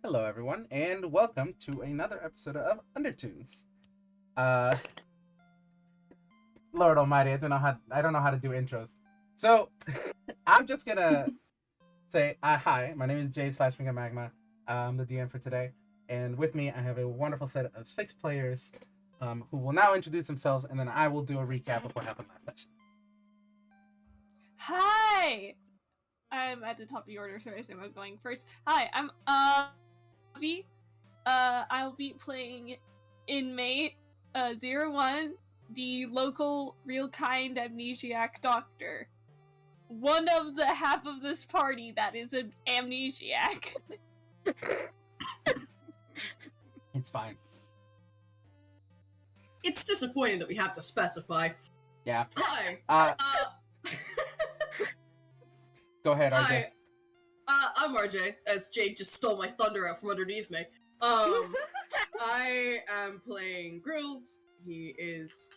Hello, everyone, and welcome to another episode of Undertoons. Uh, Lord Almighty, I don't know how to do intros. So, I'm just gonna say hi. My name is Jade slash Megamagma. I'm the DM for today, and with me I have a wonderful set of 6 players, who will now introduce themselves, and then I will do a recap of what happened last session. Hi! I'm at the top of the order, so I assume I'm going first. Hi, I'm Libby. I'll be playing Inmate 01, the local real kind amnesiac doctor. One of the half of this party that is an amnesiac. It's fine. It's disappointing that we have to specify. Yeah. Hi. Go ahead, RJ. Hi. I'm RJ, as Jade just stole my thunder out from underneath me. I am playing Grills. He is,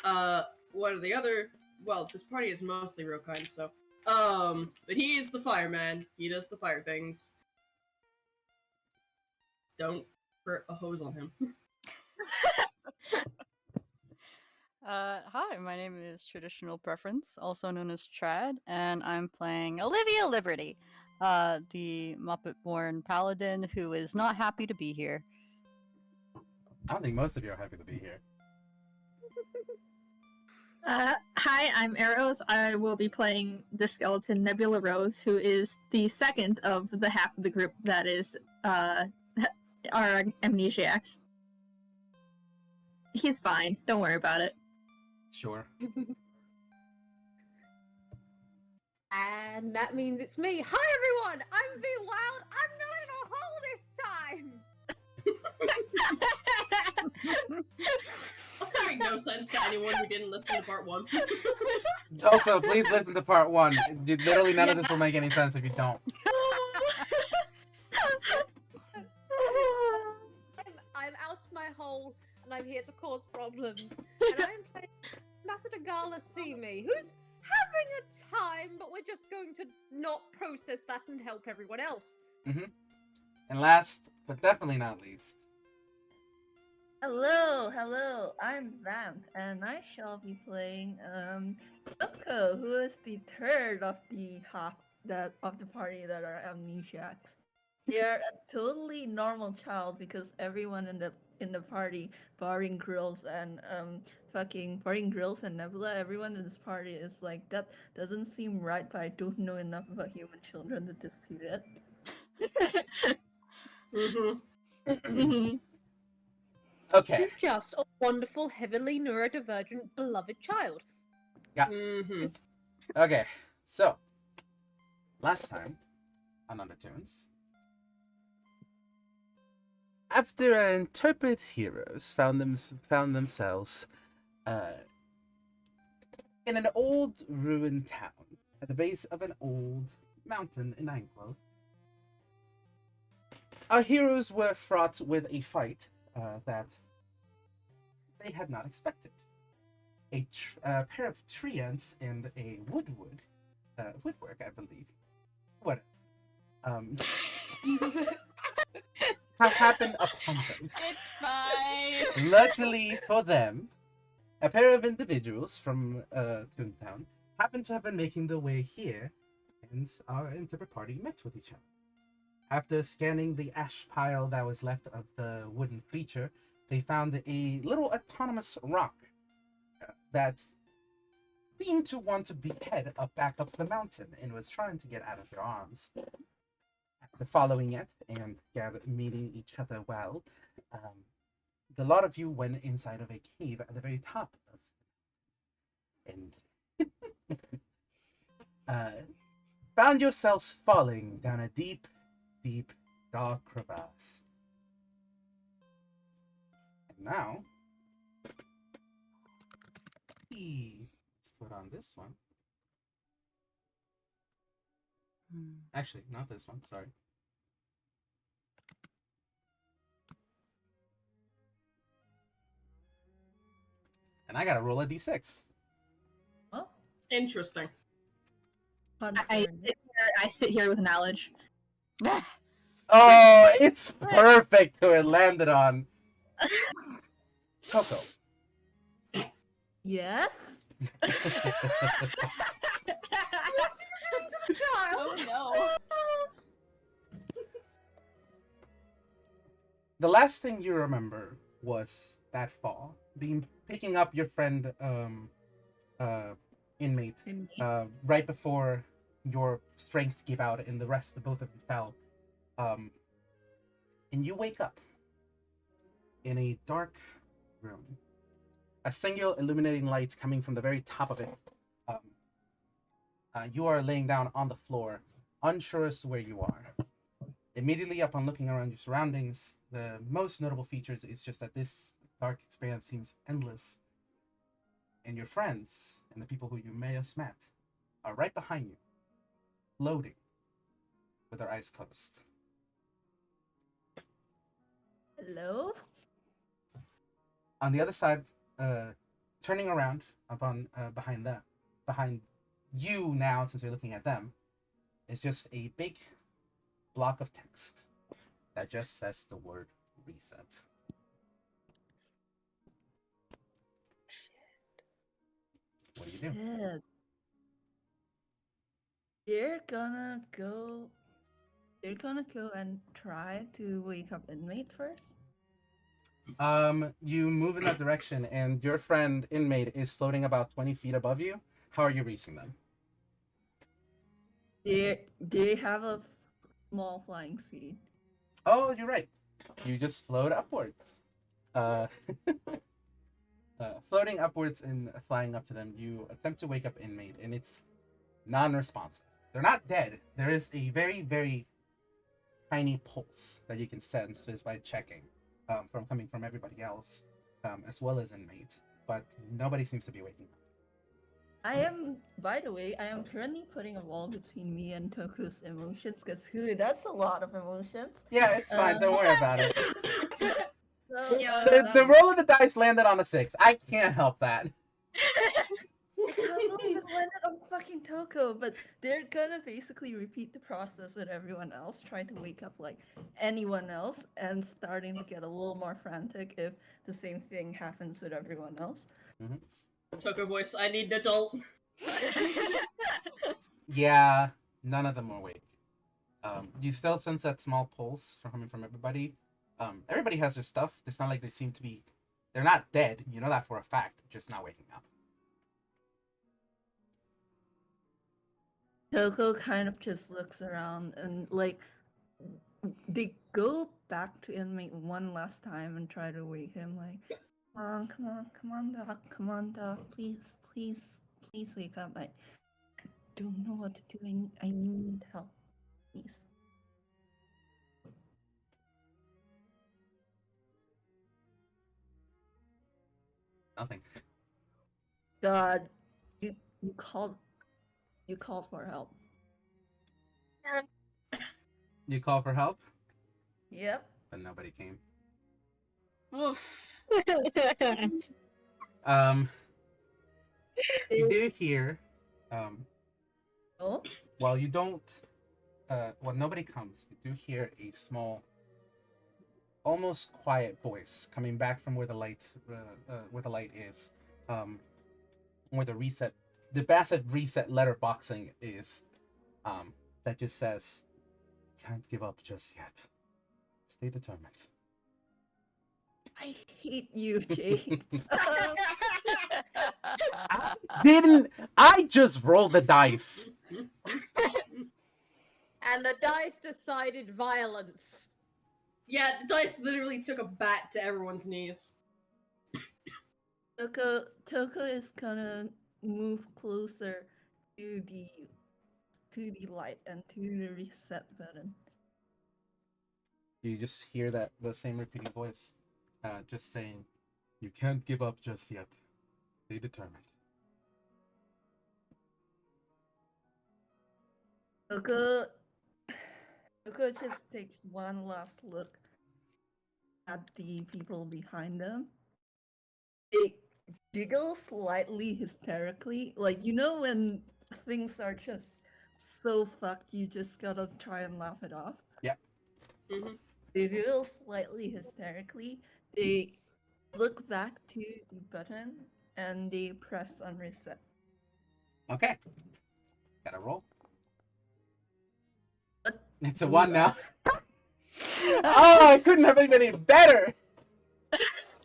one of the other, well, this party is mostly real kind, so, but he is the fireman. He does the fire things. Don't put a hose on him. Hi, my name is Traditional Preference, also known as Trad, and I'm playing Olivia Liberty, the Muppet-born paladin who is not happy to be here. I don't think most of you are happy to be here. Hi, I'm Arrows. I will be playing the skeleton Nebula Rose, who is the second of the half of the group that is our amnesiacs. He's fine. Don't worry about it. Sure. And that means it's me. Hi everyone! I'm Vwild. I'm not in a hole this time! That's gonna make no sense to anyone who didn't listen to part 1. Also, please listen to part 1. Literally none of this will make any sense if you don't. I'm out of my hole and I'm here to cause problems. And I'm playing Ambassador Gala see me, who's having a time, but we're just going to not process that and help everyone else. And last, but definitely not least, Hello, I'm Vamp, and I shall be playing Tokoh, who is the third of the half of the party that are amnesiacs. They're a totally normal child because everyone in the party, barring Grills and Nebula, everyone in this party is like, that doesn't seem right, but I don't know enough about human children to dispute it. okay. She's just a wonderful, heavily neurodivergent, beloved child. Yeah. Mm-hmm. Okay, so last time on Undertoons, after our interpreted heroes found themselves in an old ruined town at the base of an old mountain in Anglo, our heroes were fraught with a fight that they had not expected. A pair of tree ants and a woodwork, I believe. What? Have happened upon them. It's fine. Luckily for them, a pair of individuals from Toontown happened to have been making their way here, and our interpret party met with each other. After scanning the ash pile that was left of the wooden creature, they found a little autonomous rock that seemed to want to behead back up the mountain and was trying to get out of their arms. After following it and meeting each other well, the lot of you went inside of a cave at the very top of and found yourselves falling down a deep, deep, dark crevasse. And now, let's put on this one. Actually, not this one, sorry. And I gotta roll a d6. Oh, Interesting. I sit here with knowledge. Oh, it's perfect who it landed on. Tokoh. Yes? Oh no. The last thing you remember was that fall, picking up your friend inmate right before your strength gave out and the rest of both of you fell. And you wake up in a dark room. A single illuminating light coming from the very top of it. You are laying down on the floor, unsure as to where you are. Immediately upon looking around your surroundings, the most notable features is just that this dark expanse seems endless. And your friends, and the people who you may have met, are right behind you, floating, with their eyes closed. Hello? On the other side, turning around behind you now, since you're looking at them, is just a big block of text that just says the word reset. What do you do? Shit. They're gonna go and try to wake up Inmate first. You move in that direction, and your friend Inmate is floating about 20 feet above you. How are you reaching them? They have a small flying speed. Oh, you're right. You just float upwards. Floating upwards and flying up to them, you attempt to wake up Inmate, and it's non-responsive. They're not dead. There is a very, very tiny pulse that you can sense just by checking from coming from everybody else, as well as Inmate, but nobody seems to be waking up. By the way, I am currently putting a wall between me and Toku's emotions, because that's a lot of emotions. Yeah, it's fine. Don't worry about it. So, Yeah, The roll of the dice landed on a 6. I can't help that. it landed on fucking Tokoh, but they're gonna basically repeat the process with everyone else, trying to wake up like anyone else, and starting to get a little more frantic if the same thing happens with everyone else. Tokoh voice, I need an adult. Yeah, none of them are awake. You still sense that small pulse coming from everybody. Everybody has their stuff. It's not like they seem to be... They're not dead. You know that for a fact. Just not waking up. Tokoh kind of just looks around and like they go back to Inmate one last time and try to wake him like, come on, Doc, please wake up. I don't know what to do. I need help, please. Nothing. God, you called for help. You call for help, Yep. but nobody came. Oof. You do hear... Oh? While you don't... When nobody comes, you do hear a small, almost quiet voice coming back from where the light is, where the massive reset letterboxing is, that just says, "Can't give up just yet. Stay determined." I hate you, Jade. I just rolled the dice. And the dice decided violence. Yeah, the dice literally took a bat to everyone's knees. Tokoh is gonna move closer to the light and to the reset button. You just hear the same repeating voice, just saying, "You can't give up just yet. Stay determined." Tokoh just takes one last look at the people behind them. They giggle slightly hysterically, like when things are just so fucked, you just gotta try and laugh it off. Yeah. Mhm. They feel slightly hysterically. They look back to the button and they press on reset. Okay. Gotta roll. What It's a do 1 now. I- Oh, I couldn't have been any better!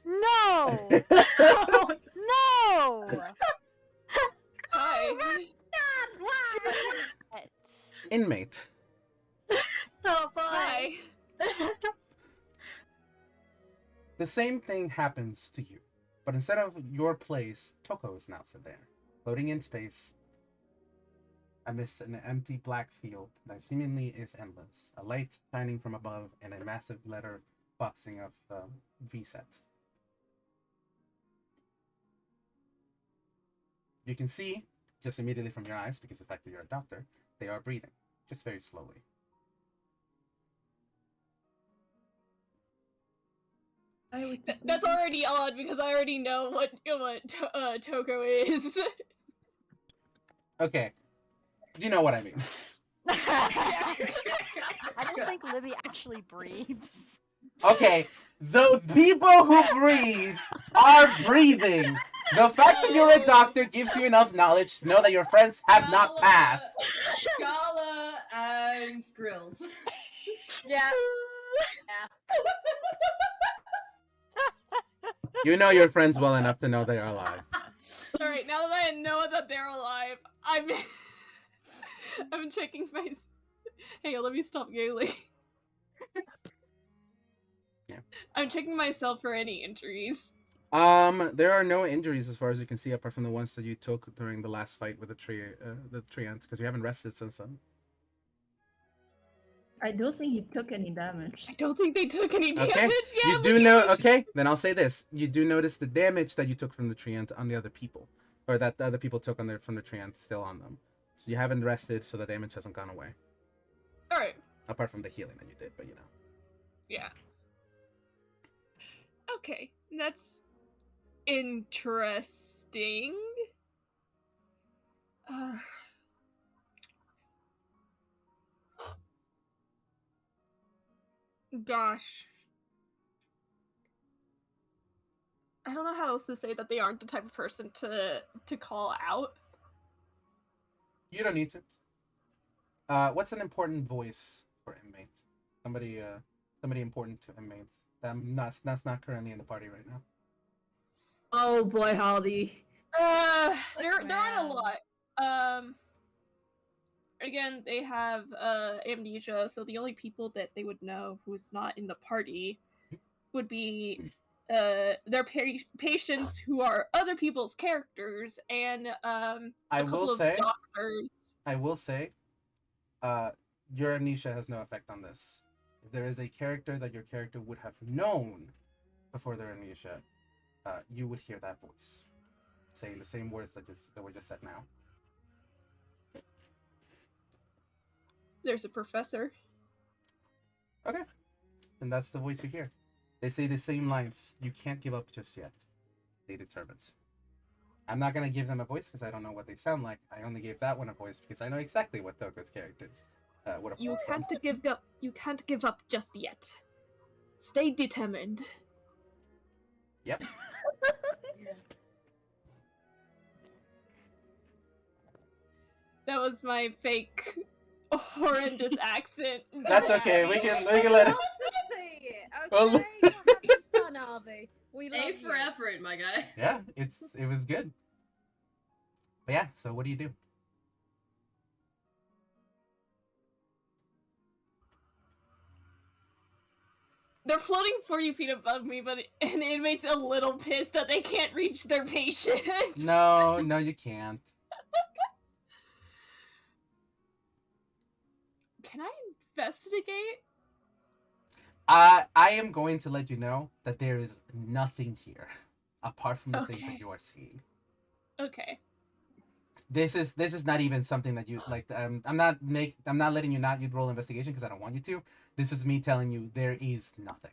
No! Oh, No! Hi. What? Inmate. oh boy. Hi. The same thing happens to you, but instead of your place, Tokoh is now sit there, floating in space, amidst an empty black field that seemingly is endless. A light shining from above and a massive letter boxing of V-set. You can see, just immediately from your eyes, because the fact that you're a doctor, they are breathing, just very slowly. That's already odd because I already know what Tokoh is. Okay, you know what I mean. I don't think Libby actually breathes. Okay, the people who breathe are breathing. The fact that you're a doctor gives you enough knowledge to know that your friends have not passed. Gala and Grills. Yeah. You know your friends well enough to know they are alive. Alright, now that I know that they're alive, I'm checking my. Hey, let me stop giggling. Yeah. I'm checking myself for any injuries. There are no injuries as far as you can see, apart from the ones that you took during the last fight with the treants, because you haven't rested since then. I don't think he took any damage. I don't think they took any damage. Okay, Yeah, you do look know. at- Okay, then I'll say this: you do notice the damage that you took from the treant on the other people, or that the other people took on from the treant still on them. So you haven't rested, so the damage hasn't gone away. Alright. Apart from the healing that you did, but you know. Yeah. Okay, that's interesting. Gosh. I don't know how else to say that they aren't the type of person to call out. You don't need to. What's an important voice for inmates? Somebody important to inmates. That's not currently in the party right now. Oh boy, howdy. There aren't a Man. lot. Again, they have amnesia, so the only people that they would know who's not in the party would be their patients who are other people's characters and a I couple will of say, doctors. your amnesia has no effect on this. If there is a character that your character would have known before their amnesia, you would hear that voice saying the same words that were just said now. There's a professor. Okay, and that's the voice you hear. They say the same lines. You can't give up just yet. They determined. I'm not gonna give them a voice because I don't know what they sound like. I only gave that one a voice because I know exactly what Toko's characters would have. You can't give up. You can't give up just yet. Stay determined. Yep. That was my fake horrendous accent. That's okay. We can let it. See it, Well- okay? You're having fun, Harvey. We love A you. for effort, my guy. Yeah, it was good. But yeah, so what do you do? They're floating 40 feet above me, but an inmate's a little pissed that they can't reach their patient. No, you can't. Can I investigate? I am going to let you know that there is nothing here apart from the things that Okay. you are seeing. Okay. This is not even something that you like. I'm not letting you not roll investigation because I don't want you to. This is me telling you there is nothing.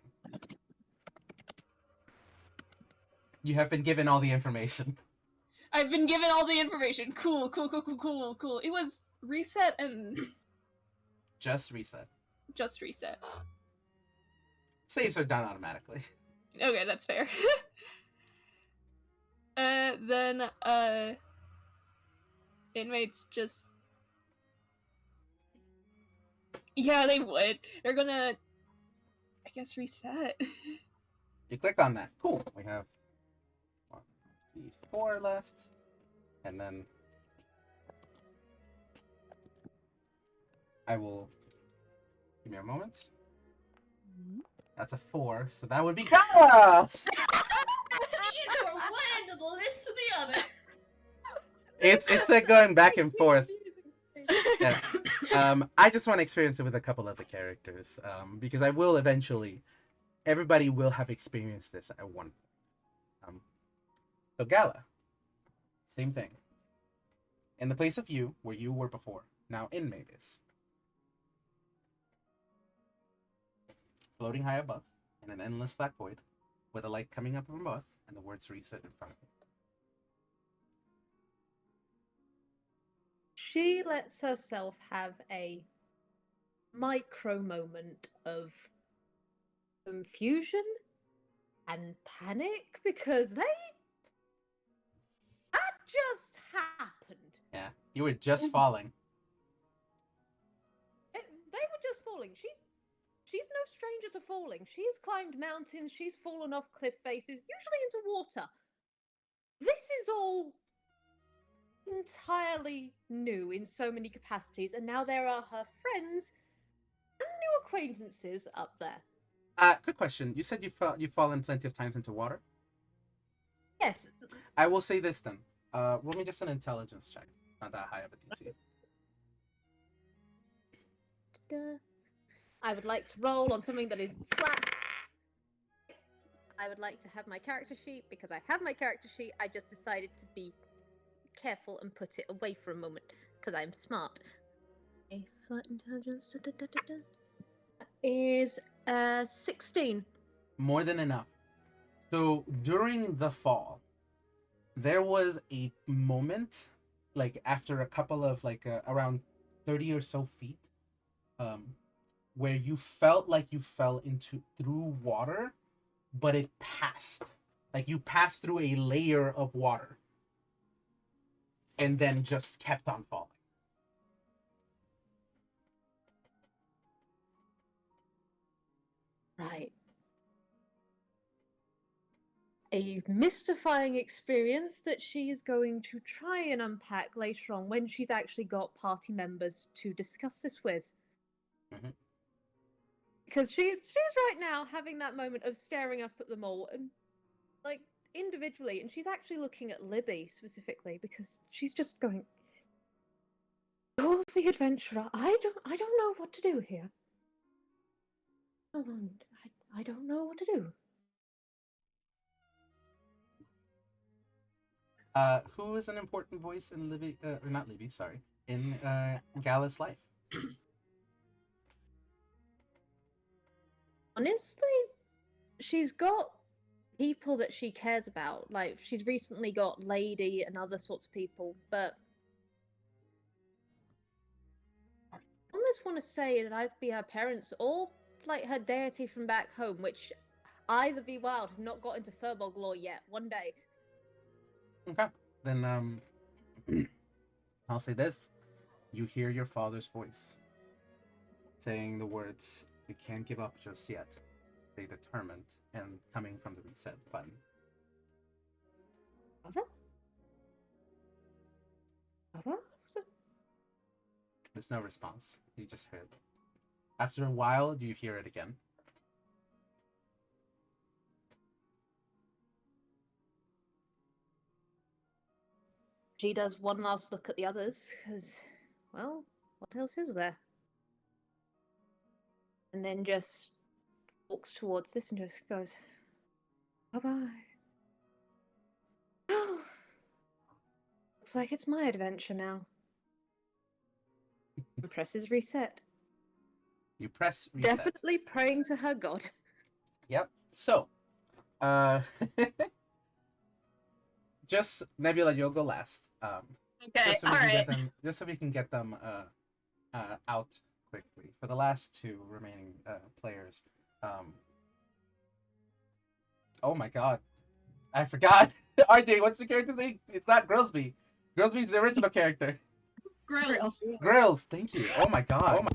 You have been given all the information. I've been given all the information. Cool. It was reset and Just reset. just reset. saves are done automatically. Okay, that's fair. Then inmates just yeah, they would. They're gonna I guess reset. You click on that. Cool. We have 4 left, and then I will give me a moment. That's a 4, so that would be Gala! From one end of the list to the other. It's like going back and forth. Yeah. I just want to experience it with a couple other characters, because I will eventually. Everybody will have experienced this at one point. So Gala, same thing. In the place of you, where you were before, now Inmate is. Floating high above, in an endless black void, with a light coming up from above, and the words reset in front of you. She lets herself have a micro moment of confusion and panic because that just happened. Yeah, you were just falling. They were just falling. She's no stranger to falling. She's climbed mountains. She's fallen off cliff faces, usually into water. This is all entirely new in so many capacities, and now there are her friends and new acquaintances up there. Quick question. You said you've fallen plenty of times into water? Yes. I will say this then. Roll me just an intelligence check. Not that high of a DC. I would like to roll on something that is flat. I would like to have my character sheet. Because I have my character sheet, I just decided to be careful and put it away for a moment. Because I'm smart. A flat intelligence is 16. More than enough. So during the fall, there was a moment, like after a couple of around 30 or so feet, where you felt like you fell through water, but it passed. Like you passed through a layer of water, and then just kept on falling. Right. A mystifying experience that she is going to try and unpack later on when she's actually got party members to discuss this with. Mhm. Because she's right now having that moment of staring up at them all and individually, and she's actually looking at Libby specifically because she's just going, "You're the adventurer. I don't know what to do here. I don't know what to do." Who is an important voice in Libby, or not Libby, sorry, in Gala's life? Honestly, she's got people that she cares about. Like, she's recently got Lady and other sorts of people, but I almost want to say it'd either be her parents or, her deity from back home, which I, the Vwild, have not got into Furbog lore yet. One day. Okay, then I'll say this: you hear your father's voice saying the words, "You can't give up just yet. Stay determined," and coming from the reset button. Father? Father? There's no response. You just heard. After a while, you hear it again. She does one last look at the others, because, well, what else is there? And then just walks towards this and just goes, "Bye-bye." Looks like it's my adventure now. And presses reset. You press reset. Definitely praying to her god. Yep. So, just Nebula, you'll go last. Okay, alright. Just so we can get them out quickly. For the last 2 remaining players, Oh my god. I forgot. RJ, what's the character name? It's not Grillsby. Grillsby's the original character. Grills. Grills, thank you. Oh my god.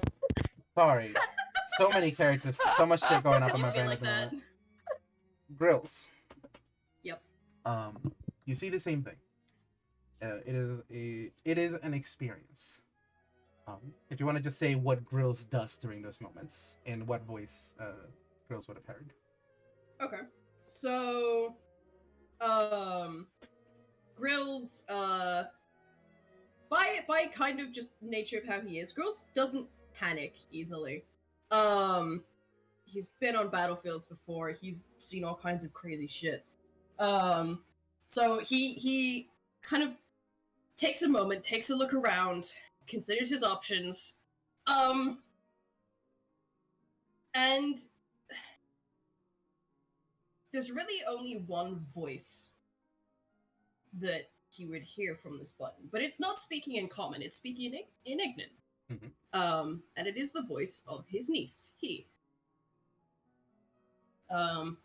Sorry. So many characters, so much shit going up in my brain at the moment. Grills. Yep. You see the same thing. It is an experience. If you want to just say what Grills does during those moments and what voice Grills would have heard. Okay. So, Grills, by kind of just nature of how he is, Grills doesn't panic easily. He's been on battlefields before. He's seen all kinds of crazy shit. So he kind of takes a moment, takes a look around, considers his options, and there's really only one voice that he would hear from this button, but it's not speaking in common, it's speaking in Ignan. Mhm. And it is the voice of his niece, he. And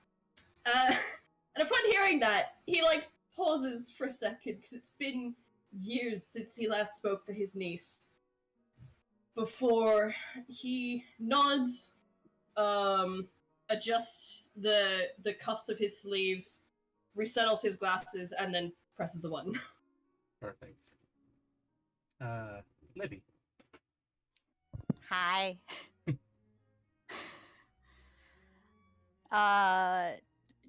upon hearing that, he, like, pauses for a second, because it's been years since he last spoke to his niece. Before he nods, adjusts the cuffs of his sleeves, resettles his glasses, and then presses the button. Perfect. Libby. Hi.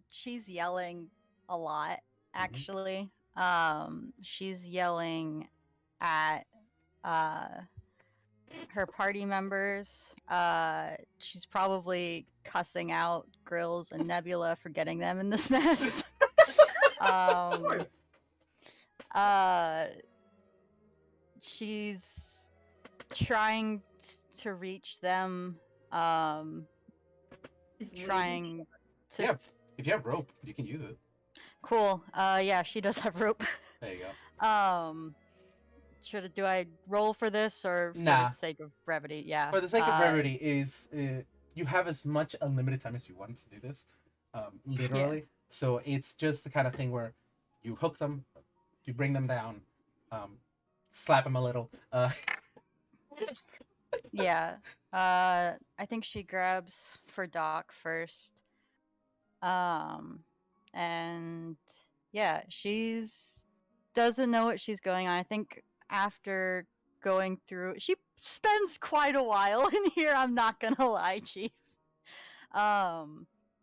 She's yelling a lot, actually. She's yelling at her party members. She's probably cussing out Grills and Nebula for getting them in this mess. She's trying to reach them. Trying to. Yeah, if you have rope, you can use it. Cool. Yeah, she does have rope. There you go. Do I roll for this or for Nah. the sake of brevity? Yeah. For the sake of brevity, you have as much unlimited time as you want to do this, literally. Yeah. So it's just the kind of thing where you hook them, you bring them down, slap them a little. Yeah. I think she grabs for Doc first. And yeah, she's doesn't know what she's going on. I think after going through, she spends quite a while in here. I'm not gonna lie, Chief.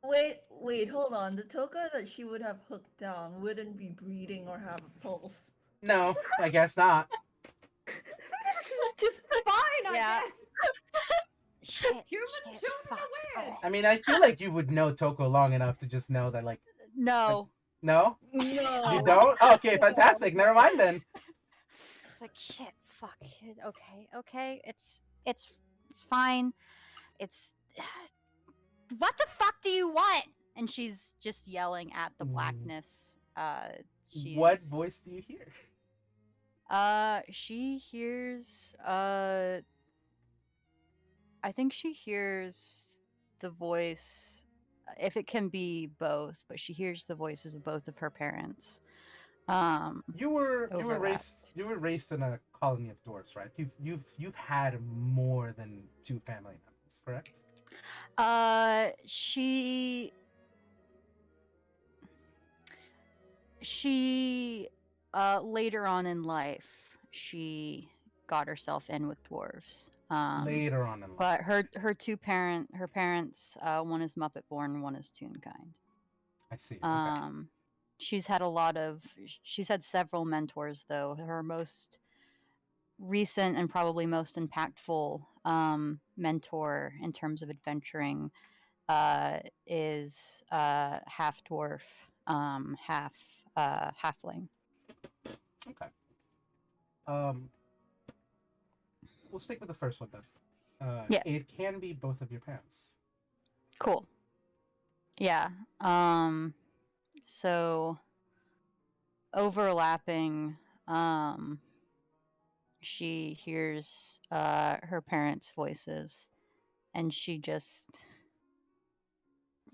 Wait, hold on. The Toka that she would have hooked down wouldn't be breathing or have a pulse. No, I guess not. This is just fine, Yeah. I guess. Shit, Human shit, children fuck. are weird. I mean, I feel like you would know Tokoh long enough to just know that, like, No. no? No. You don't? Oh, okay, fantastic. Never mind then. It's like shit, fuck. Okay. It's fine. It's what the fuck do you want? And she's just yelling at the blackness. What voice do you hear? She hears I think she hears the voice, if it can be both, but she hears the voices of both of her parents. You were Overlapped. raised in a colony of dwarves, right? You've had more than 2 family members, correct? She later on in life, she got herself in with dwarves. Later on in life. But her parents, one is Muppet born, one is Toonkind. I see. Okay. She's had several mentors though. Her most recent and probably most impactful mentor in terms of adventuring is half dwarf, half halfling. Okay. We'll stick with the first one then. Yeah. It can be both of your parents. Cool. Yeah. So overlapping, she hears her parents' voices, and she just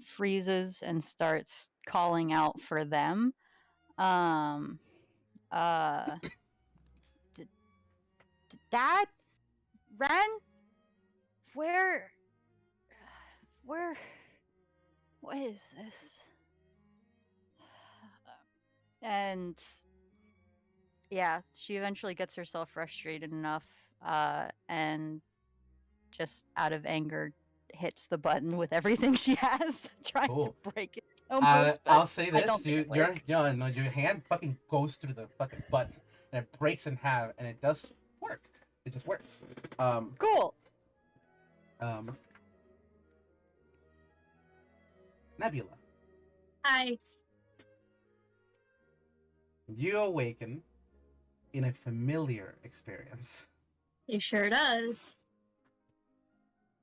freezes and starts calling out for them. Um, uh, Dad, Ren, where, what is this? And yeah, she eventually gets herself frustrated enough, and just out of anger hits the button with everything she has, trying Cool. to break it almost. But I'll say I don't this: think it your worked. no, your hand fucking goes through the fucking button and it breaks in half, and it does work. It just works. Cool. Um, Nebula, Hi. you awaken in a familiar experience. It sure does.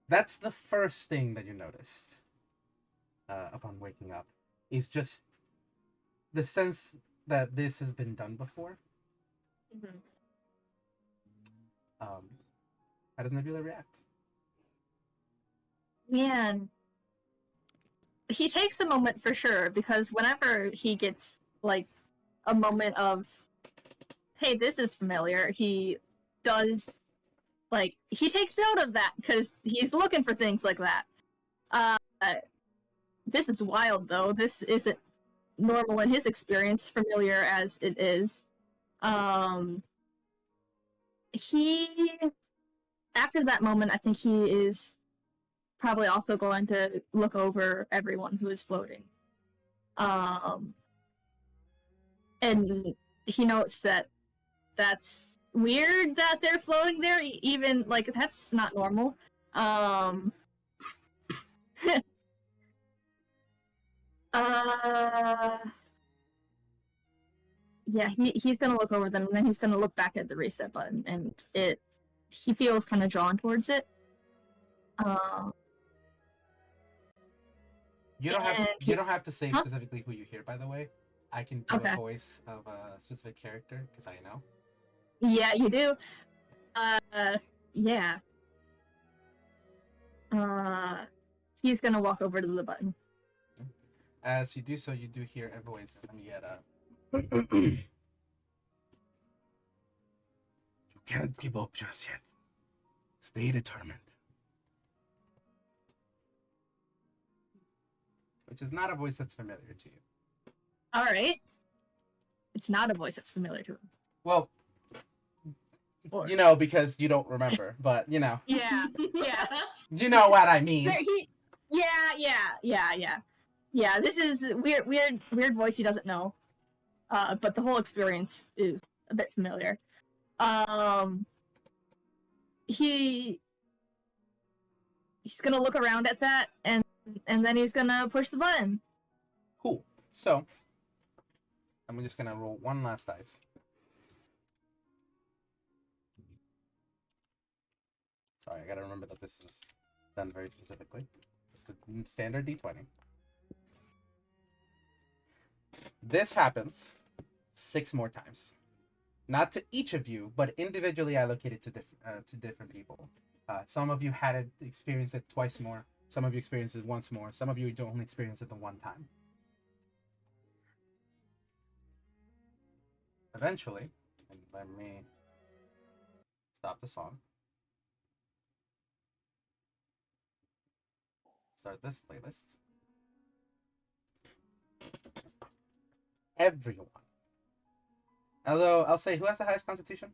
That's the first thing that you noticed upon waking up. Is just the sense that this has been done before. Mhm. How does Nebula react? Man, he takes a moment for sure, because whenever he gets like a moment of, hey, this is familiar, he does, like, he takes note of that because he's looking for things like that. This is wild though. This isn't normal in his experience, familiar as it is. He, after that moment, I think he is probably also going to look over everyone who is floating. And he notes that that's weird that they're floating there, even, like, that's not normal. Yeah, he's gonna look over them, and then he's gonna look back at the reset button, and he feels kind of drawn towards it. You don't And have to say Huh? specifically who you hear. By the way, I can do Okay. a voice of a specific character because I know. Yeah, you do. Yeah. He's gonna walk over to the button. As you do so, you do hear a voice. Let me get a. You can't give up just yet. Stay determined. Which is not a voice that's familiar to you. All right. It's not a voice that's familiar to him. Well, Or... you know, because you don't remember, but you know. Yeah. You know what I mean. Yeah, this is weird voice he doesn't know. But the whole experience is a bit familiar. He's gonna look around at that, and then he's gonna push the button. Cool. So, I'm just gonna roll one last dice. Sorry, I gotta remember that this is done very specifically. It's the standard D20. This happens 6 more times. Not to each of you, but individually allocated to different people. Some of you had it experienced it twice more. Some of you experienced it once more. Some of you don't only experience it the one time. Eventually, and let me stop the song. Start this playlist. Everyone. Although I'll say, who has the highest constitution?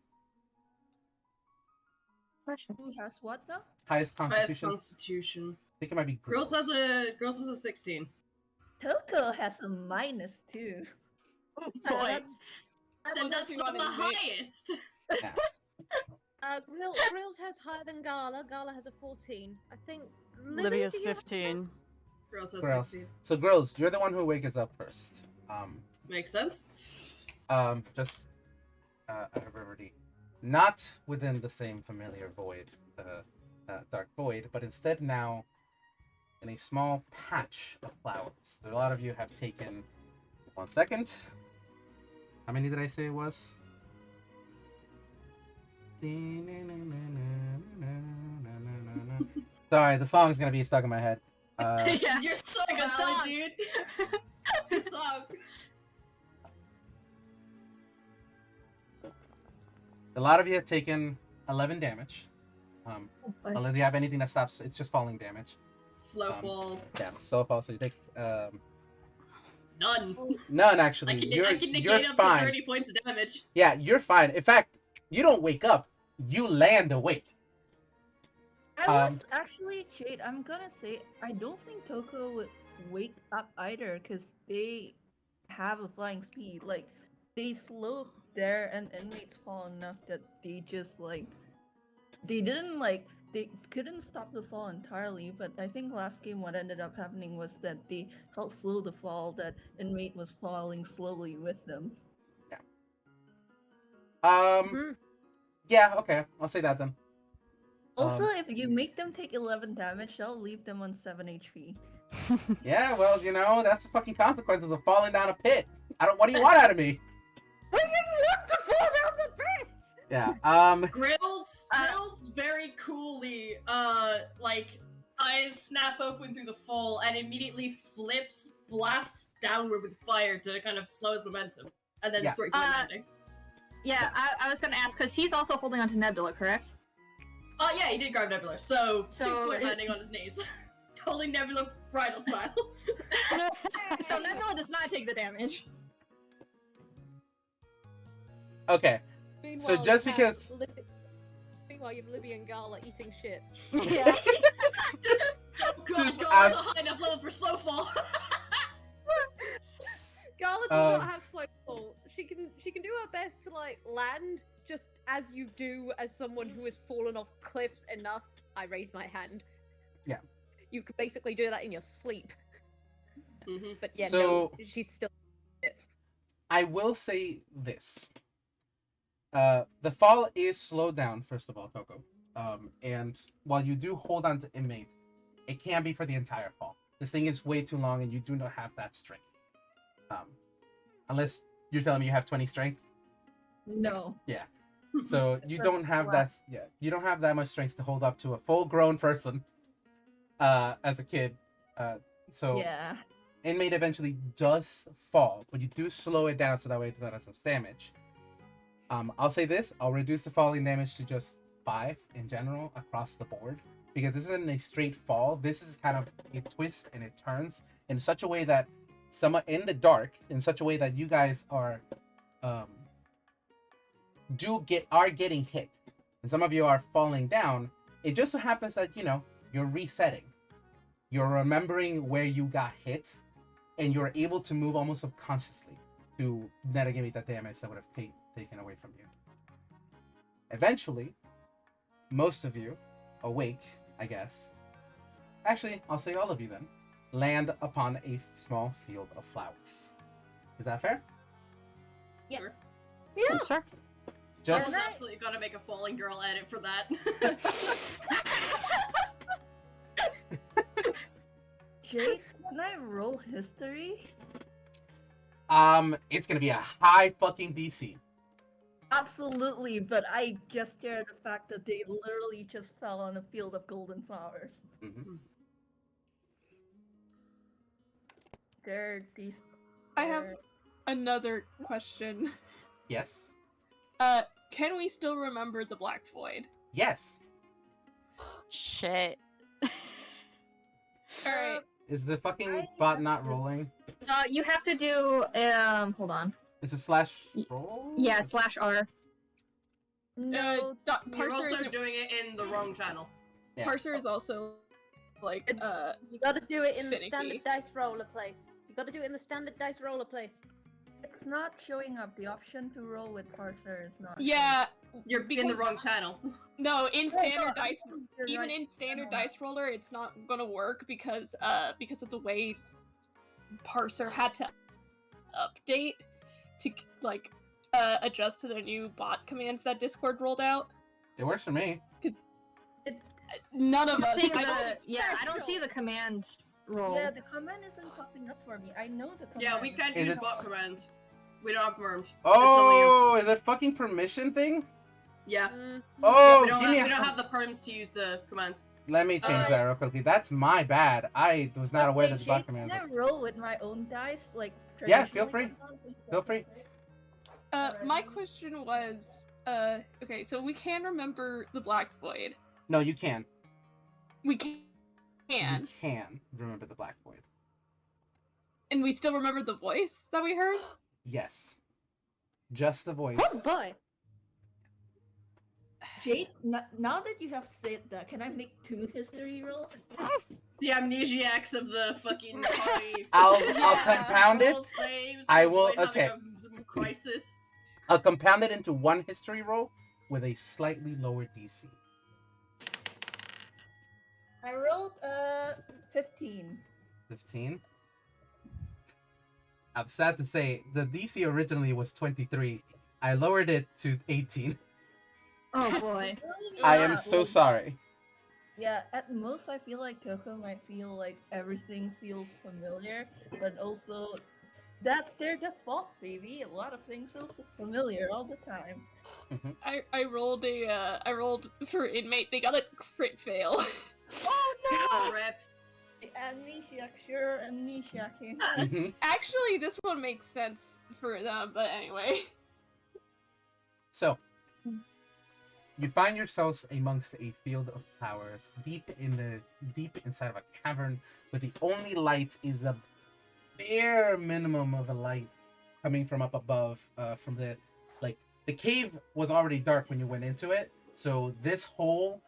Who has what now? Highest constitution. Highest constitution. I think it might be Girls has a 16. Tokoh has a -2. Oh boy. Then that's not the highest. Yeah. Grills has higher than Gala. Gala has a 14. I think Libby is do you have 15. Girls has Girls. 16. So, girls, you're the one who wakes us up first. Makes sense. Just out of everybody, not within the same familiar void, dark void, but instead now in a small patch of flowers. A lot of you have taken 1 second. How many did I say it was? Sorry, the song's gonna be stuck in my head. Yeah, you're so It's a good valid, song. dude. That's a good song. a lot of you have taken 11 damage. Unless you have anything that stops, it's just falling damage. Slow fall. Yeah, so fall. So you take None. none actually. I can you're negate up fine. to 30 points of damage. Yeah, you're fine. In fact, you don't wake up. You land awake. I was actually, Jade, I'm gonna say, I don't think Tokoh would wake up either, because they have a flying speed. Like, they slowed their and inmates fall enough that they just, like, they didn't, like, they couldn't stop the fall entirely, but I think last game what ended up happening was that they helped slow the fall, that inmate was falling slowly with them. Mhm. Yeah, okay. I'll say that then. Also, if you make them take 11 damage, that'll leave them on 7 HP. Yeah, well, you know, that's the fucking consequences of falling down a pit. What do you want out of me? We just want to fall down the pit! Yeah, Grills very coolly, like, eyes snap open through the fall and immediately flips, blasts downward with fire to kind of slow his momentum, and then Yeah. throw it to the landing. Yeah, I was gonna ask, because he's also holding onto Nebula, correct? Oh yeah, he did grab Nebula, so So 2-point landing on his knees. Holding Nebula bridal style. So Nebula does not take the damage. okay. Meanwhile, just you have because- Meanwhile, you have Libby and Gala eating shit. Yeah. Oh god, Just Gala's as- a high enough level for slow fall. Gala does not have slow fall. She can do her best to like land just as you do as someone who has fallen off cliffs enough. I raise my hand. Yeah. You could basically do that in your sleep. Mhm. But yeah, So- no, she's still. I will say this. The fall is slowed down, first of all, Tokoh. And while you do hold on to inmate, it can be for the entire fall. This thing is way too long and you do not have that strength. Unless you're telling me you have 20 strength. No. So you It's don't have that. Yeah, you don't have that much strength to hold up to a full-grown person. As a kid. So Yeah. inmate eventually does fall, but you do slow it down so that way it doesn't have some damage. I'll say this: I'll reduce the falling damage to just 5 in general across the board, because this isn't a straight fall. This is kind of a twist and it turns in such a way that in the dark, in such a way that you guys are getting hit, and some of you are falling down. It just so happens that you're resetting, you're remembering where you got hit, and you're able to move almost subconsciously to negate that damage that would have taken away from you. Eventually, most of you awake, I guess. Actually, I'll say all of you then. Land upon a small field of flowers. Is that fair? Yeah. Sure. Just Someone's absolutely gotta make a falling girl edit for that. Jade, can I roll history? it's gonna be a high fucking DC. Absolutely, but I just stare at the fact that they literally just fell on a field of golden flowers. Mm-hmm. They're these. I have another question. Yes. Can we still remember the Black Void? Yes. Shit. Alright. Is the fucking bot not rolling? You have to do hold on. Is it slash roll? Yeah, /R. No, You're Parser also is, doing it in the wrong channel. Yeah. Parser is also like You gotta do it in the Finicky. standard dice roller place. You gotta do it in the standard dice roller place. it's not showing up. The option to roll with parser is not. yeah. You're in the Because- wrong channel. No, in standard no, dice, you're even right. in standard dice roller, it's not gonna work because of the way Parser had to update to like adjust to the new bot commands that Discord rolled out. It works for me. None of us. See I don't, I don't see the command roll. Yeah, the command isn't popping up for me. I know the command. Yeah, we can't Is use it- bot commands. We don't have merms. Oh, is it fucking permission thing? Yeah. Mm. Oh, we don't, give me have, a we don't have the perms to use the commands. Let me change that real quickly. That's my bad. I was not aware that the block command Can was. I roll with my own dice? Like, Yeah, feel traditionally? free. Feel free. My question was, okay, so we can remember the Black Void. No, you can. We can. You can remember the Black Void. And we still remember the voice that we heard? Yes. Just the voice. Oh boy. Jade, now that you have said that, can I make 2 history rolls? The amnesiacs of the fucking party. I'll Yeah. compound it. Roll saves, I will- avoid having okay. a crisis. I'll compound it into 1 history roll with a slightly lower DC. I rolled 15. 15. I'm sad to say, the DC originally was 23. I lowered it to 18. Oh boy. I am Ah, so well, sorry. Yeah, at most I feel like Tokoh might feel like everything feels familiar, but also that's their default, baby. A lot of things feel so familiar all the time. I rolled I rolled for Inmate. They got a crit fail. Oh Rip. Amnesiac, sure, amnesiac. Mhm. Actually, this one makes sense for them, but anyway. So, you find yourselves amongst a field of flowers, deep inside of a cavern, where the only light is a bare minimum of a light coming from up above. From the cave was already dark when you went into it, so this hole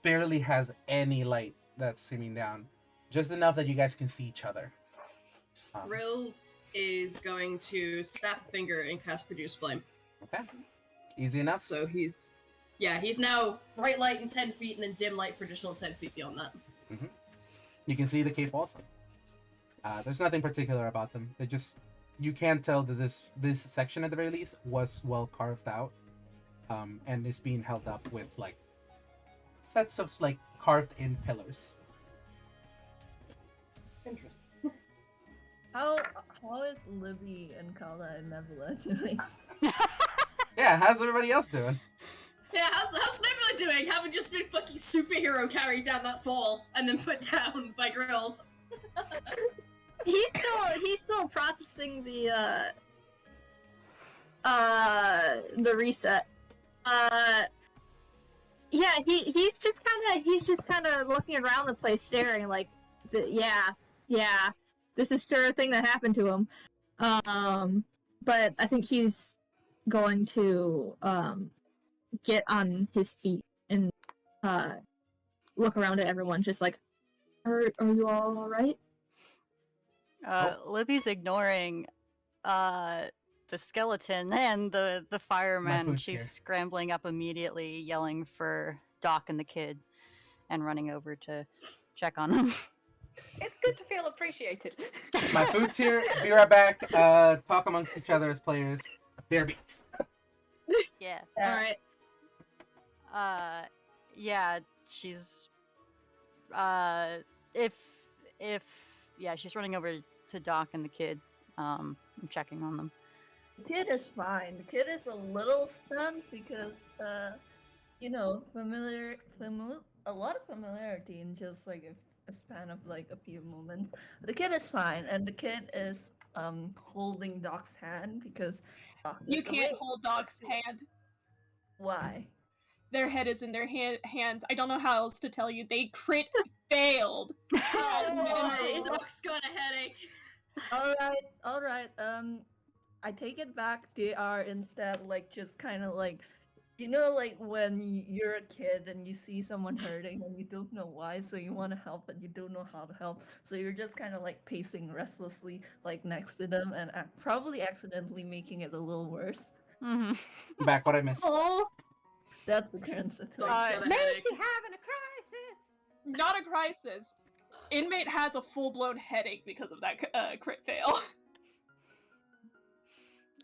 barely has any light that's streaming down, just enough that you guys can see each other. Grills is going to snap a finger and cast Produce Flame. Okay, easy enough. So he's now bright light in 10 feet and then dim light for additional 10 feet beyond that. You can see the cave walls. There's nothing particular about them. They just, you can tell that this section at the very least was well carved out, and is being held up with like sets of like carved in pillars. Interesting. How is Libby and Gala and Nebula doing? Yeah, how's everybody else doing? Yeah, how's Nebula doing? Having just been fucking superhero carried down that fall and then put down by Grills. He's still processing the reset. Yeah, he's just kind of looking around the place, staring like, yeah, this is sure a thing that happened to him. But I think he's going to get on his feet and look around at everyone, just like, are you all right? Libby's ignoring the skeleton and the fireman. food's She's here. scrambling up immediately, yelling for Doc and the kid, and running over to check on him. It's good to feel appreciated. My food's here. Be right back. Talk amongst each other as players. BRB. Yeah. All right. Yeah, she's she's running over to Doc and the kid. I'm checking on them. The kid is fine. The kid is a little stunned because, a lot of familiarity in just like a span of like a few moments. The kid is fine, and the kid is holding Doc's hand because Doc You is can't awake. hold Doc's hand. Why? Their head is in their hands. I don't know how else to tell you. They crit failed. Oh, Doc's got a headache. All right. I take it back. They are instead like just kind of like, like when you're a kid and you see someone hurting and you don't know why, so you want to help but you don't know how to help, so you're just kind of like pacing restlessly like next to them and probably accidentally making it a little worse. Mm-hmm. Back what I missed. Oh, That's the current situation. Doc's got a Maybe headache. having a crisis. Not a crisis. Inmate has a full-blown headache because of that crit fail.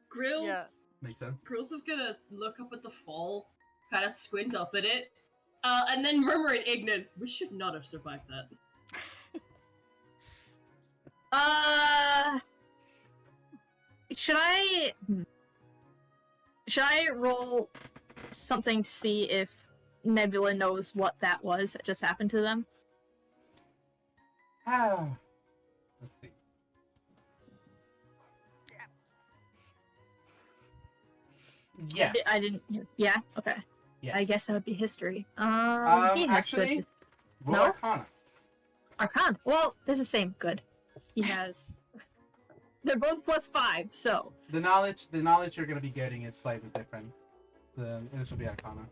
Grills. Yeah. Makes sense. Grills is gonna look up at the fall, kind of squint up at it, and then murmur in ignorant, "We should not have survived that." should I roll something to see if Nebula knows what that was that just happened to them. Let's see. Yes. I didn't. Yeah. Okay. Yes. I guess that would be history. He has good Actually, roll No? Arcana. Arcana. Well, they're the same. Good. He has. They're both +5, so. The knowledge you're gonna be getting is slightly different. This will be Arcana.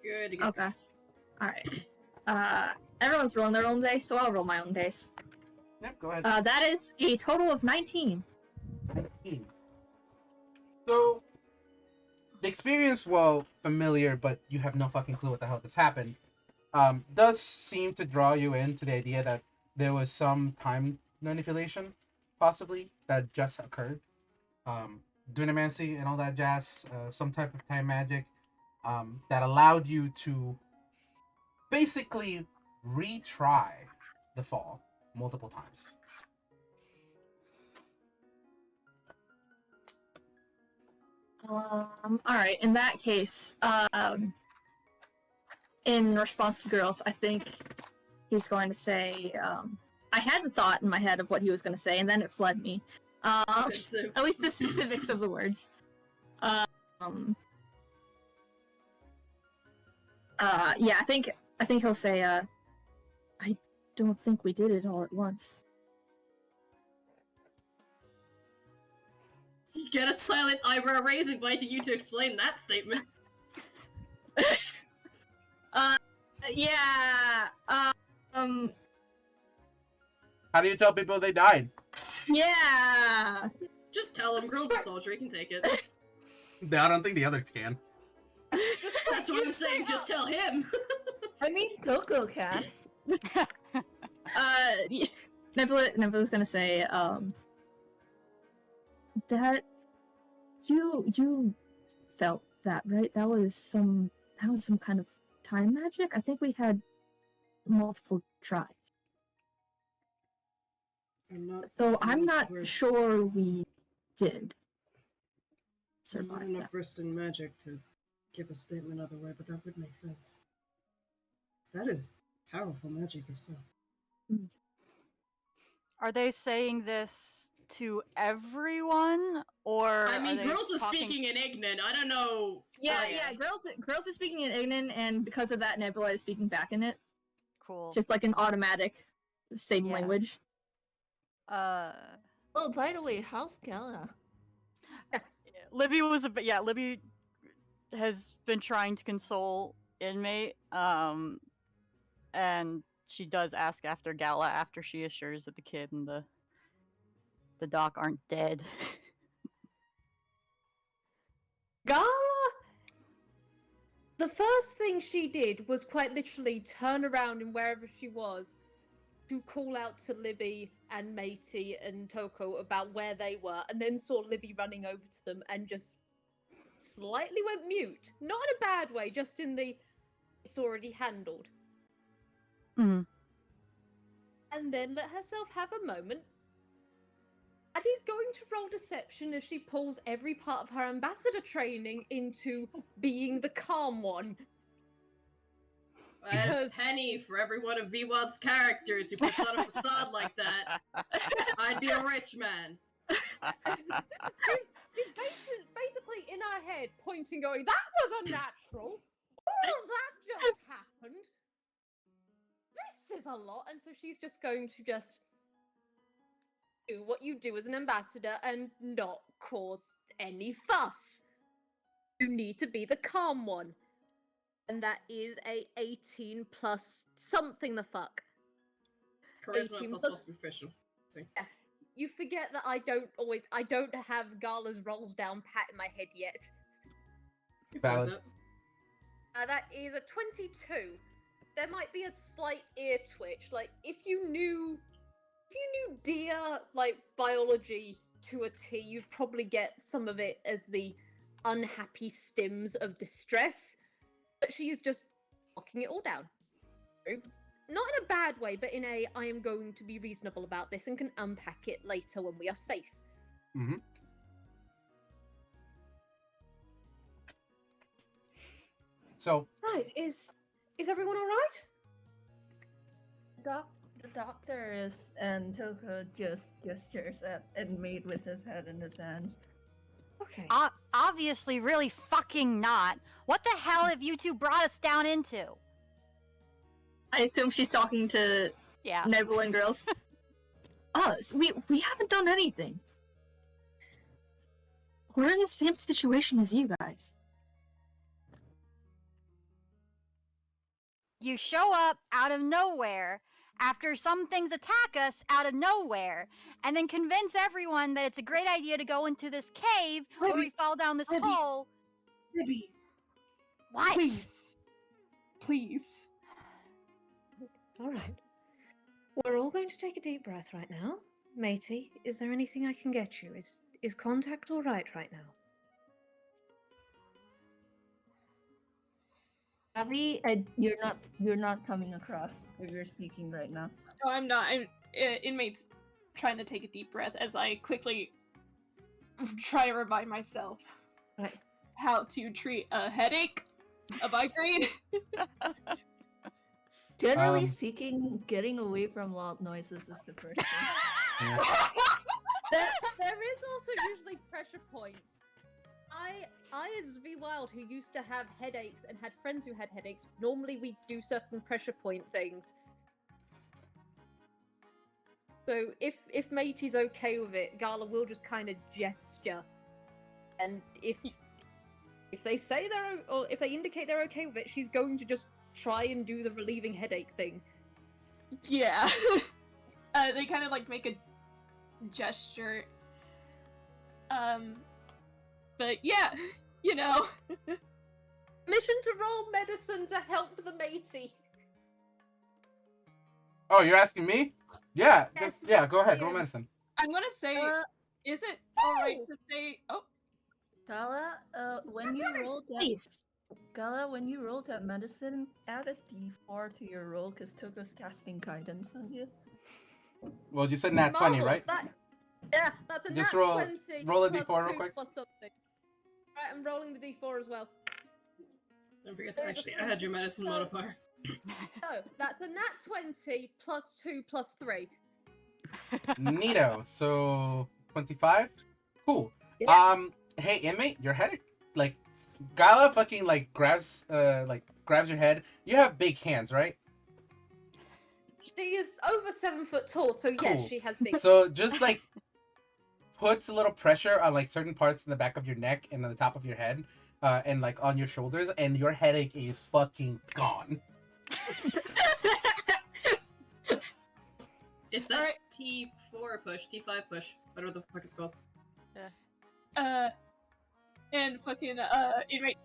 Good. Okay. All right. Everyone's rolling their own dice, so I'll roll my own dice. Yep, go ahead. That is a total of 19. 19. So, the experience, while familiar, but you have no fucking clue what the hell just happened, does seem to draw you into the idea that there was some time manipulation, possibly, that just occurred. Dunamancy and all that jazz, some type of time magic, that allowed you to basically retry the fall multiple times. Alright, in that case, in response to girls, I think he's going to say, I had a thought in my head of what he was going to say, and then it fled me. At least the specifics of the words. Yeah, I think he'll say, I don't think we did it all at once. Get a silent eyebrow raise inviting you to explain that statement. Yeah, How do you tell people they died? yeah. Just tell him, girl's a soldier, he can take it. I don't think the others can. That's what I'm saying, just tell him! I mean, Tokoh can. Nebula's gonna say, that you felt that, right? That was some kind of time magic. I think we had multiple tries. I'm not versed- sure we did I'm survive not enough that. versed in magic to give a statement other way, but that would make sense. That is powerful magic if so. Are they saying this to everyone, or I mean, are they girls are talking... speaking in Ignan, I don't know. Yeah, girls is speaking in Ignan, and because of that, Nebula is speaking back in it. Cool. Just like an automatic same Yeah. language. Oh, by the way, how's Gala? Libby Libby has been trying to console Inmate, and she does ask after Gala after she assures that the kid and the doc aren't dead. Gala? The first thing she did was quite literally turn around and wherever she was to call out to Libby and Matey and Tokoh about where they were, and then saw Libby running over to them and just slightly went mute. Not in a bad way, just in the it's already handled. Mm-hmm. And then let herself have a moment. And he's going to roll deception as she pulls every part of her ambassador training into being the calm one. Because Penny for every one of Vwild's characters who puts on a facade like that, I'd be a rich man. She's basically in her head pointing, going, "That was unnatural! All of that just happened! This is a lot!" And so she's just going to just do what you do as an ambassador and not cause any fuss. You need to be the calm one. And that is a 18 plus something the fuck. Charisma 18 plus plus- proficient. Yeah. You forget that I don't have Gala's rolls down pat in my head yet. Valid. That is a 22. There might be a slight ear twitch. Like, if you knew deer, like, biology to a T, you'd probably get some of it as the unhappy stims of distress. But she is just locking it all down. Not in a bad way, but in a I am going to be reasonable about this and can unpack it later when we are safe. Mm-hmm. So Right, is Is everyone alright? The doctor is, and Tokoh just gestures at Inmate with his head in his hands. Okay. Obviously, really fucking not. What the hell have you two brought us down into? I assume she's talking to Yeah. Nebula and girls. Us? We haven't done anything. We're in the same situation as you guys. You show up out of nowhere after some things attack us out of nowhere, and then convince everyone that it's a great idea to go into this cave where we fall down this Libby. hole. Libby, What? please. Alright. We're all going to take a deep breath right now. Matey, is there anything I can get you? Is contact alright right now? Avi, you're not coming across if you're speaking right now. No, I'm not. Inmate's trying to take a deep breath as I quickly try to remind myself Right. how to treat a headache, a migraine. Generally speaking, getting away from loud noises is the first thing. Yeah. There is also usually pressure points. I as Vwild, who used to have headaches and had friends who had headaches, normally we do certain pressure point things. So if Matey's okay with it, Gala will just kind of gesture, and if they say or if they indicate they're okay with it, she's going to just try and do the relieving headache thing. Yeah. They kind of like make a gesture. But yeah, you know. Mission to roll medicine to help the matey. Oh, you're asking me? Yeah. Yes, Yeah. Go ahead. Roll yeah. medicine. I'm gonna say, is it alright to say? Oh, Gala, when you roll that, Please. Gala, when you roll that medicine, add a d4 to your roll because Toko's casting guidance on you. Well, you said nat 20, right? Marvelous, yeah, that's a Just nat roll- 20 roll a plus d4 real 2 quick. plus something. Right, I'm rolling the d4 as well. Don't forget to actually add your medicine modifier. So, that's a nat 20 plus 2 plus 3. Neato. So 25. Cool. Yeah. Hey, Inmate, your headache. Like, Gala fucking like grabs your head. You have big hands, right? She is over 7 foot tall, so Cool. yes, she has big. So just like puts a little pressure on like certain parts in the back of your neck and on the top of your head, and like on your shoulders, and your headache is fucking gone. It's that T4 push, T5 push, whatever the fuck it's called. and fucking Inmate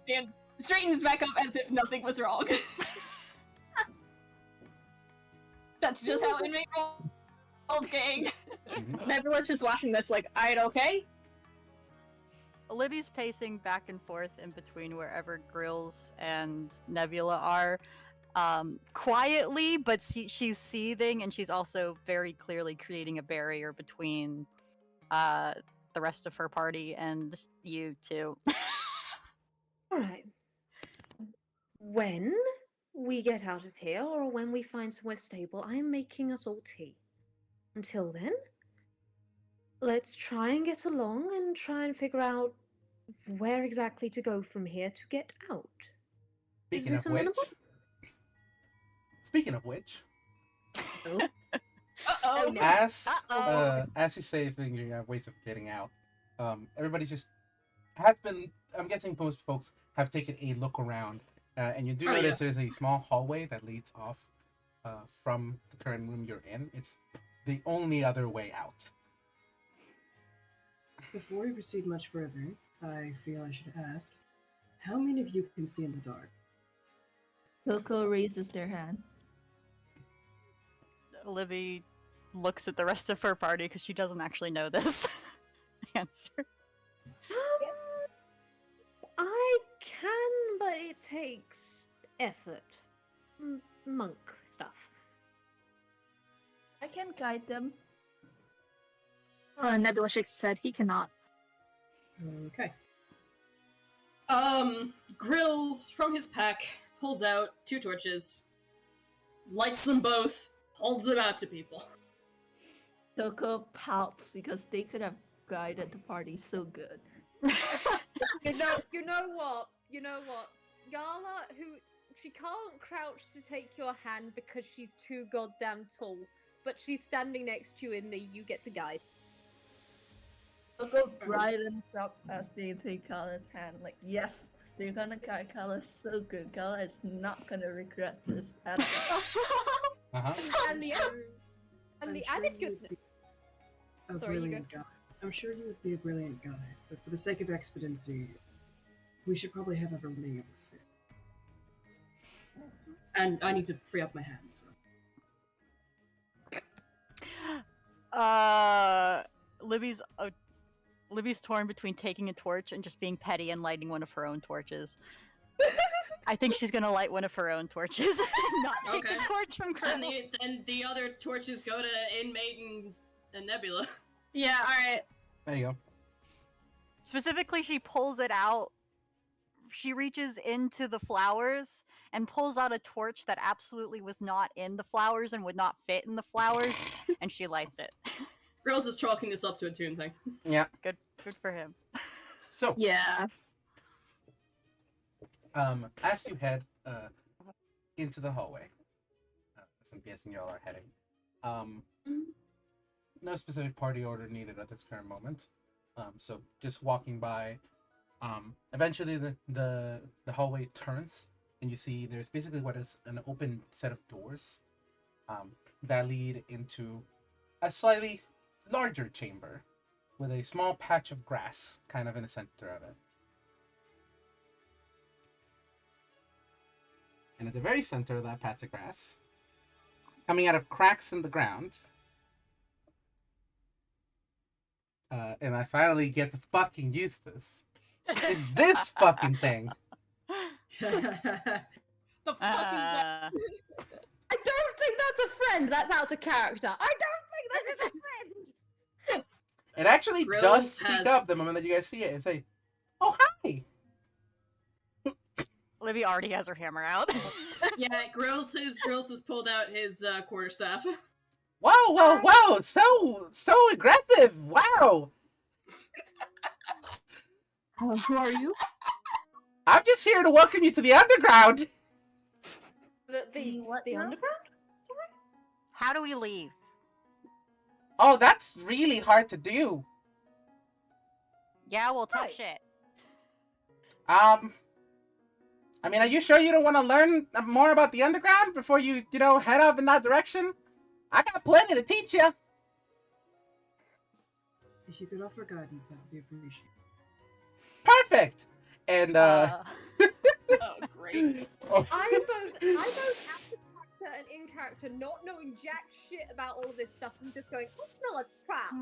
straightens back up as if nothing was wrong. That's just how Inmate rolls, gang. Nebula's just watching this like, alright, okay? Libby's pacing back and forth in between wherever Grills and Nebula are, quietly, but she's seething, and she's also very clearly creating a barrier between the rest of her party and you two. Alright. When we get out of here, or when we find somewhere stable, I am making us all tea. Until then, let's try and get along and try and figure out where exactly to go from here to get out. Is Speaking this of which, amenable? Uh-oh. no. As you say, figuring out ways of getting out, everybody's just has been. I'm guessing most folks have taken a look around, and you do Oh, notice there's a small hallway that leads off from the current room you're in. It's the only other way out. Before we proceed much further, I feel I should ask, how many of you can see in the dark? Tokoh raises their hand. Libby looks at the rest of her party because she doesn't actually know this answer. I can, but it takes effort. Monk stuff. I can guide them. Nebula shakes his head. He cannot. Okay. Grills from his pack pulls out 2 torches, lights them both, holds them out to people. Tokoh pouts because they could have guided the party so good. You know what? Gala, she can't crouch to take your hand because she's too goddamn tall. But she's standing next to you in the you get to guide. Tokoh brightens up as they take Kala's hand. Like, yes, they're gonna guide Kala so good. Kala is not gonna regret this at all. Uh-huh. And the added goodness. Sorry, you go. Guide. I'm sure you would be a brilliant guide, but for the sake of expediency, we should probably have everyone being able to see. And I need to free up my hands. So. Libby's torn between taking a torch and just being petty and lighting one of her own torches. I think she's gonna light one of her own torches and not take Okay. a torch from And Colonel. the other torches go to Inmate and Nebula. Yeah, alright. There you go. Specifically, she pulls it out. She reaches into the flowers and pulls out a torch that absolutely was not in the flowers and would not fit in the flowers, and she lights it. Girls is chalking this up to a tune thing. Yeah. Good for him. So, Yeah. as you head into the hallway, as I'm guessing y'all are heading, no specific party order needed at this current moment. So just walking by, eventually the hallway turns and you see there's basically what is an open set of doors that lead into a slightly larger chamber with a small patch of grass kind of in the center of it. And at the very center of that patch of grass, coming out of cracks in the ground, and I finally get to fucking use this, is this fucking thing. The fuck is that? I don't think that's a friend. That's out of character. I don't think this is a friend. It actually Grills does speak has- up the moment that you guys see it and say, "Oh, hi!" Libby already has her hammer out. Yeah, Grills has pulled out his quarterstaff. Whoa! So aggressive! Wow! Who are you? I'm just here to welcome you to the underground. The What now? underground? Sorry. How do we leave? Oh, that's really hard to do. Yeah, well, tough Right. shit. I mean, are you sure you don't want to learn more about the underground before you head off in that direction? I got plenty to teach you. If you could offer guidance, that would be appreciated. Perfect. And Oh, great. I both out of character and in character, not knowing jack shit about all of this stuff, and just going, I smell a trap.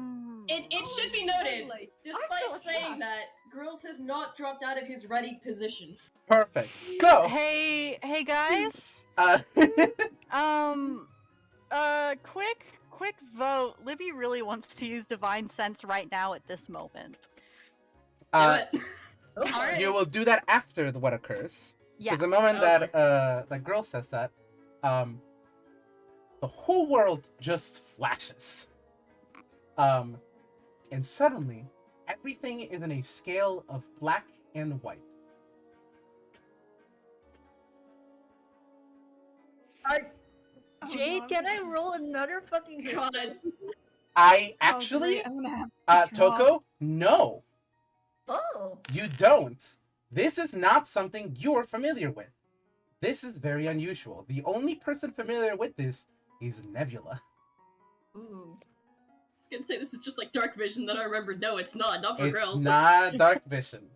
It should be noted, Totally. despite smell a saying trap. that, Grills has not dropped out of his ready position. perfect. So, Hey guys. Quick vote. Libby really wants to use Divine Sense right now at this moment. Do it. you will do that after what occurs. Yeah. Because the moment Okay. that girl says that, the whole world just flashes. And suddenly, everything is in a scale of black and white. Jade, can I roll another fucking hit? God. I actually, I'm gonna have Tokoh, no, Oh, you don't. This is not something you're familiar with. This is very unusual. The only person familiar with this is Nebula. ooh. I was gonna say this is just like Dark Vision that I remember. No, it's not. Not for It's Grills. not dark vision.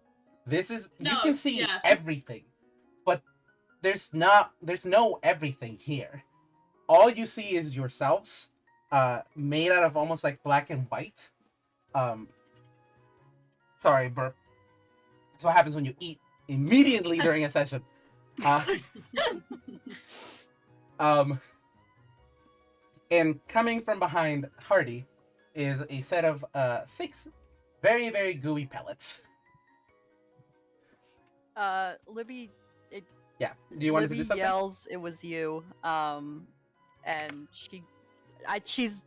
This is you No, can see yeah. everything, but there's no everything here. All you see is yourselves, made out of almost like black and white. Sorry, burp. That's what happens when you eat immediately during a session. And coming from behind Hardy is a set of 6 very, very gooey pellets. Libby, Yeah. Do you want to Libby do something? yells, "It was you!" And she's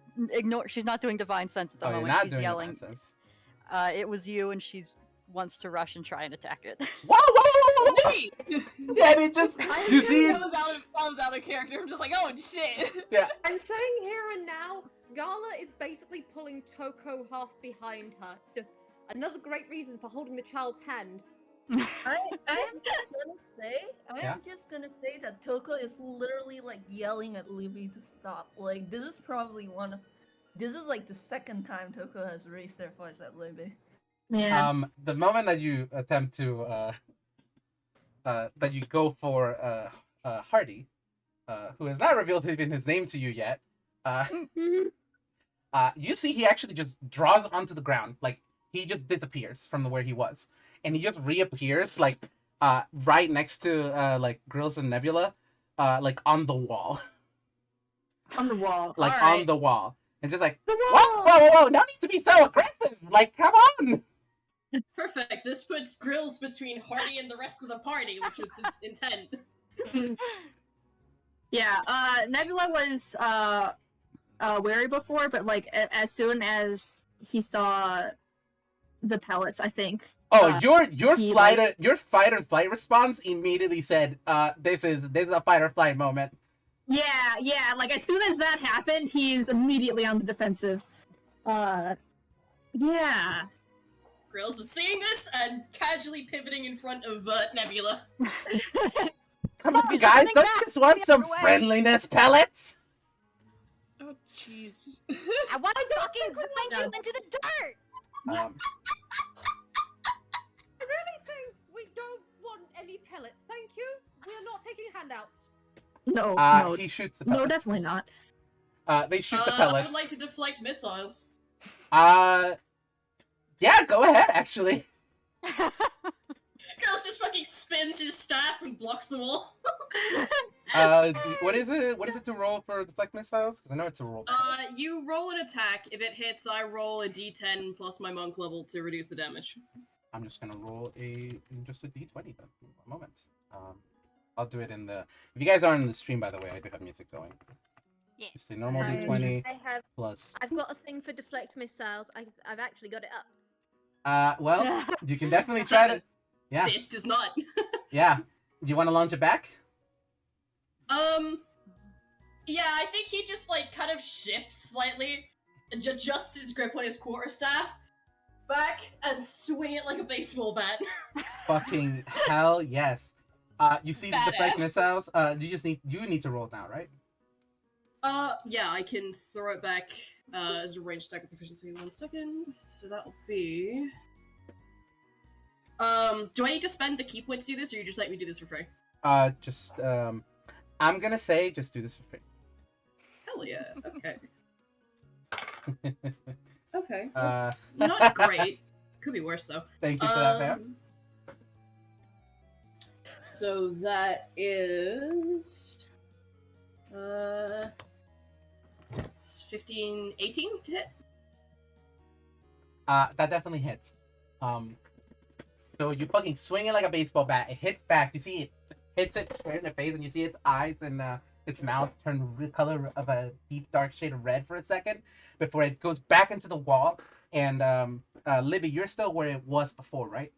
She's not doing divine sense at the Oh, you're moment. not She's doing yelling, nonsense. "It was you!" And she's wants to rush and try and attack it. Whoa, whoa, whoa, whoa, whoa! Wait! Yeah, and it just you see. That was out of character. I'm just like, oh shit. Yeah. I'm saying here and now, Gala is basically pulling Tokoh half behind her. It's just another great reason for holding the child's hand. I'm Yeah. just gonna say that Tokoh is literally like yelling at Libby to stop. Like this is probably this is like the second time Tokoh has raised their voice at Libby. Yeah. The moment that you attempt to that you go for Hardy, who has not revealed even his name to you yet, you see he actually just draws onto the ground, like he just disappears from where he was, and he just reappears like right next to like Grills and Nebula, like on the wall, On the wall. like Alright. on the wall. It's just like, The whoa, whoa, whoa, whoa! No need to be so aggressive. Like, come on. Perfect. This puts Grills between Hardy and the rest of the party, which was its intent. Yeah, Nebula was wary before, but like as soon as he saw the pellets, I think. Oh, your he, your fight or flight response immediately said, this is a fight or flight moment. Yeah, like as soon as that happened, he's immediately on the defensive. Yeah. Grills is seeing this and casually pivoting in front of Nebula. Come on, He's guys, running don't back. you just want The some other way. friendliness pellets? Oh jeez. I want to fucking grind you into the dirt. Um, I really think we don't want any pellets. Thank you. We are not taking handouts. No, no, he shoots the pellets. no, definitely not. They shoot the I pellets. would like to deflect missiles. Yeah, go ahead, actually. Grills just fucking spins his staff and blocks them all. What is it? What is it to roll for deflect missiles? Because I know it's a roll. You roll an attack. If it hits, I roll a d10 plus my monk level to reduce the damage. I'm just gonna roll just a d20 then. One moment. I'll do it in the. If you guys aren't in the stream, by the way, I do have music going. Yeah. Just a normal Nice. d20 I've plus. got a thing for deflect missiles. I've actually got it up. Well, you can definitely That's try not to. Yeah, It does not. yeah. Do you want to launch it back? Yeah, I think he just like kind of shifts slightly, adjusts his grip on his quarterstaff back, and swing it like a baseball bat. Fucking hell yes. You see the deflect Badass. missiles? You need to roll now, right? Yeah, I can throw it back as a ranged attack of proficiency. 1 second. So that'll be. Do I need to spend the key points to do this, or you just let me do this for free? I'm gonna say just do this for free. Hell yeah. Okay. Okay. Uh, That's not great. Could be worse though. Thank you for that, Vamp. So that is it's 15, 18 to hit. That definitely hits. So you fucking swing it like a baseball bat. It hits back. You see it hits it square in the face, and you see its eyes and its mouth turn the color of a deep dark shade of red for a second before it goes back into the wall. And Libby, you're still where it was before, right?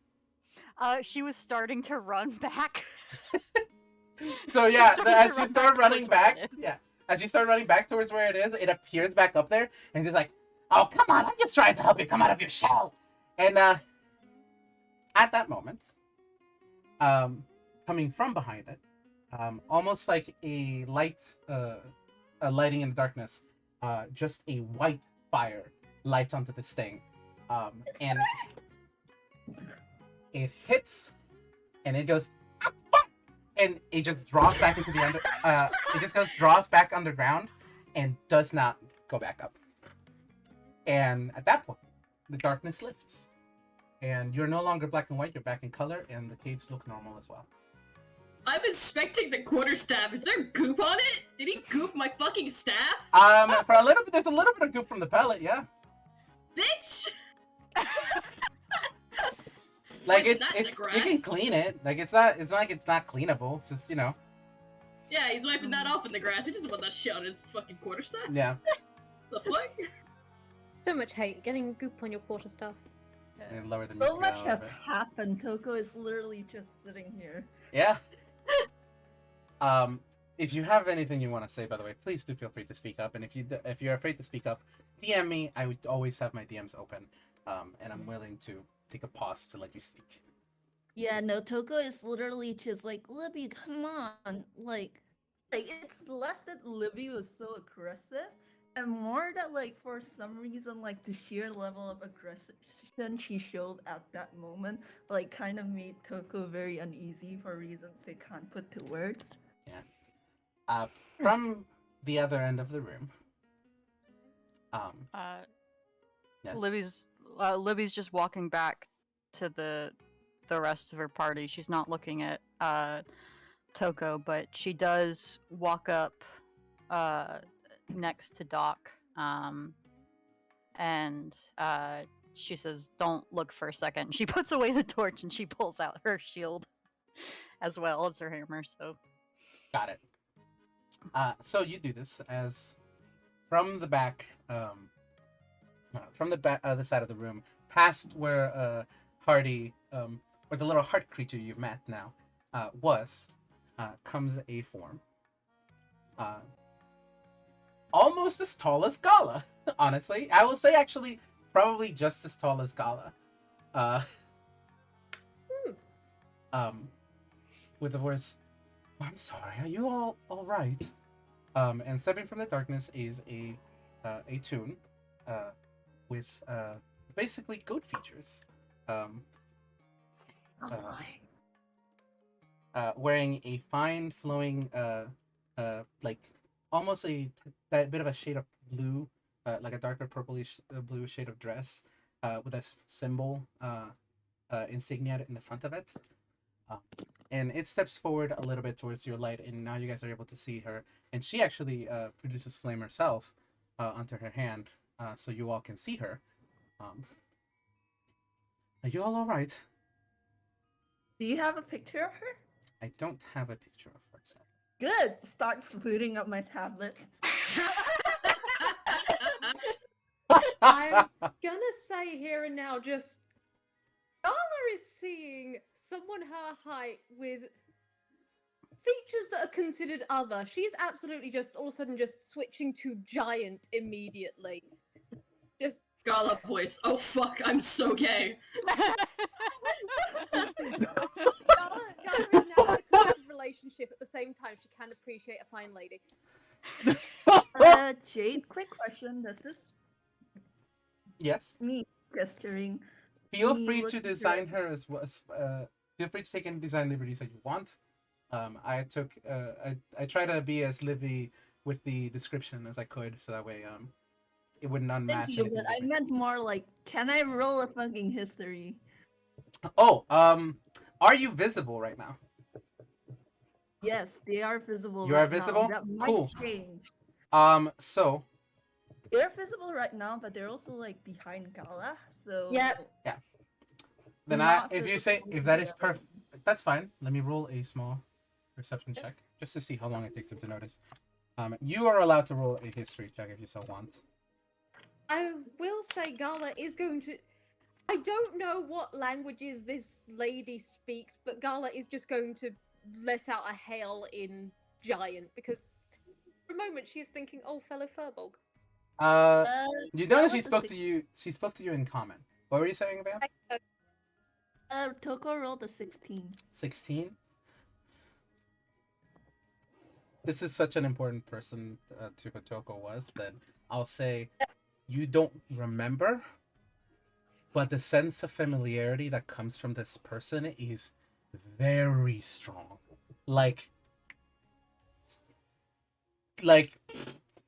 She was starting to run back. So yeah, started as to you run start back running towards where back, it is. yeah, as you start running back towards where it is, it appears back up there, and it's like, "Oh, come on! I'm just trying to help you come out of your shell." And at that moment, coming from behind it, almost like a light, a lighting in the darkness, just a white fire lights onto this thing, and it hits, and it goes. And it just draws back into the under. It just draws back underground, and does not go back up. And at that point, the darkness lifts, and you're no longer black and white. You're back in color, and the caves look normal as well. I'm inspecting the quarterstaff. Is there goop on it? Did he goop my fucking staff? For a little bit, there's a little bit of goop from the pellet, yeah. Bitch! Like wiping that in the you grass. can clean it. Like it's not like it's not cleanable. It's just Yeah, he's wiping that off in the grass. He doesn't want that shit on his fucking quarterstaff. yeah. The fuck? So much hate getting goop on your quarterstaff. And lower the music So down much a little has bit. happened. Tokoh is literally just sitting here. Yeah. If you have anything you want to say, by the way, please do feel free to speak up. And if you're afraid to speak up, DM me. I would always have my DMs open, and I'm willing to take a pause to let you speak. Yeah, no, Tokoh is literally just like, Libby, come on. Like it's less that Libby was so aggressive, and more that, like, for some reason, like, the sheer level of aggression she showed at that moment, like, kind of made Tokoh very uneasy for reasons they can't put to words. From the other end of the room, yes. Libby's just walking back to the rest of her party. She's not looking at Tokoh, but she does walk up next to Doc, and she says, "Don't look for a second." She puts away the torch and she pulls out her shield as well as her hammer. So Got it. So you do this as from the back, the side of the room, past where Hardy, where the little heart creature you've met now, comes a form, almost as tall as Gala. Honestly, I will say actually probably just as tall as Gala. With the voice, "I'm sorry, are you all right?" And stepping from the darkness is a toon, with basically goat features, wearing a fine flowing like almost that bit of a shade of blue, like a darker purplish blue shade of dress, with a symbol insignia in the front of it. And it steps forward a little bit towards your light, and now you guys are able to see her. And she actually produces flame herself onto her hand, so you all can see her. Are you all right? Do you have a picture of her? I don't have a picture of her. So. Good! Starts booting up my tablet. I'm gonna say here and now, just Gala is seeing someone her height with features that are considered other. She's absolutely just all of a sudden just switching to giant immediately. Just Gala voice. Oh fuck, I'm so gay. Gala is now in a committed relationship. At the same time, she can appreciate a fine lady. Jade, quick question. Does this Yes. me gesturing? Feel me free to looking design her as well. Feel free to take any design liberties that you want. I try to be as Libby with the description as I could, so that way it wouldn't unmatch. Thank you, anything but I different. meant more like, can I roll a fucking history? Oh, are you visible right now? Yes, they are visible. You right are visible? Now. That might Cool. change. So They're visible right now, but they're also like behind Gala. So Yep. then Not if you say visible if that is yet. perfect, that's fine. Let me roll a small perception check just to see how long it takes them to notice. You are allowed to roll a history check if you so want. I will say Gala is going to. I don't know what languages this lady speaks, but Gala is just going to let out a hail in giant because for a moment she's thinking, "Oh, fellow Furbolg." You know that that she was a spoke to you. She spoke to you in common. What were you saying about? Tokoh rolled a 16. 16. This is such an important person to who Tokoh was that I'll say you don't remember, but the sense of familiarity that comes from this person is very strong. Like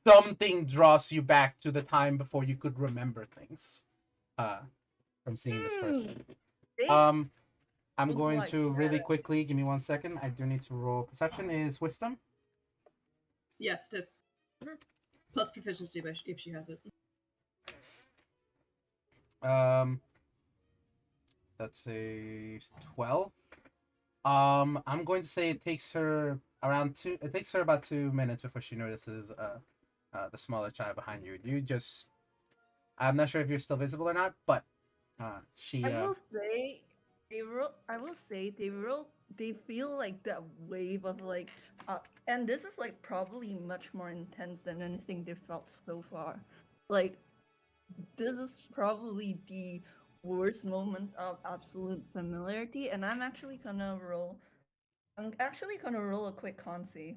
something draws you back to the time before you could remember things from seeing this person. I'm going to really quickly, give me 1 second. I do need to roll. Perception is wisdom. Yes, it is. Plus proficiency if she has it. That's a 12. I'm going to say it takes her around two. It takes her about 2 minutes before she notices the smaller child behind you. You just, I'm not sure if you're still visible or not, but she. I will say they feel like that wave of like and this is like probably much more intense than anything they've felt so far. Like this is probably the worst moment of absolute familiarity, and I'm actually gonna roll a quick con save.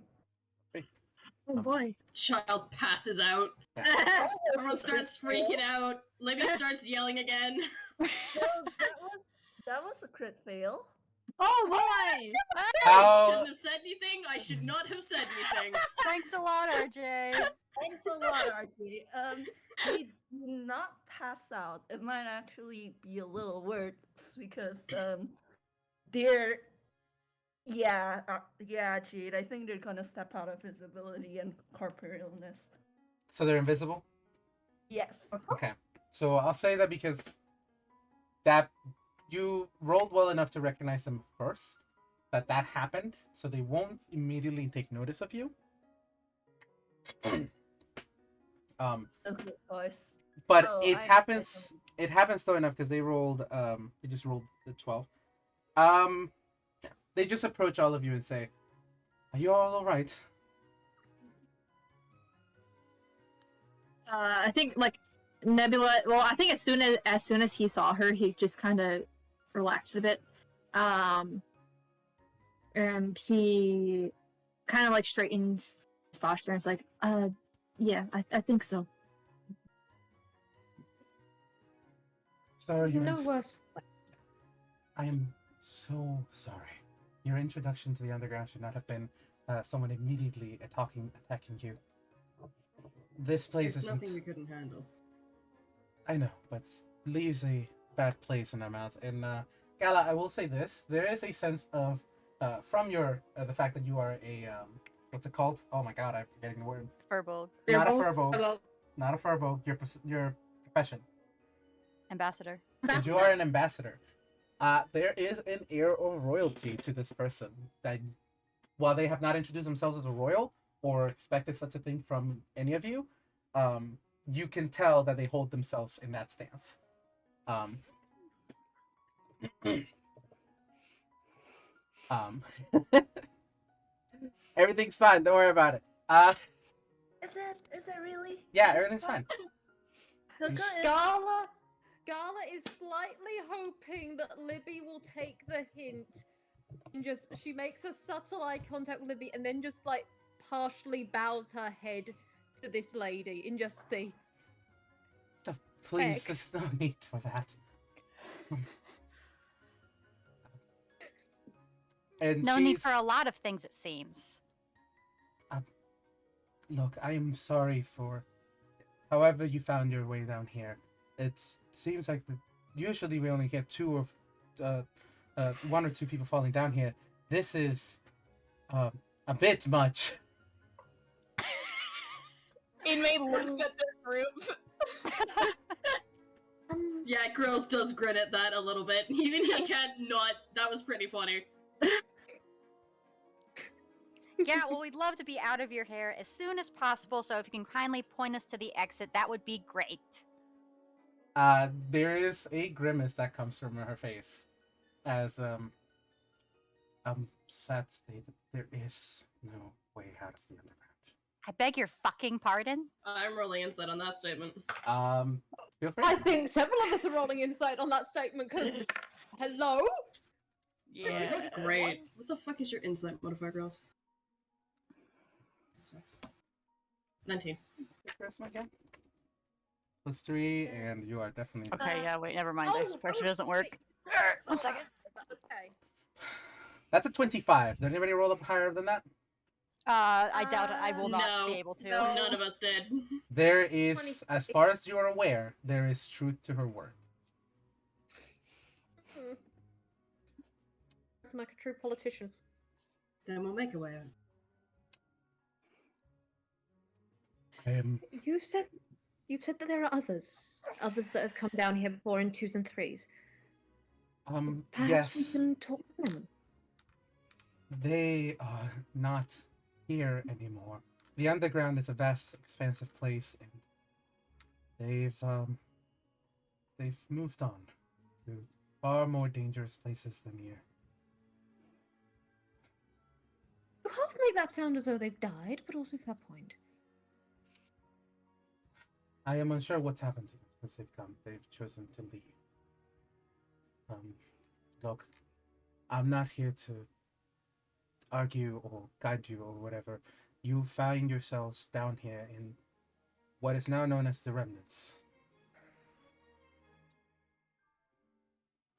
Oh boy. Child passes out. Yeah. Everyone starts freaking out. Libby starts yelling again. So that was a crit fail. Oh boy! I How? shouldn't have said anything. I should not have said anything. Thanks a lot, RJ. Thanks a lot, RJ. They do not pass out. It might actually be a little worse because they're yeah, Jade. I think they're gonna step out of visibility and corporealness. So they're invisible. Yes. Okay. So I'll say that because that you rolled well enough to recognize them first, that happened, so they won't immediately take notice of you. Okay, boys. But Oh, it I- happens. It happens though enough because they rolled. They just rolled the 12. They just approach all of you and say, "Are you all right?" I think like Nebula. Well, I think as soon as he saw her, he just kind of relaxed a bit, and he kind of like straightens his posture and is like, yeah, I think so. Sorry, No worse. I am so sorry. Your introduction to the underground should not have been someone immediately attacking you. This place It's isn't. nothing we couldn't handle. I know, but leaves a bad place in our mouth. And Gala, I will say this: there is a sense of, from your the fact that you are a what's it called? Oh my God, I'm forgetting the word. Furbolg. Not a Furbolg? furbolg. Hello. Not a furbolg. Your profession. Ambassador. Because you are an ambassador. There is an air of royalty to this person that, while they have not introduced themselves as a royal or expected such a thing from any of you, you can tell that they hold themselves in that stance. Everything's fine. Don't worry about it. Is it really? Yeah, Is it everything's fine. Tokoh is- Gala is slightly hoping that Libby will take the hint and she makes a subtle eye contact with Libby and then just like partially bows her head to this lady in just the Please, Heck. there's no need for that. And No need she's- for a lot of things, it seems. Look, I am sorry for however you found your way down here. It seems like usually we only get one or two people falling down here. This is a bit much. Inmate looks at their group. Yeah, Grills does grin at that a little bit. Even he can't not. That was pretty funny. Yeah, well, we'd love to be out of your hair as soon as possible, so if you can kindly point us to the exit, that would be great. There is a grimace that comes from her face, as sad to say that there is no way out of the underground. I beg your fucking pardon? I'm rolling insight on that statement. Feel free. I think several of us are rolling insight on that statement because hello? Yeah. Great. What the fuck is your insight modifier, girls? Sucks. 19. Charisma again. +3, and you are definitely. Okay, yeah, wait, never mind. Oh, Dice pressure doesn't work. wait. One second. Okay. That's a 25. Did anybody roll up higher than that? I doubt it. I will not No. be able to. No, none of us did. There is, 20. as far as you are aware, there is truth to her words. Like a true politician. Then we'll make a way out. You've said that there are others that have come down here before in 2s and 3s. Perhaps we Yes, can talk to them. they are not here anymore. The underground is a vast, expansive place, and they've moved on to far more dangerous places than here. You half make that sound as though they've died, but also fair point. I am unsure what's happened to them since they've come. They've chosen to leave. Look, I'm not here to argue or guide you or whatever. You find yourselves down here in what is now known as the Remnants.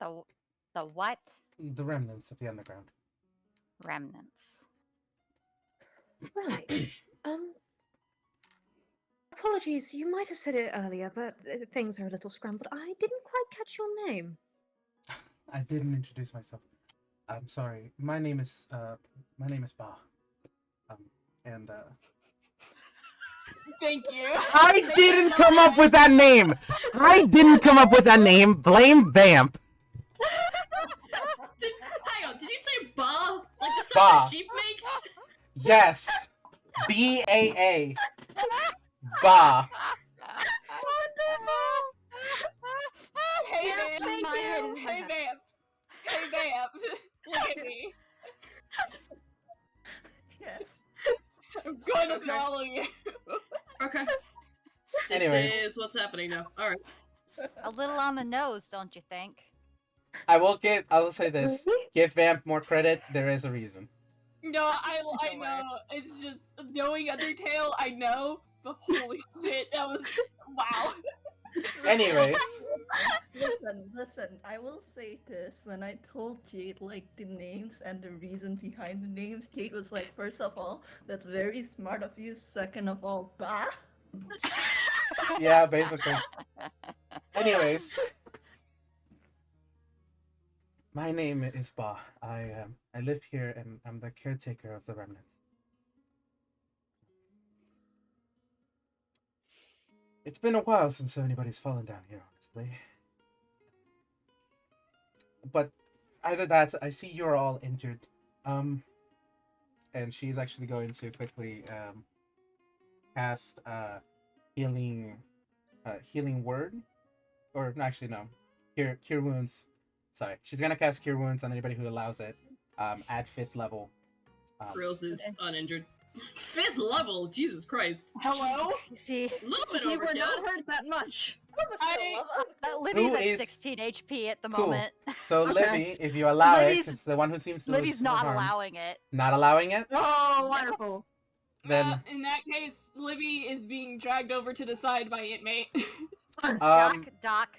The what? The remnants of the underground. Remnants. Right. Apologies, you might have said it earlier, but things are a little scrambled. I didn't quite catch your name. I didn't introduce myself. I'm sorry. My name is Ba. And Thank you. I didn't come up with that name. Blame Vamp. Hang on, did you say ba? Like the Ba. sound a sheep makes? Yes. BAA. Ba. Hey, Yeah, Vamp. thank you. Hey, Vamp. Hey, Vamp. Look at me. Yes. I'm going to Okay. follow you. Okay. This Anyways. is what's happening now. Alright. A little on the nose, don't you think? I'll say this. Give Vamp more credit. There is a reason. No, I know. It's just knowing Undertale, I know. But holy shit, that was wow. Anyways. Listen, I will say this. When I told Jade, like, the names and the reason behind the names, Jade was like, first of all, that's very smart of you. Second of all, bah. Yeah, basically. Anyways. My name is Ba. I live here and I'm the caretaker of the Remnants. It's been a while since anybody's fallen down here, honestly. But either that, I see you're all injured. And she's actually going to quickly cast healing word, or actually no, cure wounds. Sorry, she's gonna cast Cure Wounds on anybody who allows it at 5th level. Grills is uninjured. 5th level? Jesus Christ. Hello? See, A little bit You were overkill. not hurt that much. Libby's Who at is- 16 HP at the Cool. moment. So Okay. Libby, if you allow Libby's- it, it's the one who seems to Libby's lose not harm. allowing it. Not allowing it? Oh, wonderful. Then In that case, Libby is being dragged over to the side by Inmate. Doc.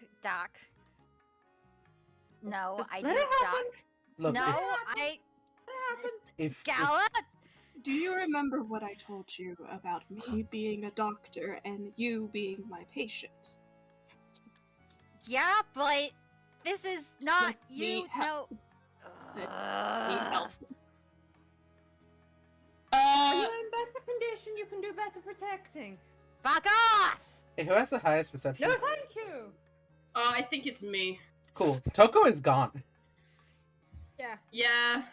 No, Just I let did it happen. look, No, if Gala. Do you remember what I told you about me being a doctor and you being my patient? Yeah, but this is not Let me you. No. Need help. You're in better condition, you can do better protecting. Fuck off! who has the highest perception? No, thank you. I think it's me. Cool. Tokoh is gone. Yeah.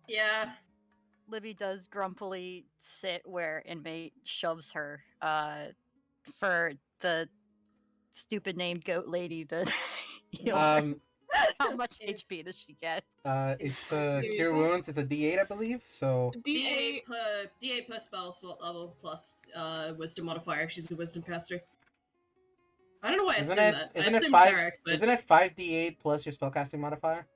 Yeah. Libby does grumpily sit where Inmate shoves her for the stupid named goat lady to heal her. How much HP does she get? It's Cure Wounds. It's a D8, I believe. So D8. D8 plus spell slot level plus wisdom modifier. She's a wisdom caster. I don't know why I assumed that. I assumed Derek, but isn't it 5d8 plus your spellcasting modifier?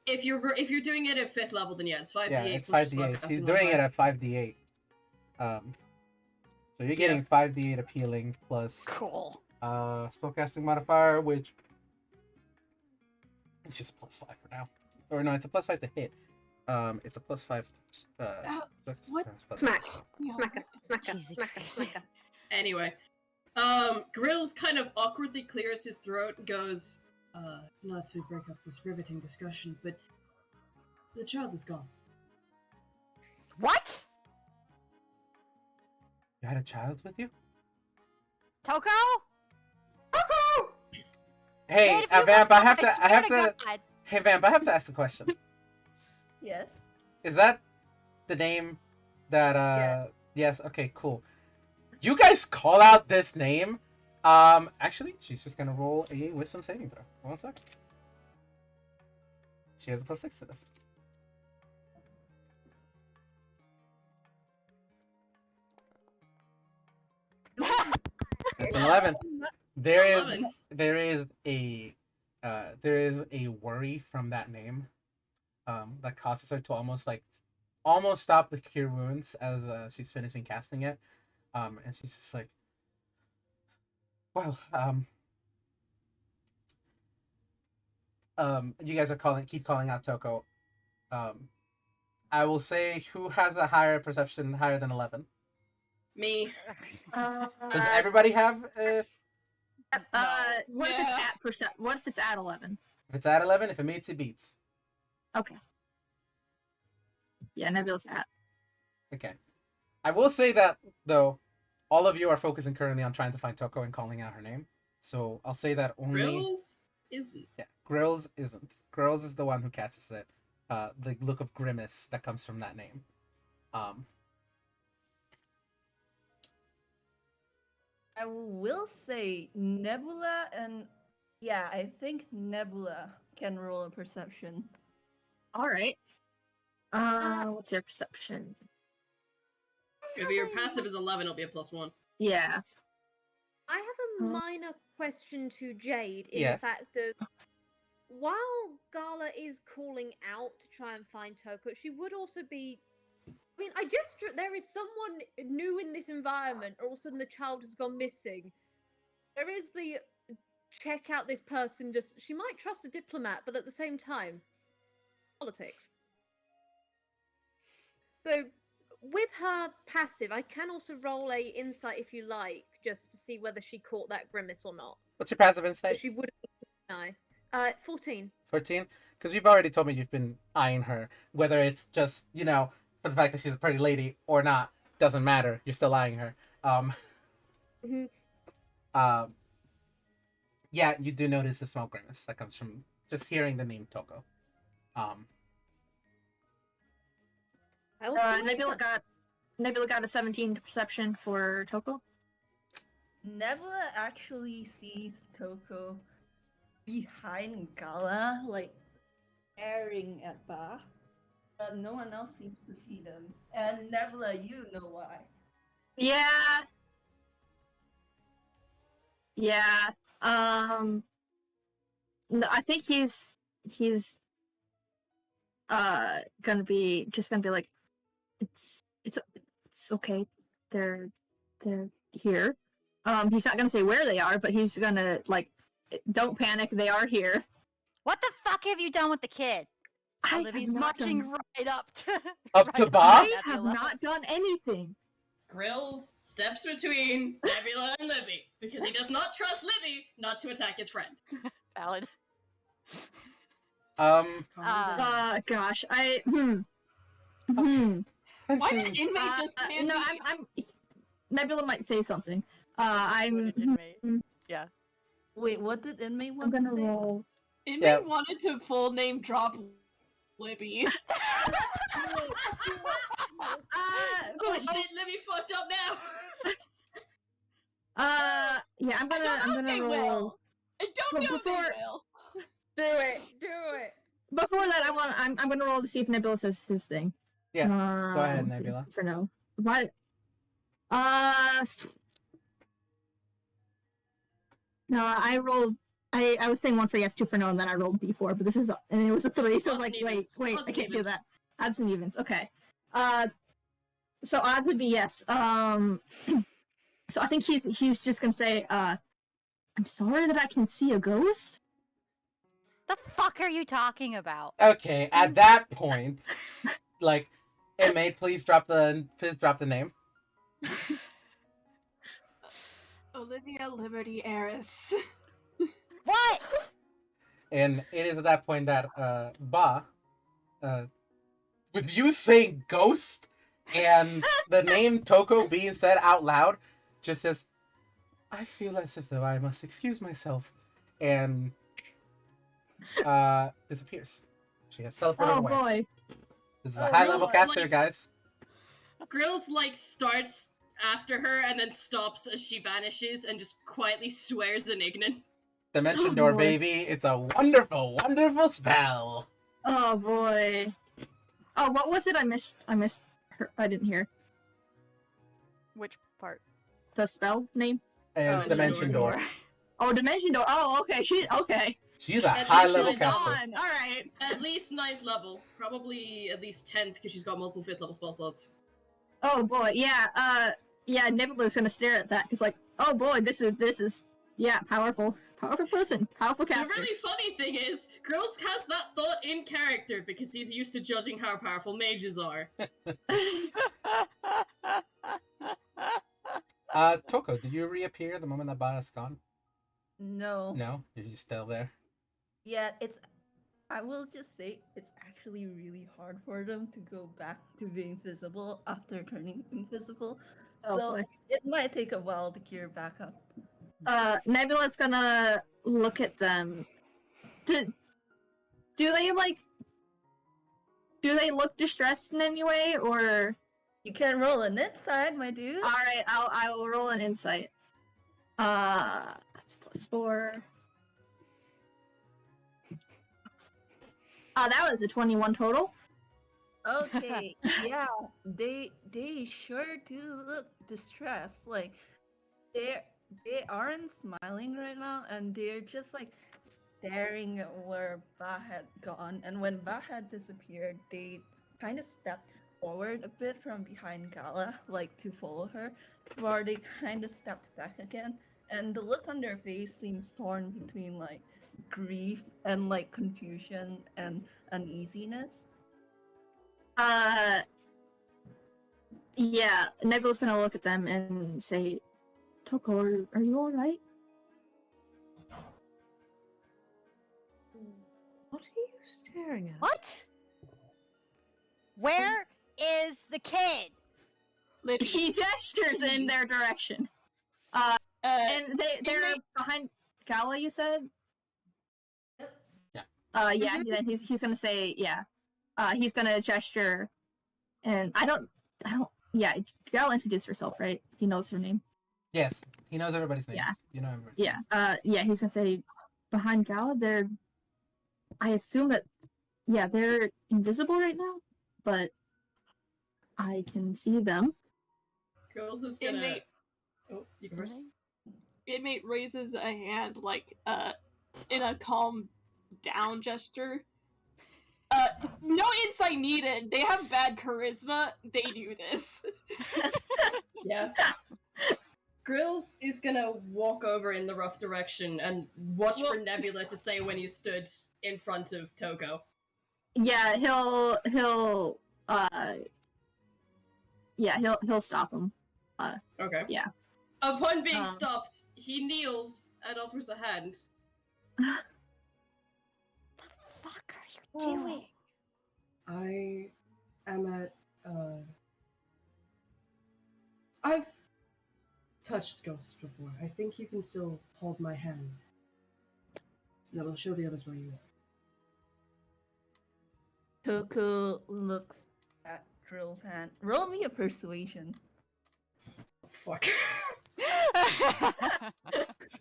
if you're doing it at 5th level, then yeah, it's 5d8 Yeah, it's plus your 5d8. spellcasting She's doing it modifier. at 5d8. So you're getting 5d8 of healing plus Cool. spellcasting modifier, which it's just +5 for now. Or no, it's a +5 to hit. It's a +5. What? Smack. Yeah. Smacker. Anyway, Grills kind of awkwardly clears his throat and goes, not to break up this riveting discussion, but the child is gone. What? You had a child with you? Tokoh? Hey, Jade, if you Vamp, look I have up, to, I swear have to to. God. Hey, Vamp, I have to ask a question. Yes. Is that the name that? Yes. Yes. Okay. Cool. You guys call out this name. Actually, she's just gonna roll a wisdom saving throw. 1 sec. She has a +6 to this. That's an 11. There is 11. there is a worry from that name, that causes her to almost stop the cure wounds as she's finishing casting it, and she's just like, well, you guys are keep calling out Tokoh. I will say, who has a higher perception, higher than 11? Me. Does everybody have? What if it's at What if it's at 11? If it's at 11, if it meets, it beats. Okay. Yeah, Nebula's at. Okay. I will say that, though, all of you are focusing currently on trying to find Tokoh and calling out her name. So I'll say that only... Grills isn't. Yeah, Grills isn't. Grills is the one who catches it. The look of grimace that comes from that name. I will say Nebula and yeah, I think Nebula can roll a perception. All right. What's your perception? If your passive is 11, it'll be a +1. Yeah. I have a Hmm. minor question to Jade in Yes. the fact of while Gala is calling out to try and find Tokoh, she would also be. I mean, there is someone new in this environment, or all of a sudden the child has gone missing. There is the check out this person. She might trust a diplomat, but at the same time, politics. So, with her passive, I can also roll a insight if you like, just to see whether she caught that grimace or not. What's your passive But insight? she would have 14. 14? Because you've already told me you've been eyeing her. Whether it's just, for the fact that she's a pretty lady or not, doesn't matter. You're still eyeing her. Mhm. Yeah, you do notice a small grimace that comes from just hearing the name Tokoh. Nebula got a 17 perception for Tokoh. Nebula actually sees Tokoh behind Gala, like staring at Ba. But no one else seems to see them. And Nebula, you know why. Yeah. Yeah. No, I think he's gonna be like, it's okay. They're here. He's not gonna say where they are, but he's gonna like, don't panic. They are here. What the fuck have you done with the kid? I Libby's have not marching done- right up to Up to right Ba? I to have Nebula. not done anything. Grills steps between Nebula and Libby because he does not trust Libby not to attack his friend. Valid. Gosh, Tension. Why did Inmate just hand no, me- I'm Nebula might say something. What did Inmate? Yeah. Wait, what did Inmate I'm want to gonna say? roll. Inmate Yeah. wanted to full name drop Libby. Oh shit, Libby fucked up now! Yeah, I'm I don't know if gonna they roll. will. I don't But know if they before- will. Do it. Before that, I'm gonna roll to see if Nebula says his thing. Yeah, go ahead, please, Nebula. For no. What? No, I rolled. I was saying 1 for yes, 2 for no, and then I rolled D4, but this is and it was a 3, so I was Odds like, and evens. wait, Odds I and can't do evens. that. Odds and evens. Okay. So odds would be yes. So I think he's just gonna say, I'm sorry that I can see a ghost. The fuck are you talking about? Okay, at that point, like, Inmate, please drop the name. Olivia Liberty Heiress. What? And it is at that point that Ba, with you saying ghost and the name Tokoh being said out loud, just says, I feel as if though I must excuse myself. And disappears. She has teleported Oh away. boy. This is a Oh, high level really? caster, Like- guys. Grills like starts after her and then stops as she vanishes and just quietly swears in Ignan. Dimension Oh, door, boy. baby. It's a wonderful, wonderful spell. Oh boy. Oh, what was it? I missed her. I didn't hear Which part? the spell name. And it's Oh, dimension door. Oh, dimension door. Oh, okay. Okay. She's a At high least level she's caster. On. All right. At least 9th level. Probably at least 10th because she's got multiple 5th level spell slots. Oh boy. Yeah. Yeah. Nebula's gonna stare at that because, like, oh boy, this is yeah, powerful person, powerful The caster. really funny thing is, Grills has that thought in character because he's used to judging how powerful mages are. Tokoh, did you reappear the moment that Baya's gone? No. No? You're just still there? Yeah, I will just say it's actually really hard for them to go back to being visible after turning invisible. Oh, So boy. it might take a while to gear back up. Nebula's gonna look at them. Do they look distressed in any way, or? You can roll an inside, my dude. All right, I will roll an insight. That's +4. Oh, that was a 21 total. Okay, yeah, they sure do look distressed. Like they aren't smiling right now, and they're just like staring at where Ba had gone. And when Ba had disappeared, they kind of stepped forward a bit from behind Gala, like to follow her, before they kind of stepped back again. And the look on their face seems torn between like grief and like confusion and uneasiness. Yeah, Nebula's gonna look at them and say, Tokoh, are you alright? What are you staring at? What? Where is the kid? Libby. He gestures in their direction. And they're Inmate- behind Gala, you said? Yeah. Yeah, then he's gonna say, yeah. He's gonna gesture, and I don't, yeah, Gala introduced herself, right? He knows her name. Yes. He knows everybody's names. Yeah. You know everybody's Yeah, names. yeah, he's gonna say, behind Gala, I assume that, yeah, they're invisible right now, but I can see them. Grills is gonna. Inmate. Oh, you go first. Inmate raises a hand, like, in a calm down gesture. No insight needed. They have bad charisma. They do this. Yeah. Grills is gonna walk over in the rough direction and watch for Nebula to say when he stood in front of Tokoh. Yeah, he'll stop him. Okay. Yeah. Upon being Um. stopped, he kneels and offers a hand. Fuck are you doing? I am at, I've touched ghosts before. I think you can still hold my hand. That will show the others where you are. Tokoh looks at Drill's hand. Roll me a persuasion. Fuck.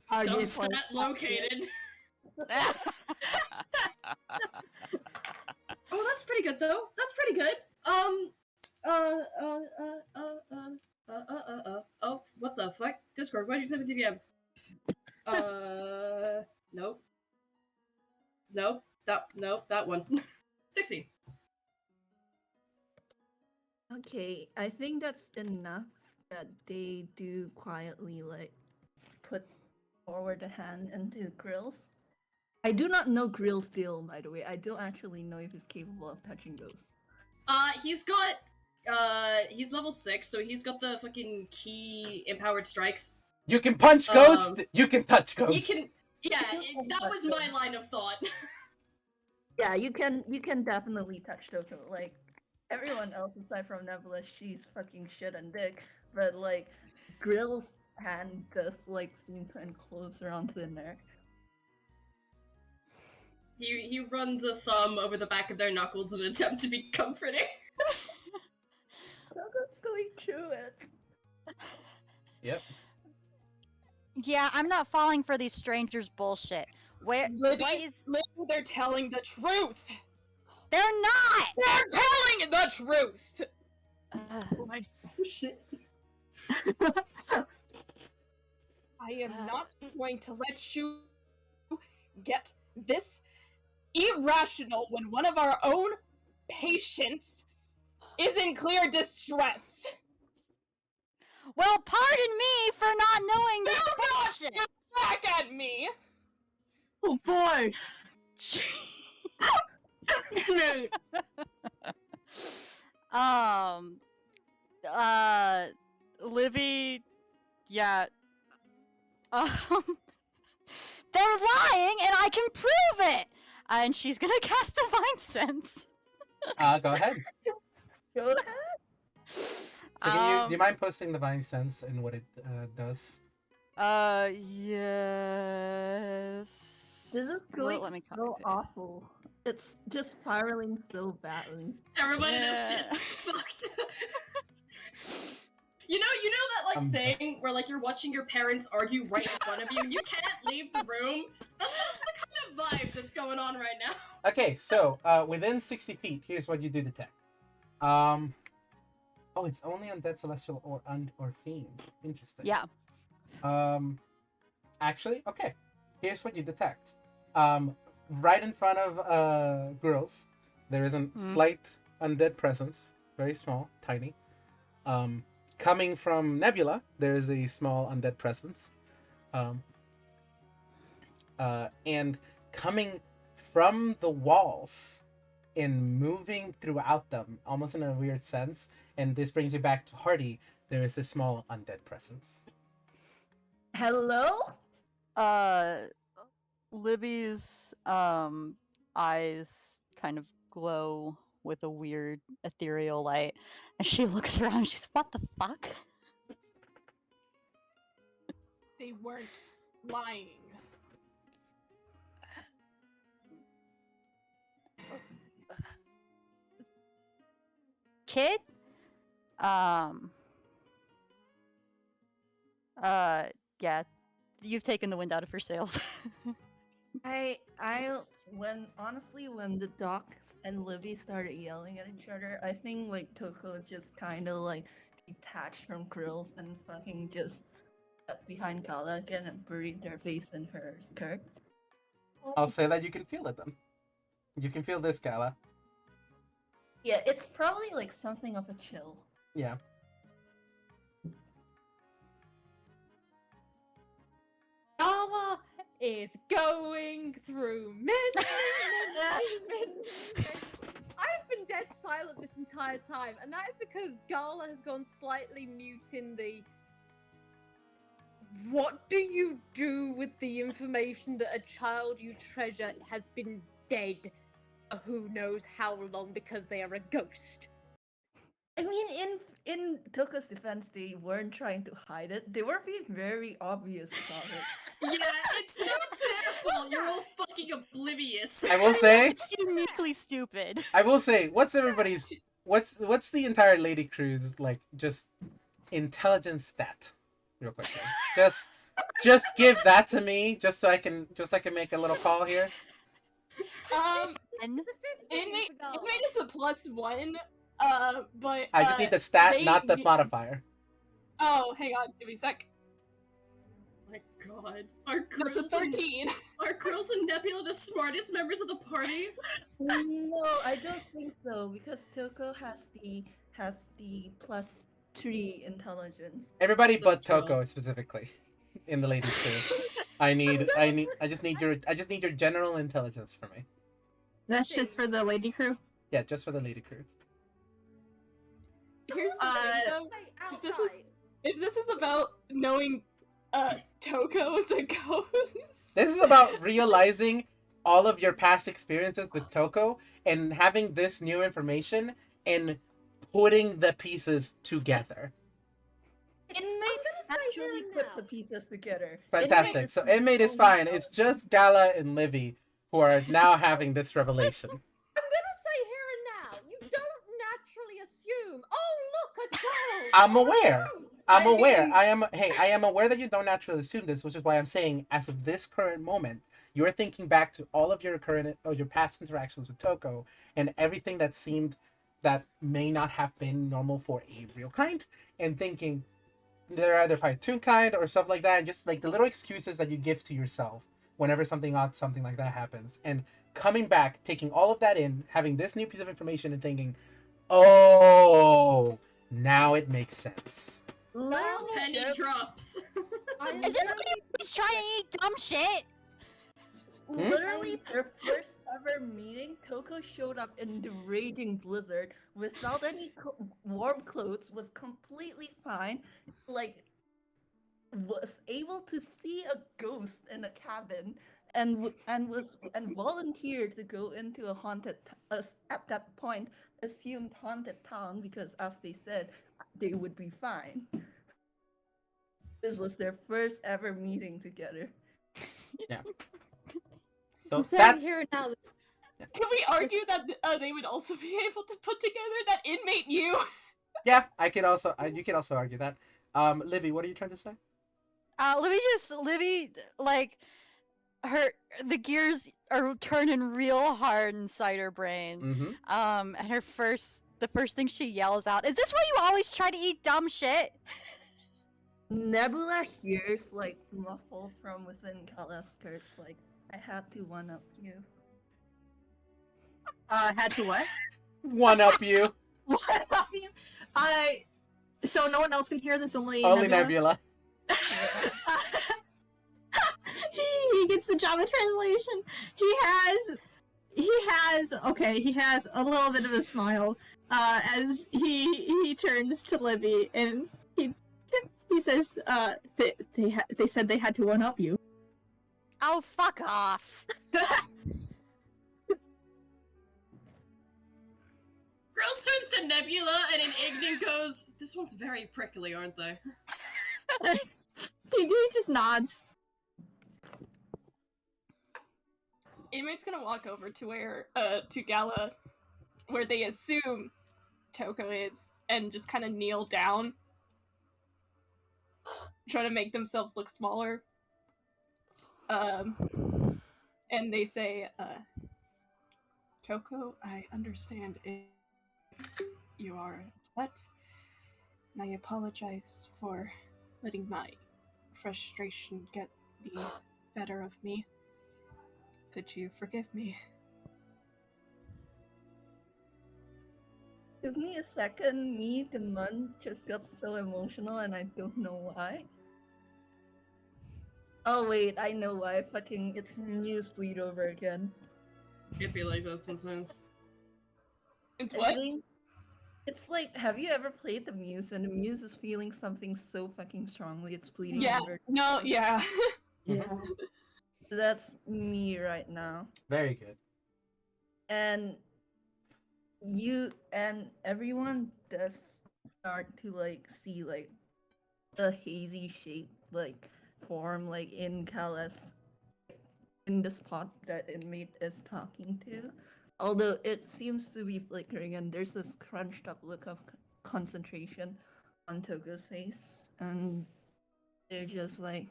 I'll Dumb give stat points. located. Oh, that's pretty good though. That's pretty good. Oh, what the fuck? Discord, why did you send me DMs? Nope. Nope. That one. 16. Okay, I think that's enough that they do quietly like put forward a hand into Grills. I do not know Grill's deal, by the way. I don't actually know if he's capable of touching ghosts. He's got, he's level 6, so he's got the fucking key empowered strikes. You can punch ghost. You can touch ghost. You can, yeah, that was my line of thought. Yeah, you can definitely touch Tokoh. Like everyone else aside from Nebula, she's fucking shit and dick. But like Grill's hand does like seem to enclose around the neck. He runs a thumb over the back of their knuckles in an attempt to be comforting. Toko's going through it. Yep. Yeah, I'm not falling for these strangers' bullshit. Libby, What is? Libby, they're telling the truth. They're not. They're telling the truth. Oh shit. I am not going to let you get this irrational when one of our own patients is in clear distress. Well, pardon me for not knowing this Do not bullshit. get back at me. Oh boy! Libby, yeah. Um, they're lying, and I can prove it. And she's gonna cast Divine Sense. Go ahead. Go ahead. So can do you mind posting the Divine Sense and what it does? Yes. This is Well, going let me copy so paste. awful. It's just spiraling so badly. Everybody knows Yeah. shit's fucked. You know that thing where like you're watching your parents argue right in front of you and you can't leave the room? That's the kind of vibe that's going on right now. Okay, so within 60 feet, here's what you do detect. Oh, it's only undead, celestial, or fiend. Interesting. Yeah. Actually, okay. Here's what you detect. Right in front of girls, there is a slight undead presence, very small, tiny. Coming from Nebula, there is a small undead presence. And coming from the walls and moving throughout them, almost in a weird sense, and this brings you back to Hardy, there is a small undead presence. Hello? Libby's eyes kind of glow with a weird ethereal light, and she looks around and she's, what the fuck? They weren't lying. Kid? Yeah, you've taken the wind out of her sails. When the Doc and Libby started yelling at each other, I think like Tokoh just kind of like detached from Grills and fucking just got behind Gala again and buried their face in her skirt. I'll say that you can feel it then. You can feel this, Gala. Yeah, it's probably like something of a chill. Yeah. Gala is going through many. I've been dead silent this entire time, and that is because Gala has gone slightly mute in the. What do you do with the information that a child you treasure has been dead who knows how long because they are a ghost? I mean, in Toko's defense, they weren't trying to hide it. They were being very obvious about it. Yeah, it's not their fault. You're all fucking oblivious. I will say, It's uniquely stupid. I will say, what's the entire lady crew's like just intelligence stat? Real quick. Just give that to me, just so I can make a little call here. And It's a 15 Inmate for Gala. is a +1. But I just need the stat, they- not the modifier. Oh, hang on, give me a sec. Oh my god. Are That's a Grills 13. Are Grills and Nebula the smartest members of the party? No, I don't think so because Tokoh has the +3 intelligence. Everybody So but it's Tokoh Ross. specifically in the ladies crew. I just need your general intelligence for me. That's just for the lady crew. Yeah, just for the lady crew. Here's the thing, though. Stay This is- outside. If this is about knowing Tokoh is a ghost. This is about realizing all of your past experiences with Tokoh and having this new information and putting the pieces together. Inmate gonna say here actually and put now. the pieces together. Fantastic. So Inmate is fine. It's just Gala and Libby who are now having this revelation. I'm gonna say here and now, you don't naturally assume. Oh, look, a doll. I'm aware. I'm I aware. mean- I am aware that you don't naturally assume this, which is why I'm saying, as of this current moment, you're thinking back to all of your current or your past interactions with Tokoh and everything that seemed that may not have been normal for a real kind, and thinking they're either probably toon kind or stuff like that, and just like the little excuses that you give to yourself whenever something odd, something like that happens, and coming back, taking all of that in, having this new piece of information, and thinking, oh, now it makes sense. Well, Penny drops. Is this when he's trying to eat dumb shit? Literally, their first ever meeting, Tokoh showed up in the raging blizzard without any warm clothes, was completely fine, like, was able to see a ghost in a cabin, and volunteered to go into a haunted, at that point, assumed haunted town because, as they said, they would be fine. This was their first ever meeting together. So I'm saying that's here and now. Can we argue that they would also be able to put together that inmate you? yeah. I could also you could also argue that. Libby, what are you trying to say? Libby, like, the gears are turning real hard inside her brain. Mm-hmm. And the first thing she yells out, "Is this why you always try to eat dumb shit?" Nebula hears, like, muffled from within Gala's skirts, like, I had to one-up you. Had to what? One up you. What? So no one else can hear this, only Only Nebula? Nebula. He gets the job of translation. He has a little bit of a smile as he turns to Libby and he says they said they had to one up you. Oh, fuck off. Girls turns to Nebula and in Ignan goes, this one's very prickly, aren't they? He just nods. Inmate's gonna walk over to where to Gala, where they assume Tokoh is, and just kind of kneel down, try to make themselves look smaller. And they say, Tokoh, I understand if you are upset, and I apologize for letting my frustration get the better of me. Could you forgive me? Give me a second, me, the month just got so emotional and I don't know why. Oh wait, I know why. Fucking, it's Muse bleed over again. It'd be like that sometimes. It's I what? think it's like, have you ever played the Muse and the Muse is feeling something so fucking strongly it's bleeding Yeah. over? No, yeah. Yeah. That's me right now. Very good. And you and everyone does start to like see like a hazy shape like form like in Callus in the spot that Inmate is talking to. Although it seems to be flickering and there's this crunched up look of concentration on Toko's face, and they're just like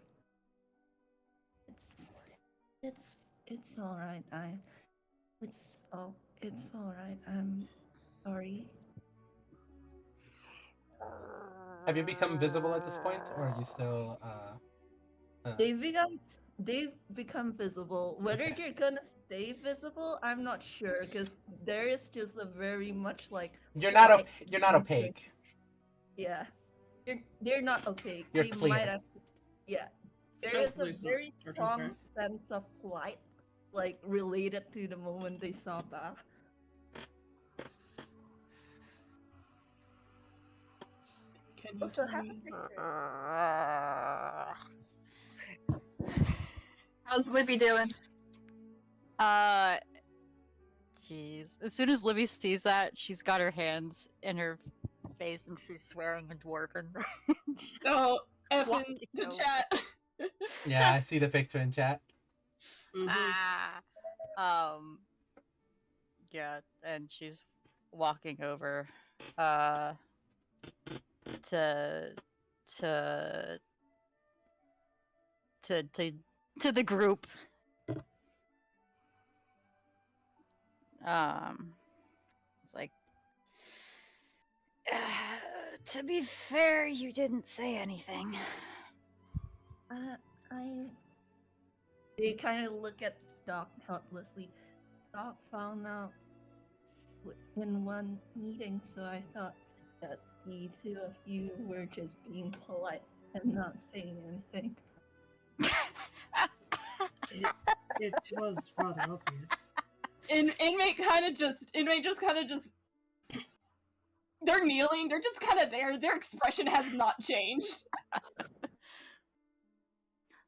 it's alright, it's alright, I'm sorry. Have you become visible at this point, or are you still? They've become visible. Whether Okay. you're gonna stay visible, I'm not sure, because there is just a very much like You're not. light You're not against it. opaque. Yeah, they're not opaque. You're They clear. might have. Yeah, there is a Translucent very or strong transparent. sense of light, like related to the moment they saw Ba. Can you Also, tell have a me? picture. How's Libby doing? Jeez. As soon as Libby sees that, she's got her hands in her face and she's swearing in Dwarven. Oh, effing Walking the over. chat. Yeah, I see the picture in chat. Mhm. Yeah, and she's walking over to to to to to the group. It's like, to be fair, you didn't say anything. I. They kind of look at Doc helplessly. Doc found out in one meeting, so I thought that the two of you were just being polite and not saying anything. It was rather obvious. Inmate just kind of just. They're kneeling. They're just kind of there. Their expression has not changed.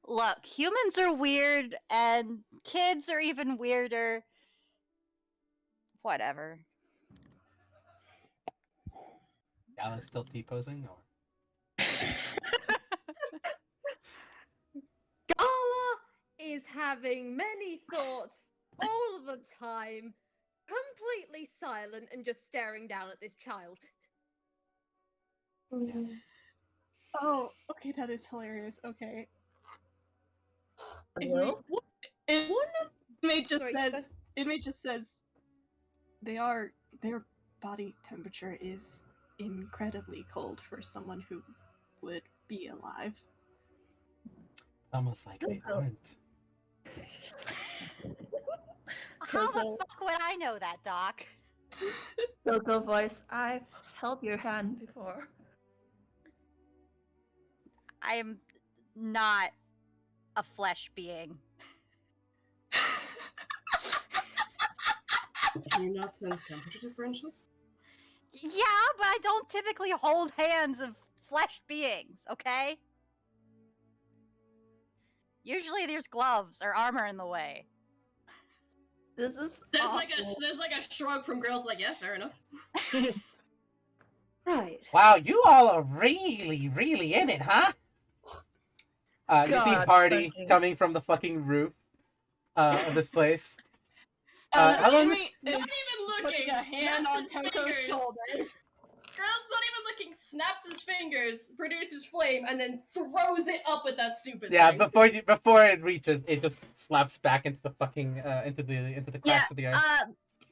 Look, humans are weird, and kids are even weirder. Whatever. Gala's still T-posing, or? Gala is having many thoughts all of the time, completely silent and just staring down at this child. Oh, okay, that is hilarious. Okay. Hello? Inmate just Sorry, says. Inmate just says. Their body temperature is incredibly cold for someone who would be alive. It's almost like they Tokoh. aren't. How the Tokoh. fuck would I know that, Doc? Tokoh voice, I've held your hand before. I am not a flesh being. Can you not sense temperature differentials? Yeah, but I don't typically hold hands of flesh beings, okay? Usually there's gloves or armor in the way. This is There's awful. like a shrug from girls like, yeah, fair enough. Right. Wow, you all are really, really in it, huh? You see God Hardy fucking- coming from the fucking roof of this place. How long is... Not even looking. Putting a hand snaps on his Toko's fingers. shoulders. Girl's not even looking. Snaps his fingers, produces flame, and then throws it up at that stupid Yeah, thing. before it reaches, it just slaps back into the fucking into the cracks of the earth.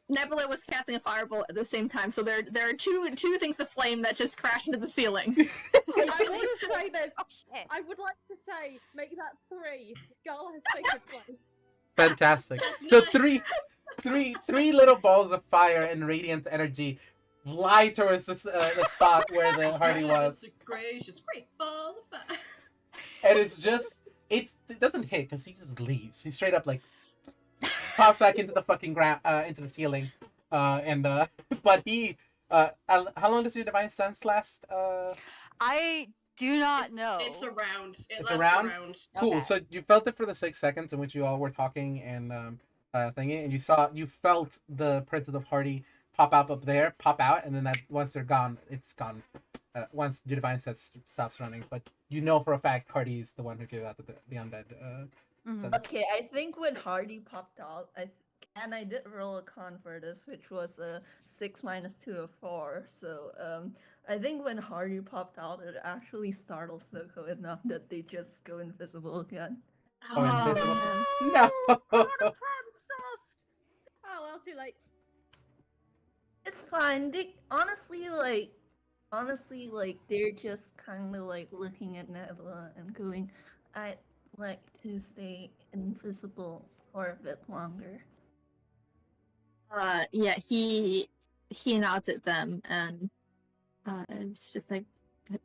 Nebula was casting a firebolt at the same time, so there are two things of flame that just crash into the ceiling. I want to say this. Oh shit. I would like to say, make that 3. Gala has sacred flame. Fantastic. That's So not- three little balls of fire and radiant energy fly towards the spot where the Hardy was, Gracious, great balls of fire. and it doesn't hit because he just leaves. He straight up like pops back into the fucking ground, into the ceiling, but he how long does your divine sense last? I do not know. It's around. It It's lasts around? around. Cool. Okay. So you felt it for the 6 seconds in which you all were talking and thingy, and you felt the presence of Hardy pop up there, pop out, and then that once they're gone, it's gone. Once your divine sense stops running, but you know for a fact Hardy is the one who gave out the undead. Mhm. sense. Okay, I think when Hardy popped out, I did roll a con for this, which was a 6 minus 2 of 4. So I think when Hardy popped out, it actually startles Tokoh enough that they just go invisible again. Oh, invisible. Oh, No. soft. Oh well, too late. It's fine. They honestly they're just kind of like looking at Nebula and going, "I'd like to stay invisible for a bit longer." Yeah, he nods at them and it's just like,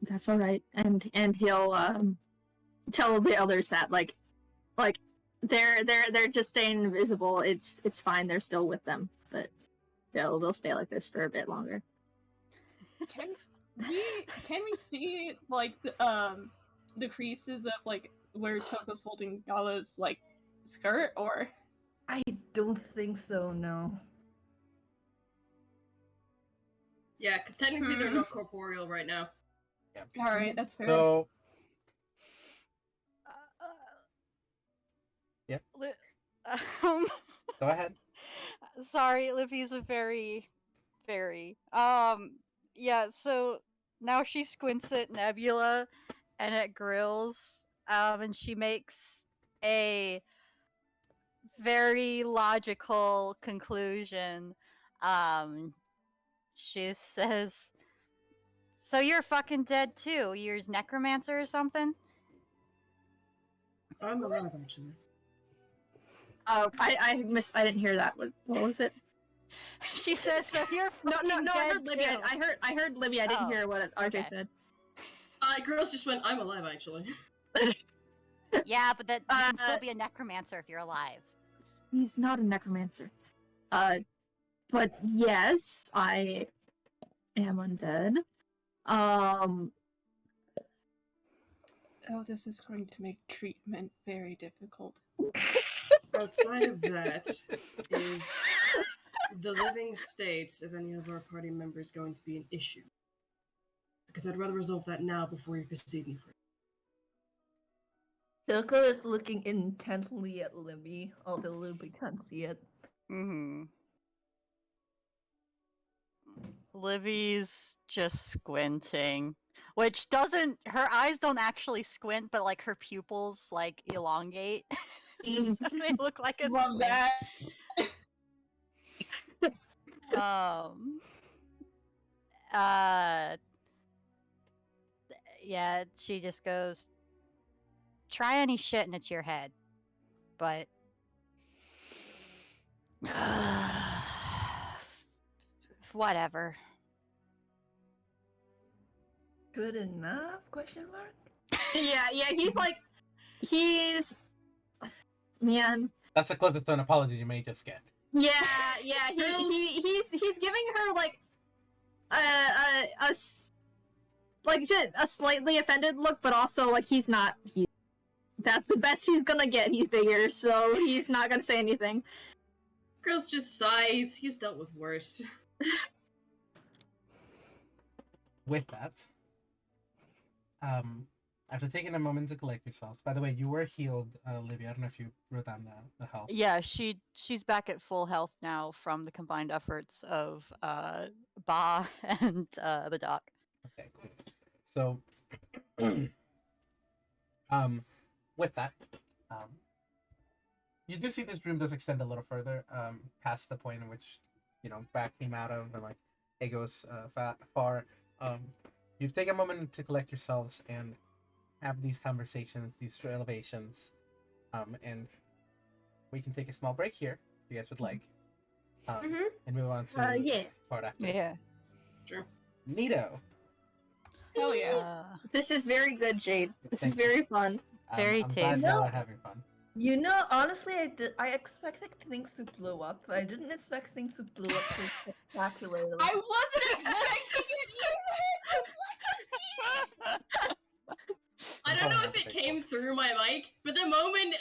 that's all right, and he'll tell the others that like they're just staying invisible. It's fine. They're still with them, but they'll stay like this for a bit longer. Can we see like the creases of like where Toko's holding Gala's like skirt, or I don't think so. No. Yeah, because technically they're not corporeal right now. all right, that's fair. So Yeah. Um, Go ahead. Sorry, Libby's a very, very. Yeah, so now she squints at Nebula and at Grills, and she makes a very logical conclusion. She says, "So you're fucking dead too? You're a necromancer or something?" I'm alive, actually. I missed. I didn't hear that. What was it? She says, "So you're No, fucking no, no. I dead heard Libby. too." I heard Libby. I didn't Oh, hear what RJ okay. said. Girls just went, I'm alive, actually. Yeah, but that you can still Uh, be a necromancer if you're alive. He's not a necromancer. But yes, I am undead. Oh, this is going to make treatment very difficult. Outside of that, is the living state of any of our party members going to be an issue? Because I'd rather resolve that now before you proceed any further. Tokoh is looking intently at Libby, although Libby can't see it. Mm-hmm. Libby's just squinting, which doesn't. Her eyes don't actually squint, but like her pupils like elongate, so they look like a Love squint. that. Yeah, she just goes, "Try any shit and it's your head," but whatever. Good enough? Question mark. yeah, he's man. That's the closest to an apology you may just get. Yeah, he's giving her like just a slightly offended look, but also like he's not. That's the best he's gonna get, he figures. So he's not gonna say anything. Girls just sighs. He's dealt with worse. With that, after taking a moment to collect yourselves. By the way, you were healed, Libby. I don't know if you wrote down the health. Yeah, she's back at full health now from the combined efforts of Ba and the doc. Okay, cool. So, with that, you do see this room does extend a little further, past the point in which, Back came out of, and like it goes far. You've taken a moment to collect yourselves and have these conversations, these elevations, and we can take a small break here if you guys would like, and move on to yeah. this part after. Yeah. Sure. Neato. Hell yeah. This is very good, Jade. This is Thank you. very fun. Very I'm glad tasty. y'all are having fun. You know, honestly, I expected things to blow up, but I didn't expect things to blow up so spectacularly. I wasn't expecting it I don't know if it came through my mic, but the moment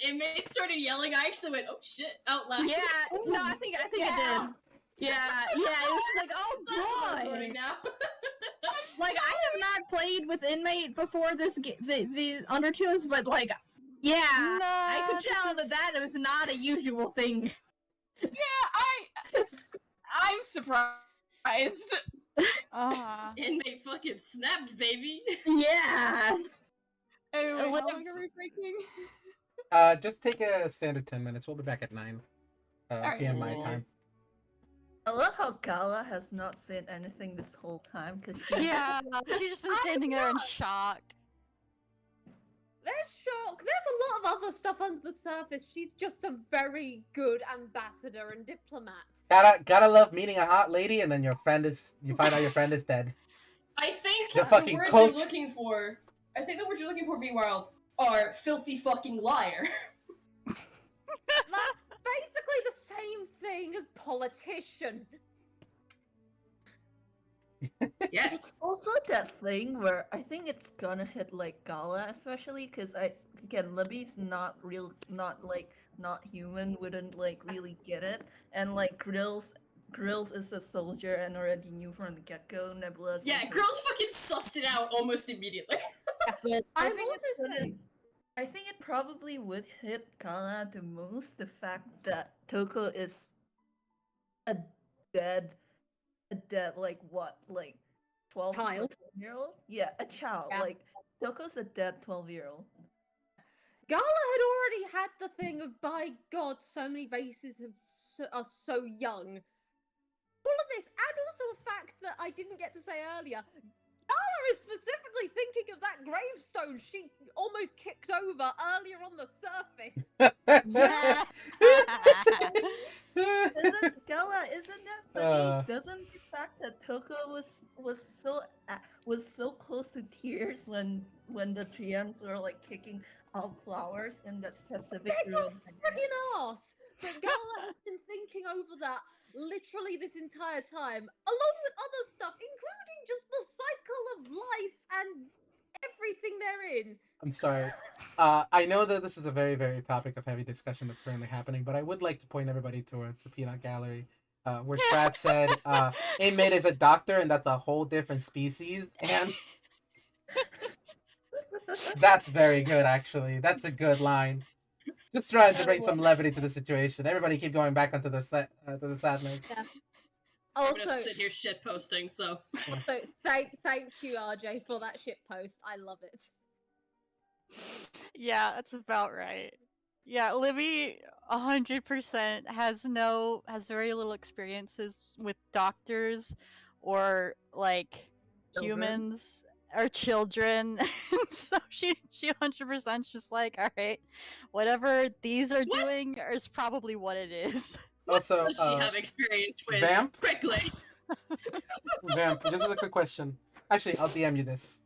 Inmate started yelling, I actually went, "Oh shit!" out loud. Yeah, no, I think it did. Yeah, it was like, oh So that's what I'm boy. voting now. Like, I have not played with Inmate before this the Undertoons, but like, yeah, I could tell that was not a usual thing. Yeah, I'm surprised. Inmate fucking snapped, baby. Yeah. Anyway, how Liv- long are we breaking? Just take a standard 10 minutes. We'll be back at 9 Alright. p.m. my time. I love how Gala has not said anything this whole time because Yeah, she's just been standing there in shock. There's shock. There's a lot of other stuff under the surface. She's just a very good ambassador and diplomat. Gotta love meeting a hot lady, and then you find out your friend is dead. I think The fucking words coach. you're looking for. I think the words you're looking for, Vwild, are filthy fucking liar. That's basically the same thing as politician. Yes. it's also that thing where I think it's gonna hit like Gala especially because Libby's not human, wouldn't like really get it, and like Grills is a soldier and already knew from the get go. Nebula's Yeah, also- girls fucking sussed it out almost immediately. But I I'm think it's also gonna- saying- I think it probably would hit Gala the most, the fact that Tokoh is a dead, like what, like 12 or Child. 13-year-old? Yeah, a child. Yeah. Like Toko's a dead 12-year-old. Gala had already had the thing of, by God, so many races are so young. All of this, and also a fact that I didn't get to say earlier. Gala is specifically thinking of that gravestone she almost kicked over earlier on the surface. Isn't that funny? Doesn't the fact that Tokoh was so close to tears when the GMs were like kicking out flowers in that specific It's a room? friggin' arse that Gala has been thinking over that literally this entire time, along with other stuff, including just the cycle of life and everything therein. I'm sorry. I know that this is a very, very topic of heavy discussion that's currently happening, but I would like to point everybody towards the Peanut Gallery, where Brad said Inmate is a doctor and that's a whole different species, and that's very good, actually. That's a good line. Just trying to bring some levity to the situation. Everybody keep going back onto the to the sadness. Yeah. I'm gonna Also, sit here shit posting, so thank you, RJ, for that shit post. I love it. Yeah, that's about right. Yeah, Libby 100% has very little experiences with doctors or like Children. humans or children. So she 100% 's just like, all right, whatever these are doing is probably what it is. Also, does she have experience with? Vamp? Quickly. Vamp, this is a quick question. Actually, I'll DM you this.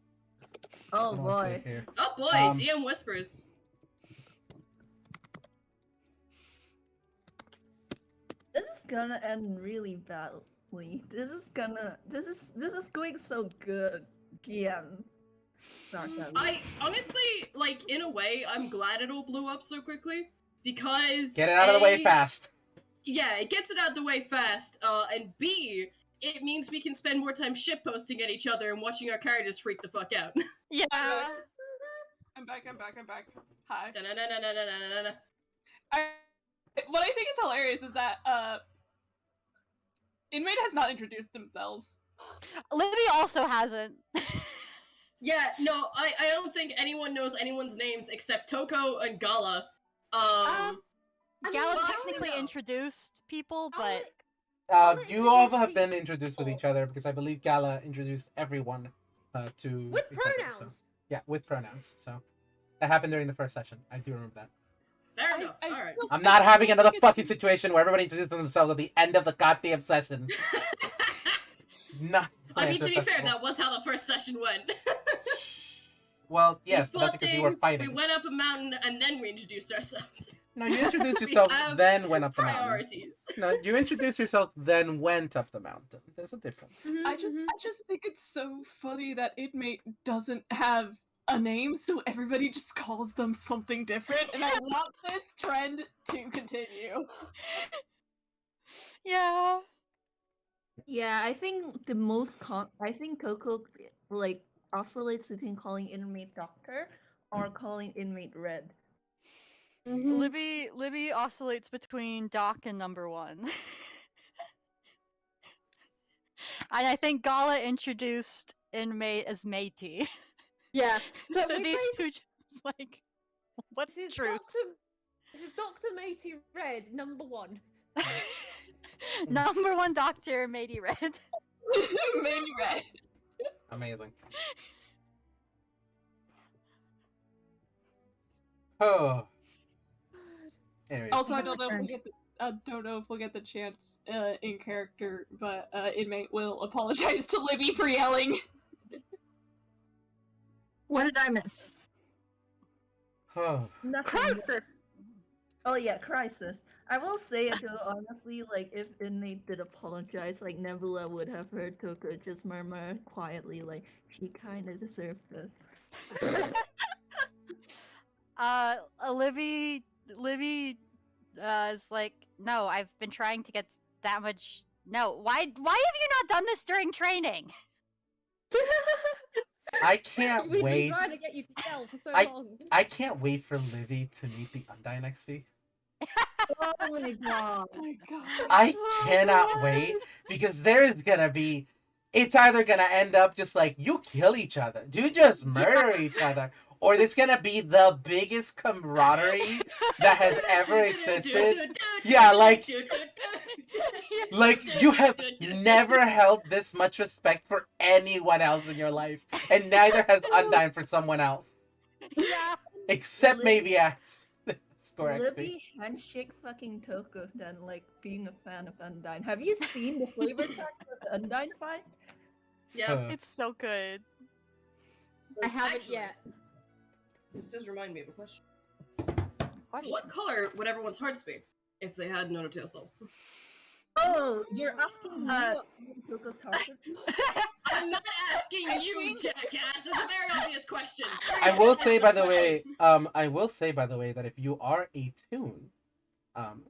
Oh I don't wanna say boy. it here. Oh boy, DM whispers. This is gonna end really badly. This is going so good. GM. Sarcasm. I honestly, like, in a way, I'm glad it all blew up so quickly because Get it out of the way fast. Yeah, it gets it out of the way fast. And B, it means we can spend more time shitposting at each other and watching our characters freak the fuck out. Yeah. I'm back. Hi. Da-na-na-na-na-na-na-na-na. What I think is hilarious is that Inmate has not introduced themselves. Libby also hasn't. Yeah, no, I don't think anyone knows anyone's names except Tokoh and Gala. Gala well, technically no. introduced people, but You all have been introduced with each other because I believe Gala introduced everyone to With each other, pronouns. so. Yeah, with pronouns. So that happened during the first session. I do remember that. Fair enough. I Alright. still I'm not having think another it's- fucking situation where everybody introduces themselves at the end of the goddamn session. Not. I mean, to be fair, that was how the first session went. Well, yes, We but that's fought because you were things, fighting. we went up a mountain, and then we introduced ourselves. No, you introduced We yourself, have then went up the mountain. Priorities. No, you introduced yourself, then went up the mountain. There's a difference. I just think it's so funny that Inmate doesn't have a name, so everybody just calls them something different, and I want this trend to continue. yeah. Yeah, I think I think Tokoh like oscillates between calling Inmate Doctor or calling Inmate Red. Libby oscillates between Doc and number 1. And I think Gala introduced Inmate as Matey. Yeah. So, we these two just like, what's This is truth? This is Dr. Matey Red, number 1. Number 1 Doctor, Matey Red. Maybe red. Amazing. Oh. Anyways. Also, I don't know if we'll get the chance in character, but Inmate will apologize to Libby for yelling. What did I miss? Oh. Crisis. Oh yeah, crisis. I will say it though, honestly, like if Inmate did apologize, like Nebula would have heard Tokoh just murmur quietly, like she kind of deserved this. Libby is like, no, I've been trying to get that much. No, why have you not done this during training? I can't We've been wait. trying to get you to yell for so I- long. I can't wait for Livy to meet the Undyne XP. Oh my god. Oh my god. I cannot wait because there's gonna be. It's either gonna end up just like you kill each other, you just murder each other, or there's gonna be the biggest camaraderie that has ever existed. Yeah, like you have never held this much respect for anyone else in your life, and neither has Undyne for someone else, Yeah. except maybe Axe. Score XP. Libby handshake fucking Tokoh than like being a fan of Undyne. Have you seen the flavor text of the Undyne fight? Yeah. It's so good. I haven't Actually, yet. This does remind me of a question. Question. What color would everyone's hearts be if they had no tail soul? Oh, you're asking me Uh, what Tokoh's heart would be? I'm not asking you, jackass. It's a very obvious question. I will say, by the way, that if you are a tune,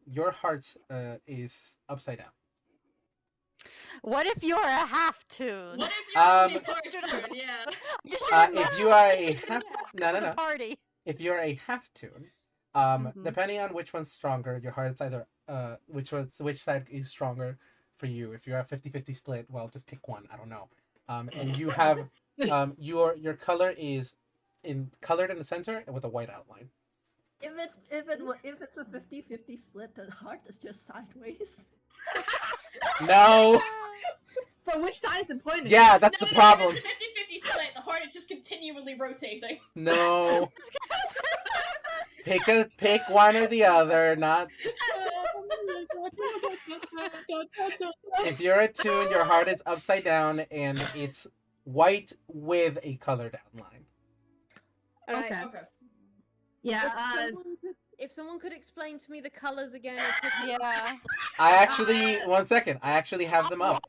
your heart is upside down. What if you're a half tune? What if you're Um, only part-tune? Yeah. If you are a half, no. Party. If you're a half tune, Mhm. depending on which one's stronger, your heart's either which side is stronger for you. If you're a 50-50 split, well, just pick one. I don't know. And you have your color is colored in the center and with a white outline. If it's a 50-50 split, the heart is just sideways. No. But which side is it pointing? Yeah, that's the problem. It's a 50-50 split. The heart is just continually rotating. No. Pick one or the other. Not. If you're a tune, your heart is upside down and it's white with a colored outline. Alright, Okay. Okay. Yeah. If someone could explain to me the colors again, it could be Yeah. I actually 1 second. I actually have them up.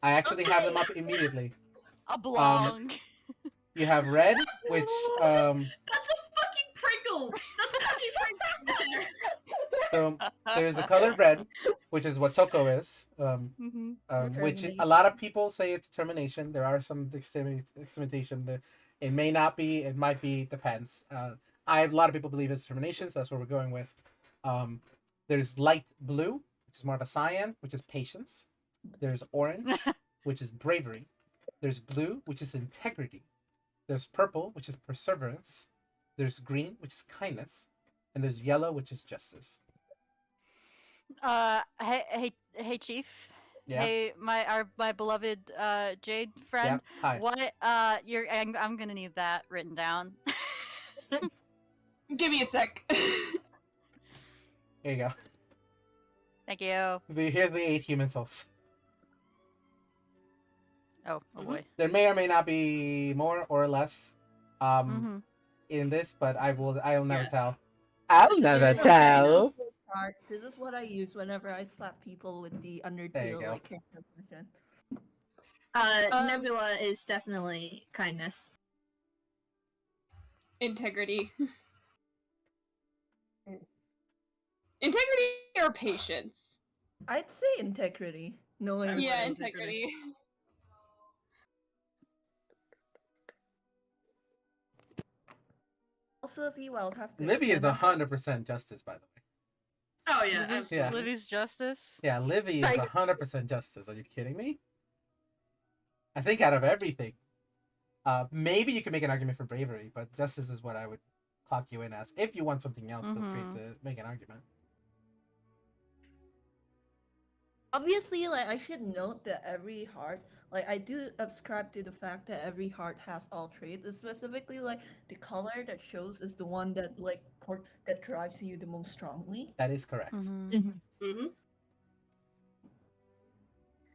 I actually have them up immediately. Oblong. You have red, which That's a fucking Pringles. That's a fucking Pringles. so there's the color red, which is what Tokoh is. Mhm. Which a lot of people say it's termination. There are some experimentation that it may not be, it might be, depends. A lot of people believe it's termination, so that's what we're going with. There's light blue, which is more of a cyan, which is patience. There's orange, which is bravery. There's blue, which is integrity. There's purple, which is perseverance. There's green, which is kindness. And there's yellow, which is justice. Hey, Chief. Yeah. Hey, my beloved Jade friend. Yeah. Hi. What I'm gonna need that written down. Give me a sec. Here you go. Thank you. Here's the 8 human souls. Oh boy. There may or may not be more or less in this, but I'll never Yeah. tell. I'll never tell. Heart. This is what I use whenever I slap people with the There you Undertale go. like character version. Nebula is definitely kindness. Integrity. Integrity or patience? I'd say integrity. Knowing Yeah, Yeah, it's integrity. Also, Vwild have to Libby is stand up. 100% justice, by the way. Oh yeah, Libby's, absolutely. Yeah. Libby's justice. Yeah, Livy is Like- 100% justice. Are you kidding me? I think out of everything, maybe you could make an argument for bravery, but justice is what I would clock you in as. If you want something else, feel free to make an argument. Obviously, like I should note that every heart, like I do subscribe to the fact that every heart has all traits. It's specifically, like the color that shows is the one that that drives you the most strongly. That is correct. Mm-hmm.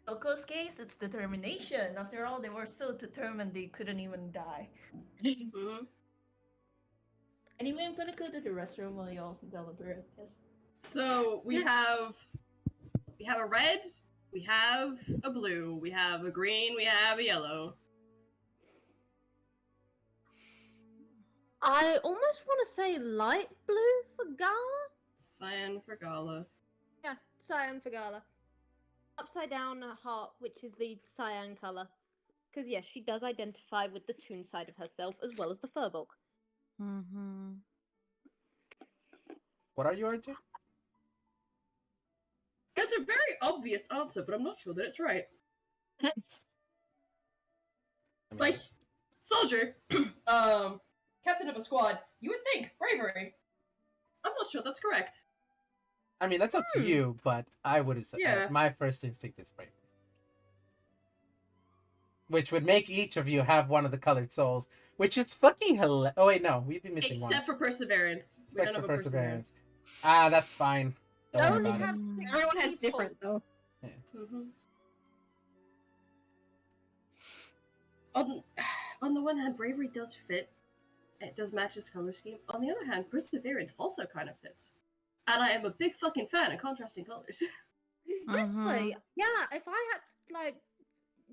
Toko's case, it's determination. After all, they were so determined they couldn't even die. Mm-hmm. Anyway, I'm gonna go to the restroom while you all deliberate. Yes. So we have a red, we have a blue, we have a green, we have a yellow. I almost want to say light blue for Gala. Cyan for Gala. Yeah, cyan for Gala. Upside down heart, which is the cyan color. Because yes, she does identify with the toon side of herself as well as the furbolg. Mm-hmm. What are you, RJ? That's a very obvious answer, but I'm not sure that it's right. I mean, Like, soldier, captain of a squad, you would think bravery. I'm not sure that's correct. I mean, that's up to you, but I would have said Yeah. my first instinct is bravery. Which would make each of you have one of the colored souls, which is fucking hilarious. Oh, wait, no, we'd be missing one. Except for perseverance. We Except don't for have a perseverance. Ah, that's fine. We Don't worry only about it. have 6 Everyone has people. different though. Mm-hmm. On the one hand, bravery does fit. It does match his color scheme. On the other hand, perseverance also kind of fits. And I am a big fucking fan of contrasting colors. Honestly, yeah, if I had to, like,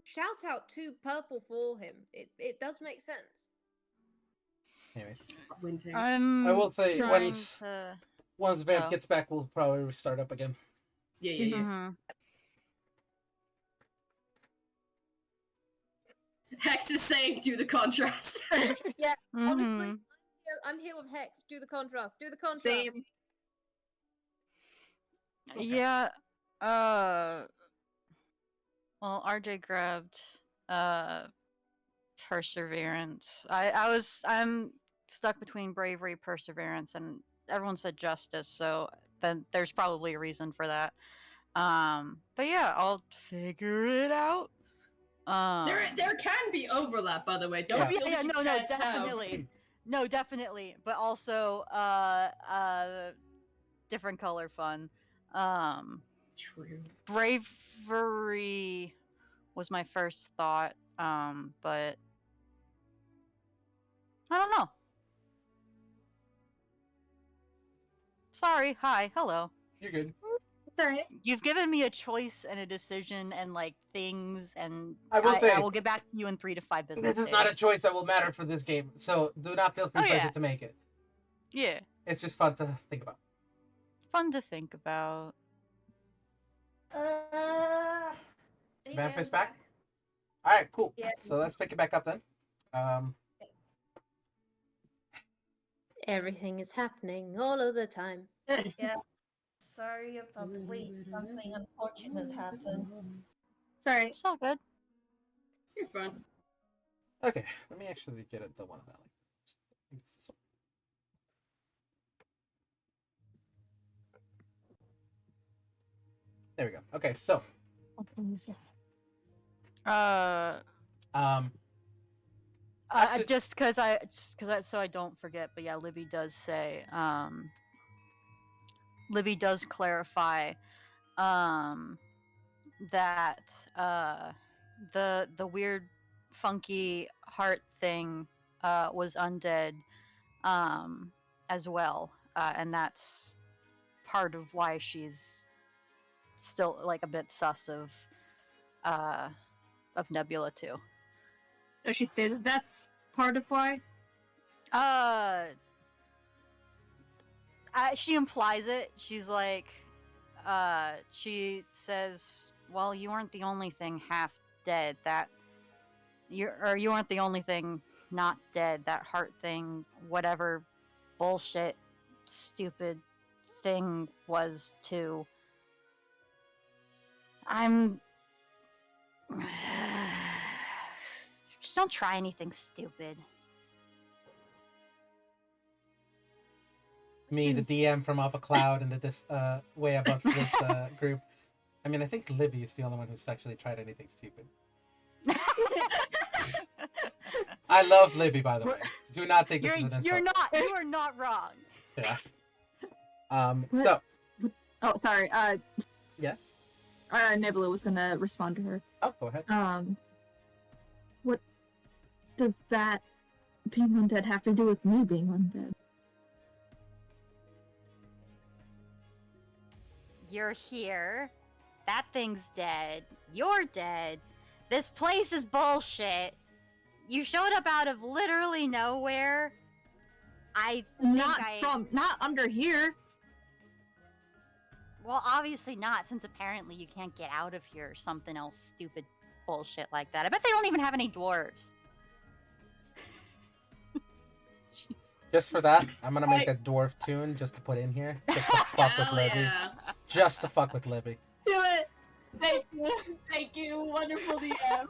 shout out 2 purple for him, it does make sense. Anyways, Squinting. I will say, trying once- to... once Vamp Oh. gets back, we'll probably restart up again. Yeah. Mhm. Hex is saying, do the contrast. Yeah, honestly, Mhm. I'm here with Hex. Do the contrast. Do the contrast. Same. Okay. Yeah. Well, RJ grabbed perseverance. I'm stuck between bravery, perseverance, and everyone said justice, so then there's probably a reason for that. But yeah, I'll figure it out. There can be overlap, by the way. Don't Yeah. feel Yeah, that you no, can't have- definitely. No, definitely. But also different color fun. True. Bravery was my first thought, but I don't know. Sorry, hi, hello. You're good. It's alright. You've given me a choice and a decision and like things, and I will say- I will get back to you in 3 to 5 business This is not a days. choice that will matter for this game, so do not feel free Oh, yeah. pressure to make it. Yeah, It's just fun to think about. fun to think about. Vamp is back? Alright, cool. Yeah. So let's pick it back up then. Everything is happening all of the time. Yeah. Sorry about the wait. Something unfortunate happened. Sorry. It's all good. You're fun. Okay, let me actually get it the one that I like. I think it's this one. There we go. Okay, so um After- just because so I don't forget, but yeah, Libby does say, Libby does clarify, that the weird, funky heart thing, was undead, as well, and that's part of why she's still like a bit sus of Nebula too. Does she say that that's part of why? She implies it. She's like, she says, "Well, you aren't the only thing half dead. You aren't the only thing not dead. That heart thing, whatever bullshit, stupid thing was too." I'm. Just don't try anything stupid. me, the DM from up a cloud and this way above this group. I mean, I think Libby is the only one who's actually tried anything stupid. I love Libby, by the way. Do not take this as an insult. You are not wrong. Yeah. So Oh, sorry. yes. Nebula was gonna respond to her. Oh, go ahead. What does that being undead have to do with me being undead? You're here. That thing's dead. You're dead. This place is bullshit. You showed up out of literally nowhere. Not under here. Well, obviously not, since apparently you can't get out of here or something else stupid bullshit like that. I bet they don't even have any dwarves. Jeez. Just for that, I'm gonna make a dwarf tune just to put in here, just to fuck with Hell Libby. yeah. Just to fuck with Libby. Do it. Thank you, wonderful DM.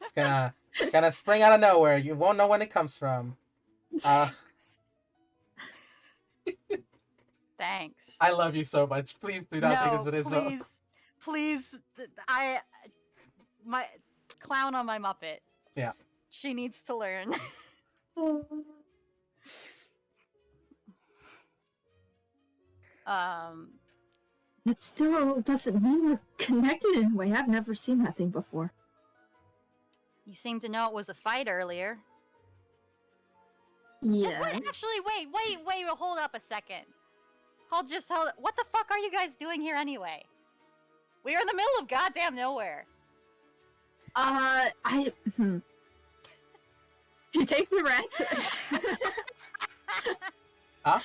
It's gonna spring out of nowhere. You won't know when it comes from. Thanks. I love you so much. Please do not think as it is so. Please, my clown on my Muppet. Yeah. She needs to learn. That still doesn't mean we're connected in a way. I've never seen that thing before. You seem to know it was a fight earlier. Yeah. Just wait, actually, wait, hold up a second. Hold, what the fuck are you guys doing here anyway? We're in the middle of goddamn nowhere. He takes a breath. Huh?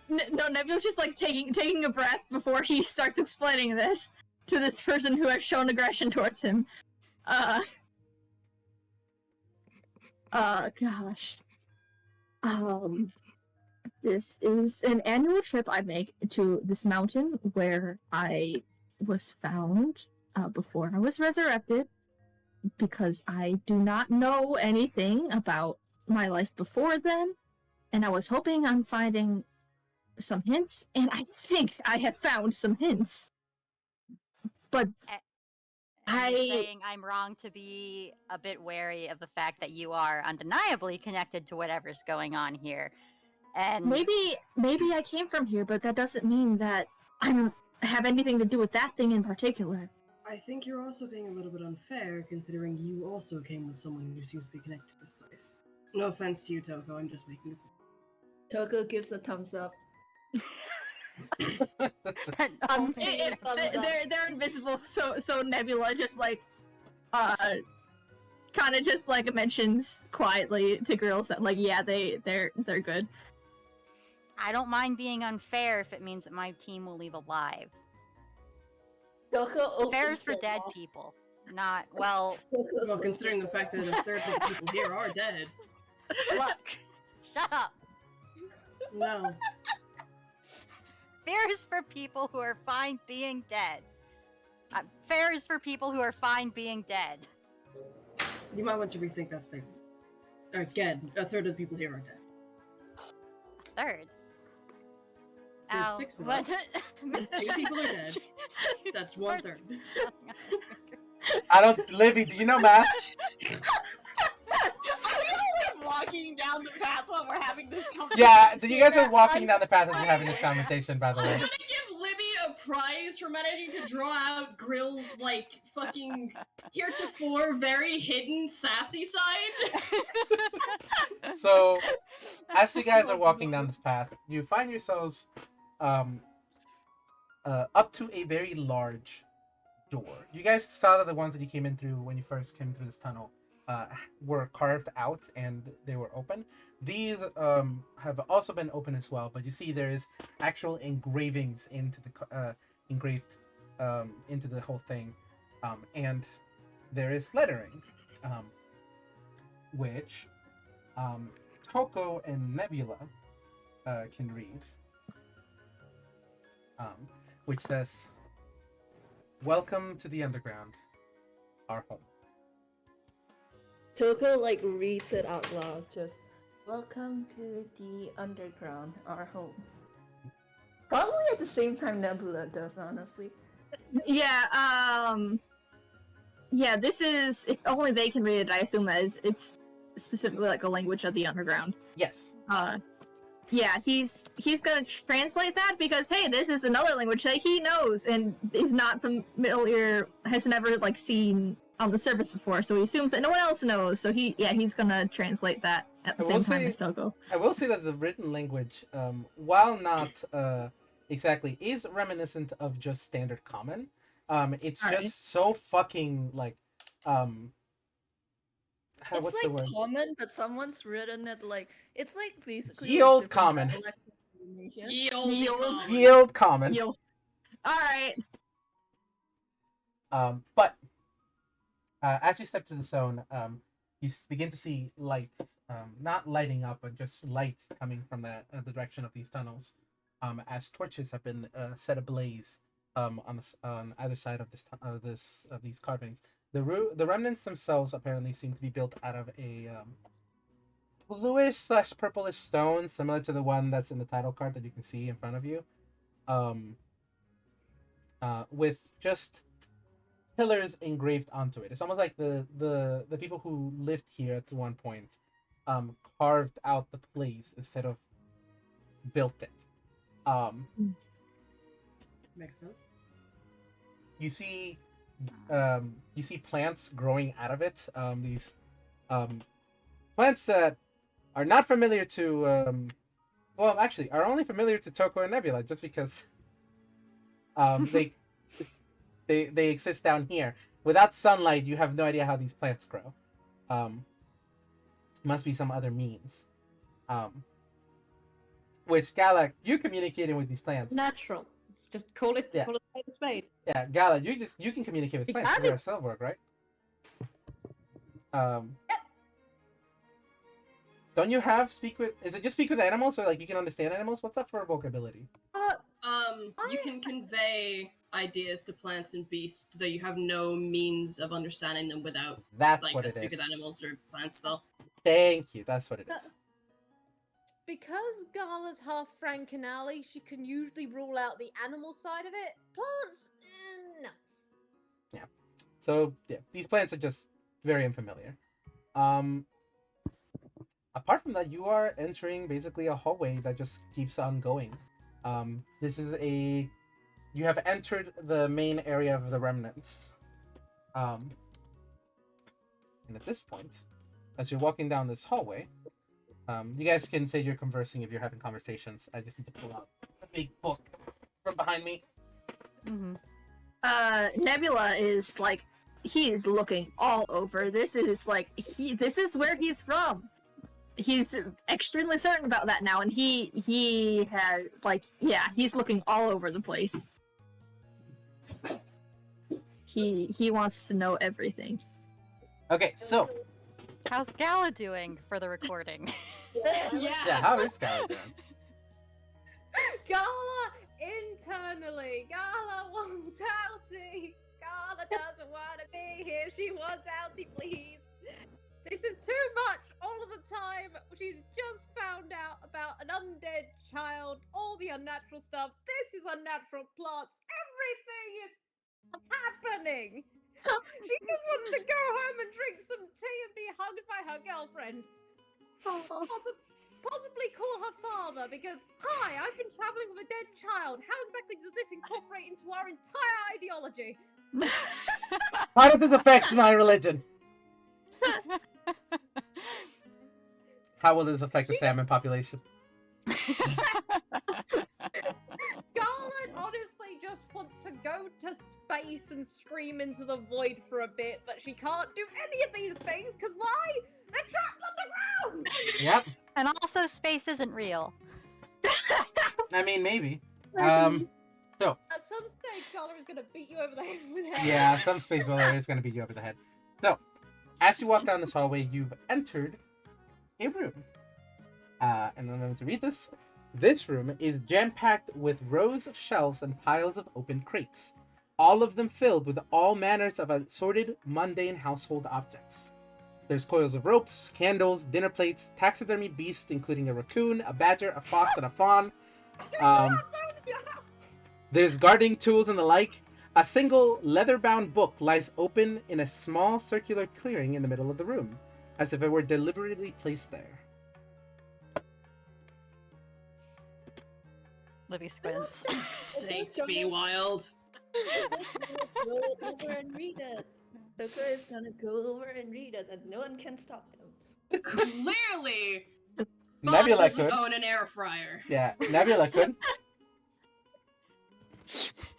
No, Nebula's just like taking a breath before he starts explaining this to this person who has shown aggression towards him. Gosh. This is an annual trip I make to this mountain where I was found before I was resurrected, because I do not know anything about my life before then, and I was hoping on finding some hints, and I think I have found some hints. But Are you saying I'm wrong to be a bit wary of the fact that you are undeniably connected to whatever's going on here? And maybe I came from here, but that doesn't mean that I have anything to do with that thing in particular. I think you're also being a little bit unfair, considering you also came with someone who seems to be connected to this place. No offense to you, Tokoh, I'm just making a point. Tokoh gives a thumbs up. They're invisible, so Nebula just like kind of just like mentions quietly to girls that like they're good. I don't mind being unfair if it means that my team will leave alive. Tokoh Fair is opens for the dead mouth. people, not well. Well, considering the fact that a third of the people here are dead. Look, shut up. No. Fair is for people who are fine being dead. Fair is for people who are fine being dead. You might want to rethink that statement. Again, a third of the people here are dead. A third. There's Ow. 6 of What? us. 2 people are dead. That's 1/3. I don't, Libby. Do you know math? Are we like walking down the path while we're having this conversation? Yeah. You guys are walking down the path as you're having this conversation. By the I'm way. gonna give Libby a prize for managing to draw out Grill's, like, fucking heretofore very hidden sassy side. So, as you guys are walking down this path, you find yourselves up to a very large door. You guys saw that the ones that you came in through when you first came through this tunnel were carved out and they were open. These have also been open as well, but you see there is actual engravings into the engraved into the whole thing, and there is lettering, which Tokoh and Nebula can read, which says, "Welcome to the underground, our home." Tokoh like reads it out loud, just welcome to the underground, our home. Probably at the same time Nebula does, honestly. Yeah, this is, if only they can read it, I assume that it's specifically like a language of the underground. Yes. Yeah, he's gonna translate that because hey, this is another language that he knows and is not familiar, has never like seen on the surface before, so he assumes that no one else knows. So he's gonna translate that at the same time as Tokoh. I will say that the written language, while not exactly, is reminiscent of just standard common. It's All just right. so fucking like It's what's like the word? common, but someone's written it like it's like basically Ye old different common. dialects of Indonesia. Yield. Yield. Yield common. All right. But as you step through the zone, you begin to see lights, not lighting up, but just lights coming from the direction of these tunnels, as torches have been set ablaze on either side of these carvings. The remnants themselves apparently seem to be built out of a bluish/purplish stone, similar to the one that's in the title card that you can see in front of you, with just pillars engraved onto it. It's almost like the people who lived here at one point carved out the place instead of built it. Makes sense. You see plants growing out of it. These plants that are not familiar to well, actually are only familiar to Tokoh and Nebula, just because they exist down here. Without sunlight, you have no idea how these plants grow. Must be some other means. Which, Gala, you communicating with these plants. Natural. Let's just call it Yeah. a spade. Yeah, Gala, you can communicate with You plants. can? You're a Silverwork, right? Don't you have speak with? Is it just speak with animals, or like you can understand animals? What's that for a ability? You can convey ideas to plants and beasts, though you have no means of understanding them without That's like what a it speak is. with animals or plant spell. Thank you. That's what it is. Because Gala's half Frankenali, she can usually rule out the animal side of it. Plants, no. So yeah, these plants are just very unfamiliar. Apart from that, you are entering basically a hallway that just keeps on going. You have entered the main area of the remnants. And at this point, as you're walking down this hallway, you guys can say you're conversing if you're having conversations. I just need to pull out a big book from behind me. Nebula is like, he is looking all over. This is where he's from. He's extremely certain about that now, and he has he's looking all over the place. He wants to know everything. Okay, so How's Gala doing for the recording? yeah, how is Gala doing? Gala internally. Gala wants outie. Gala doesn't want to be here. She wants outie, please. This is too much all of the time. She's just found out about an undead child, all the unnatural stuff. This is unnatural plants. Everything is happening. She just wants to go home and drink some tea and be hugged by her girlfriend. Possibly call her father because, hi, I've been traveling with a dead child. How exactly does this incorporate into our entire ideology? How does this affect my religion? How will this affect the salmon population? Garland honestly just wants to go to space and scream into the void for a bit, but she can't do any of these things because why? They're trapped on the ground! Yep. And also, space isn't real. I mean, maybe. So At some stage, Gala is gonna beat you over the head with her. yeah, some space dweller is going to beat you over the head. So, as you walk down this hallway, you've entered a room. And I'm going to read this. This room is jam-packed with rows of shelves and piles of open crates, all of them filled with all manners of assorted, mundane household objects. There's coils of ropes, candles, dinner plates, taxidermy beasts, including a raccoon, a badger, a fox, and a fawn. There's gardening tools and the like. A single leather-bound book lies open in a small circular clearing in the middle of the room, as if it were deliberately placed there. Libby squints. Sakes, Vwild. Go over and read it. Tokoh is gonna go over and read it, and no one can stop them. Clearly, Bob Nebula doesn't could. own an air fryer. Yeah, Nebula could.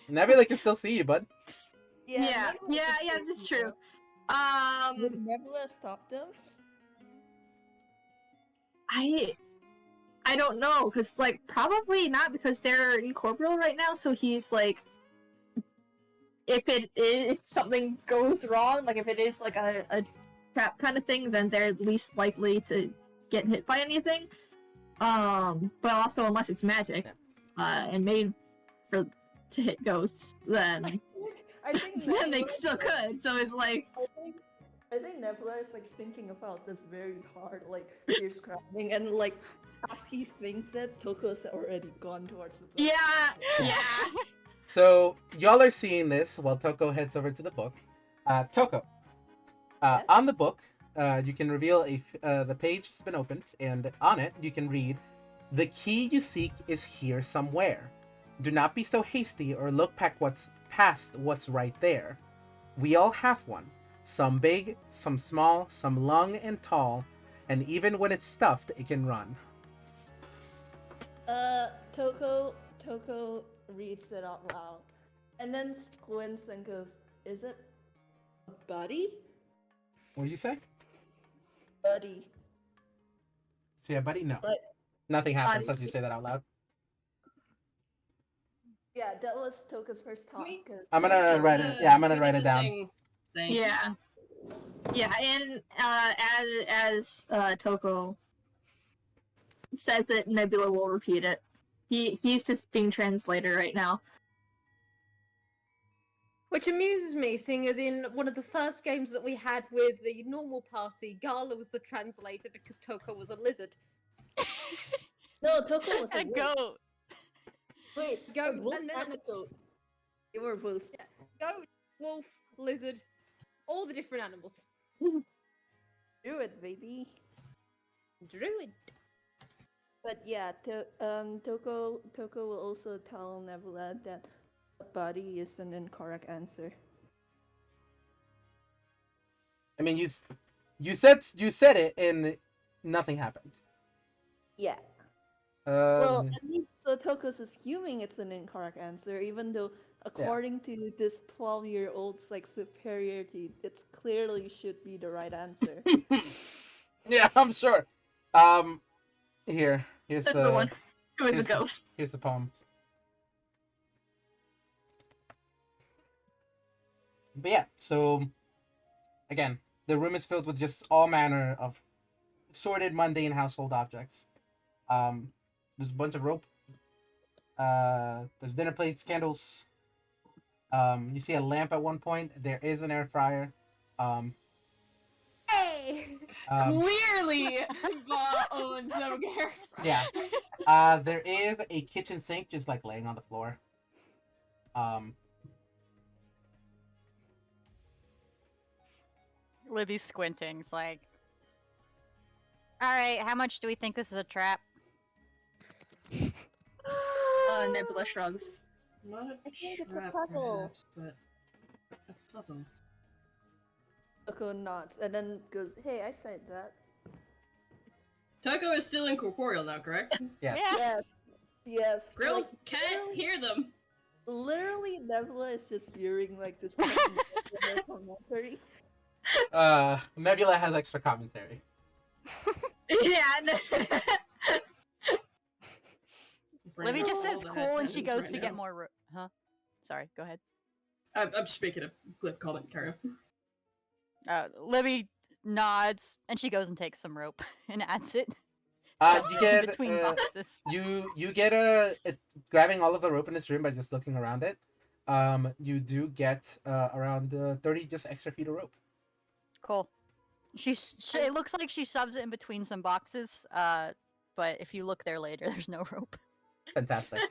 Nebula can still see you, bud. Yeah, Nebula can this is see true. them. Would Nebula stop them? I don't know, because, like, probably not, because they're incorporeal right now, so he's, like, if something goes wrong, like if it is like a trap kind of thing, then they're least likely to get hit by anything. But also unless it's magic, and made to hit ghosts, then I think then they Nebula- still could. So it's like, I think Nebula is like thinking about this very hard, like fierce crafting, and like as he thinks that Toko's already gone towards the book. yeah. So y'all are seeing this while Tokoh heads over to the book. Tokoh, Yes? on the book, you can reveal the page has been opened, and on it you can read, "The key you seek is here somewhere. Do not be so hasty or look past what's right there. We all have one. Some big, some small, some long and tall, and even when it's stuffed, it can run." Tokoh reads it out loud, and then squints and goes, "Is it a buddy? What do you say? Buddy." So yeah, buddy, no. But Nothing happens Buddy. as you say that out loud. yeah, that was Toko's first thought. We- Because I'm gonna write it. Yeah, I'm gonna write it down. Thank you. Yeah, and as Tokoh says it, Nebula will repeat it. He's just being translator right now. Which amuses me, seeing as in one of the first games that we had with the normal party, Gala was the translator because Tokoh was a lizard. no, Tokoh was a And wolf. goat. Wait, Goat, a wolf and then- and a goat. They were both. Goat, wolf, lizard, all the different animals. Do it, baby. Druid. But yeah, Tokoh will also tell Nebula that a body is an incorrect answer. I mean, you said it, and nothing happened. Yeah. Um, Well, at least so Toko's assuming it's an incorrect answer, even though according to this 12-year-old's like superiority, it clearly should be the right answer. yeah, I'm sure. Here's That's the one. It was a here's the- ghost. Here's the poem. But yeah, so again, the room is filled with just all manner of sorted, mundane household objects. There's a bunch of rope. There's dinner plates, candles. You see a lamp at one point. There is an air fryer. Hey! Clearly, Ba owns no care. Yeah. There is a kitchen sink just like laying on the floor. Libby's squinting. It's like, all right, how much do we think this is a trap? Nebula shrugs. Not a I think it's a trap, puzzle. perhaps, but a puzzle. Toko nods and then goes, "Hey, I said that." Tokoh is still incorporeal now, correct? Yes. Yeah. Yes. Yes. Grills like, can't hear them. literally, Nebula is just hearing like this commentary. Nebula has extra commentary. Yeah. Libby just says All the cool and she headphones goes right to get now. more Huh? Sorry, go ahead. I'm just making a glib comment, carry on. Libby nods and she goes and takes some rope and adds it You get between boxes. you get grabbing all of the rope in this room by just looking around it. You do get around 30 just extra feet of rope. Cool. It looks like she shoves it in between some boxes, but if you look there later, there's no rope. Fantastic.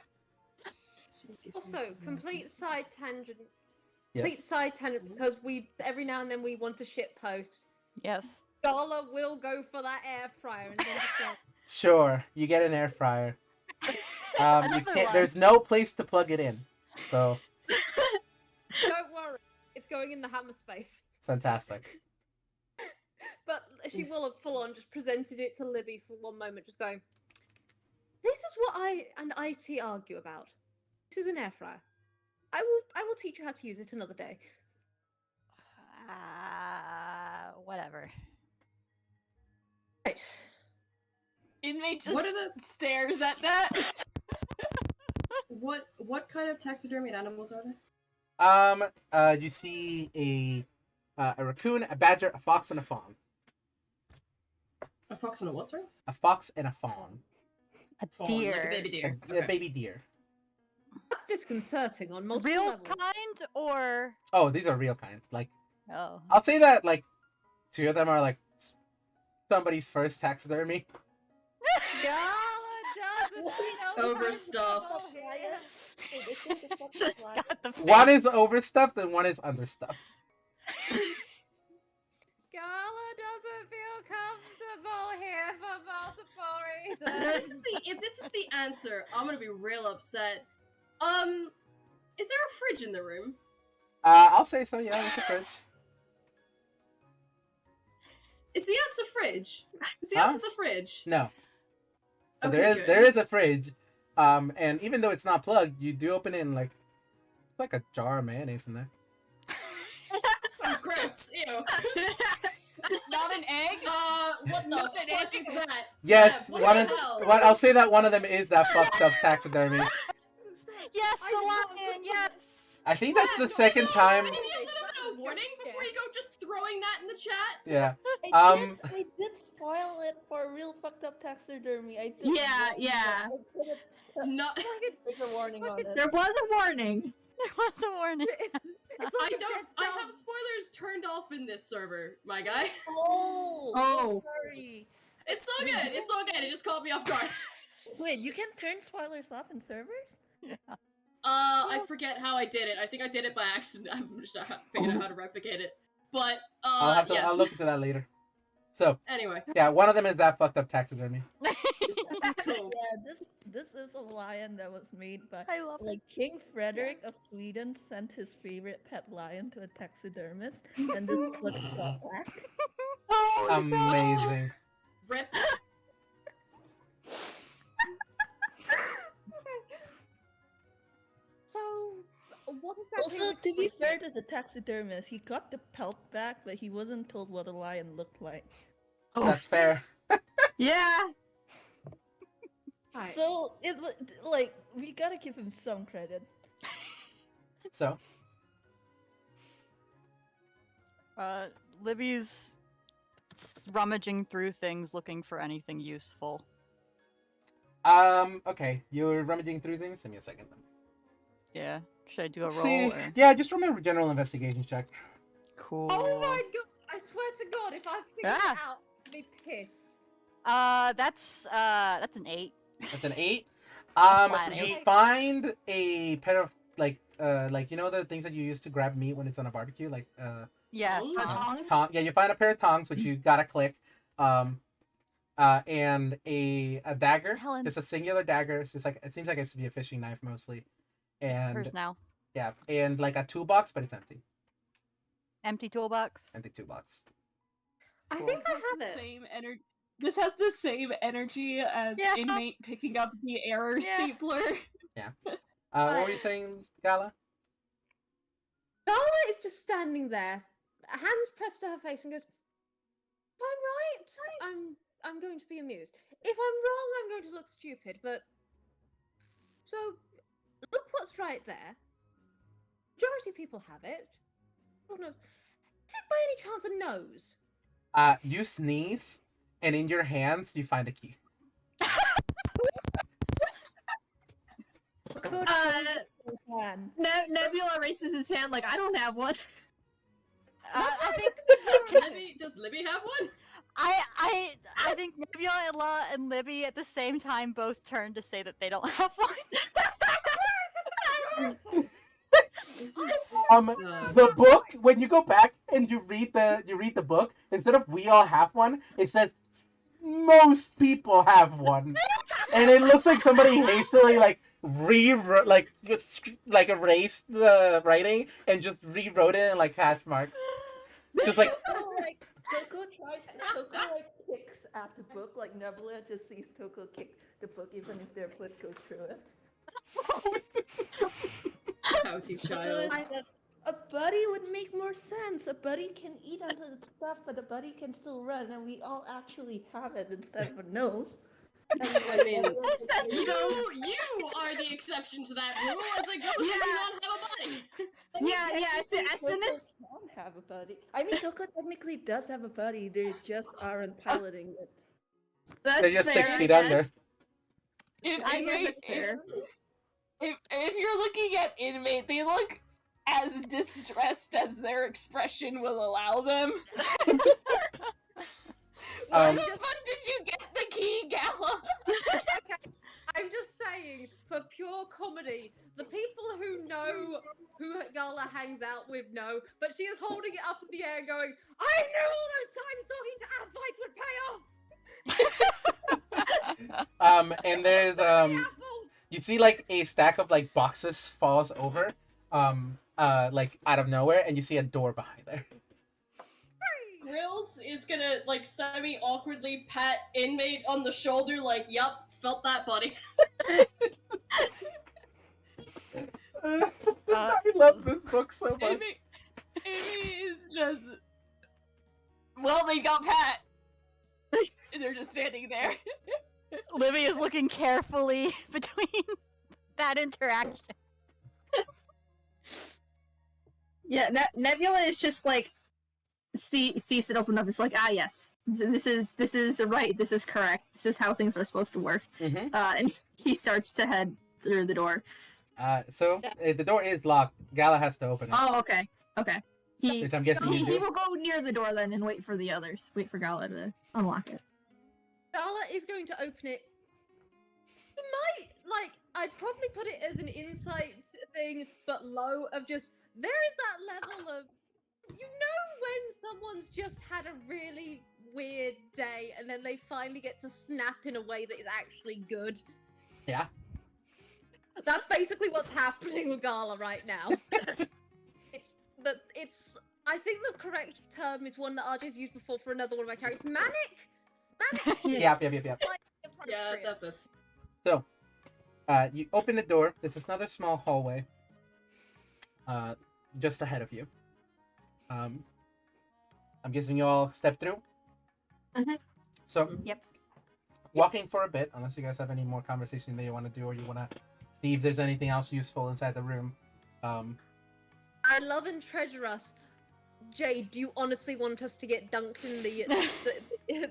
Also, complete side tangent. Yes. Complete side tangent because we every now and then we want to shit post. Yes. Gala will go for that air fryer and then just go, Sure, you get an air fryer. You Another can't. one. There's no place to plug it in, so don't worry, it's going in the hammer space. it's fantastic. But she will have full on just presented it to Libby for one moment, just going, "This is what I and IT argue about. This is an air fryer. I will teach you how to use it another day." Whatever. Right. Inmate just What are the- stares at that. What kind of taxidermied animals are they? You see a raccoon, a badger, a fox, and a fawn. A fox and a what, sorry? A fox and a fawn. A Fawn, deer. like a baby deer. A baby deer. That's disconcerting on multiple Real levels. kind or Oh, these are real kind. Like, oh. I'll say that like 2 of them are like somebody's first taxidermy. Gala doesn't feel Overstuffed. comfortable here. It's got the One is face. overstuffed and one is understuffed. Gala doesn't feel comfortable here for multiple If reasons. this is the answer, I'm gonna be real upset. Is there a fridge in the room? I'll say so. Yeah, there's a fridge. Is the answer fridge? Is the Huh? answer the fridge? No. But Okay, there good. is a fridge. And even though it's not plugged, you do open it and like it's like a jar of mayonnaise in there. Oh, gross. Ew. Not an egg? What the Not an fuck egg. is that? Yes, Yeah, one what of the hell? I'll say that one of them is that fucked up taxidermy. Yes, I the did not lion. look- Yes. I think that's Yeah, the second time. Maybe a little bit of warning before you go just throwing that in the chat. Yeah. I did spoil it for real fucked up taxidermy. I did. Yeah, warn yeah. you. I did No, There's a warning on it. There was a warning. There was a warning. It's like I a don't. dead I dog. have spoilers turned off in this server, my guy. Oh, Oh. sorry. It's all good. It's all good. It just caught me off guard. Wait, you can turn spoilers off in servers? I forget how I did it. I think I did it by accident. I'm just not figuring out how to replicate it. But I'll have to. yeah. I'll look into that later. So Anyway, yeah, one of them is that fucked up taxidermy. cool. Yeah, this is a lion that was made by I love it. like King Frederick of Sweden sent his favorite pet lion to a taxidermist, and this was brought back. Oh, Amazing. Rip. So, what exactly? Also, was to be the- fair to the taxidermist, he got the pelt back, but he wasn't told what a lion looked like. That's fair. Yeah. Right. So it was like we gotta give him some credit. So Libby's rummaging through things looking for anything useful. okay, you're rummaging through things. Give me a second. Yeah. Should I do a roll? See, Or... yeah, just remember general investigation check. Cool. Oh my god! I swear to God, if I figure it Ah. out, I'll be pissed. That's an 8. That's an 8. Flat You 8. find a pair of like you know the things that you use to grab meat when it's on a barbecue, like Yeah. Tongs? tongs. Yeah, you find a pair of tongs which you gotta click, and a dagger. Helen. Just a singular dagger. It's just like it seems like it should be a fishing knife mostly, and Hers now. yeah, and like a toolbox, but it's empty. Empty toolbox. Empty toolbox. I Cool. think I This has have the it. same energy. This has the same energy as Yeah. Inmate picking up the error Yeah. stapler. What were you saying, Gala? Gala is just standing there, hands pressed to her face, and goes, "If I'm right, I'm going to be amused. If I'm wrong, I'm going to look stupid. But so look what's right there. Majority of people have it. God knows. Is it by any chance a nose? You sneeze, and in your hands you find a key. Man. Nebula raises his hand like I don't have one. I think Does Libby have one? I think Nebula and Libby at the same time both turned to say that they don't have one. This is, The book, when you go back and you read the book, instead of we all have one, it says most people have one, and it looks like somebody hastily erased the writing and just rewrote it in like hash marks, just like Tokoh kicks at the book, like Nebula just sees Tokoh kick the book even if their foot goes through it. pouty child. A buddy would make more sense. A buddy can eat onto the stuff, but a buddy can still run, and we all actually have it instead of a nose. I mean, That's you are the exception to that rule. As a ghost, you do not have a body. Yeah. As soon as Tokoh can have a buddy. I mean, Tokoh technically does have a buddy. They just aren't piloting it. that's They're just fair, 6 I feet guess. under. I guess that's fair. If you're looking at Inmate, they look as distressed as their expression will allow them. Where the fuck did you get the key, Gala? Okay, I'm just saying, for pure comedy, the people who know who Gala hangs out with know, but she is holding it up in the air going, I knew all those times talking to Aphite would pay off! And there's Apples! you see like a stack of like boxes falls over, like out of nowhere, and you see a door behind there. Grills is gonna like semi-awkwardly pat Inmate on the shoulder, like, "Yup, felt that, buddy." I love this book so much. Amy is just. Well, they got Pat. And they're just standing there. Libby is looking carefully between that interaction. Yeah, Nebula is just like sees it open up. It's like, ah, yes, this is right. This is correct. This is how things are supposed to work. Mm-hmm. And he starts to head through the door. So the door is locked. Gala has to open it. Oh, okay. Which I'm guessing you He do. will go near the door then and wait for the others. Wait for Gala to unlock it. Gala is going to open it. You might, like, I'd probably put it as an insight thing, but low, of just, there is that level of, you know when someone's just had a really weird day and then they finally get to snap in a way that is actually good? Yeah. That's basically what's happening with Gala right now. I think the correct term is one that RJ's used before for another one of my characters. Manic? Yep. Like, in front of Yeah, Priya. that fits. So, you open the door. There's another small hallway. Just ahead of you. I'm guessing you all step through. Mhm. So, Yep. walking for a bit, unless you guys have any more conversation that you want to do, or you want to see if there's anything else useful inside the room. I love and treasure us. Jade, do you honestly want us to get dunked in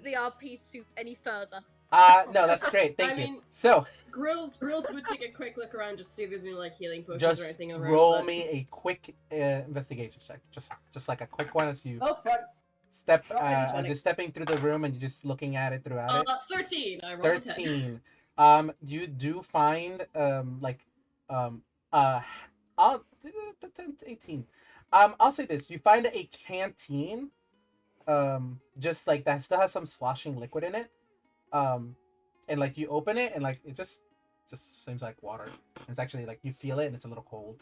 the RP soup any further? No, that's great. Thank I you. mean, So, Grills would take a quick look around just to see if there's any like healing potions just or anything around. roll but- me a quick investigation check. Just like a quick one as you Oh fuck! step. Alrighty, 20. Just stepping through the room and you're just looking at it throughout it. 13. I rolled a 10. 13. You do find I'll 18. I'll say this: you find a canteen, just like that still has some sloshing liquid in it, and like you open it and like it just seems like water. It's actually like you feel it and it's a little cold.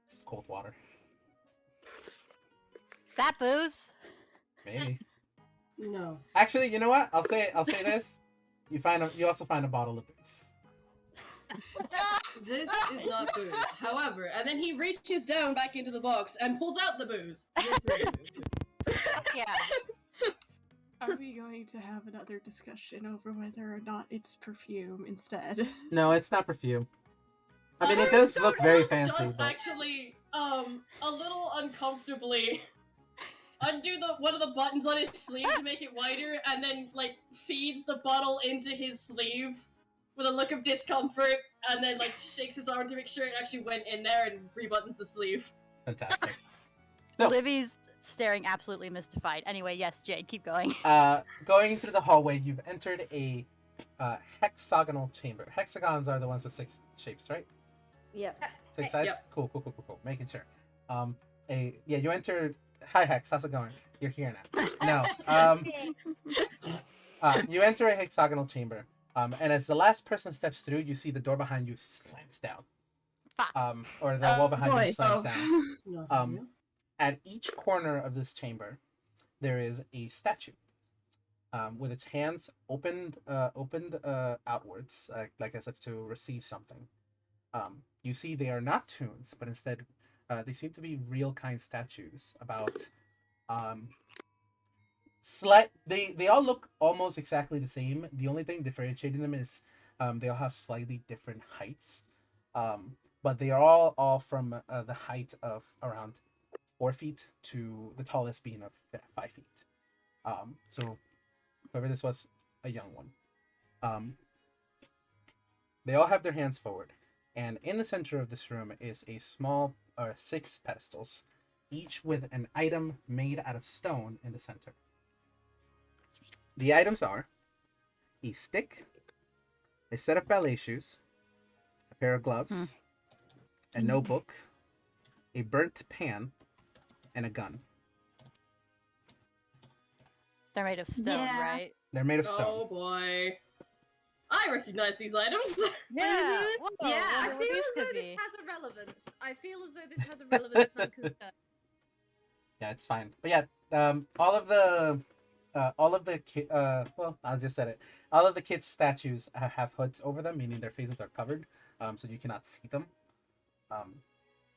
It's just cold water. Is that booze? Maybe. No. Actually, you know what? I'll say this. You also find a bottle of booze. This is not booze. However, and then he reaches down back into the box and pulls out the booze. This is booze. Yeah. Are we going to have another discussion over whether or not it's perfume instead? No, it's not perfume. I mean, it does look very fancy. Does But... actually, a little uncomfortably undo one of the buttons on his sleeve to make it wider, and then like feeds the bottle into his sleeve with a look of discomfort, and then like shakes his arm to make sure it actually went in there and rebuttons the sleeve. Fantastic. No. Libby's staring absolutely mystified. Anyway, yes, Jade, keep going. Going through the hallway, you've entered a hexagonal chamber. Hexagons are the ones with 6 shapes, right? Yeah. 6 sides? Yep. Cool. Making sure. You entered... Hi, Hex. How's it going? You're here now. No. You enter a hexagonal chamber. And as the last person steps through, you see the door behind you slants down. Fuck. Or the wall behind you boy. slants Oh. down. Not At each corner of this chamber, there is a statue, with its hands opened outwards, like as if to receive something. You see they are not toons, but instead, they seem to be real kind statues, about They all look almost exactly the same. The only thing differentiating them is they all have slightly different heights. But they are all from the height of around 4 feet to the tallest being of 5 feet. So whoever this was, a young one. They all have their hands forward, and in the center of this room is a small 6 pedestals, each with an item made out of stone in the center. The items are a stick, a set of ballet shoes, a pair of gloves, a notebook, a burnt pan, and a gun. They're made of stone, Yeah. right? They're made of stone. Oh boy. I recognize these items. Yeah. Mhm. Whoa, Yeah, I wonder what feel these as though could this be. has a relevance. I feel as though this has a relevance, and I'm concerned. Yeah, it's fine. But yeah, all of the well, I just said it. All of the kids' statues have hoods over them, meaning their faces are covered, so you cannot see them.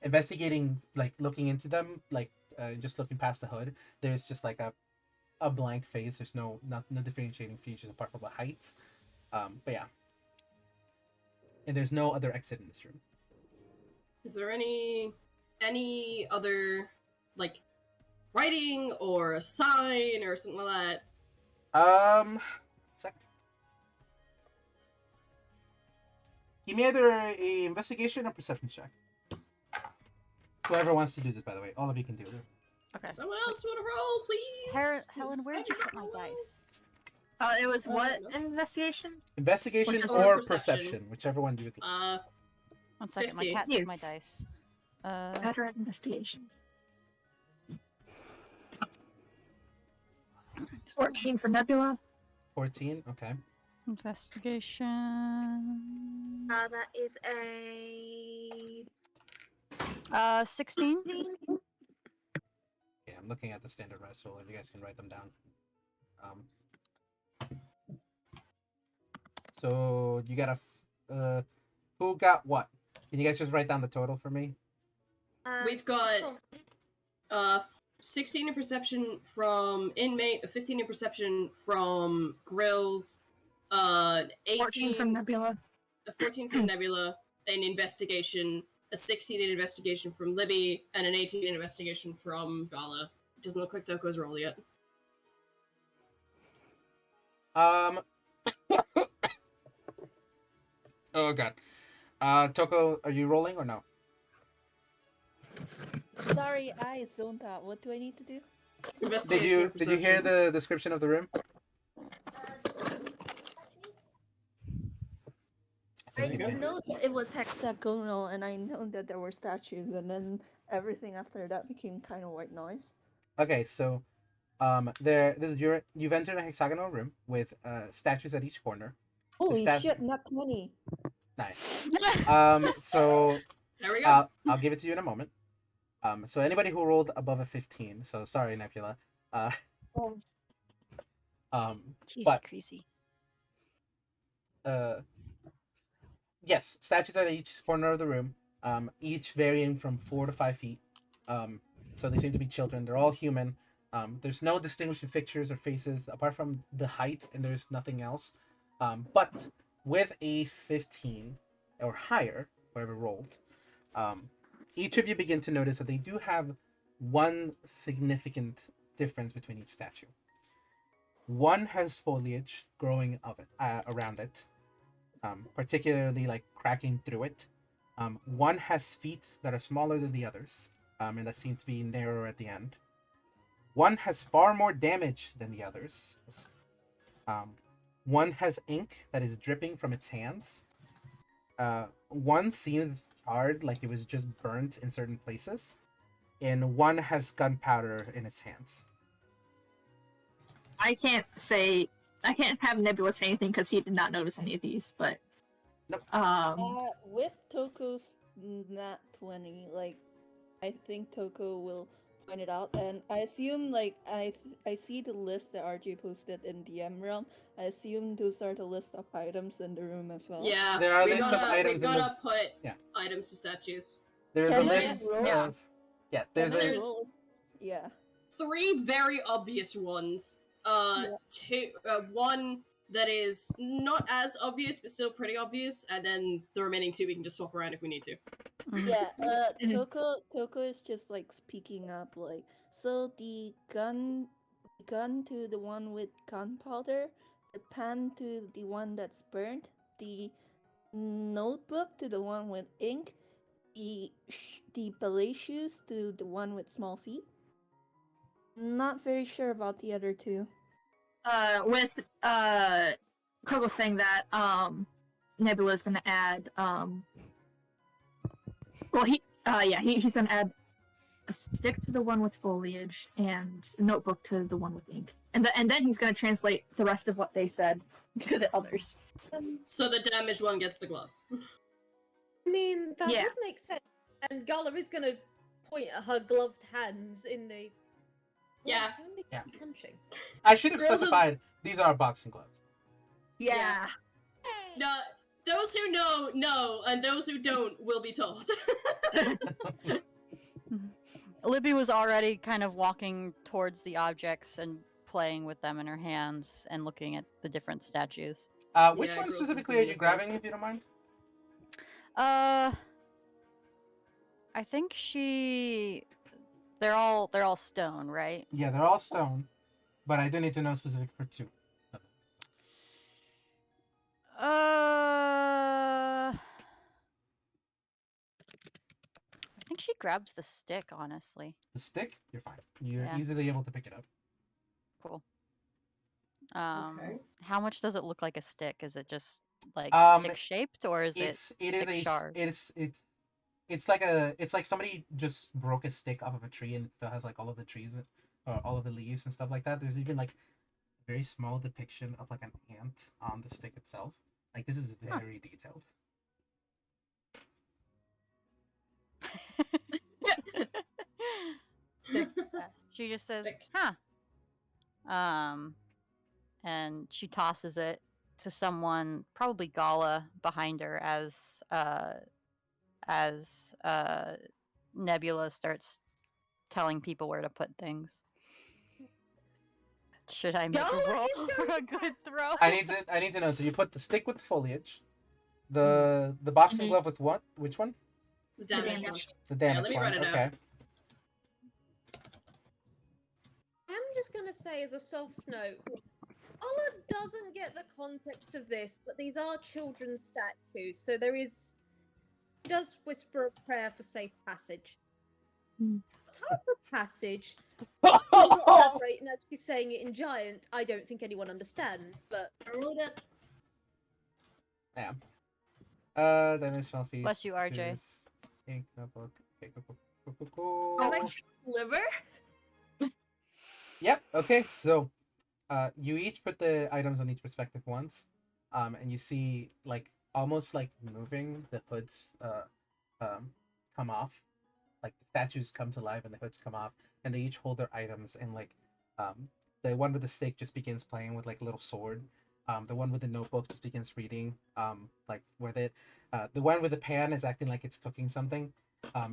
Investigating, like looking into them, like just looking past the hood, there's just like a blank face. There's no differentiating features apart from the heights. But yeah, and there's no other exit in this room. Is there any other like writing or a sign or something like that? Second. Give me either a investigation or perception check. Whoever wants to do this, by the way, all of you can do it. Okay. Someone else want to roll, please? Helen, where'd you put my dice? It was what no. investigation? Investigation Which is or perception. perception, whichever one you would like. 1 second, my 15. cat Yes. took my dice. Better at investigation. 14 for Nebula. 14. Okay. Investigation. That is a 16. Yeah, I'm looking at the standardized roll. If you guys can write them down. So you got who got what? Can you guys just write down the total for me? We've got 16 in perception from Inmate, a 15 in perception from Grills, 14 18 from Nebula. a 14 from Nebula, an investigation, a 16 in investigation from Libby, and an 18 in investigation from Gala. Doesn't look like Toko's roll yet. Oh god. Tokoh, are you rolling or no? Sorry, I zoned out. What do I need to do? Investigation or Did you hear perception? the description of the room? There you I go. know that it was hexagonal, and I know that there were statues, and then everything after that became kind of white noise. Okay, so you've entered a hexagonal room with statues at each corner. Holy stat- shit, not 20. Nice. So There we go. I'll give it to you in a moment. So anybody who rolled above a 15, so sorry, Nebula. Jeez, But- crazy. Yes, statues at each corner of the room, each varying from 4 to 5 feet. So they seem to be children. They're all human. There's no distinguishing features or faces apart from the height, and there's nothing else. But with a 15 or higher, whoever rolled, each of you begin to notice that they do have one significant difference between each statue. One has foliage growing around it, particularly like cracking through it. One has feet that are smaller than the others, and that seem to be narrower at the end. One has far more damage than the others. One has ink that is dripping from its hands. One seems hard, like it was just burnt in certain places. And one has gunpowder in its hands. I can't have Nebula say anything because he did not notice any of these, but Nope. With Toko's nat 20, like, I think Tokoh will point it out, and I assume, like, I see the list that RJ posted in DM realm. I assume those are the list of items in the room as well. Yeah, There are we lists of gotta, items we in the- gotta put Yeah. items to statues. There's a Can I list roll? of... Yeah, there's Can I a... There's- roll? Yeah. 3 very obvious ones, one that is not as obvious but still pretty obvious, and then the remaining two we can just swap around if we need to. Mhm. Yeah, Tokoh is just like speaking up, like, so the gun to the one with gunpowder, the pen to the one that's burnt, the notebook to the one with ink, the ballet shoes to the one with small feet. Not very sure about the other two. With Togo saying that, Nebula's gonna add, well, he's gonna add a stick to the one with foliage and a notebook to the one with ink, and then he's gonna translate the rest of what they said to the others. So the damaged one gets the gloves. I mean, that Yeah. would make sense. And Gala is gonna point at her gloved hands in the. Yeah. Why are they Yeah. punching? I should have Girls is- specified these are boxing gloves. Yeah. No, those who know, and those who don't will be told. Libby was already kind of walking towards the objects and playing with them in her hands and looking at the different statues. Which Yeah, one girls is specifically are doing you the same. grabbing, if you don't mind? I think they're all stone, right? Yeah, they're all stone, but I do need to know specific for two. I think she grabs the stick, honestly. The stick, you're fine. You're Yeah. easily able to pick it up. Cool. Okay. How much does it look like a stick? Is it just like Um, stick shaped, or is it stick shard? It's like somebody just broke a stick off of a tree and it still has like all of the trees or all of the leaves and stuff like that. There's even like a very small depiction of like an ant on the stick itself. Like this is very detailed. Yeah, she just says, Stick. "Huh." And she tosses it to someone, probably Gala, behind her as Nebula starts telling people where to put things. Should I make Gala a roll is for going a good throw? I need to know. So you put the stick with foliage, the boxing Mhm. glove with what? Which one? The damaged one. damaged. The damage let me one. write it Okay. out. I'm just gonna say as a soft note, Ola doesn't get the context of this, but these are children's statues, so he does whisper a prayer for safe passage. Hmm. What type of passage? Elaborate and actually saying it in giant, I don't think anyone understands, but I wrote it. Yeah. Dimensional feet. Bless you, RJ. Ink notebook. Okay, cool. Oh, liver? Yep. Okay. So, you each put the items on each respective ones, and you see like almost like moving the hoods, come off, like the statues come to life and the hoods come off, and they each hold their items and like, the one with the stake just begins playing with like a little sword. The one with the notebook just begins reading, like with it. The one with the pan is acting like it's cooking something.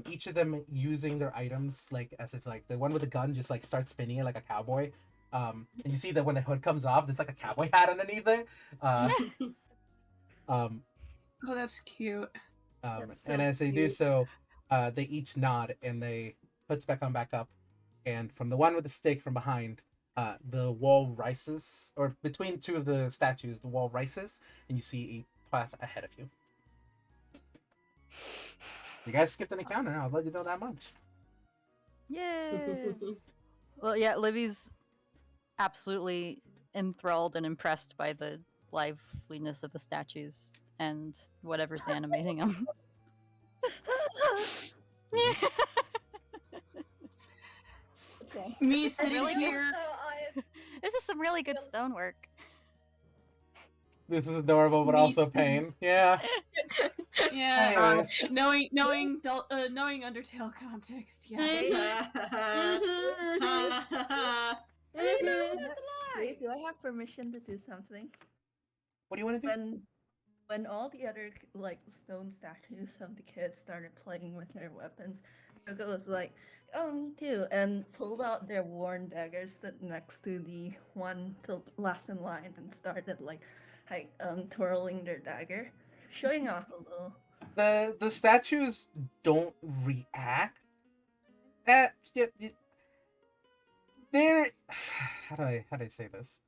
Each of them using their items like as if like the one with the gun just like starts spinning it like a cowboy. And you see that when the hood comes off, there's like a cowboy hat underneath it. Oh, that's cute. That's so And as they do cute. so, they each nod and they puts back up. And from the one with the stick from behind, the wall rises, or between two of the statues, the wall rises, and you see a path ahead of you. You guys skipped an encounter. I'll let you know that much. Yay! Well, yeah, Libby's absolutely enthralled and impressed by the liveliness of the statues and whatever's animating them. Okay. Me sitting really here. This is some really good stonework. This is adorable, but also pain. Yeah. Yeah. Anyways. Knowing Undertale context. Yeah. Wait, do I have permission to do something? What do you want to do? When all the other like stone statues of the kids started playing with their weapons, Tokoh was like, "Oh, me too," and pulled out their worn daggers that next to the one last in line and started like twirling their dagger, showing off a little. The statues don't react. They're how do I say this?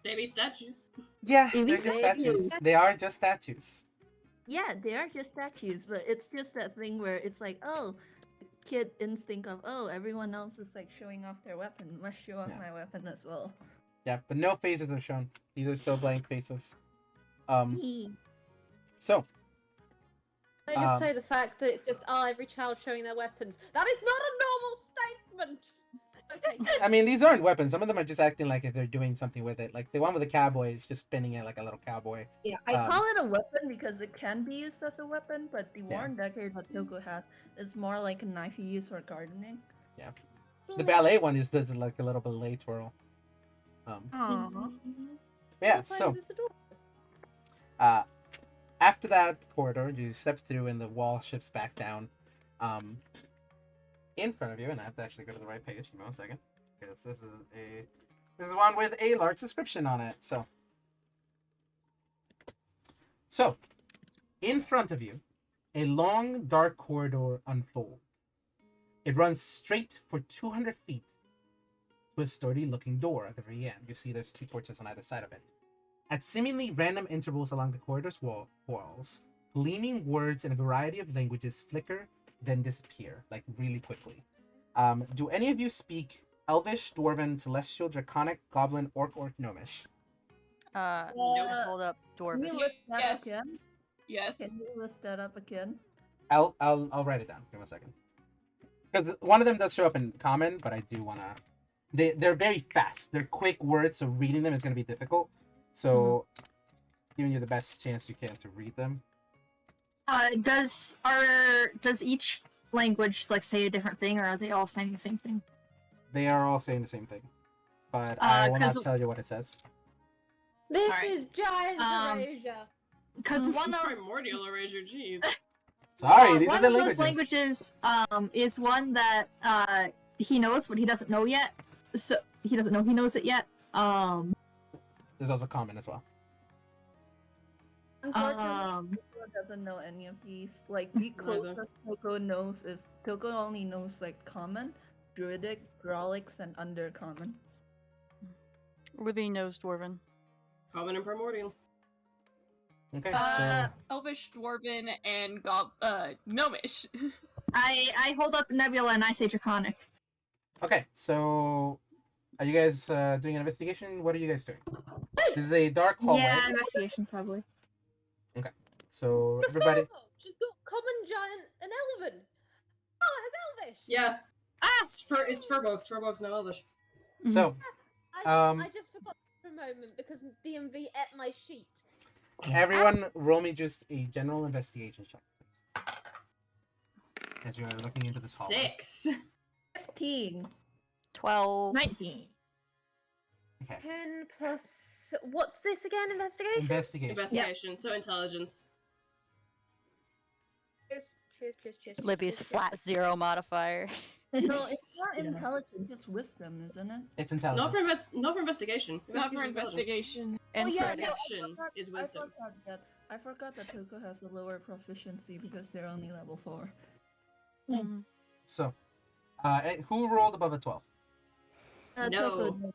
They be statues. Yeah, They they're be just statues. statues. They are just statues. Yeah, they are just statues, but it's just that thing where it's like, oh, kid instinct of, oh, everyone else is like showing off their weapon. Must show off Yeah. my weapon as well. Yeah, but no faces are shown. These are still blank faces. Eee. So I just Um, say the fact that it's just every child showing their weapons. That is not a normal statement. Okay. I mean, these aren't weapons. Some of them are just acting like if they're doing something with it. Like the one with the cowboy is just spinning it like a little cowboy. Yeah, I Um, call it a weapon because it can be used as a weapon, but the Yeah. worn dagger that Tokoh has is more like a knife you use for gardening. The ballet one is does like a little ballet twirl. Aww. Yeah. So after that corridor, you step through and the wall shifts back down. In front of you, and I have to actually go to the right page. Give me 1 second, because this is one with a large description on it. So in front of you, a long dark corridor unfolds. It runs straight for 200 feet to a sturdy-looking door at the very end. You see there's 2 torches on either side of it. At seemingly random intervals along the corridor's walls, gleaming words in a variety of languages flicker, then disappear, like really quickly. Do any of you speak Elvish, Dwarven, Celestial, Draconic, Goblin, Orc, or Gnomish? Hold up, Can dwarven. you list that Yes. again? Yes. Can you list that up again? I'll write it down. Give me 1 second. Because one of them does show up in common, but I do wanna. They're very fast. They're quick words, so reading them is gonna be difficult. So, giving you the best chance you can to read them. Does each language like say a different thing, or are they all saying the same thing? They are all saying the same thing, but I will not 'cause- tell you what it says. This Alright. is giant erasure. Because one of Primordial erasure, jeez. Sorry, these are one the of those languages. languages is one that he knows, but he doesn't know yet. So he doesn't know he knows it yet. There's also common as well. Unfortunately, Tokoh doesn't know any of these. Like, the Neither. closest Tokoh knows is Tokoh only knows like common, druidic, Grolix, and undercommon. Libby knows dwarven. Common and primordial. Okay, Elvish, Dwarven, and Gnomish. I hold up Nebula and I say Draconic. so are you guys doing an investigation? What are you guys doing? This is a dark hallway. Yeah, investigation probably. So everybody, She's got common, giant, and elven. Oh, has elvish. Yeah. It's Furbolgs. Furbolgs know Elvish. so I just forgot for a moment because DMV ate my sheet. everyone, roll me just a general investigation check, please. As you are looking into this hallway. 6. 15. 12. 19. Okay. 10 plus. What's this again? Investigation? Investigation. Investigation. So intelligence. Cheers. Libby's cheers. flat 0 modifier. No, it's not intelligence, it's wisdom, isn't it? It's intelligence. Not for investigation. Not for Investigation's intelligence. investigation. Oh, yeah, Insight. no, Perception is wisdom. I forgot that Tokoh has a lower proficiency because they're only level 4. Mhm. So, who rolled above a 12? No. Tokoh,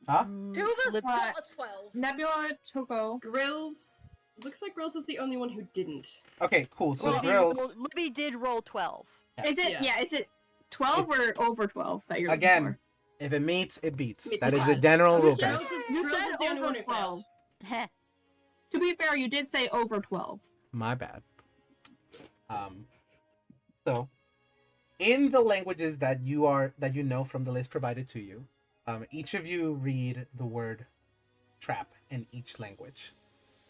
Huh? Two of us Lib- got a 12. Nebula, Tokoh. Grills. Looks like Grills is the only one who didn't. Okay, cool. So Libby, Grills, Libby did roll 12. Is it? Yeah. Yeah. Is it 12 or over 12 that you're looking again, for? if it meets, it beats. It's That is okay. the general rule. Grills guys. is, You Grills said is the only over one who failed. 12. Heh. To be fair, you did say over 12. My bad. So, in the languages that you know from the list provided to you, each of you read the word trap in each language.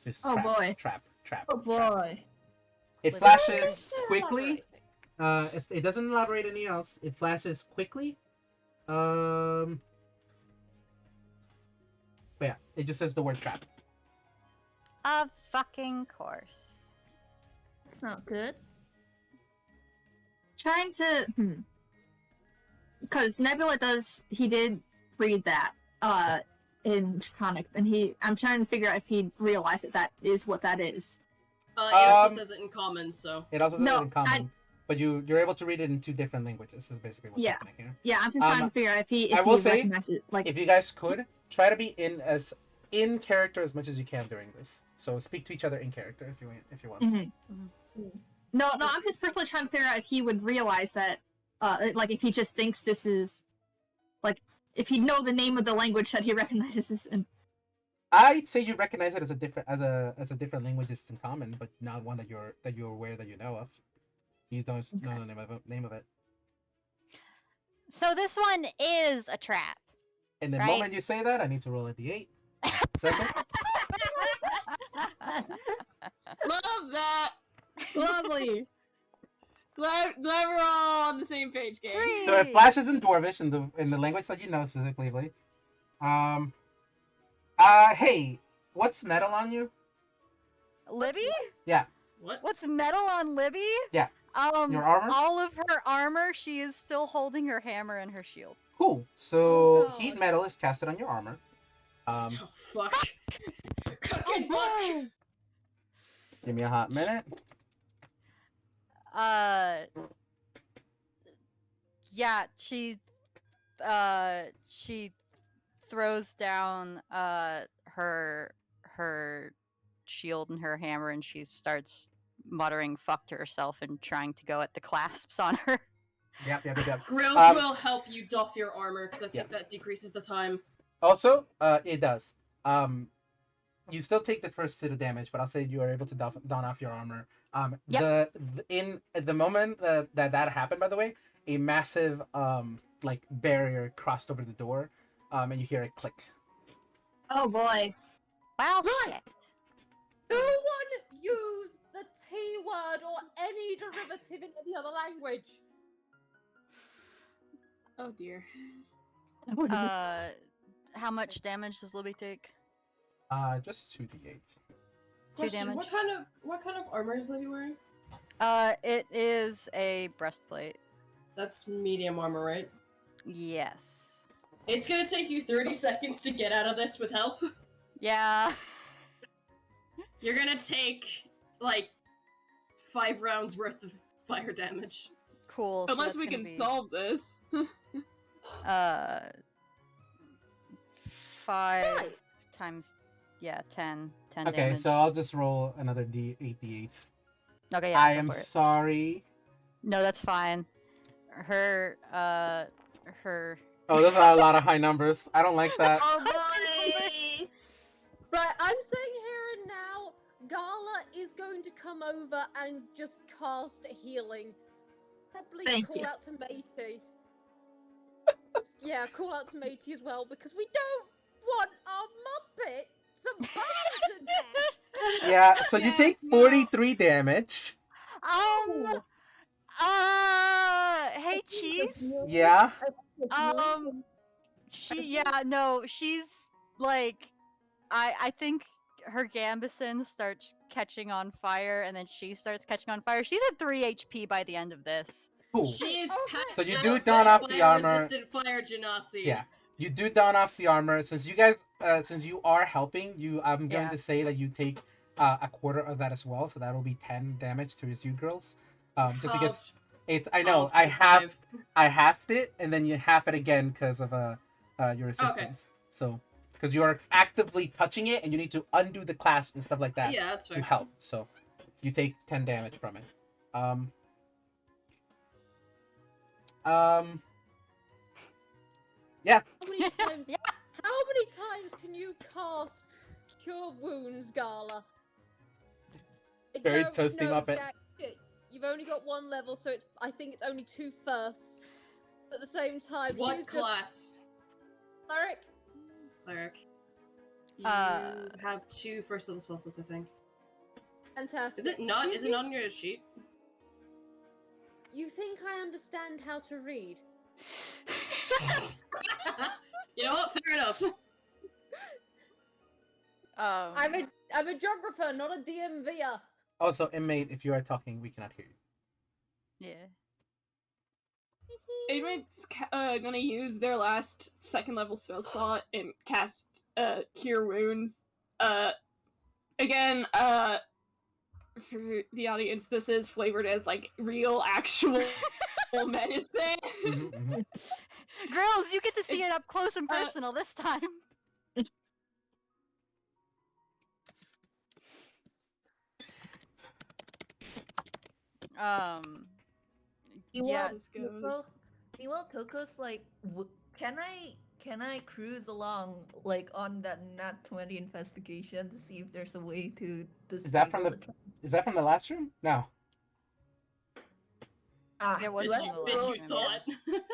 Just Oh, trap, boy. trap. Oh trap. boy. It Libby. flashes quickly. If it doesn't elaborate anything else, it flashes quickly. But yeah, it just says the word trap. Of fucking course. It's not good. Trying to because Nebula he did read that in Draconic, and I'm trying to figure out if he realized that is what that is. It also says it in common, so. It also says No, it in common, but you're able to read it in 2 different languages. Is basically what's Yeah. happening here. Yeah, I'm just trying to figure out if he I will say, recognizes it. Like, If you guys could try to be in character as much as you can during this, so speak to each other in character if you want. No, I'm just personally trying to figure out if he would realize that, like, if he just thinks this is, like, if he'd know the name of the language that he recognizes this in. I'd say you recognize it as a different language that's in common, but not one that you're aware that you know of. You don't know the name of it. So this one is a trap. And the Right. moment you say that, I need to roll a d8. Second. Love that. Lovely. Glad we're all on the same page, gang. So it flashes in Dwarvish in the language that you know specifically. Hey, what's metal on you? Libby? Yeah. What? What's metal on Libby? Yeah. Your armor? All of her armor, she is still holding her hammer and her shield. Cool. So Oh, heat God. metal is casted on your armor. Oh, fuck. Fucking fuck. Give me a hot minute. Yeah, she throws down her shield and her hammer, and she starts muttering "fuck" to herself and trying to go at the clasps on her. Yep. Grills will help you doff your armor, because I think that decreases the time. Also, it does. You still take the first hit of damage, but I'll say you are able to don off your armor. In the moment that happened, by the way, a massive like barrier crossed over the door, and you hear a click. Oh boy. Wow, Right. shit. No one use the T word or any derivative in any other language. Oh dear. How much damage does Libby take? Just 2d8. 2 damage. What kind of armor is Libby wearing? It is a breastplate. That's medium armor, right? Yes. It's gonna take you 30 seconds to get out of this with help. Yeah. You're gonna take, like, 5 rounds worth of fire damage. Cool. so Unless that's we gonna can be, solve this. 5 times, 10 Okay, damage. so I'll just roll another d8. Okay, yeah, I go am for it. sorry. No, that's fine. Her. Oh, those are a lot of high numbers. I don't like that. Oh boy. Right, I'm saying here and now, Gala is going to come over and just cast healing. Probably Thank call you. out to Matey. Yeah, call out to Matey as well, because we don't want our Muppet to burn to death. Yeah, so you Yeah, take 43 damage. Hey, Chief. Yeah. She's like, I think her Gambison starts catching on fire, and then she starts catching on fire. She's at 3 HP by the end of this. Cool. She is Okay. packed So you out do of don off the fire armor. resistant fire genasi. Yeah. You do don off the armor. Since you guys, since you are helping, I'm going Yeah. to say that you take a quarter of that as well. So that'll be 10 damage to you girls. Just because it's, I know, I halved it, and then you half it again because of your assistance. So, because you are actively touching it, and you need to undo the clasp and stuff like that Yeah, that's to fair. help. So, you take 10 damage from it. Yeah. How many times can you cast Cure Wounds, Gala? Very No, toasty no, Muppet. Jack, you've only got 1 level, so I think it's only 2 firsts. At the same time, What she's class? Cleric. Cleric. You Uh, have 2 first level spell slots, I think. Fantastic. Is it not? You- Is it not on your sheet? You think I understand how to read? You know what? Fair enough. I'm a I'm a geographer, not a DMVer. Also, inmate, if you are talking, we cannot hear you. Yeah. Inmate's gonna use their last second level spell slot and cast Cure Wounds. Again, for the audience, this is flavored as like real, actual medicine. Girls, you get to see it up close and personal this time. Yeah. This goes. Meanwhile, Toko's like, can I cruise along like on that Nat 20 investigation to see if there's a way to Is that from disable the? Is that from the last room? No. It was do I from the have to last roll- room, thought.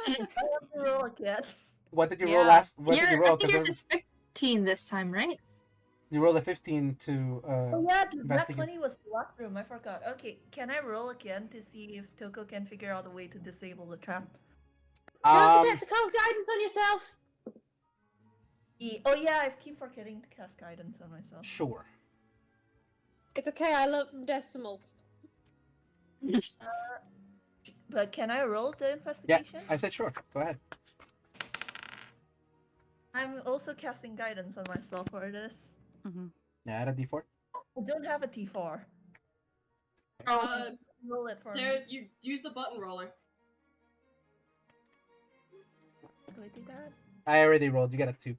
I have to roll again. What did you Yeah. roll last? What did you I roll? think yours 'Cause is 15 this time, right? you rolled a 15 to. Oh yeah, the Nat investigate. 20 was the last room. I forgot. Okay, can I roll again to see if Toko can figure out a way to disable the trap? Don't forget to cast guidance on yourself. Oh yeah, I keep forgetting to cast guidance on myself. Sure. It's okay, I learned from Decimal. But can I roll the Yeah, investigation? I said sure. Go ahead. I'm also casting guidance on myself for this. Yeah, add a d4. I don't have a T4. Roll it for me. There, you use the button roller. Do I do that? I already rolled. You got a 2.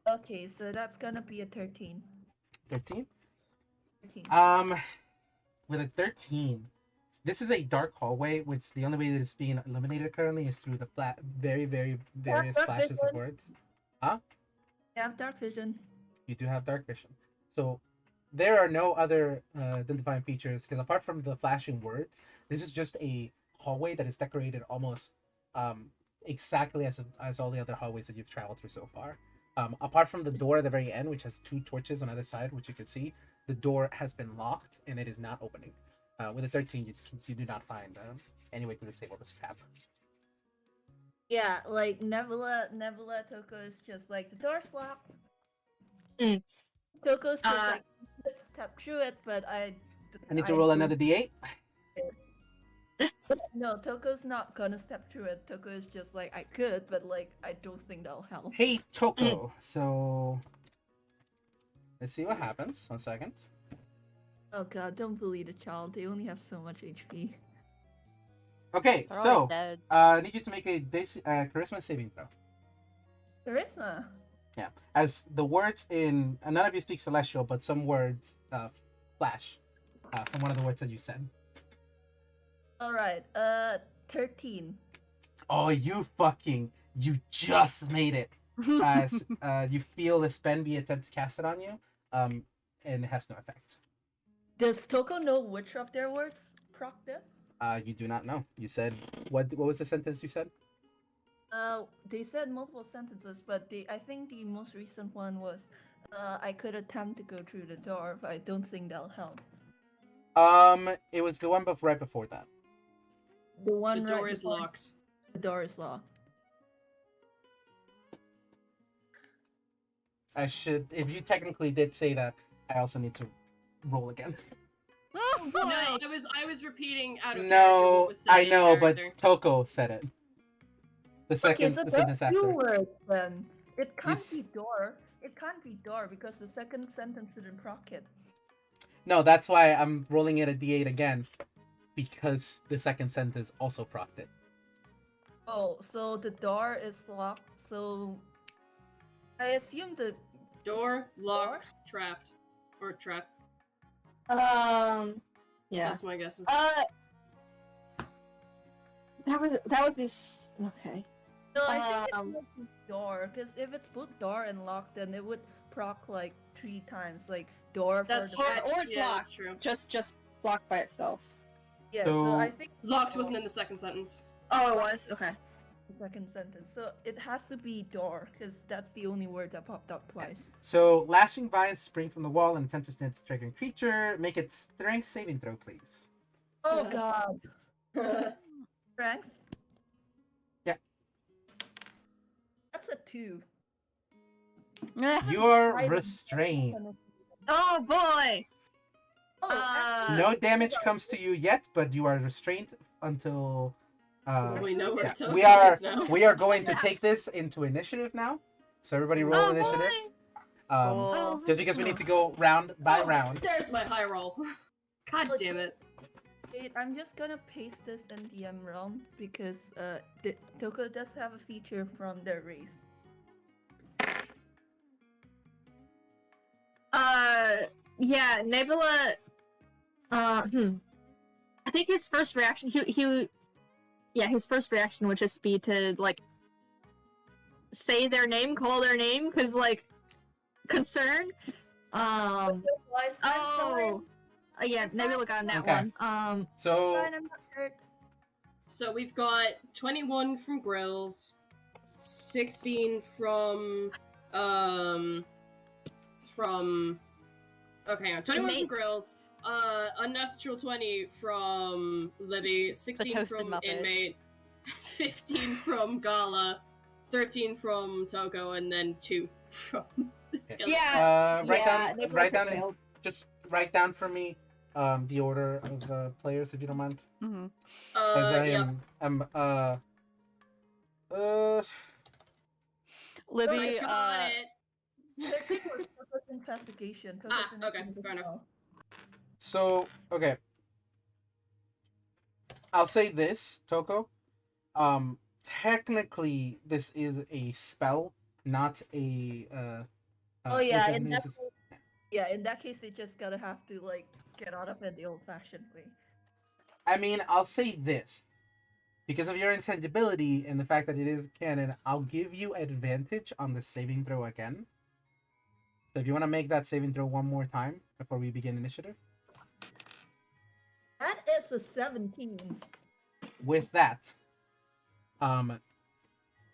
Okay, so that's gonna be a 13. 13. 13. With a 13, this is a dark hallway, which the only way that it's being eliminated currently is through the very various dark flashes of vision. words. I have dark vision. You do have dark vision, so there are no other identifying features because apart from the flashing words, this is just a hallway that is decorated almost exactly as all the other hallways that you've traveled through so far. Apart from the door at the very end, which has 2 torches on either side, which you can see, the door has been locked and it is not opening. With a 13, you do not find any way to disable this trap. Yeah, like Nebula Tokoh is just like, the door's locked. Mm. Toko's just like, let's step through it, but I need to roll another d8. No, Toko's not gonna step through it. Tokoh is just like, I could, but like, I don't think that'll help. Hey, Tokoh. So let's see what happens. 1 second. Oh god, don't bully the child. They only have so much HP. Okay, They're all so dead. I need you to make a charisma saving throw. Charisma. Yeah, as the words in none of you speak Celestial, but some words flash from one of the words that you said. Alright, 13. Oh, you just made it. As you feel the spell be attempt to cast it on you, and it has no effect. Does Tokoh know which of their words procced it? You do not know. You said what was the sentence you said? They said multiple sentences, but I think the most recent one was, I could attempt to go through the door, but I don't think that'll help. It was the one right before that. The one The door right is before- locked. The door is locked. I should. If you technically did say that, I also need to roll again. No, I was repeating out of character No, what was said I in know, but character. Tokoh said it. The second Okay, so the sentence that's 2 after. words then. It can't Yes. be door. It can't be door because the second sentence didn't proc it. No, that's why I'm rolling it a d8 again, because the second sentence also procced it. Oh, so the door is locked, so I assume the Door locked, trapped, or trap. Yeah. That's my guess. That was this. Okay. No, I think Um, it's door, because if it's both door and lock, then it would proc like 3 times, like door That's for true. the or it's Yeah, locked. that's true. Just blocked by itself. Yeah, So- so I think Locked wasn't in the second sentence. Oh, it was. Okay. the second sentence. So it has to be door, because that's the only word that popped up twice. So, lashing vines spring from the wall and attempt to snatch the stricken creature. Make it strength saving throw, please. Oh Yeah. god. Strength? Yeah. That's a 2. You are Right. restrained. Oh boy! Oh, No damage comes to you yet, but you are restrained until. We know where yeah, Tokoh we are is now. we are going to take this into initiative now. So everybody roll Oh initiative. boy! Cool. Just because we need to go round by Oh, round. There's my high roll. God damn it. wait, I'm just gonna paste this in DM realm because Tokoh does have a feature from their race. Yeah, Nebula. I think his first reaction, his first reaction would just be to like say their name, call their name, cause like concern. Yeah, Nebula got on that Okay. one. So Fine, I'm not hurt. So we've got 21 from Grills, 16 from okay, hang on, 21 from Inmate. Grills, unnatural 20 from Libby, 16 toasted from Muppet. Inmate, 15 from Gala, 13 from Tokoh, and then 2 from the skeleton. just write down for me the order of players if you don't mind. Mm-hmm. As I Yep. am Libby, I got it. The thing was Tokoh's investigation. Tokoh's Okay, investigation fair enough. now. so okay. I'll say this, Tokoh. Technically this is a spell, not a Oh yeah, which in that is- in that case they just gotta have to like get out of it the old-fashioned way. I mean, I'll say this. Because of your intangibility and the fact that it is canon, I'll give you advantage on the saving throw again. So if you want to make that saving throw one more time before we begin initiative. That is a 17. With that,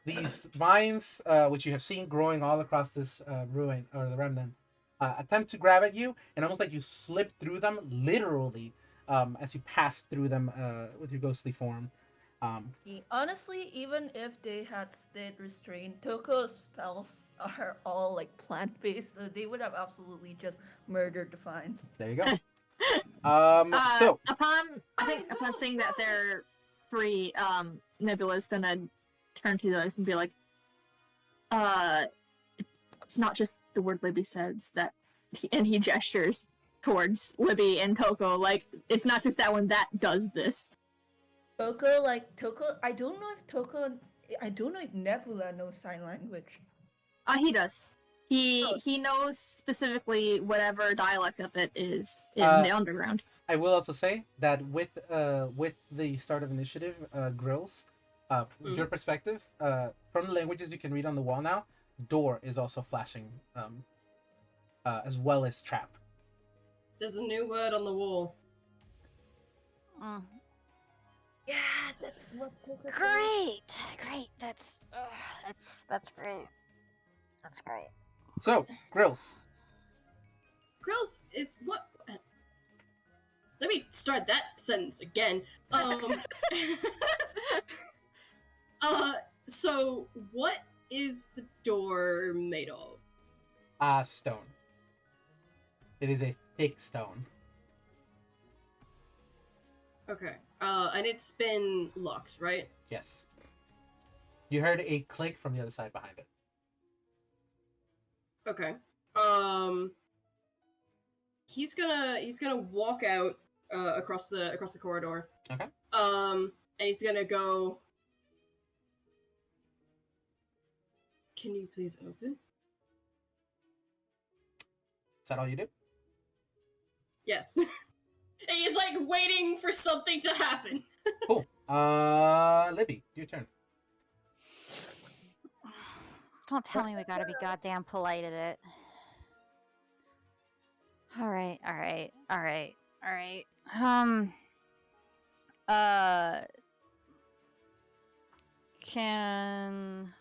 these vines, which you have seen growing all across this ruin, or the remnants, attempt to grab at you, and almost like you slip through them, literally, as you pass through them with your ghostly form. Honestly, even if they had stayed restrained, Toko's spells are all like plant-based, so they would have absolutely just murdered the vines. There you go. So Upon seeing that they're free, Nebula's gonna turn to those and be like, it's not just the word Libby says that, and he gestures towards Libby and Tokoh, like, it's not just that one that does this. Tokoh, I don't know if Nebula knows sign language. He does. He knows specifically whatever dialect of it is in the underground. I will also say that with the start of initiative, Grills, your perspective, from the languages you can read on the wall now, door is also flashing, as well as trap. There's a new word on the wall. Yeah, that's what Tokoh said. Great. That's great. That's great. So, Grills. Grills is what? Let me start that sentence again. So what is the door made of? Stone. It is a thick stone. Okay. And it's been locked, right? Yes. You heard a click from the other side behind it. Okay. He's gonna walk out across the corridor. Okay. And he's gonna go. Can you please open? Is that all you do? Yes. And he's like waiting for something to happen. Cool. Libby, your turn. Don't tell me we gotta be goddamn polite at it. Alright. Can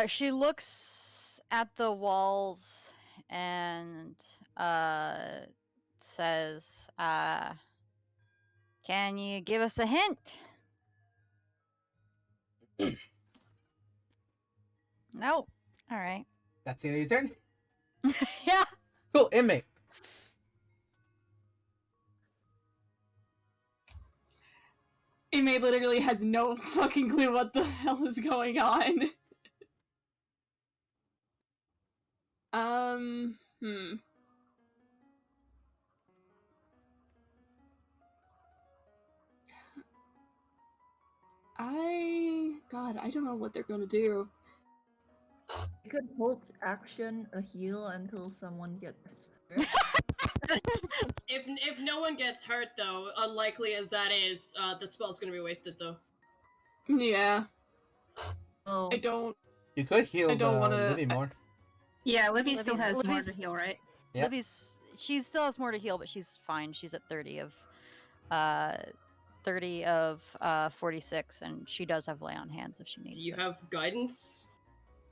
she looks at the walls and says, Can you give us a hint? No. All right. That's the end of your turn. Yeah. Cool, inmate. Inmate literally has no fucking clue what the hell is going on. Hmm. God, I don't know what they're gonna do. You could hold action a heal until someone gets hurt. If no one gets hurt though, unlikely as that is, that spell's gonna be wasted though. Yeah, Oh, I don't. You could heal I don't wanna- Libby more. Yeah, Libby still Libby's- has more to Libby's- heal, right? Yep. She still has more to heal, but she's fine. She's at 30 of 46, and she does have lay on hands if she needs Do you it. have guidance?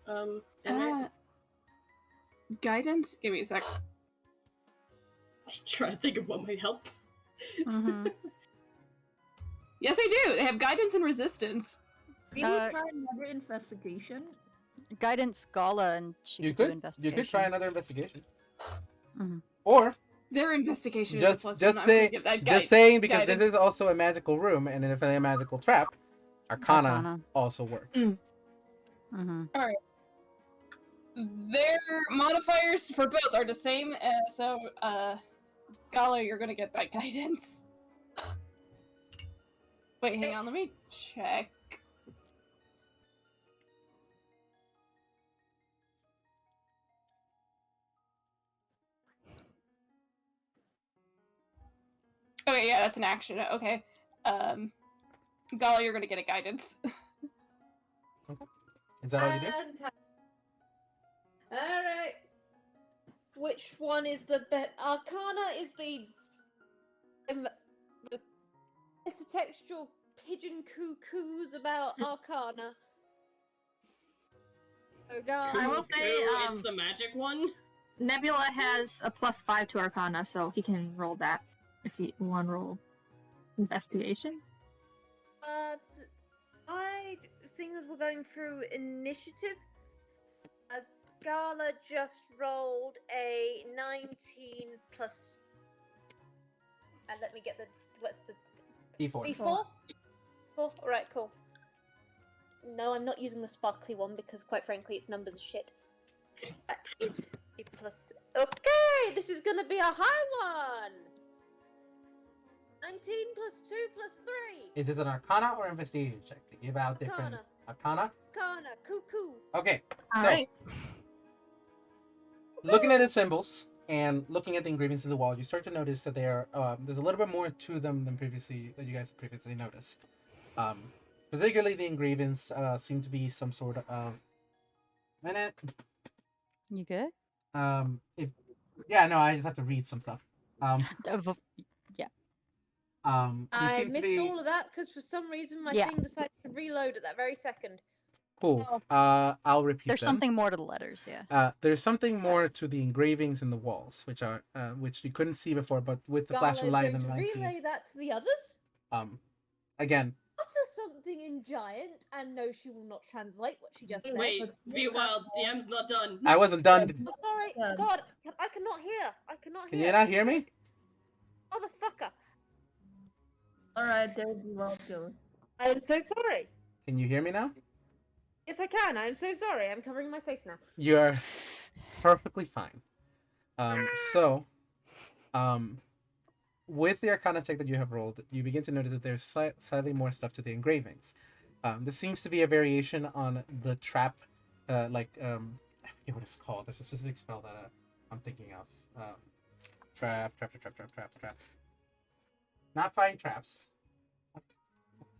Inmate? Guidance? Give me a sec. Trying to think of what might help. Mm-hmm. Yes, they do. They have guidance and resistance. maybe Uh, try another investigation. Guidance Gala, and she You could do could. You investigation. could try another investigation. Mhm. Or Their investigation is just a plus just one. I'm say gonna give that just saying because guidance. this is also a magical room, and if a magical trap, Arcana, Arcana. also works. Mm. Mm-hmm. Their modifiers for both are the same, so, Gala, you're gonna get that guidance. Wait, hang on, let me check. Okay, yeah, that's an action. Okay. Gala, you're gonna get a guidance. Is that all you do? Alright. Which one is the best? Arcana is the it's a textual pigeon cuckoos about Arcana. So I will say, it's the magic one. Nebula has a +5 to Arcana, so he can roll that if he one roll investigation. seeing as we're going through initiative, Gala just rolled a 19 plus. And let me get the what's the D4. D4? 4? Alright, cool. No, I'm not using the sparkly one because, quite frankly, its numbers are shit. That is a plus. Okay, this is gonna be a high one! 19 plus 2 plus 3! Is this an Arcana or investigation check to give out different Arcana? Arcana, cuckoo! Okay, so Alright. looking at the symbols and looking at the engravings in the wall, you start to notice that there's a little bit more to them than you guys previously noticed. Particularly the engravings seem to be some sort of minute. You good? I just have to read some stuff. They I seem to missed be all of that because for some reason my Yeah. thing decided to reload at that very second. cool. Oh. I'll repeat There's them. something more to the letters, yeah. There's something more to the engravings in the walls, which you couldn't see before, but with the flash of Gala's light going and to the light, relay that to the others. again, Utter something in giant, and no, she will not translate what she just said. Wait, Vwild, DM's not done. I wasn't done. I'm sorry. God, I cannot hear. I cannot Can hear. you not hear me? Motherfucker. Alright, there you go. I am so sorry. Can you hear me now? Yes, I can. I am so sorry. I'm covering my face now. You're perfectly fine. With the Arcana check that you have rolled, you begin to notice that there's slightly more stuff to the engravings. This seems to be a variation on the trap, I forget what it's called. There's a specific spell that I'm thinking of. Trap. Not fighting traps. What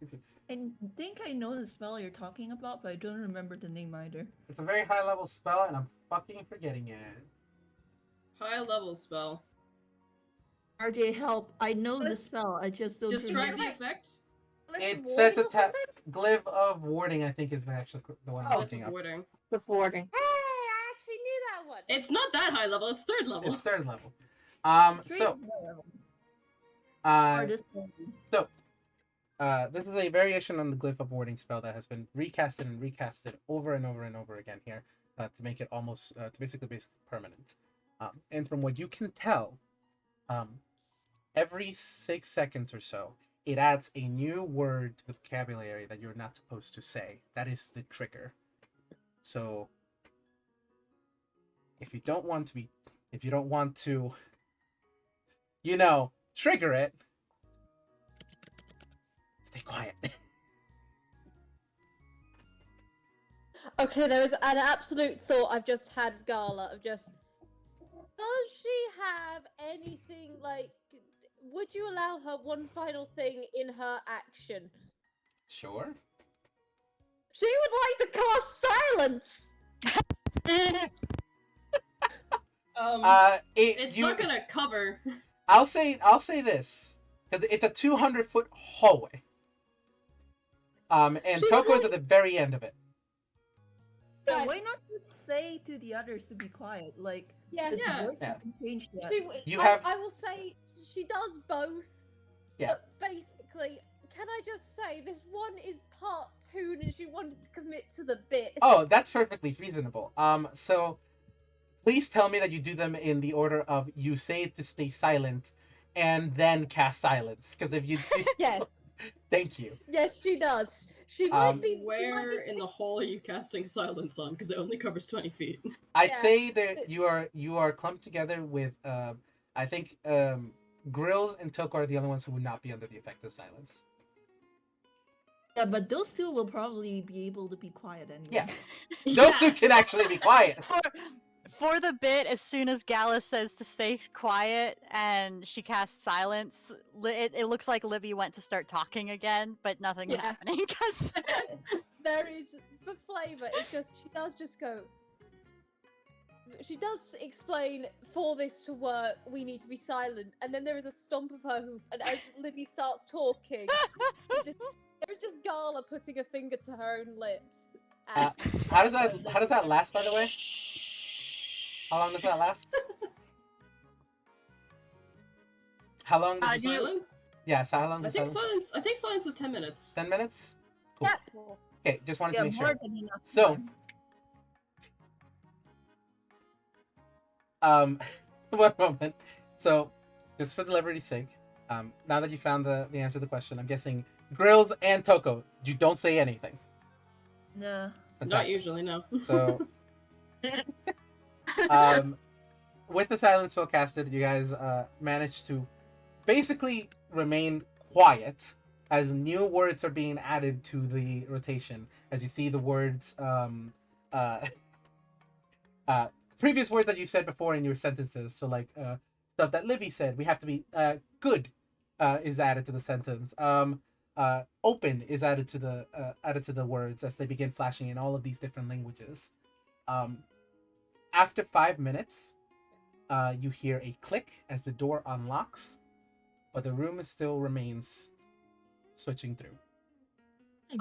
is it? I think I know the spell you're talking about, but I don't remember the name either. It's a very high level spell, and I'm fucking forgetting it. High level spell. RJ, help! I know the spell, I just don't Describe remember. the effect. Listen, It says warding or something? glyph of warding. I think is actually the one I'm Oh, thinking of. warding. The forwarding. Hey, I actually knew that one. It's not that high level. It's third level. It's third level. Straight So Or this So, this is a variation on the Glyph of Warding spell that has been recasted and recasted over and over and over again here to make it almost to basically permanent. And from what you can tell, every 6 seconds or so, it adds a new word to the vocabulary that you're not supposed to say. That is the trigger. So, if you don't want to, trigger it, stay quiet. Okay, there is an absolute thought I've just had, Gala, of just. Does she have anything like. Would you allow her one final thing in her action? Sure. She would like to cast silence! It's not gonna cover. I'll say this because it's a 200-foot hallway. And Toko's at the very end of it. Yeah, why not just say to the others to be quiet? Like, Yeah. does Yeah. the voice Yeah. can change that? I will say she does both. Yeah. But basically, can I just say this one is part 2 and she wanted to commit to the bit. Oh, that's perfectly reasonable. So please tell me that you do them in the order of you say it to stay silent and then cast silence. Because if you Yes. Thank you. Yes, she does. She might be. Where in the hole are you casting silence on? Because it only covers 20 feet. I'd Yeah. say that you are clumped together with I think Grills and Tokoh are the only ones who would not be under the effect of silence. Yeah, but those two will probably be able to be quiet anyway. Yeah. Those two can actually be quiet. For the bit, as soon as Gala says to stay quiet and she casts silence, it looks like Libby went to start talking again, but nothing's Yeah. happening because There is, for flavour, it's just, she does just go. She does explain, for this to work, we need to be silent, and then there is a stomp of her hoof, and as Libby starts talking, there's just Gala putting a finger to her own lips. And How does that last, by the way? How long does that last? How long does Silence? Yeah, so how long I does think silence? silence is 10 minutes. 10 minutes? Cool. Yeah. Okay, just wanted to make more sure. than enough So, time. one moment. So, just for the liberty's sake, now that you found the answer to the question, I'm guessing Grills and Tokoh, you don't say anything. No. Not Fantastic. usually, no. So, with the silence spell casted, you guys managed to basically remain quiet as new words are being added to the rotation. As you see the words, previous words that you said before in your sentences. So like stuff that Libby said, we have to be good is added to the sentence. Open is added to the words as they begin flashing in all of these different languages. After 5 minutes, you hear a click as the door unlocks, but the room still remains switching through.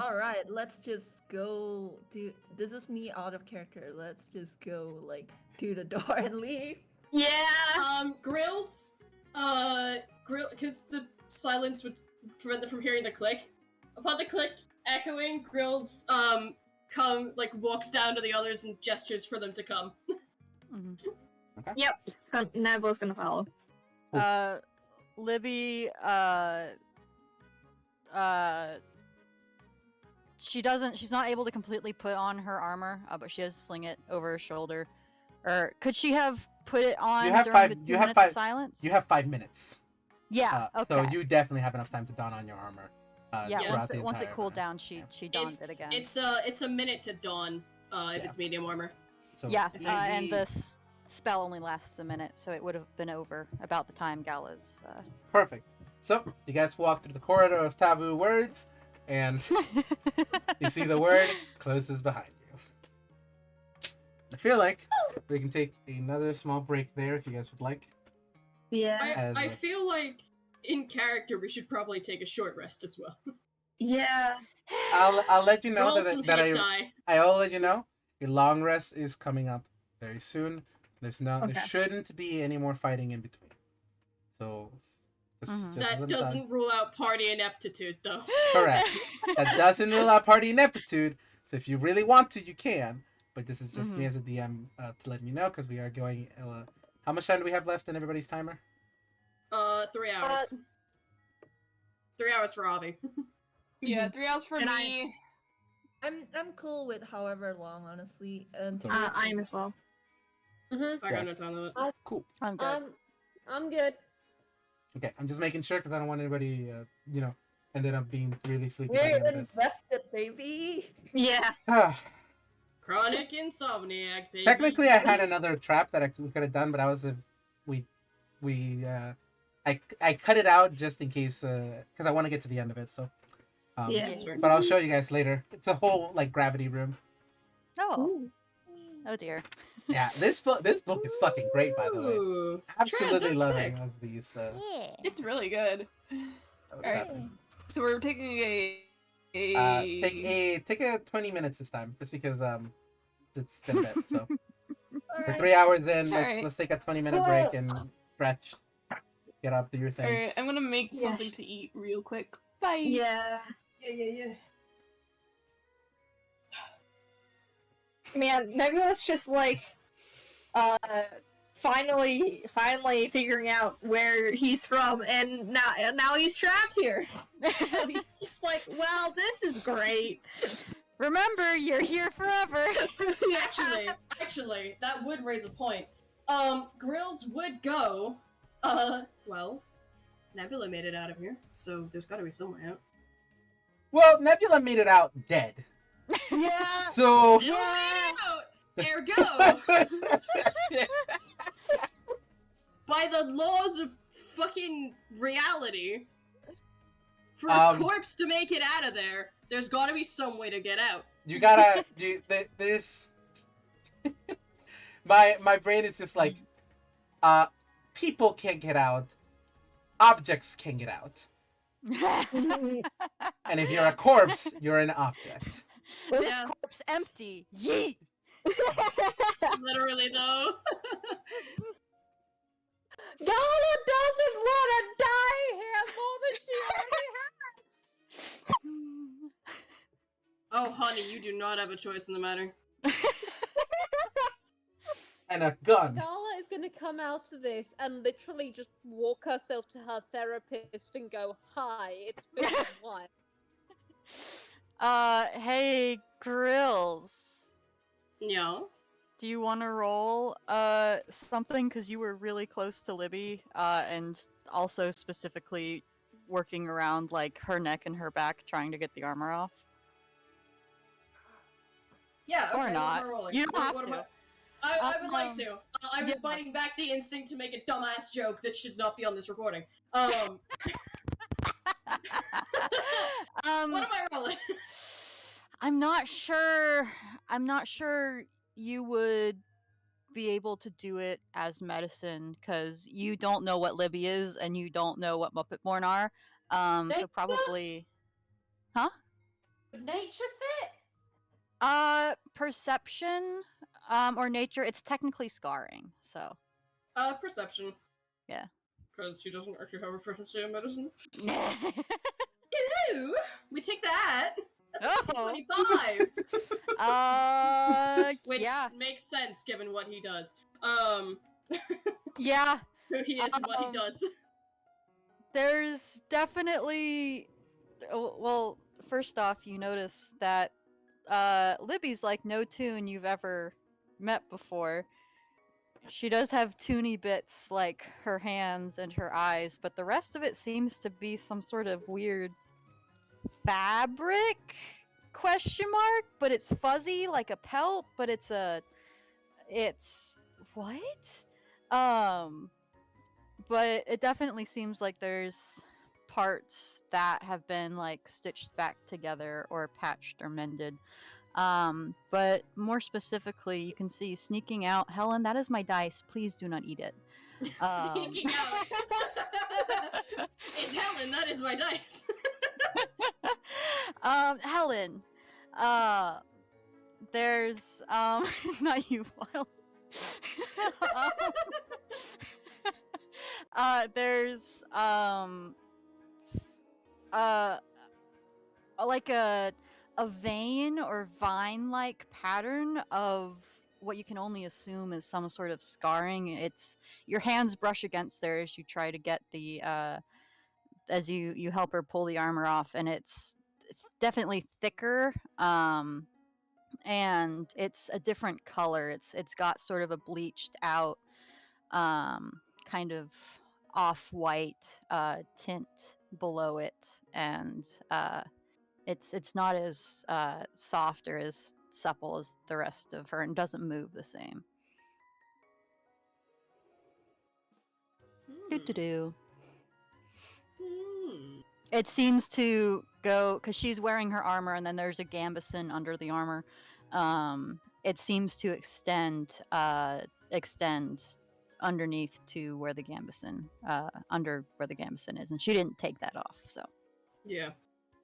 Alright, let's just go to. This is me out of character. Let's just go, like, to the door and leave. Yeah. Grills, because the silence would prevent them from hearing the click. Upon the click echoing, Grills, walks down to the others and gestures for them to come. Mhm. Nebula's gonna follow. Libby, she's not able to completely put on her armor, but she does sling it over her shoulder. Or could she have put it on You have during five- the 2 you have minutes five- of silence? You have 5 minutes. Yeah, okay. So you definitely have enough time to don on your armor. yeah, throughout once the it entire cooled round. down, she Yeah. donned it again. It's a minute to dawn, if it's medium armor. So Yeah, if and the spell only lasts a minute, so it would have been over about the time Gala's. Perfect. So you guys walk through the corridor of taboo words, and you see the word closes behind you. I feel like we can take another small break there if you guys would like. Yeah. As I a- feel like in character we should probably take a short rest as well. Yeah. I'll let you know Roll some that hit die. I'll let you know a long rest is coming up very soon. There Okay. shouldn't be any more fighting in between. So Mhm. as That an aside. doesn't rule out party ineptitude, though. Correct. That doesn't rule out party ineptitude. So if you really want to, you can. But this is just me as a DM to let you know, because we are going. How much time do we have left in everybody's timer? 3 hours. 3 hours for Avi. Yeah, 3 hours for And me. I'm cool with however long, honestly. And Cool. I am as well. Mm-hmm. I got no time limit. Cool. I'm good. I'm good. Okay, I'm just making sure because I don't want anybody, ended up being really sleepy by the we're end of this. invested, baby. Yeah. Chronic insomniac, baby. Technically, I had another trap that we could have done, but I cut it out just in case, because I want to get to the end of it. So, Yeah. That's fair. but I'll show you guys later. It's a whole like gravity room. Oh. Oh dear. Yeah, this book is fucking great, by the way. Ooh. Absolutely that's loving sick. of these. Yeah. It's really good. What's Alright. happening. So we're taking a Take a 20 minutes this time, just because it's been a bit. So All for right. 3 hours in, Alright. let's take a 20-minute break and stretch, get up, do your things. Alright, I'm gonna make Yeah. something to eat real quick. Bye. Yeah. Yeah. Man, Nebula's just like, finally figuring out where he's from, and now he's trapped here. So he's just like, well, this is great. Remember, you're here forever. Actually, that would raise a point. Grills would go. Well, Nebula made it out of here, so there's gotta be somewhere out. Well, Nebula made it out dead. Yeah. So Still made it out! Ergo! By the laws of fucking reality, for a corpse to make it out of there, there's gotta be some way to get out. you gotta this. My brain is just like, people can't get out, objects can get out, and if you're a corpse, you're an object. This Yeah. corpse empty. Yeet. Literally, though. Gala doesn't want to die here more than she already has. Oh, honey, you do not have a choice in the matter. And a gun. Gala is going to come out of this and literally just walk herself to her therapist and go, "Hi, it's been a while." Hey, Grills. Yes. Do you want to roll something, because you were really close to Libby, and also specifically working around like her neck and her back, trying to get the armor off? Yeah, Or okay, not. what am I rolling? You don't have What am to. I would like to. I was yeah. biting back the instinct to make a dumbass joke that should not be on this recording. What am I rolling? I'm not sure you would be able to do it as medicine, because you don't know what Libby is and you don't know what Muppetborn are. So Nature? probably Nature fit? perception, or nature. It's technically scarring, so. Perception. Yeah. Because she doesn't actually have a proficiency in medicine. Oh. Ooh, we take that. That's a Oh. 25. Which Yeah. makes sense given what he does. Yeah. Who he is and what he does. There's definitely. Well, first off, you notice that Libby's like no tune you've ever met before. She does have toony bits like her hands and her eyes, but the rest of it seems to be some sort of weird fabric ? But it's fuzzy like a pelt, but it's what? But it definitely seems like there's parts that have been like stitched back together or patched or mended. But more specifically, you can see sneaking out. Helen, that is my dice. Please do not eat it. Sneaking out. It's Helen, that is my dice. Helen, there's not you, Vwild. There's like a vein or vine-like pattern of what you can only assume is some sort of scarring. It's your hands brush against there as you try to get the as you help her pull the armor off, and it's definitely thicker, and it's a different color. It's got sort of a bleached out kind of off-white tint below it, and it's not as soft or as supple as the rest of her, and doesn't move the same. Do. It seems to go because she's wearing her armor, and then there's a gambeson under the armor. It seems to extend underneath to where the gambeson under where the gambeson is, and she didn't take that off. So Yeah.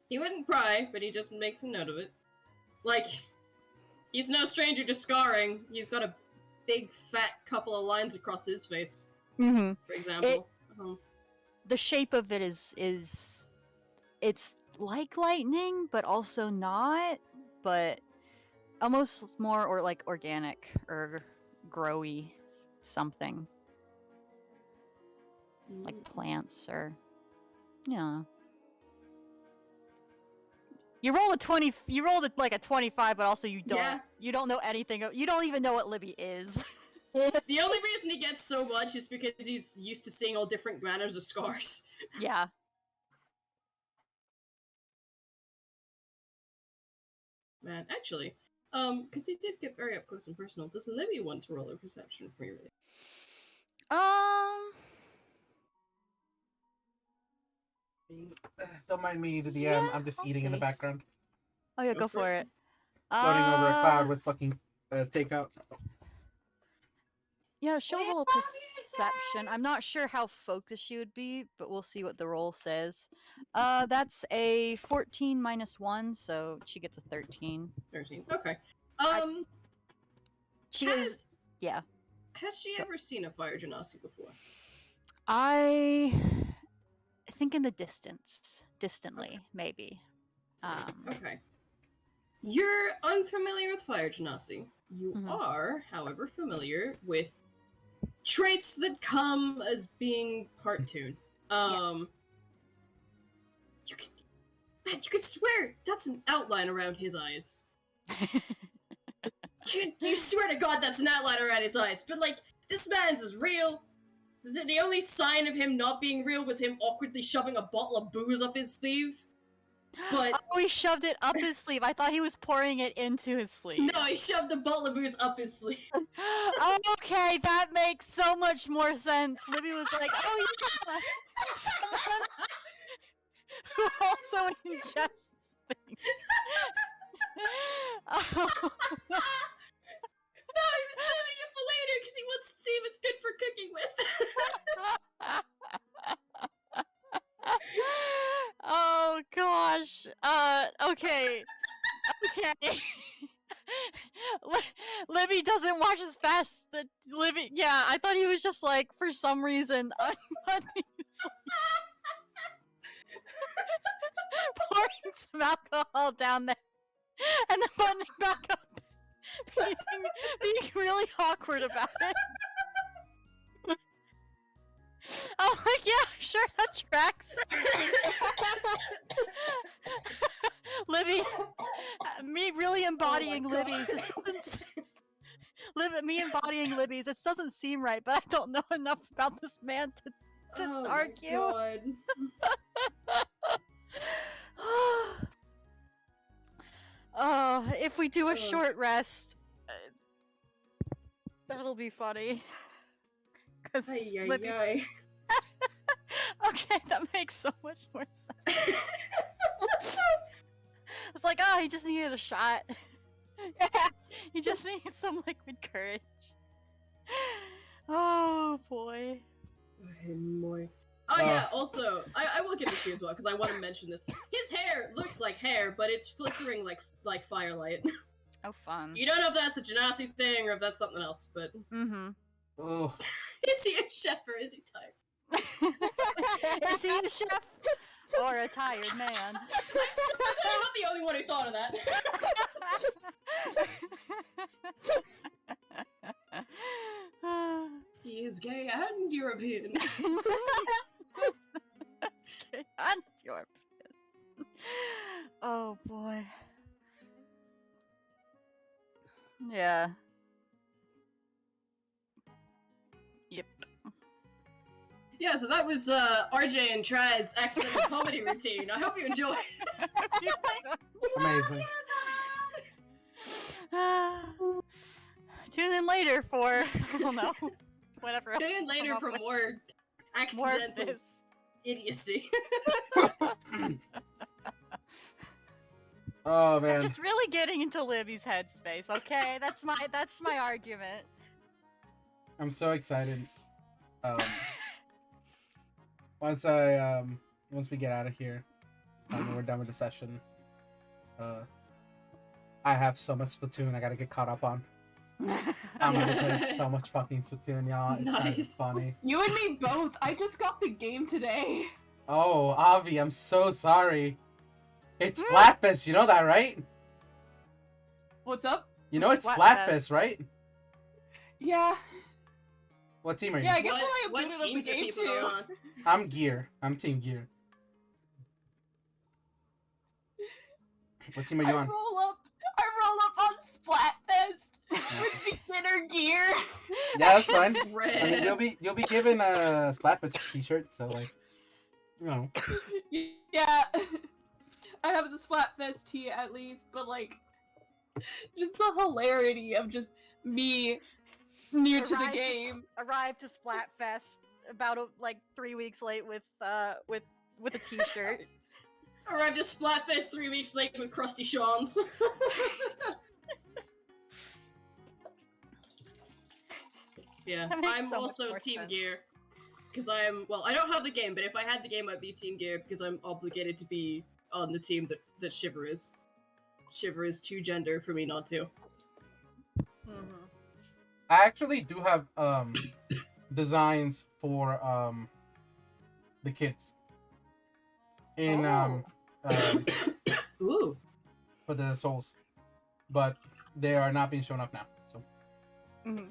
He wouldn't pry, but he just makes a note of it. Like, he's no stranger to scarring. He's got a big, fat couple of lines across his face, mm-hmm. for example. The shape of it is it's like lightning, but also not, but almost more or like organic or growy something. Like plants or You rolled a 20. You rolled like a 25, but also you don't know anything. You don't even know what Libby is. The only reason he gets so much is because he's used to seeing all different manners of scars. Yeah. Man, actually, because he did get very up close and personal, does Libby want to roll a perception for me, really? Don't mind me, the DM. Yeah, I'm just I'll eating in the see. background. Oh yeah, go for it. Floating over a cloud with fucking takeout. Yeah, she'll roll perception. I'm not sure how focused she would be, but we'll see what the roll says. That's a 14 minus 1, so she gets a 13. 13. Okay. She has, is. Yeah. Has she ever seen a fire genasi before? I think in the distantly, maybe. Okay. You're unfamiliar with fire genasi. You Mhm. are, however, familiar with traits that come as being part tune. You could swear that's an outline around his eyes. you swear to God that's an outline around his eyes. But like, this man's is real. The only sign of him not being real was him awkwardly shoving a bottle of booze up his sleeve. But oh, he shoved it up his sleeve. I thought he was pouring it into his sleeve. No, he shoved a bottle of booze up his sleeve. Oh, okay, that makes so much more sense. Libby was like, oh yeah, someone who also ingests things. Oh. No, he was saving it for later because he wants to see if it's good for cooking with. Oh gosh. Okay. Okay. Libby doesn't watch as fast. Libby, yeah, I thought he was just like, for some reason, pouring some alcohol down there, and then buttoning back up, being really awkward about it. I'm like, yeah, sure, that tracks. Libby, me really embodying Libby's. This doesn't. Me embodying Libby's. It doesn't seem right, but I don't know enough about this man to argue. My God. If we do a short rest, that'll be funny. Because Libby. Okay, that makes so much more sense. It's like, oh, he just needed a shot. He just needed some liquid courage. Oh boy. Oh yeah, also, I will give this to you as well, because I want to mention this. His hair looks like hair, but it's flickering like firelight. Oh, fun. You don't know if that's a genasi thing or if that's something else, but... Mm-hmm. Oh. Is he a chef or is he tired? Is he a chef or a tired man? I'm not the only one who thought of that. He is gay and European. And European. Oh boy. Yeah. Yep. Yeah, so that was RJ and Trad's accidental comedy routine. I hope you enjoyed. Amazing. Tune in later for I don't know whatever. Tune in later for more more of accidental this. idiocy. Oh man. I'm just really getting into Libby's headspace. Okay, that's my argument. I'm so excited. Once we get out of here, and we're done with the session, I have so much Splatoon I gotta get caught up on. I'm gonna play so much fucking Splatoon, y'all. It's kind of Nice. funny. You and me both. I just got the game today. Oh, Avi, I'm so sorry. It's Splatfest, you know that, right? What's up? You know it's Splatfest. Splatfest, right? Yeah. What team are you? Yeah, I guess What when I booted up teams the are game people too. on? I'm Gear. I'm Team Gear. What team are you on? I roll up on Splatfest with beginner gear. Yeah, that's fine. I Red. mean, you'll be given a Splatfest t-shirt, so like, you know. Yeah. I have the Splatfest tee at least, but like, just the hilarity of just me new to the Arrived game. Arrived to Splatfest about like 3 weeks late with a t-shirt. Arrived at Splatfest 3 weeks late with crusty Sean's. Yeah, That makes I'm so much also more Team sense. Gear. Because I don't have the game, but if I had the game, I'd be Team Gear because I'm obligated to be on the team that Shiver is. Shiver is too gender for me not to. Mm-hmm. I actually do have designs for the kids in Ooh. for the souls, but they are not being shown up now. So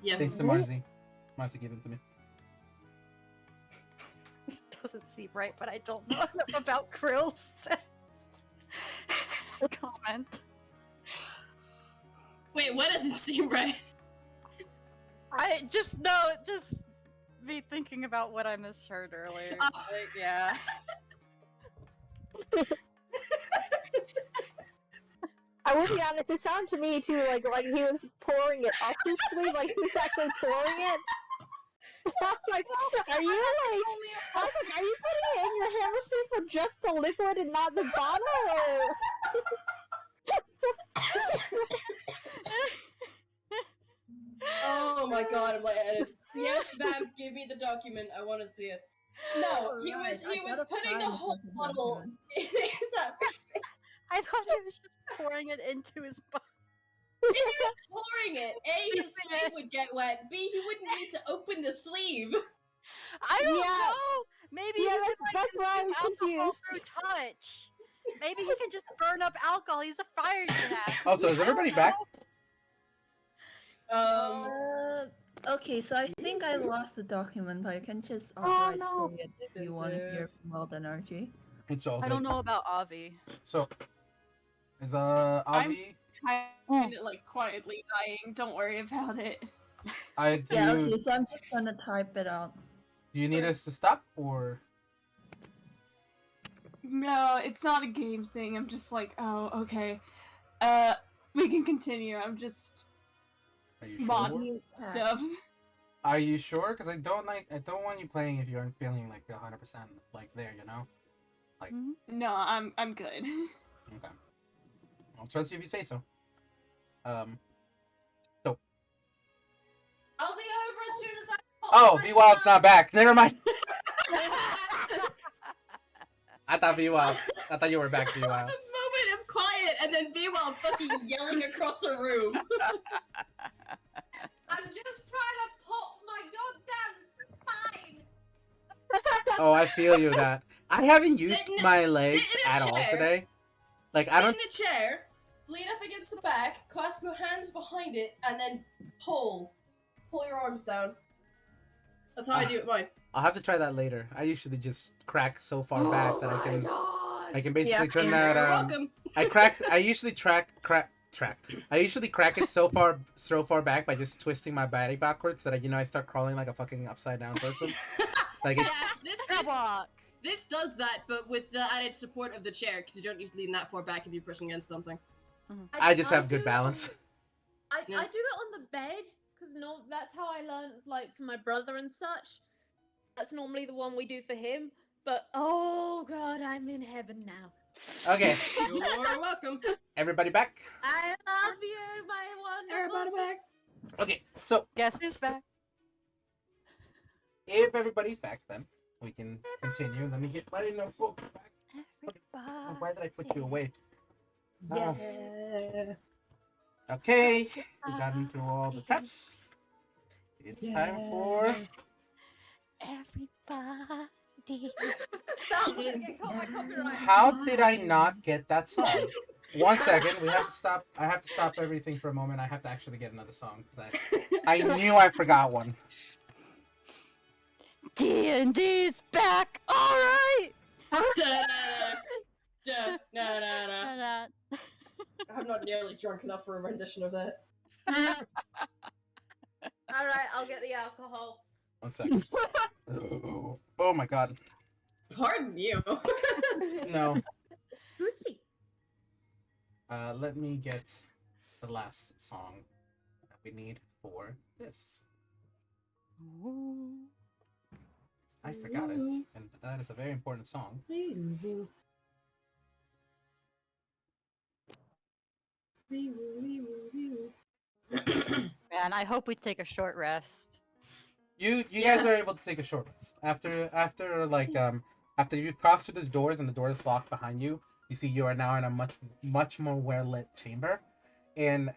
Yeah. thanks to Marzi. Marzi gave them to me. This doesn't seem right, but I don't know enough about Krill's comment. Wait, what doesn't seem right? I just know, just me thinking about what I misheard earlier. Oh. Like, yeah. I will be honest, it sounded to me too like he was pouring it up his sleeve, like he's actually pouring it. I was like, are you like? I was like, are you putting it in your hammer space for just the liquid and not the bottle? Or... Oh my god, I'm like, yes, Vamp, give me the document. I want to see it. No, he was putting the whole bottle in his hammer space. I thought he was just pouring it into his body. If he was pouring it, A, his sleeve would get wet, B, he wouldn't need to open the sleeve. I don't Yeah. know. Maybe Yeah, he can like that's why I consume was alcohol confused. through touch. Maybe he can just burn up alcohol. He's a fire cat. Also, is everybody back? Okay, so I think I lost the document, but you can just Oh, outright no. say it if you want to hear from Wild and RG. It's all good. I don't know about Avi. So, is Avi? Kind of like quietly dying. Don't worry about it. Do Yeah, you okay, so I'm just gonna type it out. do you need us to stop or? No, it's not a game thing. I'm just like, oh, okay. We can continue. I'm just Are you sure? mod stuff. Are you sure? Because I don't want you playing if you aren't feeling like 100% like there, you know? No, I'm good. Okay. I'll trust you if you say so. I'll be over as soon as I. Oh, Vwild's not back. Never mind. I thought Vwild. I thought you were back, A Vwild. moment of quiet, and then Vwild fucking yelling across the room. I'm just trying to pop my goddamn spine. Oh, I feel you that. I haven't Sit used in- my sit legs in a at all chair. today. Like Sit I don't. in a chair, lean up against the back, clasp your hands behind it, and then pull your arms down. That's how I do it mine. I'll have to try that later. I usually just crack so far back that I can basically Yeah, turn same. that. You're welcome. I usually track. I usually crack it so far back by just twisting my body backwards that I start crawling like a fucking upside down person. Like it's Yeah, this does that, but with the added support of the chair, because you don't need to lean that far back if you're pushing against something. I just have do good it on- balance. I do Yeah. it on the bed because that's how I learned, like for my brother and such. That's normally the one we do for him. But oh god, I'm in heaven now. Okay, You're welcome. everybody back. I love you, my wonderful. Everybody back. Okay, so Guess who's back? if everybody's back, then we can continue. Let me get my notebook back. Oh, why did I put you away? Oh. Yeah. Okay, we got into all the preps. It's time for. Everybody. Stop! I'm gonna get caught by copyright. How did I not get that song? 1 second, we have to stop. I have to stop everything for a moment. I have to actually get another song. 'Cause I knew I forgot one. D&D's back. All right. Da-da-da. I'm not nearly drunk enough for a rendition of that. All right, I'll get the alcohol. 1 second. Oh my god. Pardon you. No. Lucy. Let me get the last song that we need for this. I forgot it, and that is a very important song. Man, I hope we take a short rest. You guys are able to take a short rest after you cross through those doors and the door is locked behind you. You see you are now in a much more well lit chamber, and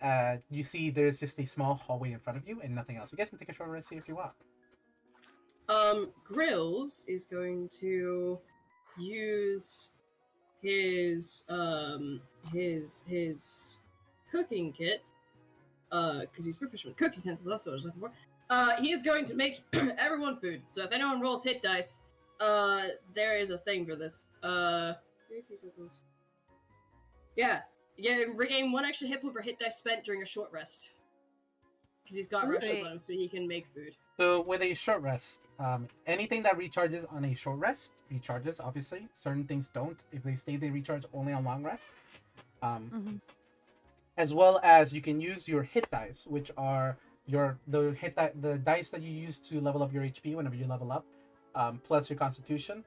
you see there's just a small hallway in front of you and nothing else. You guys can take a short rest here if you want. Grills is going to use his cooking kit, because he's proficient with cooking utensils. That's what I was looking for. He is going to make everyone food. So if anyone rolls hit dice, there is a thing for this. Yeah, regain 1 extra hit point per hit dice spent during a short rest. Because he's got rushes on him, so he can make food. So with a short rest, anything that recharges on a short rest recharges. Obviously, certain things don't. If they stay, they recharge only on long rest. As well as you can use your hit dice, which are the dice that you use to level up your HP whenever you level up, plus your Constitution.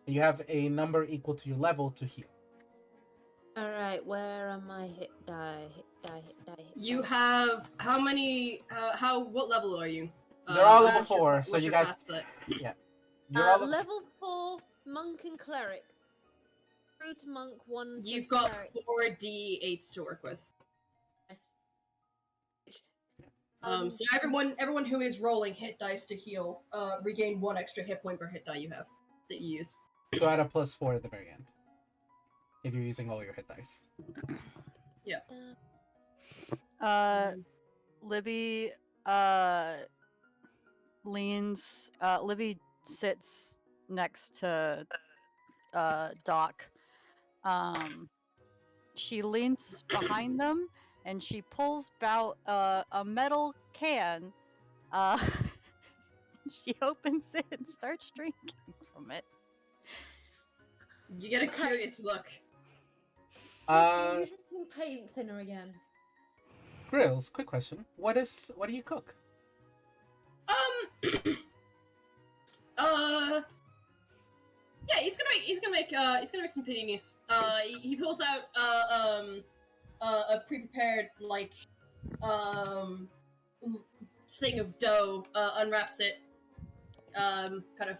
And you have a number equal to your level to heal. All right, where are my hit die? You have how many? What level are you? They're all level what's your 4, cla- so what's you your guys. class split? Yeah. You're all Level 4 monk and cleric. 3 to monk, 1 to You've got cleric. 4 d8s to work with. Nice. So everyone who is rolling hit dice to heal, regain 1 extra hit point per hit die you have that you use. So add a +4 at the very end. If you're using all your hit dice. Libby Libby sits next to Doc. She leans behind them and she pulls out a metal can. She opens it and starts drinking from it. You get a curious look. You're drinking paint thinner again. Grills, quick question. What do you cook? Yeah, he's gonna make some paninis. He pulls out a pre-prepared thing of dough, unwraps it, kind of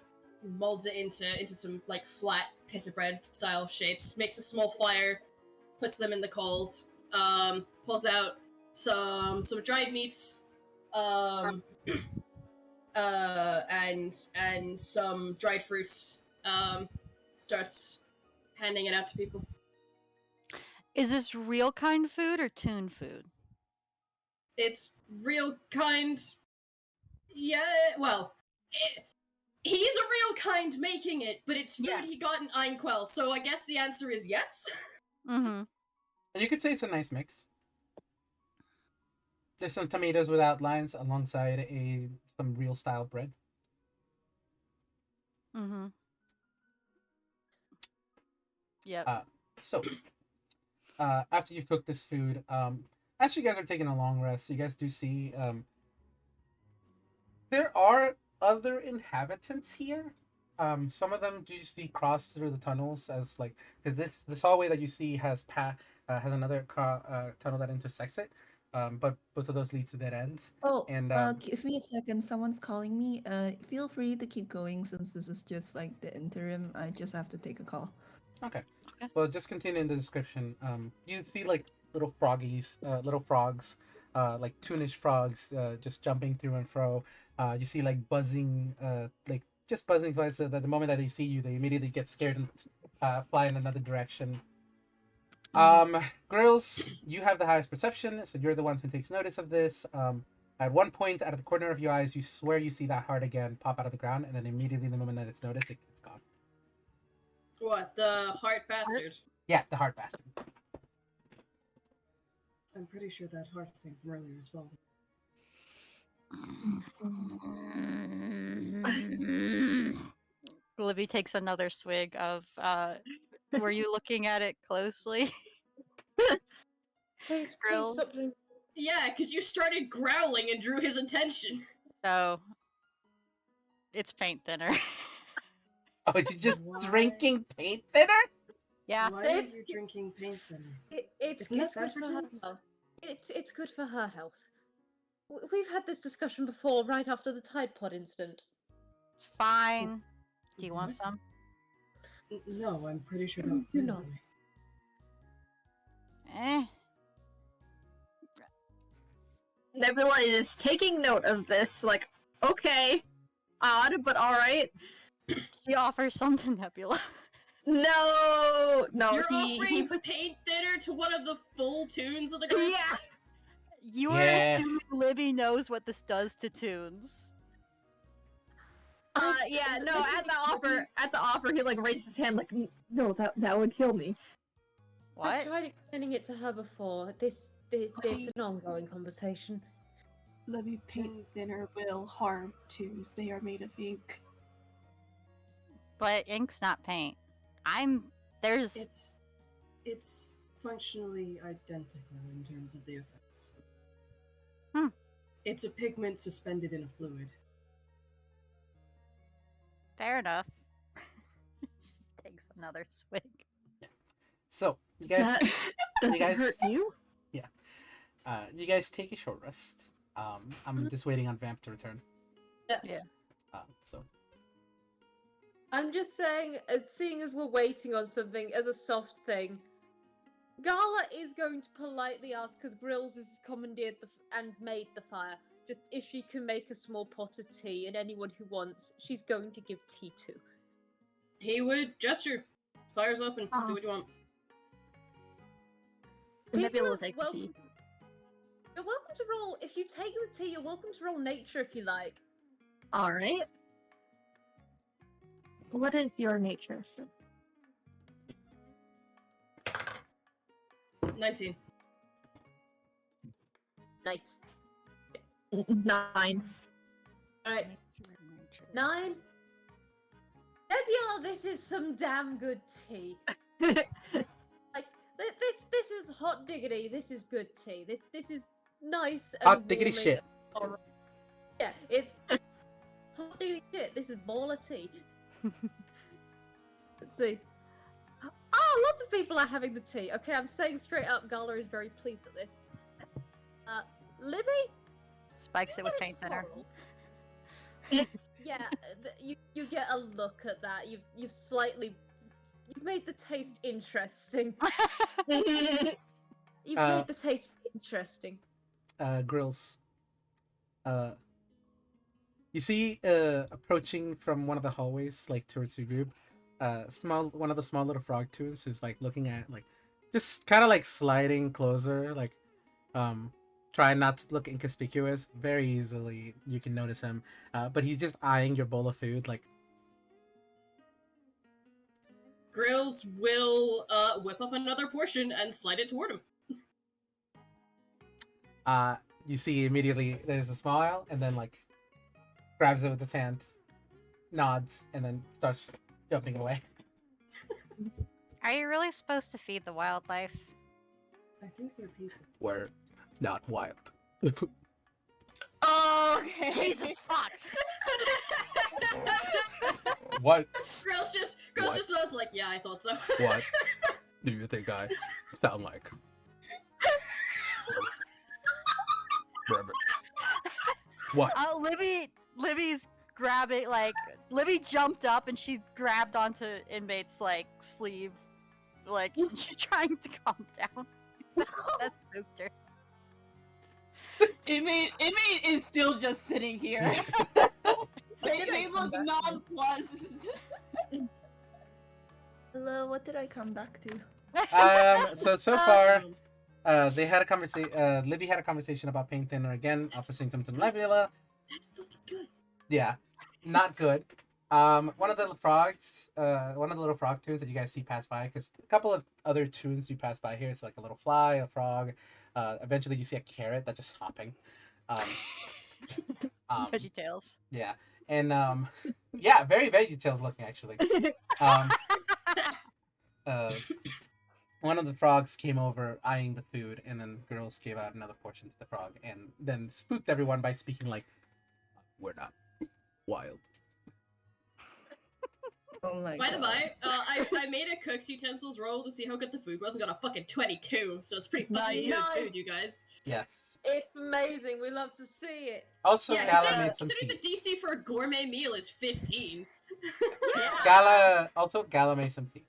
molds it into some flat pita bread style shapes, makes a small fire, puts them in the coals, pulls out some dried meats, and some dried fruits. Starts handing it out to people. Is this real kind food or toon food? It's real kind. Yeah, well, he's a real kind making it, but it's food he Yes. got in Einquell, so I guess the answer is yes. Mm-hmm. You could say it's a nice mix. There's some tomatoes without lines alongside some real style bread. Mm-hmm. Yep. So, after you've cooked this food, as you guys are taking a long rest, you guys do see there are other inhabitants here. Some of them do you see cross through the tunnels as like because this hallway that you see has another tunnel that intersects it. But both of those lead to dead ends. Oh, And give me a second. Someone's calling me. Feel free to keep going since this is just like the interim. I just have to take a call. Okay. Well, just continue in the description. You see like little froggies, little frogs, like toonish frogs, just jumping through and fro. You see like buzzing, like just buzzing flies. So that the moment that they see you, they immediately get scared and fly in another direction. Girls, you have the highest perception, so you're the one who takes notice of this. At one point, out of the corner of your eyes, you swear you see that heart again pop out of the ground, and then immediately, the moment that it's noticed, it's gone. What, the heart bastard? Yeah, the heart bastard. I'm pretty sure that heart thing from earlier as well. Libby takes another swig of. Were you looking at it closely? Please Grills. stop doing. Yeah, because you started growling and drew his attention. Oh, it's paint thinner. Oh, you're just Why? drinking paint thinner? Yeah. Why are you drinking paint thinner? It's Isn't good that bad for for her James? health. It's good for her health. We've had this discussion before, right after the Tide Pod incident. It's fine. Do you want What? some? No, I'm pretty sure that Do would do not. to me. Eh. Nebula is taking note of this, like, okay, odd, but alright. She offers some to Nebula. No, You're he offering paint thinner to one of the full tunes of the group? yeah. You are Yeah. assuming Libby knows what this does to tunes. Yeah, no, at the offer, he, like, raises his hand, like, no, that would kill me. I What? tried explaining it to her before. It's an ongoing conversation. Libby paint thinner will harm tunes. They are made of ink. But ink's not paint. It's functionally identical in terms of the effects. Hmm. It's a pigment suspended in a fluid. Fair enough. She takes another swig. So, you guys, That doesn't guys- hurt you? you guys take a short rest. I'm just waiting on Vamp to return. Yeah. So, I'm just saying, seeing as we're waiting on something as a soft thing, Gala is going to politely ask, because Grills has commandeered and made the fire, just if she can make a small pot of tea, and anyone who wants, she's going to give tea to. He would gesture. Fire's open. Oh. Do what you want. Nebula People will are take the tea. You're welcome to roll, if you take the tea, you're welcome to roll nature if you like. Alright. What is your nature, sir? 19. Nice. 9. Alright, 9. Nebula, this is some damn good tea. Like, this is hot diggity, this is good tea. This is nice and hot diggity warming shit. and alright. Yeah, it's hot diggity shit, this is baller tea. Let's see. Oh, lots of people are having the tea. Okay, I'm saying straight up, Gala is very pleased at this. Libby? Spikes it with paint thinner. Yeah, you get a look at that. You've made the taste interesting. You've made the taste interesting. Grills. You see, approaching from one of the hallways, like towards your group, one of the small little frog tunes who's like looking at like, just kind of like sliding closer, like, trying not to look inconspicuous. Very easily you can notice him, but he's just eyeing your bowl of food, like. Grills will whip up another portion and slide it toward him. You see immediately there's a smile, and then like grabs it with his hand, nods, and then starts jumping away. Are you really supposed to feed the wildlife? I think they're people. We're not wild. Oh, okay. Jesus fuck! What? Grills just nods like, yeah, I thought so. What do you think I sound like? What? Libby's grabbing, like, Libby jumped up and she grabbed onto Inmate's, like, sleeve. Like, she's trying to calm down. That spooked her. Inmate is still just sitting here. They look nonplussed. Hello, what did I come back to? So far, they had a conversation. Libby had a conversation about paint thinner again, offering something to Nebula. That's fucking good. Yeah, not good. One of the little frog tunes that you guys see pass by, because a couple of other tunes you pass by here. It's like a little fly, a frog. Eventually, you see a carrot that's just hopping. VeggieTales. Yeah, and yeah, very VeggieTales looking actually. One of the frogs came over, eyeing the food, and then girls gave out another portion to the frog, and then spooked everyone by speaking like, "We're not wild." Oh my By the god. by, I made a cook's utensils roll to see how good the food was and got a fucking 22, so it's pretty fucking good Nice. food, you guys. Yes. It's amazing. We love to see it. Also, Yeah, Gala made some considering tea. the DC for a gourmet meal is 15. Gala made some tea.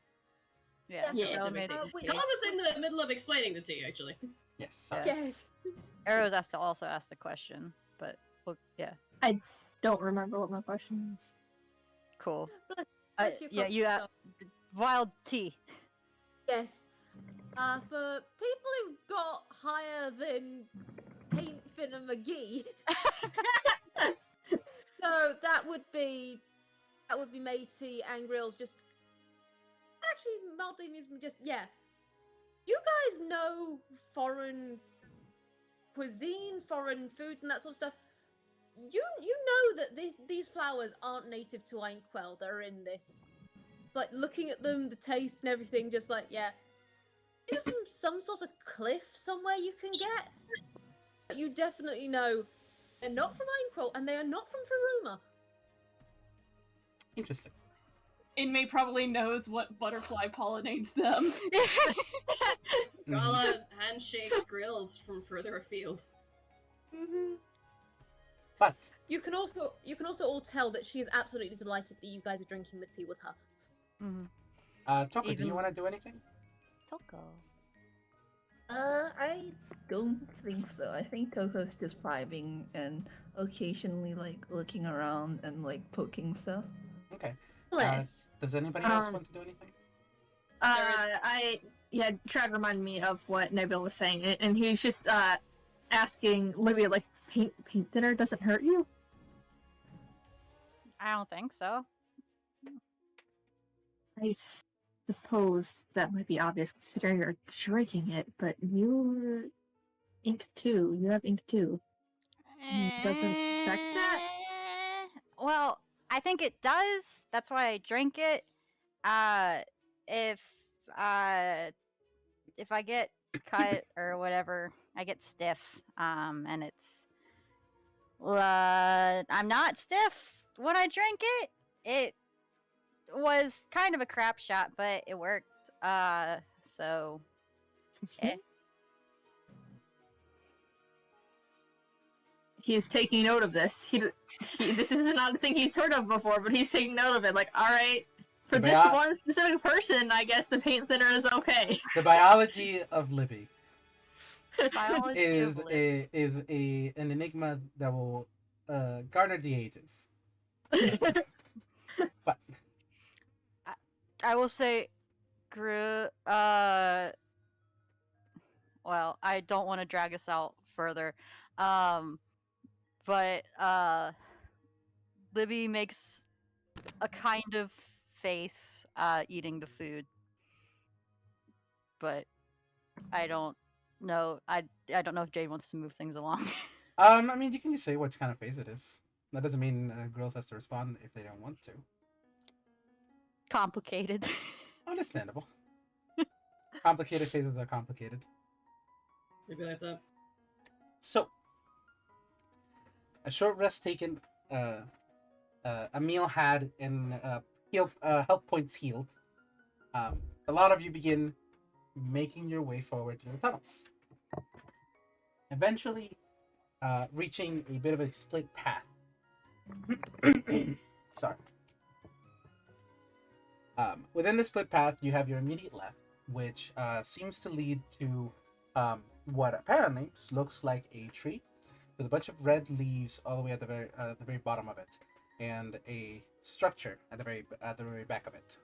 Yeah, Yeah, Arrow Gala made some tea. was in the middle of explaining the tea, actually. Yes. Yes. Arrow's also asked a question, but look, yeah, Don't remember what my question is. cool. Bless you, Yeah, you Coco. wild tea. Yes. For people who got higher than Paint Finner McGee, so that would be Matey and Grills. Just actually, mildly amusement. Just yeah. You guys know foreign cuisine, foreign foods, and that sort of stuff. You know that these flowers aren't native to Ainquell. They're in this. Like looking at them, the taste and everything, just like yeah. These are from some sort of cliff somewhere you can get. You definitely know they're not from Ainquell and they are not from Faruma. Interesting. Inmate probably knows what butterfly pollinates them. Mhm. Gala handshake grills from further afield. Mm-hmm. But You can also all tell that she is absolutely delighted that you guys are drinking the tea with her. Tokoh, do you Even- want to do anything? Tokoh. I don't think so. I think Toko's just vibing and occasionally like looking around and like poking stuff. Okay. Bless. Does anybody else Um, want to do anything? Chad reminded me of what Nebula was saying, and he was just asking Libby, like, paint thinner doesn't hurt you? I don't think so. I suppose that might be obvious considering you're drinking it, but you're ink too. You have ink too. Doesn't affect that? Well, I think it does. That's why I drink it. If I get cut or whatever, I get stiff. And it's I'm not stiff when I drink it. It was kind of a crap shot, but it worked. So eh. He's taking note of this. This is not a thing he's heard of before, but he's taking note of it. Like, all right, for The this bio- one specific person, I guess the paint thinner is okay. The biology of Libby biology is of Libby. an enigma that will garnered the ages. But I will say, well, I don't want to drag us out further, but Libby makes a kind of face eating the food, but I don't know. I don't know if Jade wants to move things along. I mean, you can just say which kind of phase it is. That doesn't mean girls has to respond if they don't want to. Complicated. Understandable. Complicated phases are complicated. Maybe like that. So, a short rest taken, a meal had, and health points healed. A lot of you begin making your way forward to the tunnels. Eventually, reaching a bit of a split path. Sorry. Within the split path, you have your immediate left, which seems to lead to what apparently looks like a tree with a bunch of red leaves all the way at the very bottom of it, and a structure at the very back of it.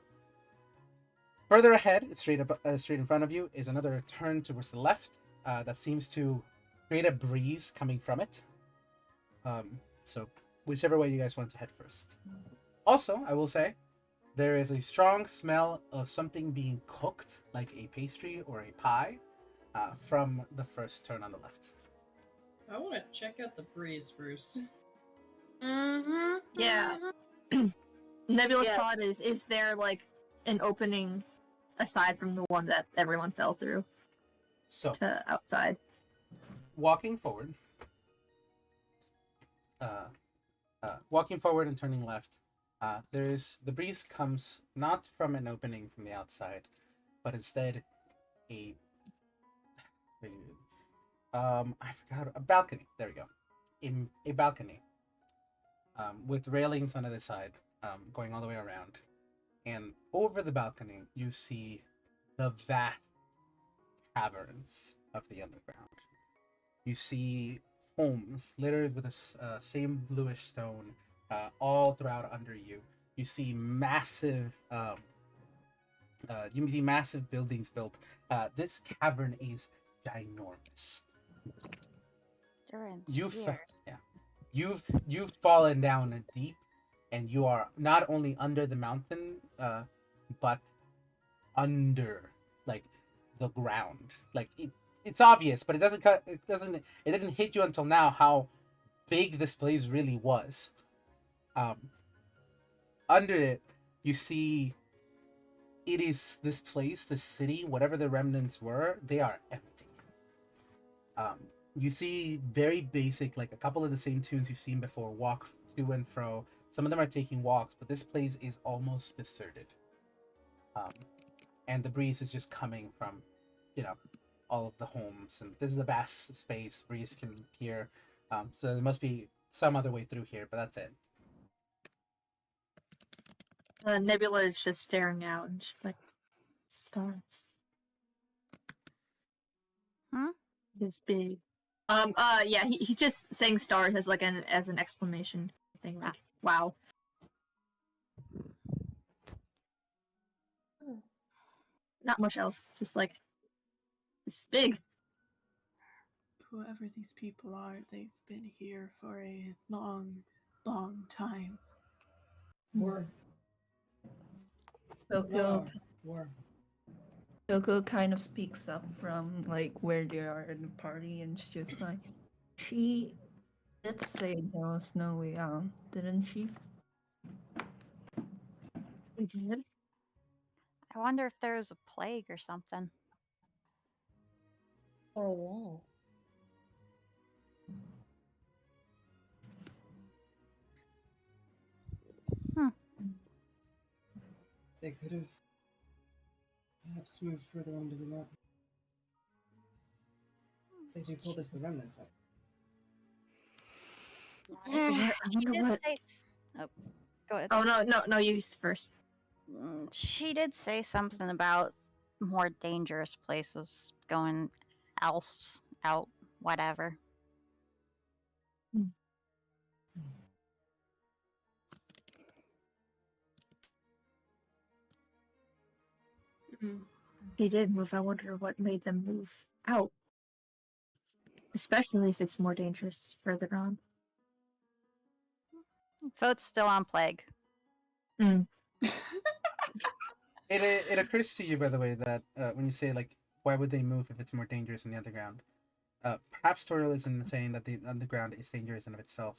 Further ahead, straight in front of you, is another turn towards the left that seems to create a breeze coming from it. So whichever way you guys want to head first. Also, I will say, there is a strong smell of something being cooked, like a pastry or a pie, from the first turn on the left. I want to check out the breeze first. Mm-hmm. Yeah. Nebula's Yeah. thought is there like an opening aside from the one that everyone fell through So, to outside? walking forward, and turning left, the breeze comes not from an opening from the outside, but instead a I forgot, a balcony. There we go. In a balcony, with railings on either side, going all the way around, and over the balcony you see the vast caverns of the underground. You see homes littered with the same bluish stone, all throughout under you. You see massive buildings built. This cavern is ginormous. You've fallen down deep, and you are not only under the mountain, but under, like, the ground. Like, it's obvious, but it didn't hit you until now how big this place really was. Under it, you see it is this place, this city, whatever the remnants were, they are empty. You see very basic, like a couple of the same tunes you've seen before, walk to and fro. Some of them are taking walks, but this place is almost deserted. And the breeze is just coming from, all of the homes. And this is a vast space, breeze can hear. So there must be some other way through here, but that's it. Nebula is just staring out, and she's like, "Stars." Huh? It's big. Yeah, he just saying stars as like an exclamation thing, like, wow. Not much else, just like, it's big. Whoever these people are, they've been here for a long, long time. War. Tokoh, War. Tokoh kind of speaks up from like where they are in the party, and it's just like, she did say there was no way out, didn't she? We did. I wonder if there's a plague or something. Or a wall. They could have perhaps moved further onto the mountain. They do pull this the remnants up. I She wonder did what- say. Oh, go ahead. Oh no, you first. She did say something about more dangerous places going out, whatever. They did move. I wonder what made them move out. Especially if it's more dangerous further on. Vote's still on plague. It occurs to you, by the way, that when you say like, why would they move if it's more dangerous in the underground? Perhaps Toral isn't saying that the underground is dangerous in of itself.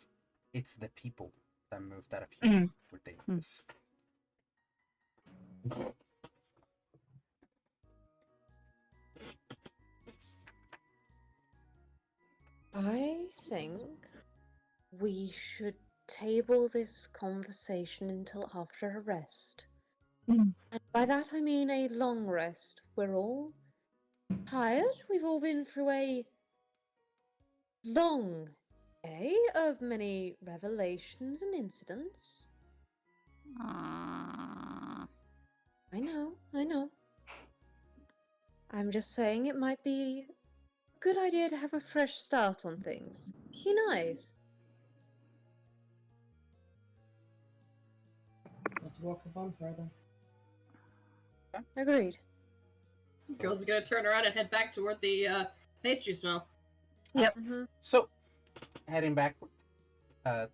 It's the people that moved that appear were dangerous. I think we should table this conversation until after a rest. Mm. And by that I mean a long rest. We're all tired. We've all been through a long day of many revelations and incidents. I know. I'm just saying it might be a good idea to have a fresh start on things. Keen eyes. Let's walk the bonfire then. Agreed. Girls are gonna turn around and head back toward the pastry smell. Yep. Mm-hmm. So, heading back,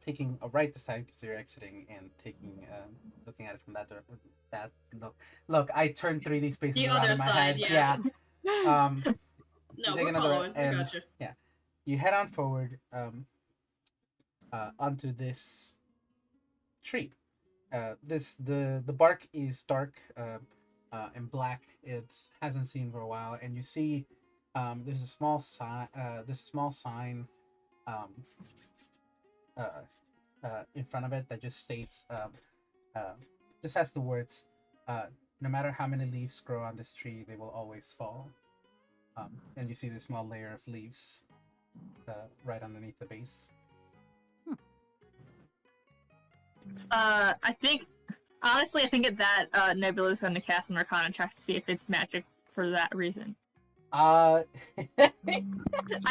taking a right this time because you're exiting and taking, looking at it from that look. Look, I turned 3D spaces The around other in my side, head. yeah. You No, take we're another- following. We and- gotcha. You head on forward, onto this tree. The bark is dark, and black. It hasn't seen for a while, and you see, there's a small sign. In front of it that just states, just has the words, no matter how many leaves grow on this tree, they will always fall. And you see this small layer of leaves right underneath the base. I think that Nebula is going to cast an Arcana check to see if it's magic for that reason. Uh, I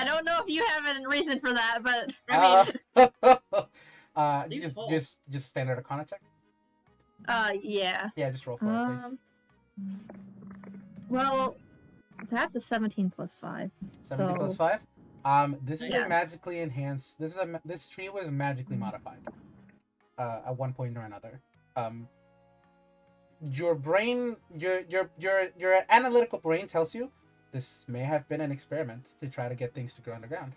don't know if you have a reason for that, but I mean, just standard Arcana check. yeah. Yeah, just roll for it, please. Well, that's a 17 plus 5. 17 plus so- 5. This is a Yes. magically enhanced. This tree was magically modified. At one point or another. Your brain, your analytical brain tells you this may have been an experiment to try to get things to grow underground.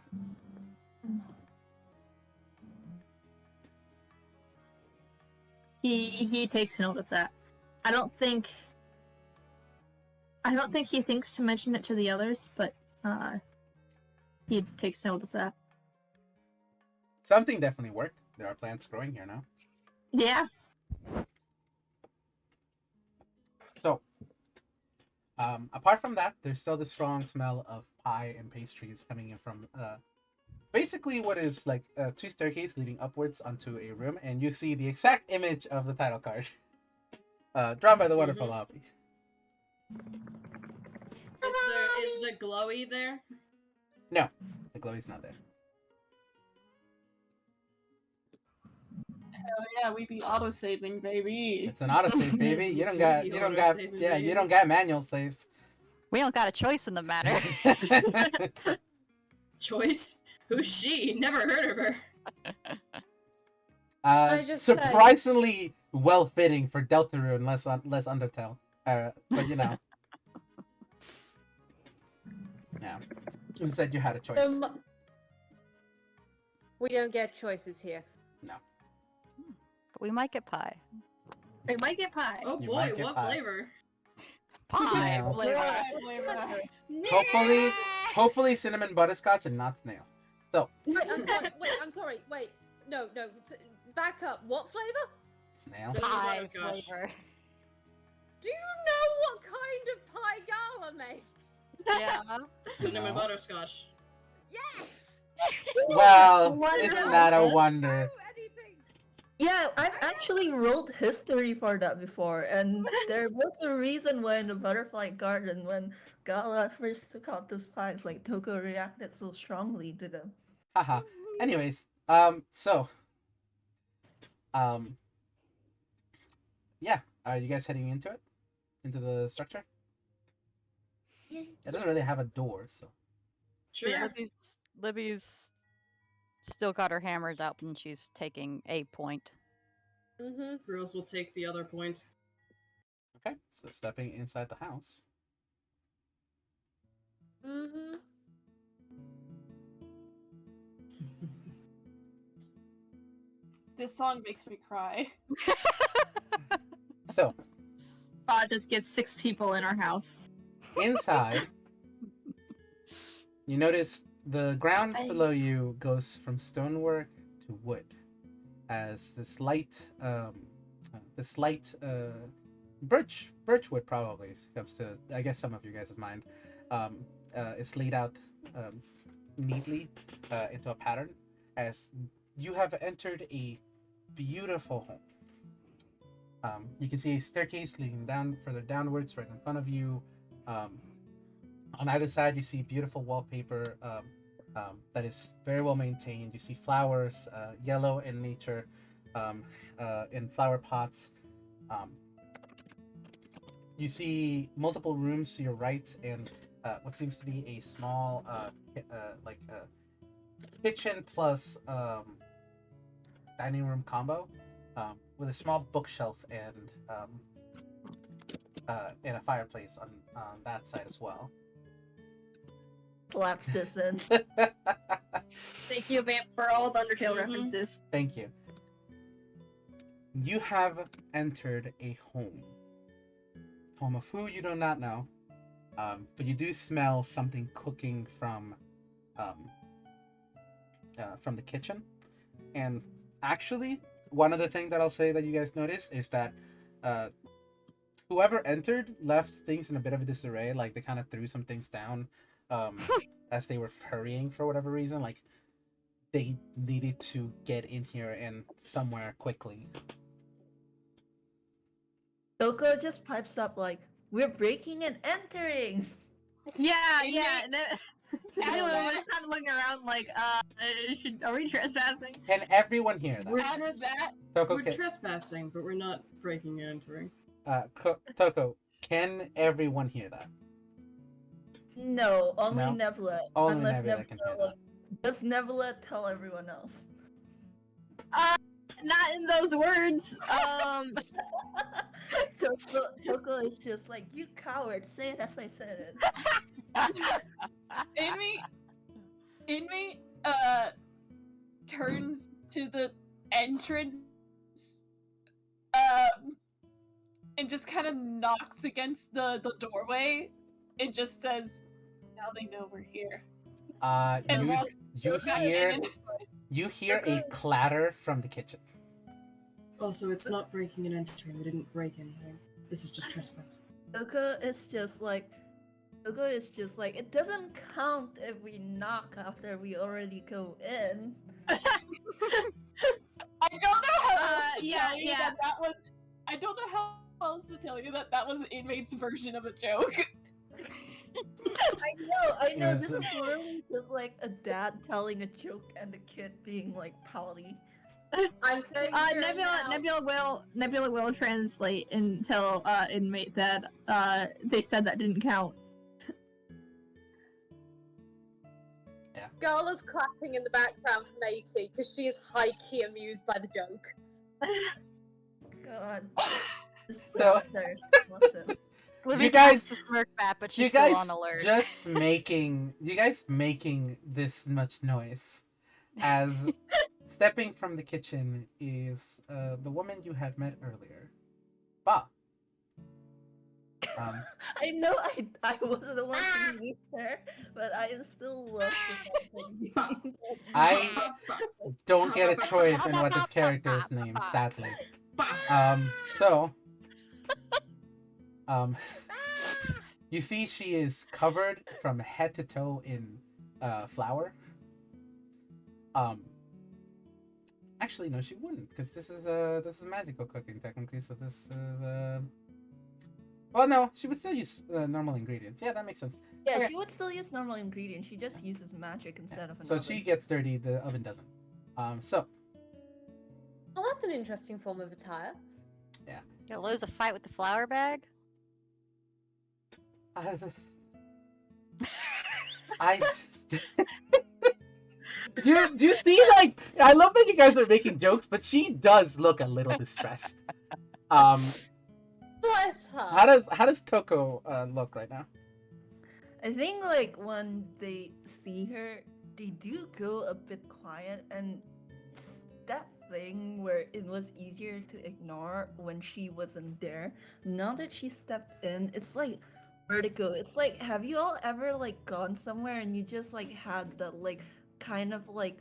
He takes note of that. I don't think he thinks to mention it to the others, but he takes note of that. Something definitely worked. There are plants growing here now. Yeah. So, apart from that, there's still the strong smell of pie and pastries coming in from basically what is like two staircases leading upwards onto a room, and you see the exact image of the title card, drawn by the wonderful Lobby. Is the glowy there? No, the glowy's not there. Hell yeah, we be auto saving, baby. It's an autosave, baby. You don't got Auto-saving, yeah, baby. you don't got manual saves. We don't got a choice in the matter. Choice? Who's she? Never heard of her. I just say- Surprisingly well fitting for Deltarune, less Undertale. But you know. Yeah. You said you had a choice. We don't get choices here. But we might get pie. We might get pie. Oh You boy, might get what pie. flavor? Pie Snail. flavor. Hopefully cinnamon butterscotch and not snail. Wait, I'm sorry. Wait, no. Back up. What flavor? Snail. Cinnamon Pie butterscotch. flavor. Do you know what kind of pie Gala makes? Yeah. Cinnamon No. butterscotch. Yes. Well, Wonder isn't that a about it. wonder? Know anything? Yeah, I've actually rolled history for that before, and there was a reason why in the Butterfly Garden, when Gala first took out those pies, like Tokoh reacted so strongly to them. Haha. Anyways, yeah. Are you guys heading into it? Into the structure? It doesn't really have a door, so. Sure. Yeah, Libby's still got her hammers out and she's taking a point. Mm-hmm. Girls will take the other point. Okay, so stepping inside the house. Mm-hmm. This song makes me cry. So, Just gets 6 people in our house. inside, you notice the ground below you goes from stonework to wood, as this light birchwood probably comes to, I guess, some of you guys' mind, is laid out neatly into a pattern, as you have entered a beautiful home. You can see a staircase leading down further downwards right in front of you. On either side, you see beautiful wallpaper that is very well maintained. You see flowers, yellow in nature, in flower pots. You see multiple rooms to your right, and what seems to be a small, kitchen plus dining room combo, with a small bookshelf and a fireplace on that side as well. Slaps this in. Thank you, Vamp, for all the Undertale Mhm. references. Thank you. You have entered a home. Home of who you do not know, but you do smell something cooking from the kitchen. And actually, one of the things that I'll say that you guys notice is that whoever entered left things in a bit of a disarray. Like, they kind of threw some things down as they were hurrying for whatever reason. Like, they needed to get in here and somewhere quickly. Tokoh just pipes up like, "We're breaking and entering." Yeah, Inmate- yeah. Everyone was kind of looking around like, are we trespassing? Can everyone hear that? We're, At tres- that, Tokoh, we're can, trespassing, but we're not breaking and entering. Tokoh, can everyone hear that? No, only No? Nebula. Only Unless Nebula can hear Nebula, does Nebula tell everyone else? Not in those words. Tokoh is just like, "You coward! Say it as I said it." Inmate turns to the entrance and just kind of knocks against the doorway and just says, "Now they know we're here." And You walks back hear in. you hear a clatter from the kitchen. Oh, so it's not breaking and entering. We didn't break anything. This is just trespass. Tokoh is just like, it doesn't count if we knock after we already go in. I don't know how else to yeah, tell you yeah. that was. I don't know how else to tell you that was Inmate's version of a joke. I know. Yes. This is literally just like a dad telling a joke and the kid being like pouty. I'm saying Nebula will translate and tell Inmate that they said that didn't count. Gala's clapping in the background for Matey because she is high-key amused by the joke. God. This is So- upstairs. Listen. Libby You guys- casts a smirk back, but she's You still guys on alert. making this much noise, as stepping from the kitchen is the woman you had met earlier, Ba. I know I wasn't the one to be with her, but I still love the fact that I don't get a choice in what this character is named, sadly. You see she is covered from head to toe in flour. Actually, no, she wouldn't, because this is magical cooking technically. So this is well, no, she would still use normal ingredients. Yeah, that makes sense. Yeah, Okay. she would still use normal ingredients. She just uses magic instead of an So oven. she gets dirty, the oven doesn't. So Well, that's an interesting form of attire. You'll lose a fight with the flour bag? I just. Do you see, like, I love that you guys are making jokes, but she does look a little distressed. Bless her. How does Tokoh look right now? I think like when they see her, they do go a bit quiet, and it's that thing where it was easier to ignore when she wasn't there. Now that she stepped in, it's like vertigo. It's like, have you all ever like gone somewhere and you just like had that like kind of like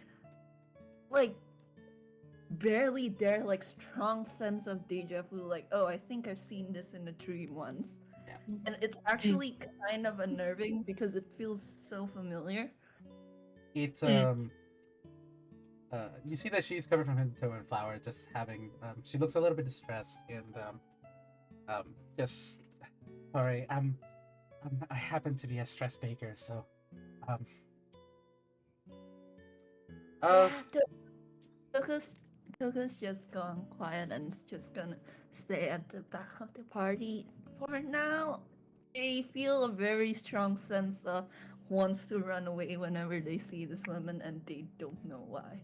barely there like strong sense of deja vu, like, oh, I think I've seen this in a dream once. Yeah. And it's actually kind of unnerving because it feels so familiar. It's you see that she's covered from head to toe in flour, just having she looks a little bit distressed and just sorry, I happen to be a stress baker, so Toko's just gone quiet and is just gonna stay at the back of the party for now. They feel a very strong sense of wants to run away whenever they see this woman, and they don't know why.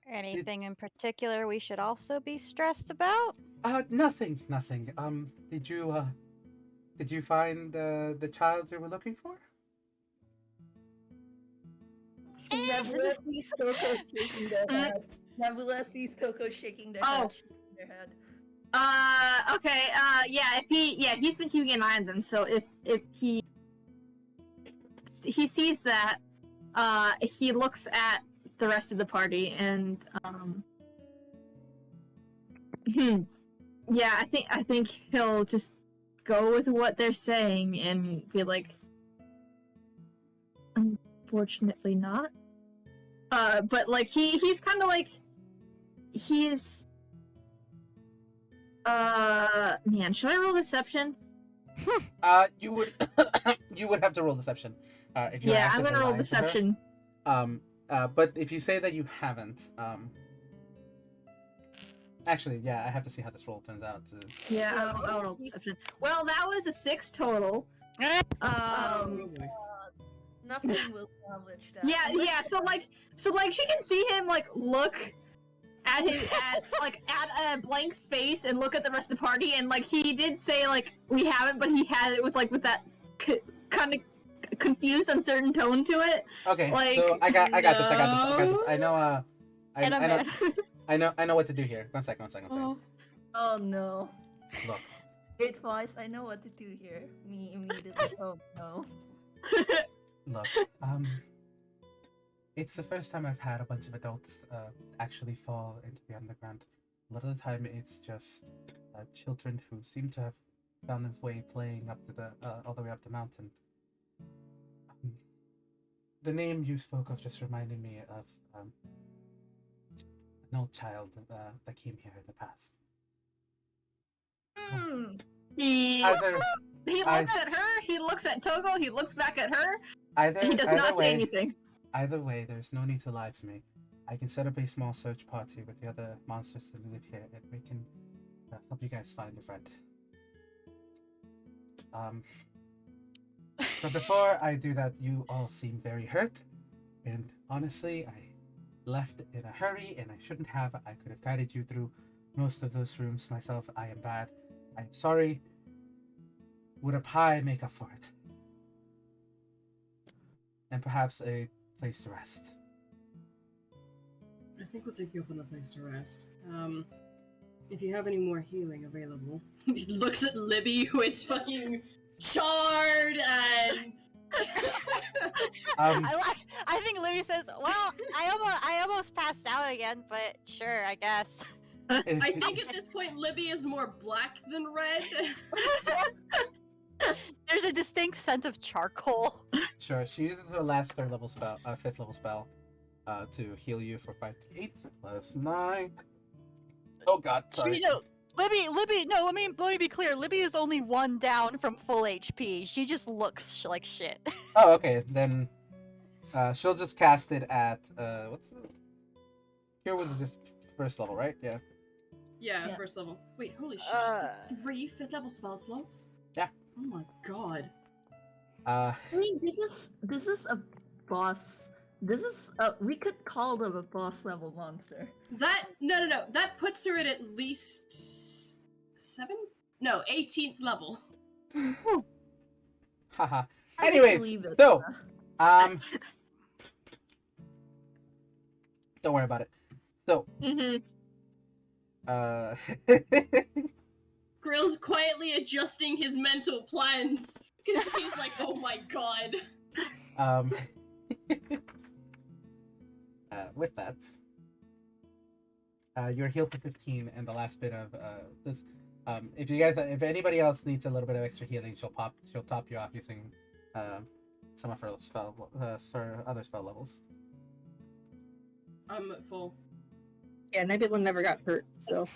Anything in particular we should also be stressed about? Nothing. Did you find the child you were looking for? Nebula sees Tokoh shaking their head. Nebula sees Tokoh shaking their head. Okay, he's been keeping an eye on them, so if he sees that, he looks at the rest of the party and, yeah, I think he'll just go with what they're saying and be like, unfortunately not. But like, he's kind of like, he's, man, should I roll deception? You would you would have to roll deception. If you Yeah, I'm gonna roll lie to her. deception. But if you say that you haven't, actually, yeah, I have to see how this roll turns out. Yeah, I'll roll deception. Well, that was a 6 total. Nothing will salvage that. Yeah. So like she can see him like look at a blank space and look at the rest of the party, and like he did say like we haven't, but he had it with that kind of confused, uncertain tone to it. Okay, like, so I got this. I know. I know what to do here. One second. Oh no. Look, Great voice, I know what to do here. Me immediately. Oh no. look. It's the first time I've had a bunch of adults actually fall into the underground. A lot of the time, it's just children who seem to have found their way playing up to the all the way up the mountain. The name you spoke of just reminded me of an old child that came here in the past. He Either looks at her, he looks at Tokoh, he looks back at her, he does either not way, say anything. Either way, there's no need to lie to me. I can set up a small search party with the other monsters that live here, and we can help you guys find a friend. But before I do that, you all seem very hurt, and honestly, I left in a hurry, and I shouldn't have. I could have guided you through most of those rooms myself. I am bad. I am sorry. Would a pie make up for it? And perhaps a place to rest. I think we'll take you up on the place to rest. If you have any more healing available. He looks at Libby, who is fucking charred and... I think Libby says, well, I almost passed out again, but sure, I guess. I think at this point Libby is more black than red. There's a distinct scent of charcoal. Sure, she uses her last third level spell, 5th level spell, to heal you for 5d8 plus 9. Oh god, sorry. Libby, no, let me be clear. Libby is only 1 down from full HP. She just looks like shit. Oh, okay, then she'll just cast it at what's the Cure Wounds is just 1st level, right? Yeah, first level. Wait, holy shit, she's got 3 5th level spell slots? Yeah. Oh my god. Uh, I mean, this is a boss. This is we could call them a boss level monster. That no. That puts her at least 18th level. haha. I Anyways, believe it. so don't worry about it. So Grill's quietly adjusting his mental plans because he's like, oh my god. With that, you're healed to 15, and the last bit of this. If anybody else needs a little bit of extra healing, she'll top you off using some of her her other spell levels. I'm at full. Yeah, Nebula never got hurt, so.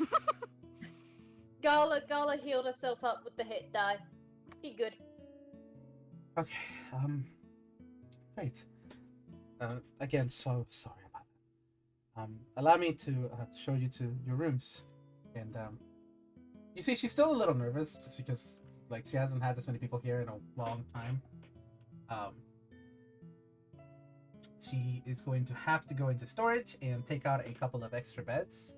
Gala healed herself up with the hit die. Be good. Okay. Great. Again, so sorry about that. Allow me to show you to your rooms, and you see, she's still a little nervous just because like she hasn't had this many people here in a long time. She is going to have to go into storage and take out a couple of extra beds.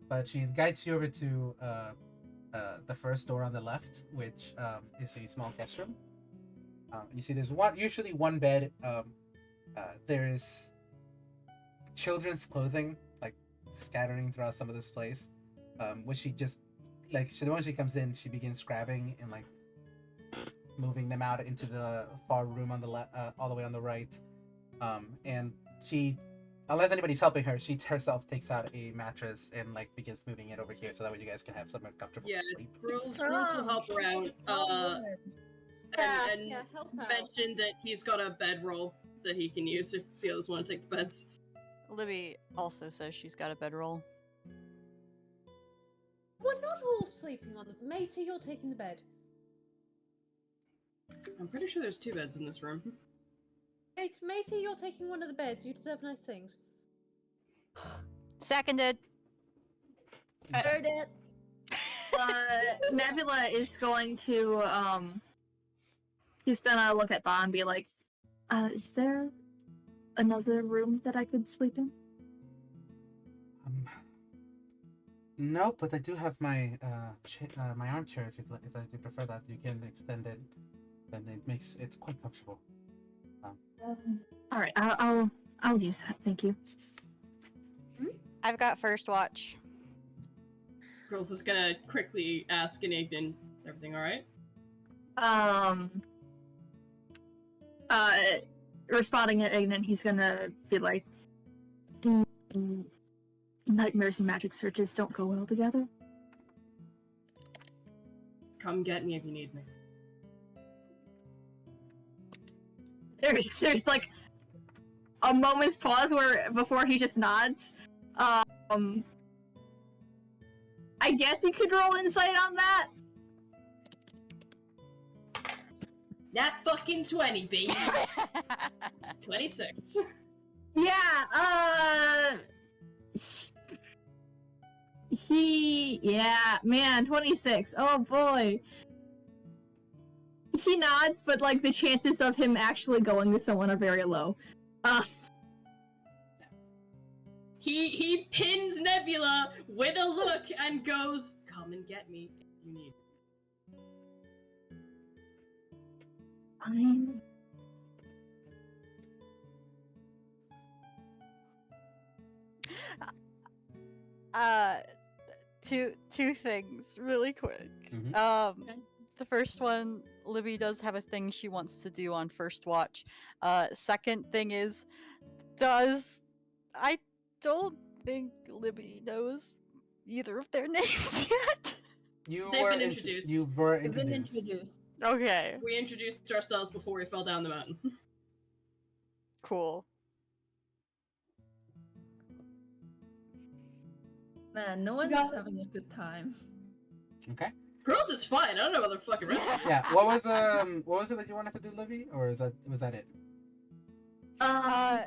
But she guides you over to the first door on the left, which is a small guest room. You see, there's usually one bed. There is children's clothing like scattering throughout some of this place, which she just the moment she comes in, she begins grabbing and like moving them out into the far room on the left, all the way on the right. And she, unless anybody's helping her, she herself takes out a mattress and like begins moving it over here so that way you guys can have somewhere comfortable to sleep. Grills will help her out. And help out. mention that he's got a bedroll that he can use if the others want to take the beds. Libby also says she's got a bedroll. We're not all sleeping on the matey, you're taking the bed. I'm pretty sure there's 2 beds in this room. Matey, you're taking one of the beds. You deserve nice things. Seconded. Heard it. Nebula is going to, he's gonna look at Ba and be like, is there another room that I could sleep in? No, but I do have my my armchair. If you prefer that, you can extend it, and it's quite comfortable. All right, I'll use that. Thank you. I've got first watch. Girls is gonna quickly ask Enigden, is everything alright? Responding at Ignan, he's gonna be like, nightmares and magic searches don't go well together. Come get me if you need me. There's like a moment's pause before he just nods. I guess you could roll insight on that. That fucking 20, baby. 26. Yeah, man, 26. Oh boy. He nods, but like the chances of him actually going to someone are very low. He pins Nebula with a look and goes, come and get me if you need. Fine. Two things really quick. Mhm. The first one, Libby does have a thing she wants to do on first watch. Second thing is, I don't think Libby knows either of their names yet. They've been introduced. You were They've been introduced. introduced. Okay, We introduced ourselves before we fell down the mountain. cool. Man, no one's having a good time. Okay. Girls is fine. I don't know about the fucking rest of Yeah. What was it that you wanted to do, Libby, or was that it? Oh.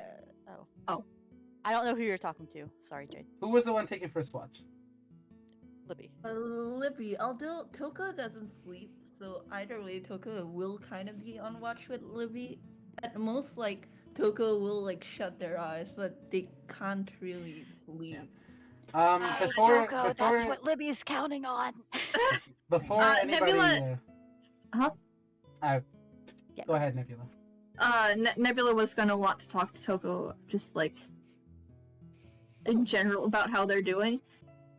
I don't know who you're talking to. Sorry, Jade. Who was the one taking first watch? Libby. Libby, although Tokoh doesn't sleep, so either way, Tokoh will kind of be on watch with Libby. At most, like, Tokoh will, like, shut their eyes, but they can't really sleep. Hey, Before Tokoh, that's what Libby's counting on. before anybody, Nebula- Huh? Yeah. Go ahead, Nebula. Nebula was gonna want to talk to Tokoh, just like in general about how they're doing.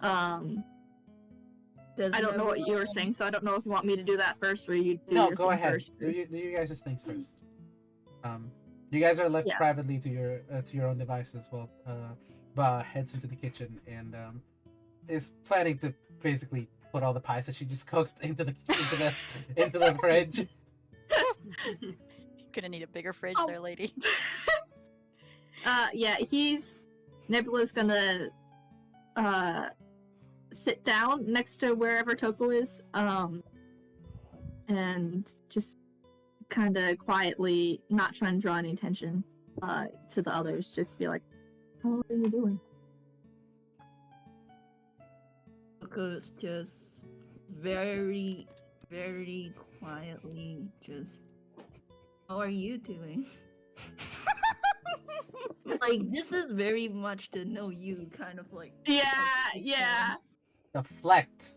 Does I don't know what you were Nebula- saying, so I don't know if you want me to do that first or you do No, your go thing ahead. first. Do you guys' things first. You guys are left Yeah. privately to your own devices while Ba heads into the kitchen and is planning to basically put all the pies that she just cooked into the fridge. Gonna need a bigger fridge Oh. there, lady. Yeah, Nebula's gonna sit down next to wherever Tokoh is, and just kind of quietly, not trying to draw any attention to the others, just be like, "How are you doing?" Tokoh's just very, very quietly just. How are you doing? Like, this is very much to know you, kind of like. Yeah. Deflect.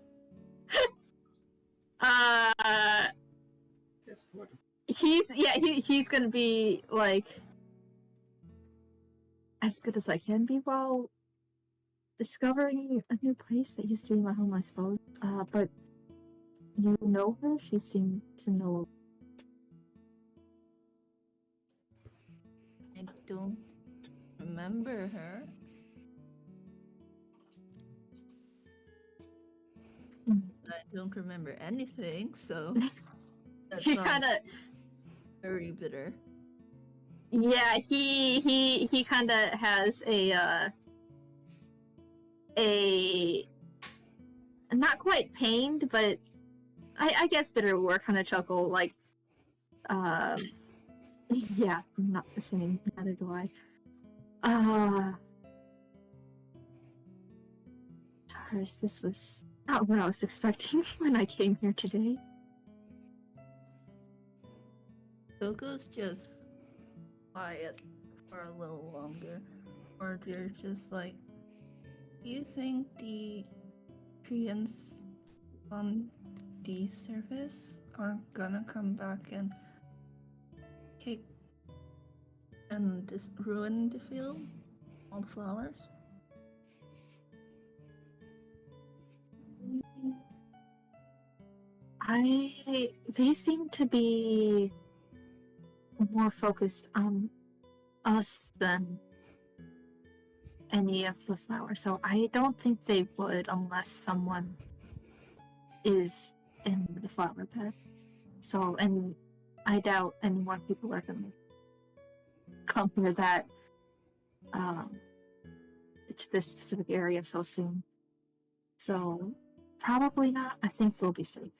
This poor- He's gonna be like as good as I can be while discovering a new place that used to be my home, I suppose. But you know her? She seemed to know. I don't remember her. Mm. I don't remember anything, so that He sounds kind of, very bitter. yeah. He kind of has a not quite pained, but I guess bitter war kind of chuckle, like, yeah, not the same. Neither do I. This was not what I was expecting when I came here today. Toko's just quiet for a little longer, or they're just like, do you think the Koreans on the surface are gonna come back and kick and ruin the field? All the flowers? They seem to be more focused on us than any of the flowers, so I don't think they would unless someone is in the flower bed. So, and I doubt any more people are gonna come here that to this specific area so soon. So, probably not. I think we'll be safe.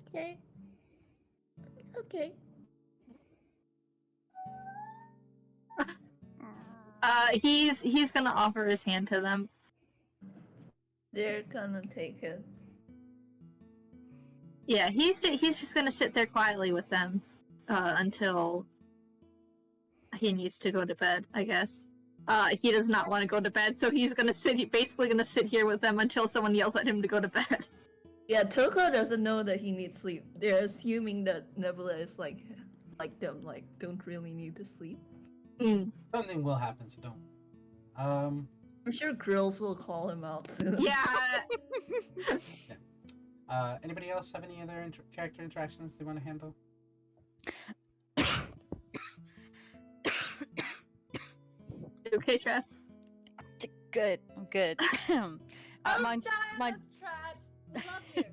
Okay. Okay. He's gonna offer his hand to them. They're gonna take it. Yeah, he's just gonna sit there quietly with them until he needs to go to bed, I guess. He does not want to go to bed, so he's basically gonna sit here with them until someone yells at him to go to bed. Yeah, Tokoh doesn't know that he needs sleep. They're assuming that Nebula is like them, like don't really need to sleep. Something will happen, so don't. I'm sure Grills will call him out soon. Yeah. Anybody else have any other character interactions they want to handle? Okay, Trav. Good. I'm good. Mine's Trad. Love you.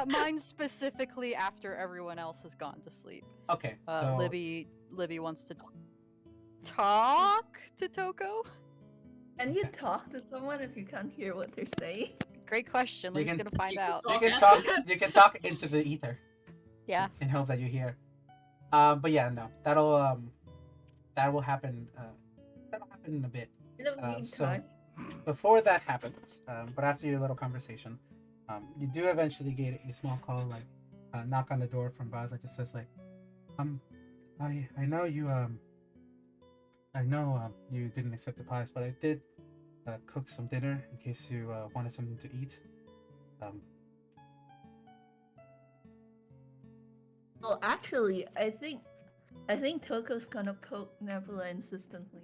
Mine's specifically after everyone else has gone to sleep. Okay, so Libby wants to talk to Tokoh. Can you talk to someone if you can't hear what they're saying? Great question. You Libby's can- gonna find out. you can talk. You can talk into the ether Yeah. and hope that you hear. But yeah, no, that will happen. That'll happen in a bit. In the so- meantime, before that happens, but after your little conversation, you do eventually get a small call, like knock on the door from Buzz that just says like, I know you you didn't accept the pies, but I did cook some dinner in case you wanted something to eat. Well, actually, I think Toko's gonna poke Nebula insistently.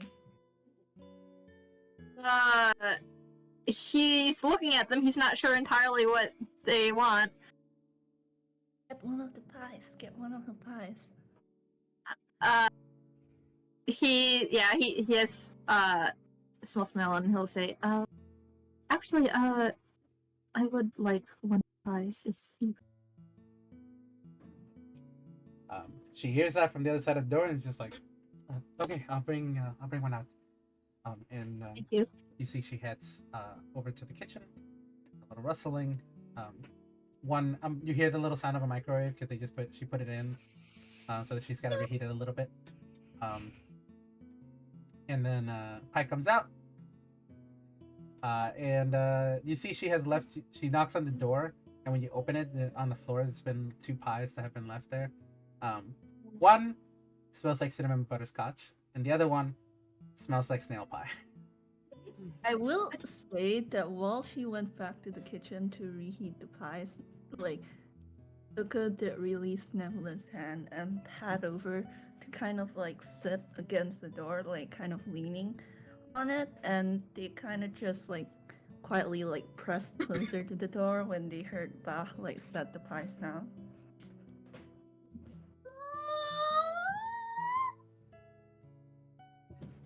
He's looking at them. He's not sure entirely what they want. Get one of the pies. Get one of the pies. He has a small smile and he'll say, actually, I would like one pies if you. She hears that from the other side of the door and is just like, okay, I'll bring one out. Thank you. You see she heads over to the kitchen. A little rustling. You hear the little sound of a microwave because she put it in, so that she's got to reheat it a little bit. And then pie comes out. And you see she has left. She knocks on the door, and when you open it, on the floor, there's been 2 pies that have been left there. One smells like cinnamon butterscotch, and the other one smells like snail pie. I will say that while she went back to the kitchen to reheat the pies, like, Tokoh did release Nebula's hand and pat over to kind of like sit against the door, like kind of leaning on it, and they kind of just like quietly like pressed closer to the door when they heard Bah like set the pies down.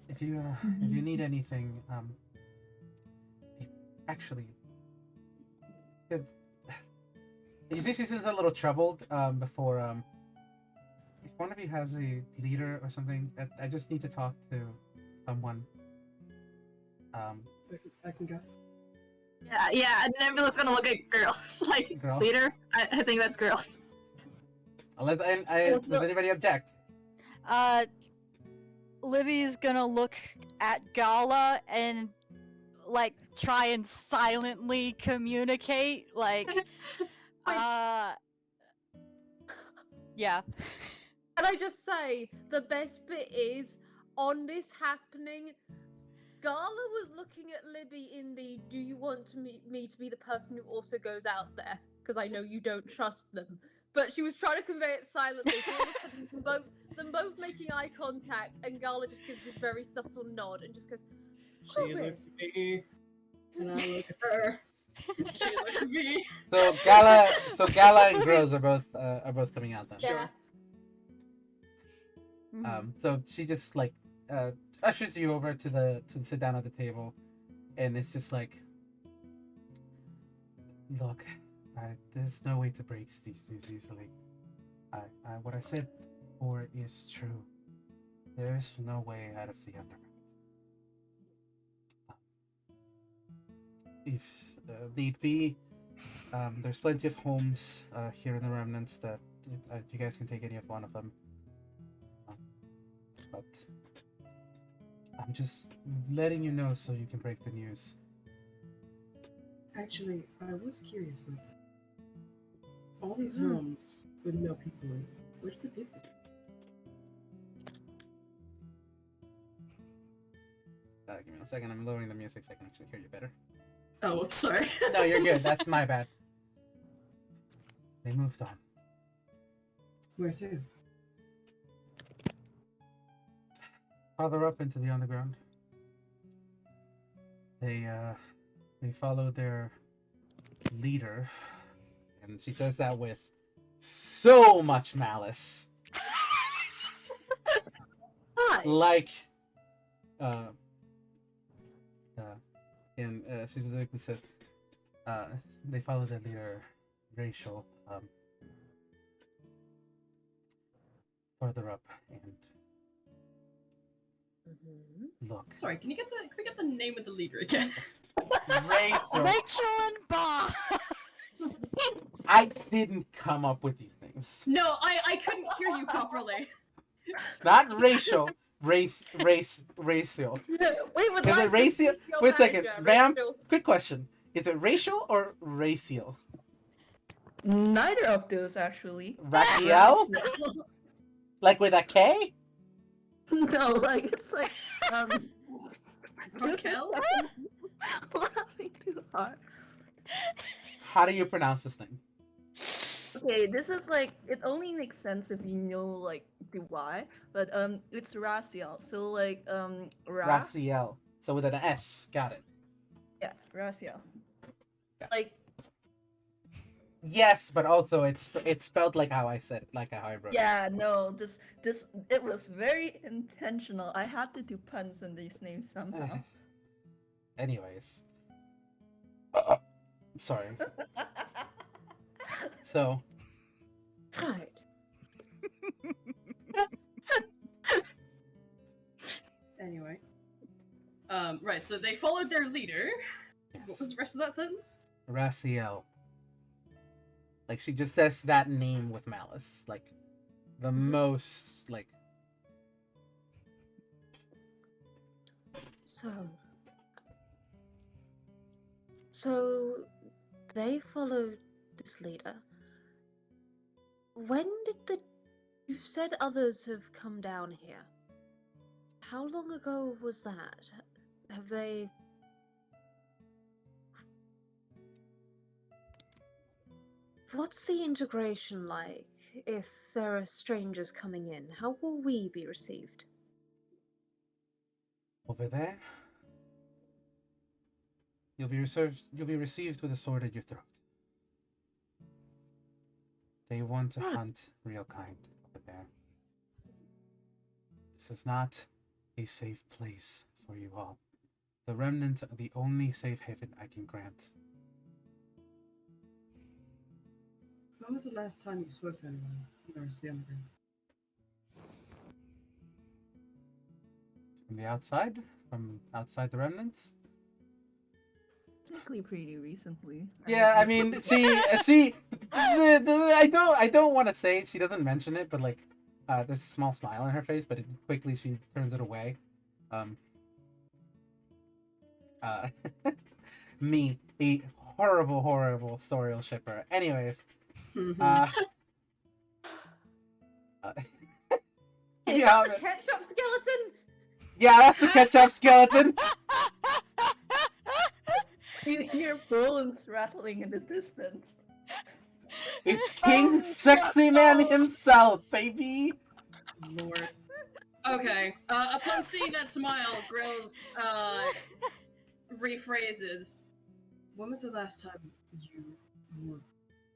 If you need anything, actually, you see she seems a little troubled before if one of you has a leader or something, I just need to talk to someone. I can go. Yeah, and Nebula's gonna look at girls like Girl? leader. I think that's girls. Unless does anybody object? Libby's gonna look at Gala and like try and silently communicate, like, yeah. Can I just say, the best bit is, on this happening, Gala was looking at Libby in the, do you want me to be the person who also goes out there? Because I know you don't trust them. But she was trying to convey it silently. So all of a sudden, them both making eye contact, and Gala just gives this very subtle nod and just goes, She looks at me, and I look at her. She looks at me. So Gala and Grows are both coming out then. yeah. So she just like ushers you over to sit down at the table, and it's just like, look, there's no way to break these news easily. What I said before is true. There is no way out of the underground. If need be, there's plenty of homes here in the Remnants that you guys can take any of one of them. But I'm just letting you know so you can break the news. Actually, I was curious about that. All these homes with no people in them. Where's the people? Give me a second. I'm lowering the music so I can actually hear you better. Oh, I'm sorry. No, you're good. That's my bad. They moved on. Where to? Farther up into the underground. They follow their leader, and she says that with so much malice. Hi. Like, and she specifically said, they follow their leader, Rachel, farther up, and look. Sorry, can we get the name of the leader again? Rachel. Rachel and Bob. I didn't come up with these names. No, I couldn't hear you properly. Not Rachel. racial. We would Is like it racial? to speak your Wait a second. We would Is like it to racial? speak your Wait a second. manager, Vamp. Rachel. Quick question. Is it racial or racial? Neither of those actually. Raciel? Like with a K? No, like it's like Raquel? laughing too hard. How do you pronounce this thing? Okay, this is like it only makes sense if you know like the why, but it's Raciel. So like Raciel. So with an S. Got it. yeah, Raciel. Yeah. Like Yes, but also it's spelled like how I said it, like how I wrote it. yeah, no, this it was very intentional. I had to do puns in these names somehow. Anyways. Sorry. So, Right. Anyway. Right, so they followed their leader. What was the rest of that sentence? Raciel. Like, she just says that name with malice. Like, the most, like... So they followed this leader. When did the... You said others have come down here. How long ago was that? Have they... What's the integration like if there are strangers coming in? How will we be received? Over there? You'll be received with a sword at your throat. They want to hunt real kind over there. This is not a safe place for you all. The Remnants are the only safe haven I can grant. When was the last time you spoke to anyone in the rest of the underground? From the outside? From outside the Remnants? Technically pretty recently. Yeah, I mean, I don't want to say it. She doesn't mention it, but like, there's a small smile on her face, but quickly she turns it away. Me, the horrible Sorial shipper. Anyways, Is yeah, that the ketchup skeleton? yeah, that's the ketchup skeleton. You hear bones rattling in the distance. It's King Sexy Man himself, baby. Lord. Okay. Upon seeing that smile, Grills rephrases. When was the last time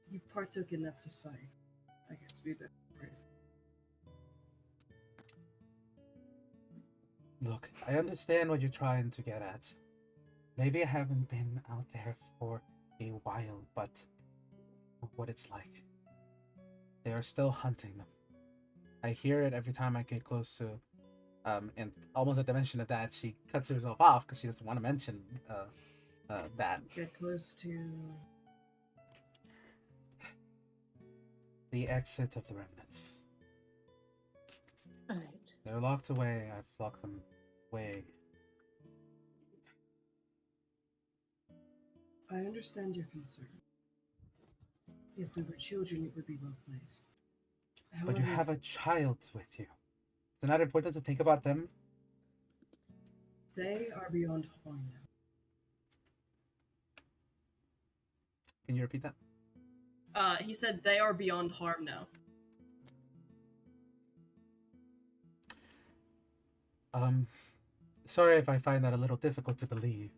you partook in that society? I guess we better phrase it. Look, I understand what you're trying to get at. Maybe I haven't been out there for a while, but what it's like. They are still hunting them. I hear it every time I get close to, and almost at the mention of that, she cuts herself off because she doesn't want to mention that. Get close to. The exit of the Remnants. Right. They're locked away. I've locked them away. I understand your concern. If we were children, it would be well placed. But you have a child with you. Is it not important to think about them? They are beyond harm now. Can you repeat that? He said they are beyond harm now. Sorry if I find that a little difficult to believe.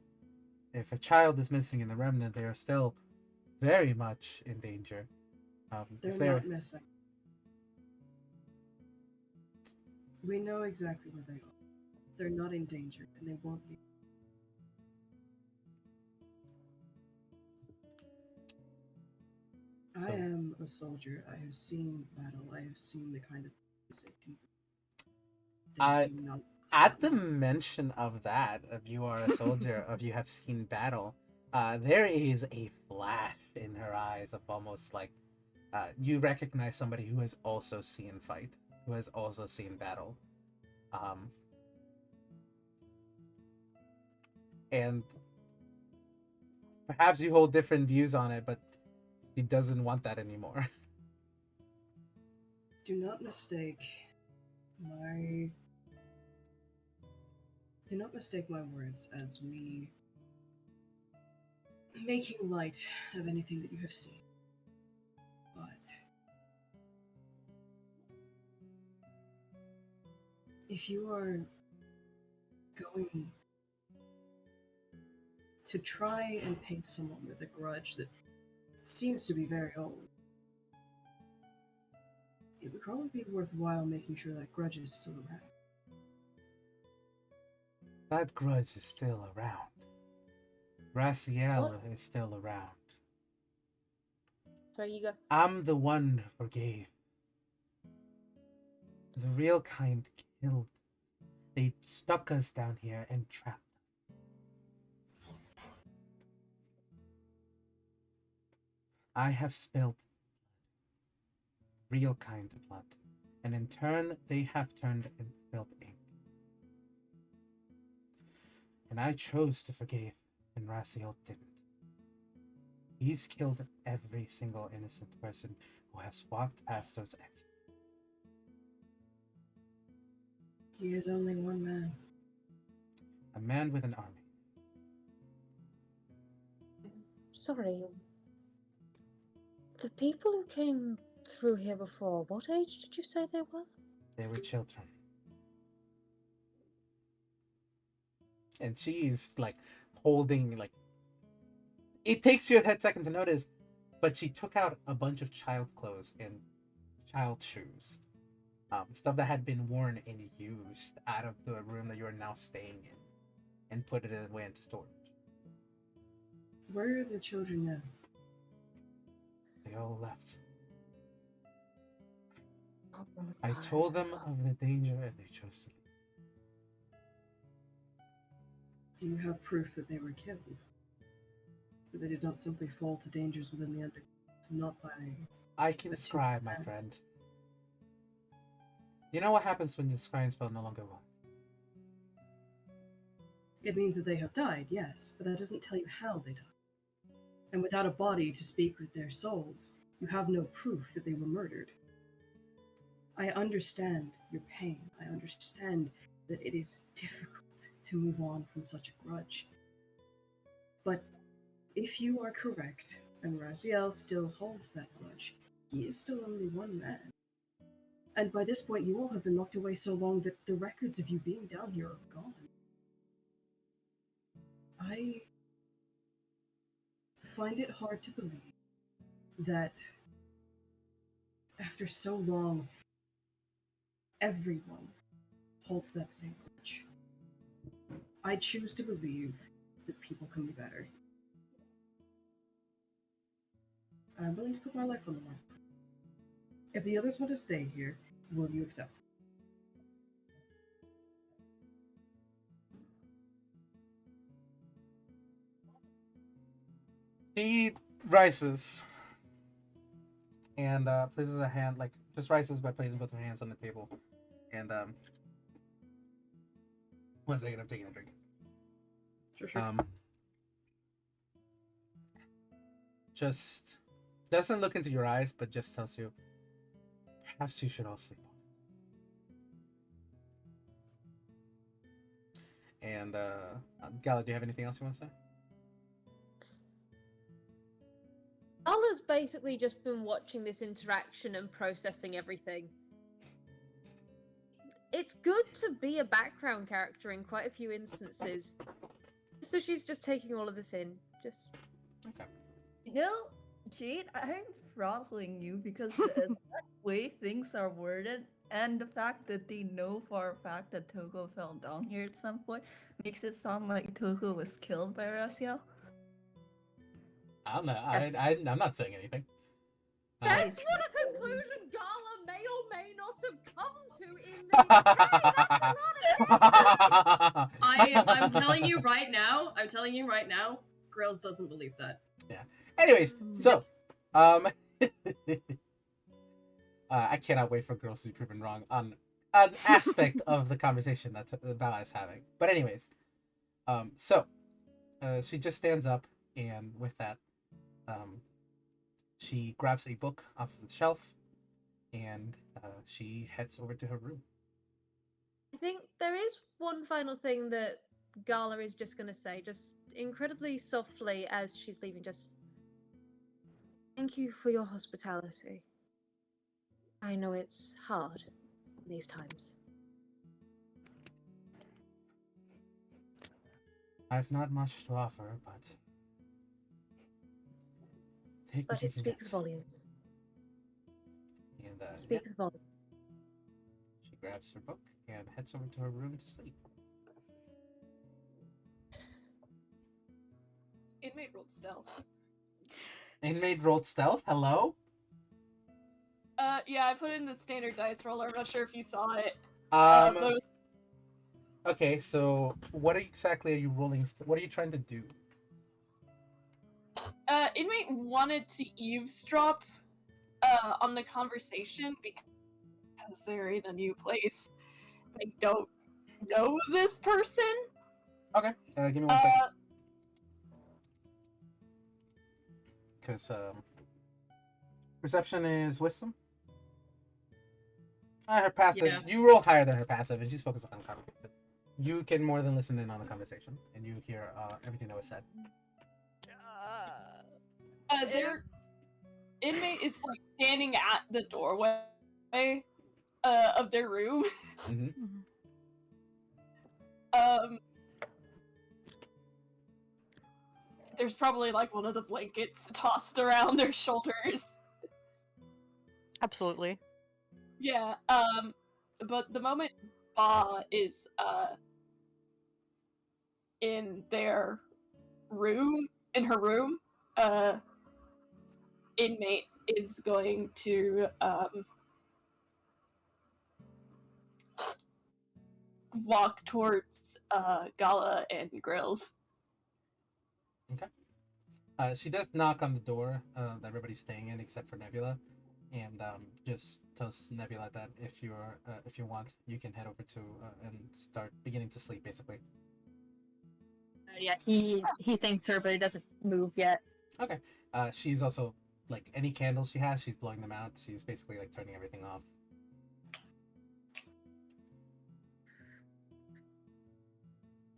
If a child is missing in the Remnant, they are still very much in danger. They're not missing. We know exactly where they are. They're not in danger, and they won't be. So, I am a soldier. I have seen battle. I have seen the kind of music. At the mention of that, of you are a soldier, of you have seen battle, there is a flash in her eyes of almost like you recognize somebody who has also seen fight, who has also seen battle. Um, and perhaps you hold different views on it, but he doesn't want that anymore. Do not mistake my words as me making light of anything that you have seen. But if you are going to try and paint someone with a grudge that seems to be very old, it would probably be worthwhile making sure that grudge is still around. That grudge is still around. Raziel is still around. Sorry, you go. I'm the one who forgave. The real kind killed. They stuck us down here and trapped us. I have spilled real kind blood, and in turn they have turned and spilled ink. And I chose to forgive, and Raziel didn't. He's killed every single innocent person who has walked past those exits. He is only one man. A man with an army. Sorry. The people who came through here before, what age did you say they were? They were children. And she's like holding, like, it takes you a head second to notice, but she took out a bunch of child clothes and child shoes. Stuff that had been worn and used out of the room that you are now staying in, and put it away into storage. Where are the children now? They all left. I told them of the danger and they chose to leave. Do you have proof that they were killed? That they did not simply fall to dangers within the underground, not by... I can scry, my friend. You know what happens when your scrying spell no longer works? It means that they have died, yes, but that doesn't tell you how they died. And without a body to speak with their souls, you have no proof that they were murdered. I understand your pain. I understand that it is difficult to move on from such a grudge. But if you are correct, and Raziel still holds that grudge, he is still only one man. And by this point, you all have been locked away so long that the records of you being down here are gone. I find it hard to believe that after so long, everyone holds that same grudge. I choose to believe that people can be better. And I'm willing to put my life on the line. If the others want to stay here, will you accept? He rises and places a hand, like, just rises by placing both her hands on the table. And, one second, I'm taking a drink. Sure. Just doesn't look into your eyes, but just tells you, perhaps you should all sleep on it. And, Gala, do you have anything else you want to say? Gala's basically just been watching this interaction and processing everything. It's good to be a background character in quite a few instances. So she's just taking all of this in. Just... Okay. You know, Jade, I'm throttling you because the way things are worded and the fact that they know for a fact that Tokoh fell down here at some point makes it sound like Tokoh was killed by Raziel. I don't know. Yes. I'm not saying anything. That's what a conclusion Gala may or may not have come to in the... Hey, that's a lot of... I'm telling you right now, Grills doesn't believe that. Anyways, so, Yes. I cannot wait for girls to be proven wrong on an aspect of the conversation that Bala is having. But anyways, so she just stands up, and with that, she grabs a book off of the shelf, and she heads over to her room. I think there is one final thing that Gala is just going to say, just incredibly softly as she's leaving. Just thank you for your hospitality. I know it's hard in these times. I've not much to offer, but take what But you it can speaks get. volumes. And It speaks volumes. she grabs her book and heads over to her room to sleep. Inmate rolled stealth. Inmate rolled stealth. Hello. Yeah, I put in the standard dice roller. I'm not sure if you saw it. Um. Okay, so what exactly are you rolling? What are you trying to do? Inmate wanted to eavesdrop on the conversation because they're in a new place. They don't know this person. Okay, give me 1 second. Because perception is wisdom. Her passive. Yeah. You roll higher than her passive, and she's focused on the conversation. You can more than listen in on the conversation, and you hear everything that was said. Their inmate is like standing at the doorway of their room. Mm-hmm. There's probably like one of the blankets tossed around their shoulders. Absolutely. Yeah, but the moment Ba is in their room, in her room, Inmate is going to walk towards Gala and Grills. Okay. She does knock on the door that everybody's staying in except for Nebula, and just tells Nebula that if you want, you can head over to and start beginning to sleep, basically. Yeah, he thanks her, but he doesn't move yet. Okay. She's also like any candles she has, she's blowing them out. She's basically like turning everything off.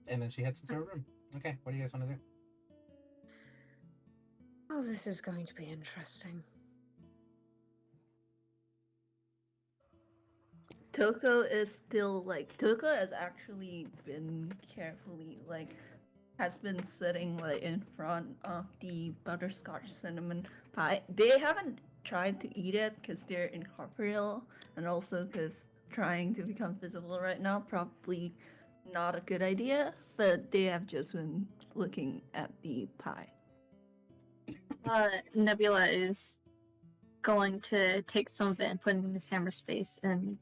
And then she heads into her room. Okay, what do you guys want to do? Oh, this is going to be interesting. Tokoh is still like Tokoh has actually been carefully has been sitting like in front of the butterscotch cinnamon pie. They haven't tried to eat it because they're incorporeal, and also because trying to become visible right now probably not a good idea. But they have just been looking at the pie. Nebula is going to take some of it and put it in his hammer space and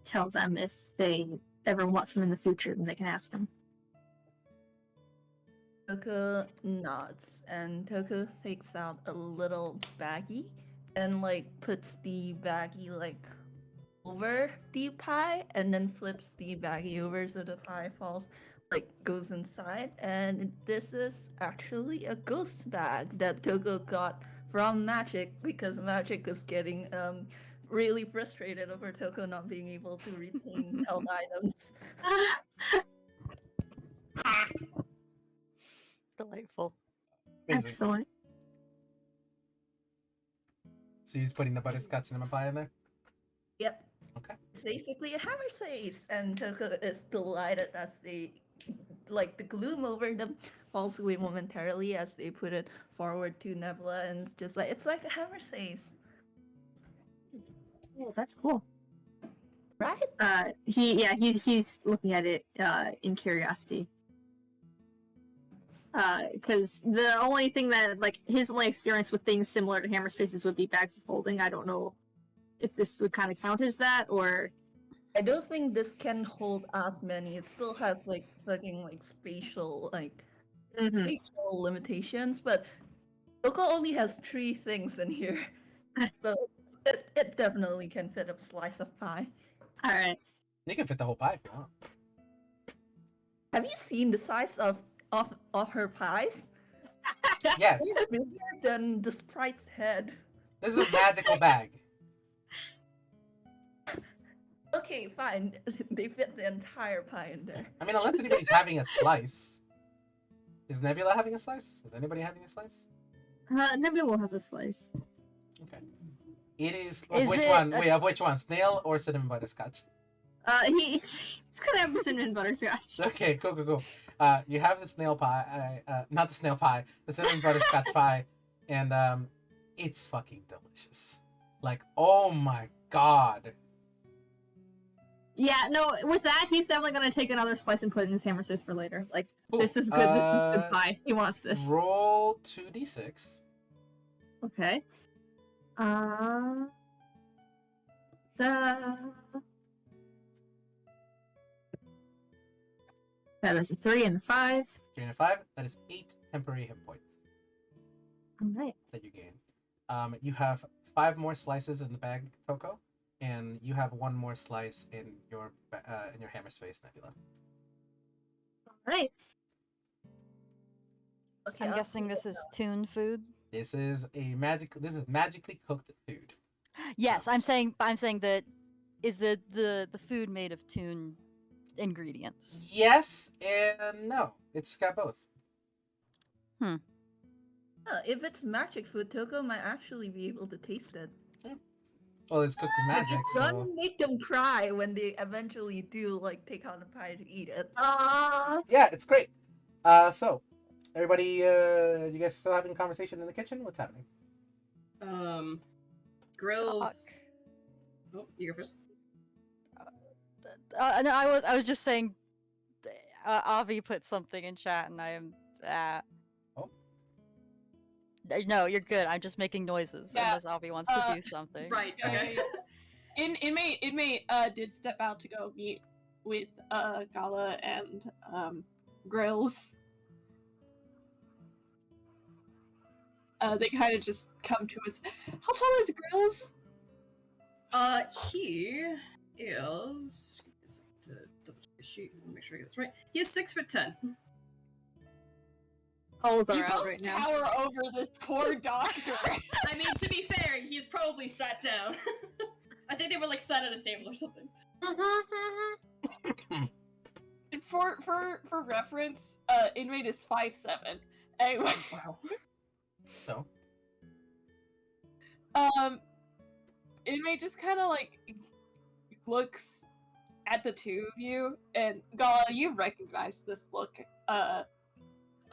tell them if they ever want some in the future, then they can ask him. Tokoh nods, and Tokoh takes out a little baggie and puts the baggie over the pie, and then flips the baggie over so the pie falls goes inside. And this is actually a ghost bag that Tokoh got from Magic because Magic was getting really frustrated over Tokoh not being able to retain held items. Delightful. Amazing. Excellent. So you're just putting the butterscotch cinnamon pie in there? Yep. Okay. It's basically a hammer space, and Tokoh is delighted as they the gloom over them falls away momentarily as they put it forward to Nebula, and it's just it's like a hammer space. Yeah, that's cool. Right? He's looking at it in curiosity. Because the only thing that his only experience with things similar to hammer spaces would be bags of holding. I don't know if this would kind of count as that, or I don't think this can hold as many. It still has fucking spatial spatial limitations, but Tokoh only has 3 things in here. So it definitely can fit a slice of pie. All right. You can fit the whole pie if you want. Have you seen the size of her pies? Yes. They're bigger than the sprite's head. This is a magical bag. Okay, fine. They fit the entire pie in there. I mean, unless anybody's having a slice. Is Nebula having a slice? Is anybody having a slice? Nebula will have a slice. Okay. It is. Is Of which it one? a- Wait, of which one? Snail or cinnamon butterscotch? He's gonna have cinnamon butterscotch. Okay, cool. You have the snail pie. Not the snail pie. The cinnamon butterscotch pie, and it's fucking delicious. Like, oh my god. Yeah, no, with that, he's definitely gonna take another slice and put it in his hammer fist for later. Like, Cool. this is good. This is good pie. He wants this. Roll 2d6. Okay. The... That is a 3 and a 5. 3 and a 5. That is 8 temporary hit points Alright. that you gain. You have 5 more slices in the bag, Tokoh, and you have 1 more slice in your hammer space, Nebula. Alright. Okay, I'm guessing this is Toon food. This is magically cooked food. Yes, I'm saying that is the food made of Toon ingredients. Yes and no. It's got both. if it's magic food, Tokoh might actually be able to taste it. Well, it's cooked with magic, so... Don't make them cry when they eventually do like take out the pie to eat it. Yeah, it's great. So, everybody, you guys still having a conversation in the kitchen? What's happening? Grills. Oh, you go first. No, I was just saying. Avi put something in chat, and I am. Oh. No, you're good. I'm just making noises Yeah, unless Avi wants to do something. Right. Okay. Inmate did step out to go meet with Gala and Grills. They kind of just come to us. How tall is Grills? He is. To double check the sheet and make sure I get this right. He is 6'10". Holes You are out both right now. tower over this poor doctor. I mean, to be fair, he's probably sat down. I think they were like sat at a table or something. For reference, Inmate is 5'7". Anyway, Wow. So, Inmate just kind of like looks at the two of you, and Gala, you recognize this look. Not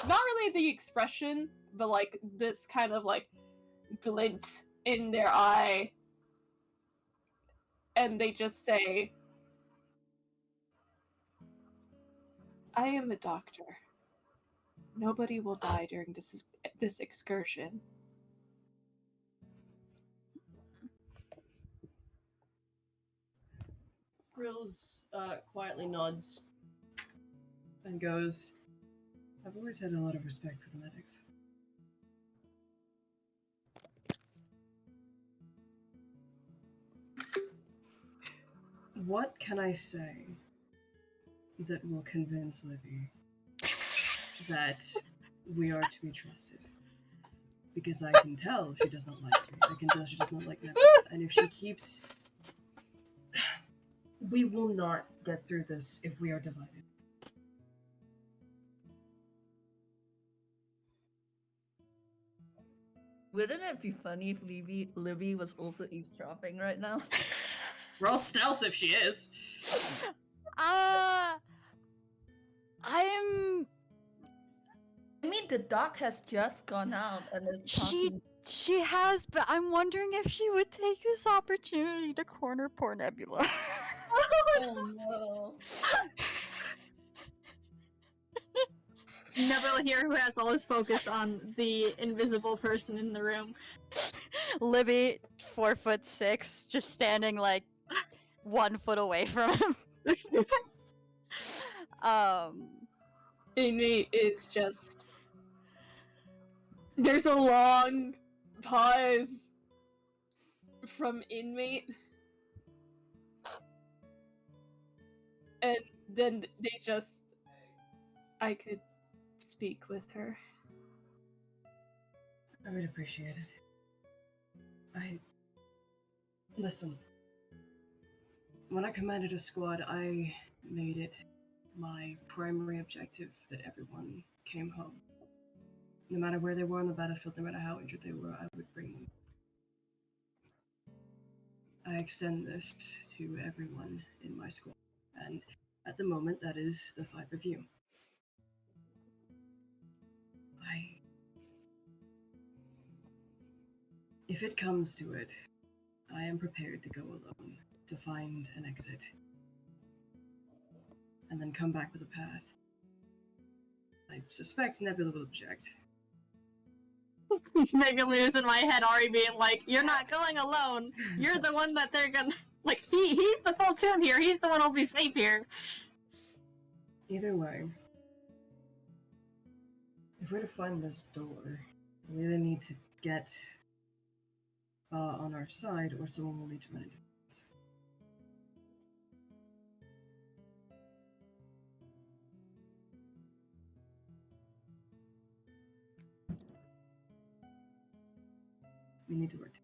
really the expression, but like this kind of like glint in their eye, and they just say, "I am a doctor. Nobody will die during this excursion." Grills quietly nods and goes, "I've always had a lot of respect for the medics. What can I say that will convince Libby that we are to be trusted? Because I can tell she does not like me. I can tell she does not like Nebula. And if she keeps... We will not get through this if we are divided." Wouldn't it be funny if Libby was also eavesdropping right now? Roll stealth if she is. I'm. I mean, the doc has just gone out and is talking. She has, but I'm wondering if she would take this opportunity to corner poor Nebula. Oh no. Nebula here, who has all his focus on the invisible person in the room. Libby, 4'6", just standing like 1 foot away from him. Inmate is just... There's a long pause from Inmate. And then I could speak with her. I would appreciate it. Listen. When I commanded a squad, I made it my primary objective that everyone came home. No matter where they were on the battlefield, no matter how injured they were, I would bring them. I extend this to everyone in my squad, and at the moment, that is the 5 of you. If it comes to it, I am prepared to go alone, to find an exit, and then come back with a path. I suspect Nebula will object. Megamagma is in my head already being like, you're not going alone. You're the one that they're gonna... Like, he's the full tune here. He's the one who'll be safe here. Either way, if we're to find this door, we either need to get on our side, or someone will need to run into it. We need to work.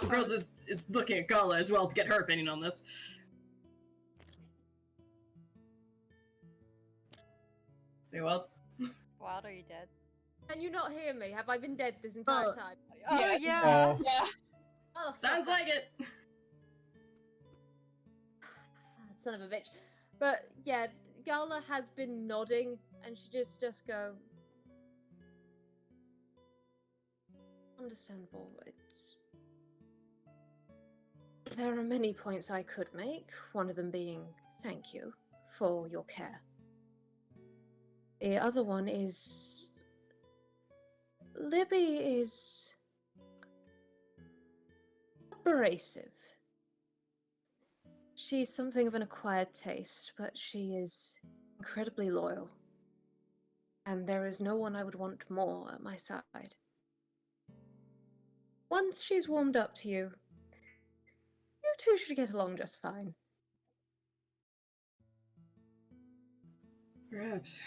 The girls is looking at Gala as well to get her opinion on this. Vwild? Vwild, are you dead? Can you not hear me? Have I been dead this entire time? Oh, Yeah. yeah. Yeah. Oh, Sounds like it! Son of a bitch. But yeah, Gala has been nodding, and she just go. Understandable. There are many points I could make. One of them being thank you for your care. The other one is Libby is abrasive. She's something of an acquired taste, but she is incredibly loyal. And there is no one I would want more at my side. Once she's warmed up to you, you two should get along just fine. Perhaps.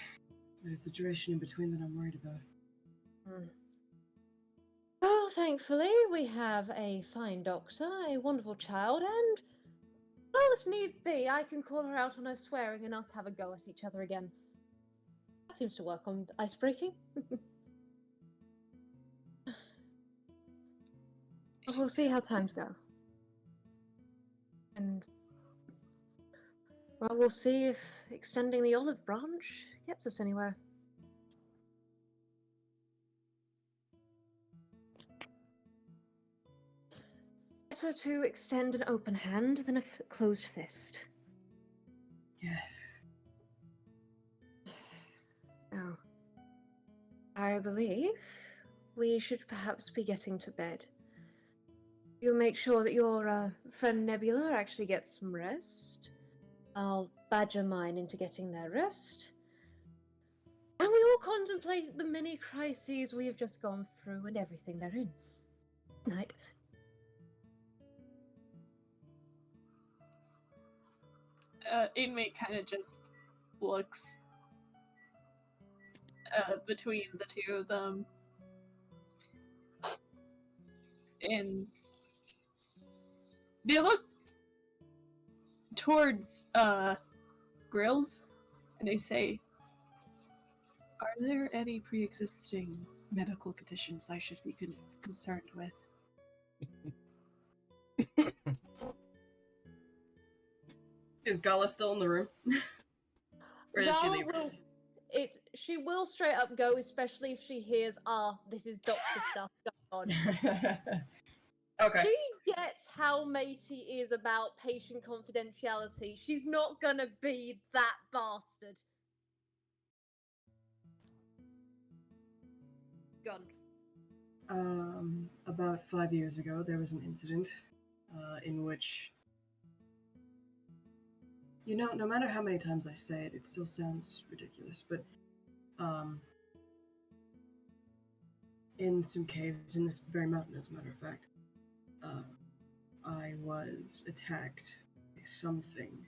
But it's the duration in between that I'm worried about. Well, thankfully, we have a fine doctor, a wonderful child, and, well, if need be, I can call her out on her swearing and us have a go at each other again. That seems to work on ice breaking. We'll see how times go. And, well, we'll see if extending the olive branch gets us anywhere. Better to extend an open hand than a closed fist. Yes. Now, I believe we should perhaps be getting to bed. You'll make sure that your friend Nebula actually gets some rest. I'll badger mine into getting their rest. And we all contemplate the many crises we have just gone through and everything they're in. Night. Inmate kind of just looks between the two of them, and they look towards Grills, and they say, "Are there any pre-existing medical conditions I should be concerned with?" Is Gala still in the room? Or did she Gala leave? she will straight up go, especially if she hears, this is doctor stuff going on. Okay. She gets how matey is about patient confidentiality. She's not gonna be that bastard. Gun. About 5 years ago, there was an incident in which, no matter how many times I say it, it still sounds ridiculous, but in some caves in this very mountain, as a matter of fact, I was attacked by something.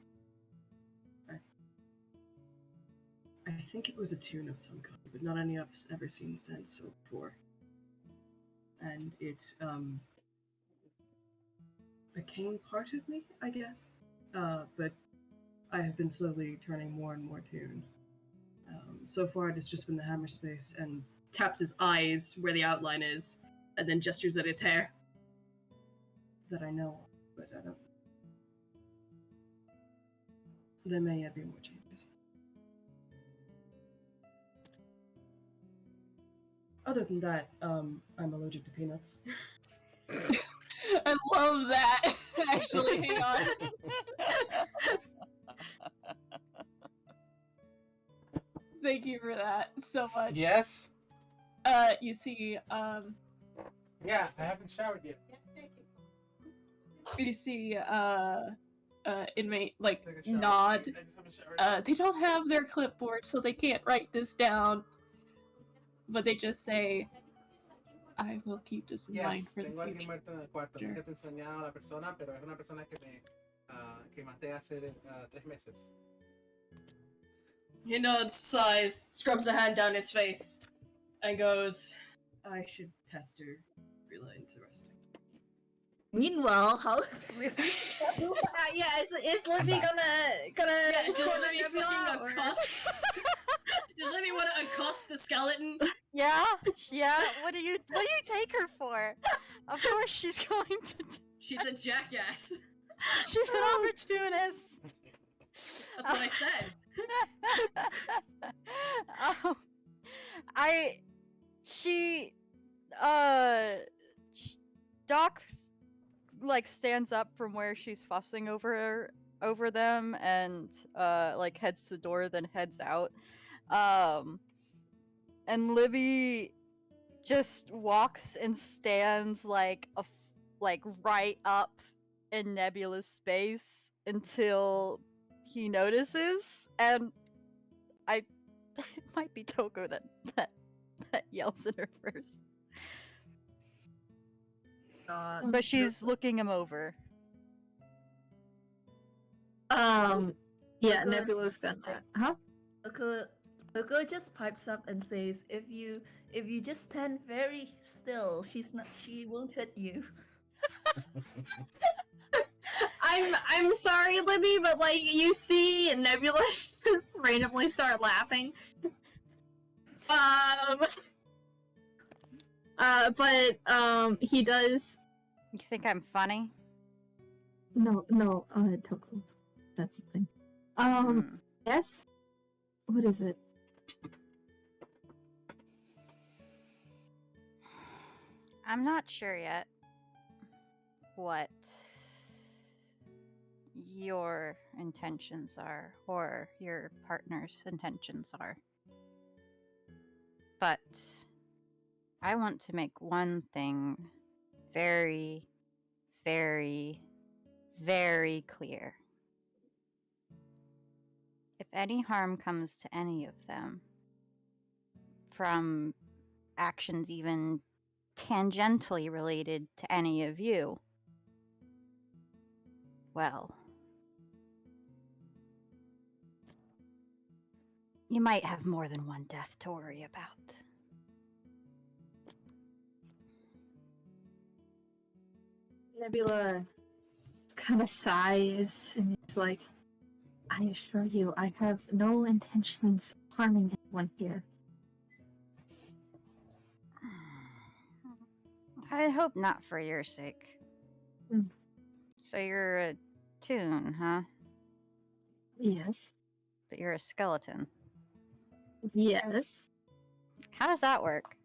I think it was a tune of some kind, but not any I've ever seen since or before. And it became part of me, I guess. But I have been slowly turning more and more tuned. So far, it has just been the hammer space, and taps his eyes where the outline is, and then gestures at his hair. That I know of, but I don't. There may yet be more changes. Other than that, I'm allergic to peanuts. I love that. Actually, hang on. Thank you for that so much. Yes? You see, Yeah, I haven't showered yet. you see, inmate, like, Take a shower. nod. I just haven't showered. They don't have their clipboard, so they can't write this down. But they just say, I will keep this in mind Yes, for the tengo a alguien future. muerto en el cuarto. Sure. Nunca te he enseñado a la persona, pero es una persona que maté hace 3 meses. He nods, sighs, scrubs a hand down his face, and goes, I should pester Rila into resting. Meanwhile, how is Libby? Yeah, is Libby back. gonna Yeah, does corner Libby Nebula, fucking or- accost? Does Libby want to accost the skeleton? Yeah, yeah. What do you take her for? Of course she's going to. She's a jackass. She's an opportunist. That's what I said. um, Doc like stands up from where she's fussing over them and like heads to the door, then heads out. And Libby just walks and stands like right up in Nebula's space until he notices, and it might be Tokoh that yells at her first. But she's looking him over. Yeah, Tokoh- Nebula's gonna. Huh? Tokoh just pipes up and says, "If you just stand very still, she won't hit you." I'm sorry, Libby, but like you see Nebula just randomly start laughing. He does. You think I'm funny? No, Tokoh. That's something. Hmm. Yes. What is it? I'm not sure yet what your intentions are, or your partner's intentions are. But I want to make one thing very, very, very clear. If any harm comes to any of them, from actions even tangentially related to any of you, well, you might have more than one death to worry about. Nebula kind of sighs and is like, I assure you, I have no intentions of harming anyone here. I hope not for your sake. Hmm. So you're a toon, huh? Yes. But you're a skeleton. Yes. How does that work?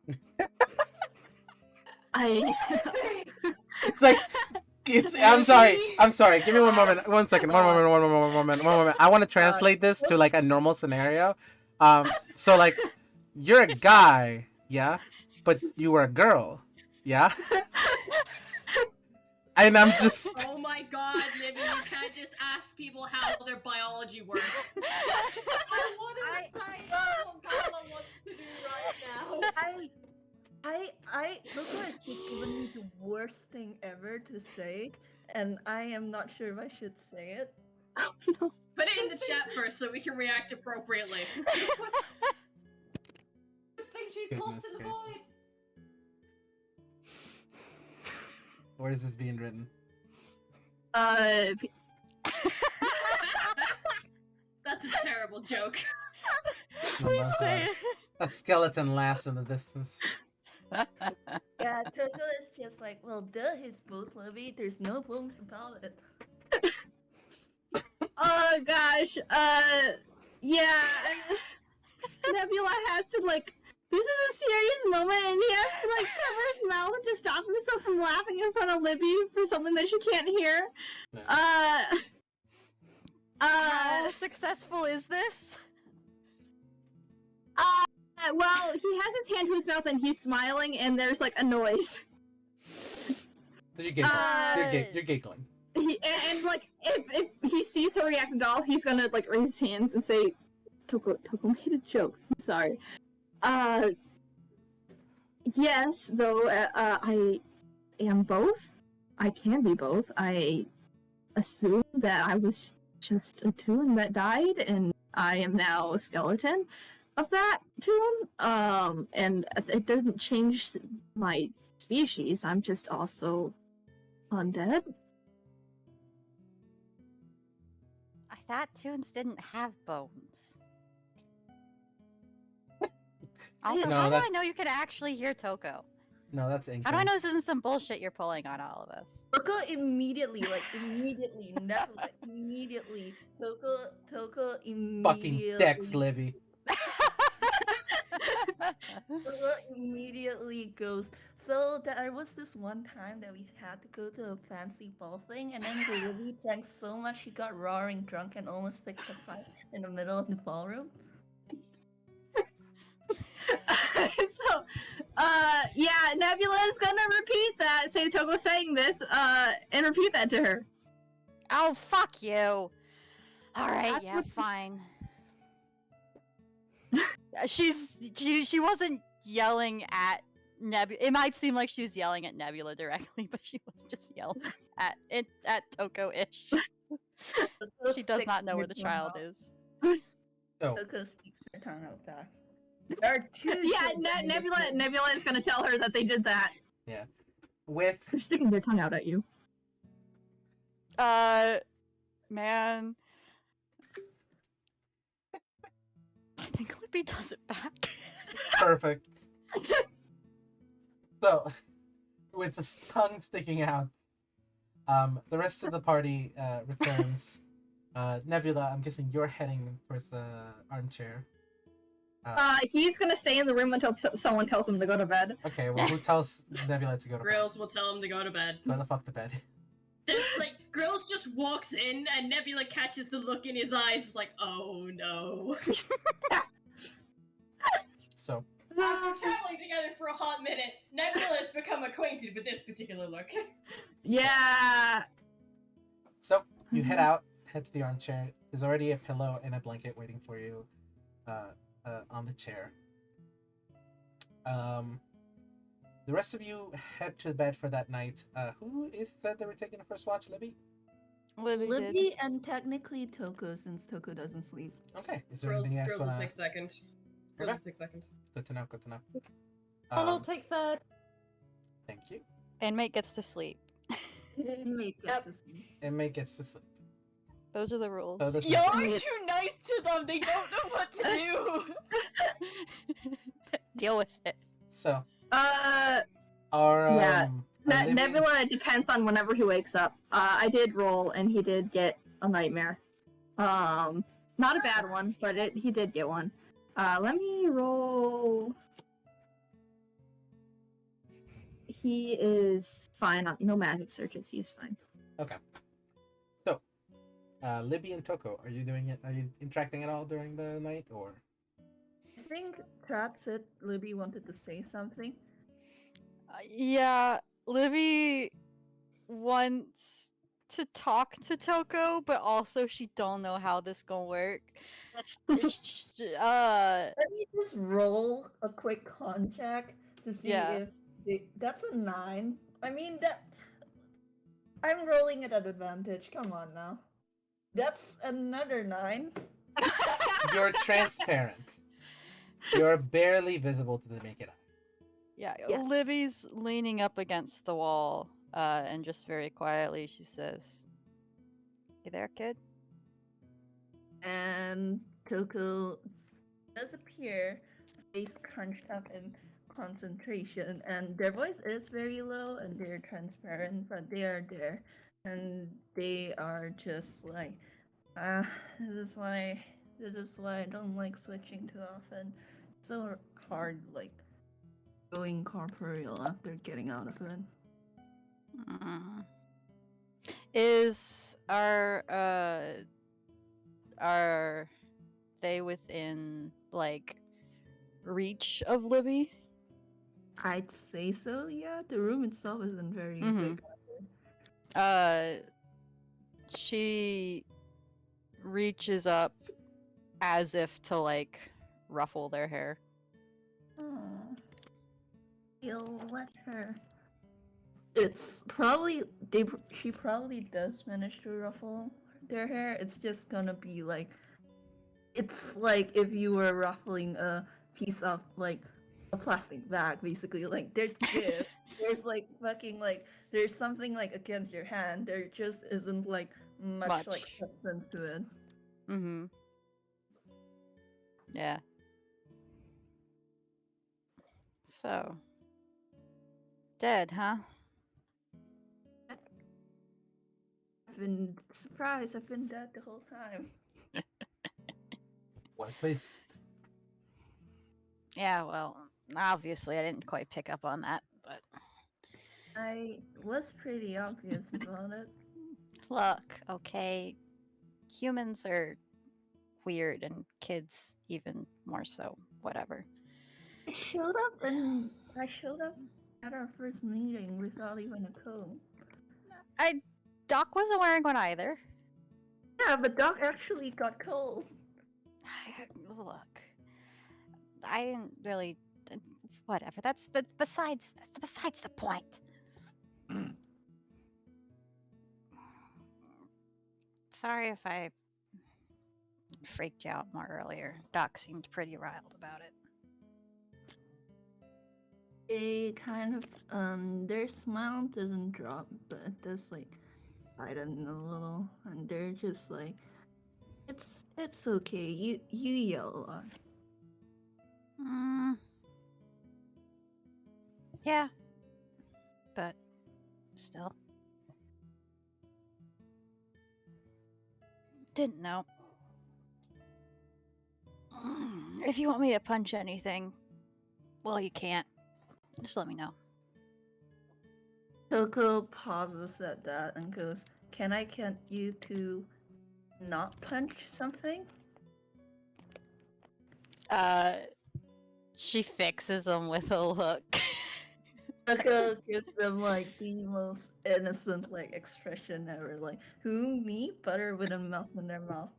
I. It's like, I'm sorry. Give me one moment. 1 second. One moment. I want to translate this to like a normal scenario. So like, you're a guy, yeah, but you were a girl, yeah. And I'm just. Oh my god, Libby, you can't just ask people how their biology works. I want to say that's what Gala wants to do right now. Tokoh has just given me the worst thing ever to say, and I am not sure if I should say it. Put it in the chat first so we can react appropriately. I think she's lost in the Goodness void. Where is this being written? That's a terrible joke. Please say it. A skeleton laughs in the distance. Yeah, Tokoh is just like, well, duh, he's both Libby. There's no bones about it. Oh gosh, yeah. Nebula has to like. This is a serious moment, and he has to like cover his mouth to stop himself from laughing in front of Libby for something that she can't hear. Yeah. How successful is this? Well, he has his hand to his mouth and he's smiling, and there's like a noise. So you're giggling. You're giggling. And like, if he sees her react at all, he's gonna like raise his hands and say, Tokoh made a joke. I'm sorry. Yes, though, I am both. I can be both. I assume that I was just a toon that died, and I am now a skeleton of that toon. And it doesn't change my species. I'm just also undead. I thought toons didn't have bones. Also, No, how do I that's- know you can actually hear Tokoh? No, that's ink. How do I know this isn't some bullshit you're pulling on all of us? Tokoh immediately, Nebula immediately. Tokoh immediately. Fucking Dex, Libby. Tokoh immediately goes. So there was this one time that we had to go to a fancy ball thing, and then the Libby drank so much she got roaring drunk and almost picked a fight in the middle of the ballroom. So, yeah, Nebula is gonna repeat that. Say Tokoh saying this, and repeat that to her. Oh, fuck you. Alright, That's yeah, what- fine. She wasn't yelling at Nebula. It might seem like she was yelling at Nebula directly, but she was just yelling at Tokoh-ish. Tokoh She does sticks not know her where the tongue child out. is. So, Tokoh sticks her tongue out back. There are two. Yeah, children in this Nebula room. Nebula is gonna tell her that they did that. with They're sticking their tongue out at you. Man. I think Libby does it back. perfect. So, with the tongue sticking out, the rest of the party returns. Nebula, I'm guessing you're heading towards the armchair. He's gonna stay in the room until someone tells him to go to bed. Okay, well, who tells Nebula to go to bed? Grills will tell him to go to bed. Go the fuck to bed. There's like Grills just walks in and Nebula catches the look in his eyes, just like, oh no. So, After traveling together for a hot minute, Nebula has become acquainted with this particular look. Yeah. so you head out, head to the armchair. There's already a pillow and a blanket waiting for you, on the chair. The rest of you head to bed for that night. Who is said they were taking the first watch, Libby? Libby and technically Tokoh, since Tokoh doesn't sleep. Okay. Is there Grills, anything else? Grills will take second. Grills Okay. will take second. Good to know. Good to know. And I'll take third. Thank you. Inmate gets to sleep. Inmate gets to sleep. Inmate gets to sleep. Those are the rules. So there's You're nothing- too nice to them. They don't know what to do. Deal with it. So Yeah. our Yeah. our Libby- Nebula depends on whenever he wakes up. I did roll, and he did get a nightmare. Not a bad one, but he did get one. Let me roll. He is fine. No magic searches. He's fine. Okay. So, Libby and Tokoh, are you doing it? Are you interacting at all during the night, or? I think Trat said Libby wanted to say something. Yeah, Libby wants to talk to Tokoh, but also she don't know how this gonna work. Let me just roll a quick con check to see Yeah. if that's a 9. I mean that I'm rolling it at advantage. Come on now. That's another 9. You're transparent. You're barely visible to the naked eye. Yeah, Yeah. Libby's leaning up against the wall, and just very quietly she says, "You there, kid?" And Tokoh does appear, face crunched up in concentration, and their voice is very low and they're transparent, but they are there. And they are just like, this is why I don't like switching too often. So hard, like going corporeal after getting out of it. Mm. Is are they within like reach of Libby? I'd say so, yeah. The room itself isn't very Mhm. big. She reaches up as if to like ruffle their hair. Oh, you'll let her. It's probably she probably does manage to ruffle their hair. It's just gonna be like, it's like if you were ruffling a piece of like a plastic bag, basically. Like there's give, there's like fucking like there's something like against your hand. There just isn't like much like Much. substance to it. Mm-hmm. Yeah. So dead, huh? I've been surprised. I've been dead the whole time. What a twist. Yeah, well, obviously I didn't quite pick up on that, but I was pretty obvious about it. look, okay, humans are weird and kids even more so, whatever. I showed up at our first meeting without even a coat. Doc wasn't wearing one either. Yeah, but Doc actually got cold. Look, I didn't really. Whatever. That's besides the point. Sorry if I freaked you out more earlier. Doc seemed pretty riled about it. They kind of their smile doesn't drop, but it does like tighten a little, and they're just like, it's okay. You yell a lot. Yeah, but still. Didn't know. If you want me to punch anything, well, you can't. Just let me know. Tokoh pauses at that and goes, "Can I get you to not punch something?" She fixes him with a look. Tokoh gives them like the most innocent like expression ever, like, "Who, me? Butter wouldn't melt in their mouth."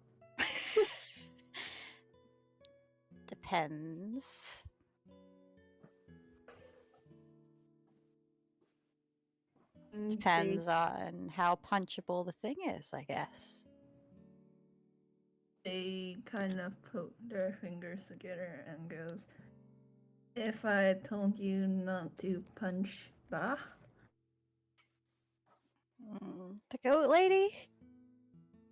Depends. Depends on how punchable the thing is, I guess. They kind of poke their fingers together and goes, "If I told you not to punch Ba?" The goat lady?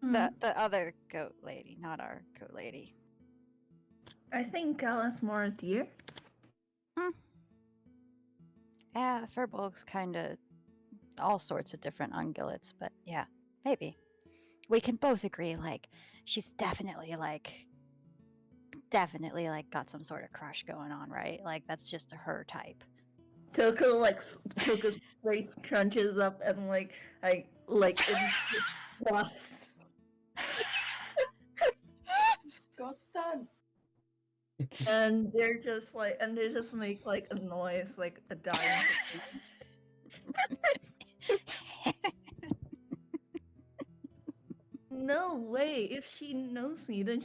Hmm. The other goat lady, not our goat lady. I think Gala's more dear. Yeah, the Furbolg's kind of all sorts of different ungulates, but yeah, maybe. We can both agree, like, she's definitely got some sort of crush going on, right? Like, that's just her type. Toko's face crunches up and like lost. Disgusting. And they just make like a noise, like a dying. No way! If she knows me, then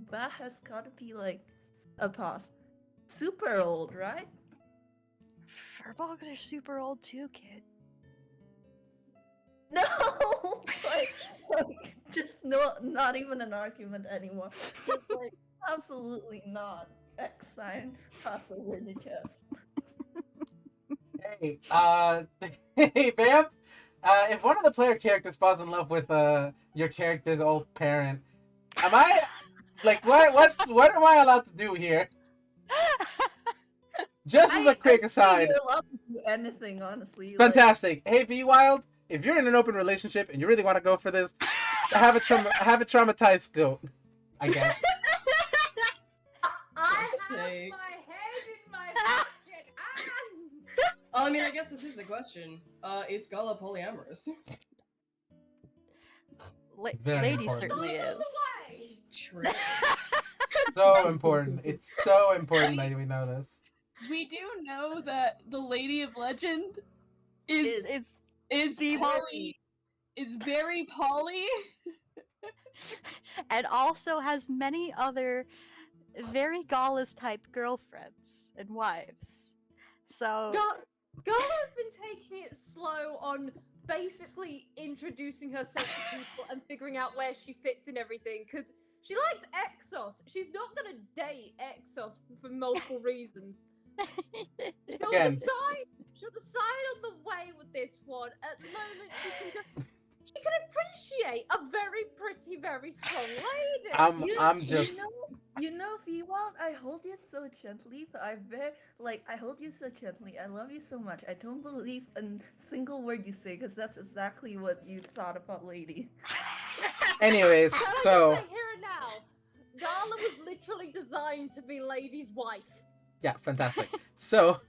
Ba has gotta be like a pause. super old, right? Furbolgs are super old too, kid. No, like, just not even an argument anymore. Just like absolutely not. X sign hustle with the chest. Hey, hey, Vamp. If one of the player characters falls in love with your character's old parent, am I like what am I allowed to do here? Just as a quick aside. You're allowed to do anything, honestly. Fantastic. Hey, Vwild, if you're in an open relationship and you really want to go for this, have a traumatized goat. I guess. I have sake. my head in my fucking hands. I mean, I guess this is the question. Is Gala polyamorous? Very Lady important. certainly Sign on is. the way. True. So important. It's so important that we know this. We do know that the Lady of Legend is The poly, is very poly. and also has many other very Gallus type girlfriends and wives. So Gala's been taking it slow on basically introducing herself to people and figuring out where she fits in everything. Because she likes Exos. She's not gonna date Exos for multiple reasons. She'll Again. decide on the way with this one. At the moment, she can appreciate a very pretty, very strong lady. I'm just. You know, Vwild, I hold you so gently, but I hold you so gently. I love you so much. I don't believe a single word you say, because that's exactly what you thought about Lady. Anyways, Can I so just say here and now, Gala was literally designed to be Lady's wife. yeah, fantastic. So,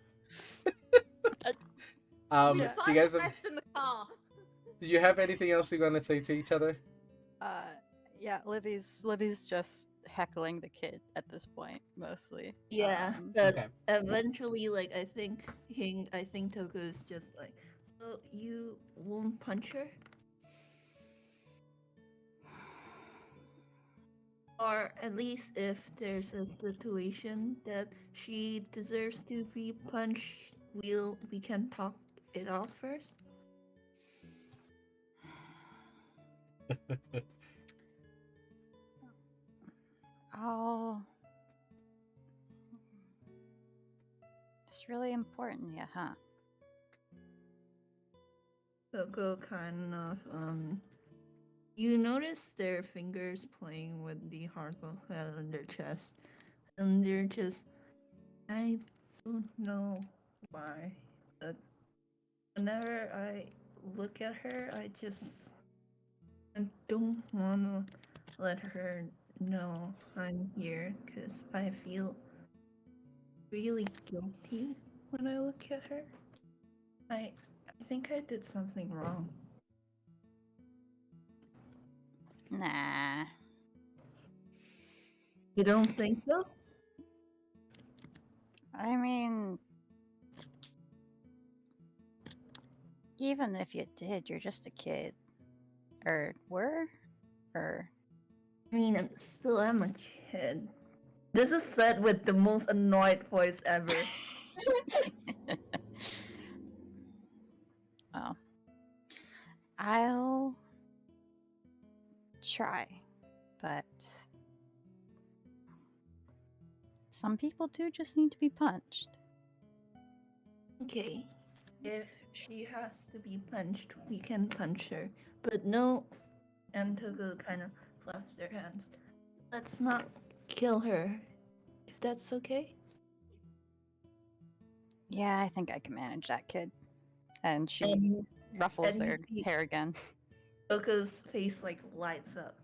Yeah. do you Decided guys to rest in the car. do you have anything else you want to say to each other? Yeah, Libby's just heckling the kid at this point, mostly. Yeah, Um, but Okay. eventually, like, I think Tokoh is just like, so you won't punch her? Or at least if there's a situation that she deserves to be punched, we can talk it out first. Oh. It's really important, yeah, huh? Tokoh kind of you notice their fingers playing with the hardcore head on their chest, and they're just, I don't know why, but whenever I look at her, I don't wanna let her know I'm here, because I feel really guilty when I look at her. I think I did something wrong. Nah. You don't think so? I mean, even if you did, you're just a kid. Or were? Or. I mean, I'm a kid. This is said with the most annoyed voice ever. Oh. I'll try, but some people do just need to be punched. Okay, if she has to be punched, we can punch her. But no, and Togo kind of flaps their hands. Let's not kill her, if that's okay. Yeah, I think I can manage that, kid. And she And ruffles and you their see- hair again. Togo's face like lights up.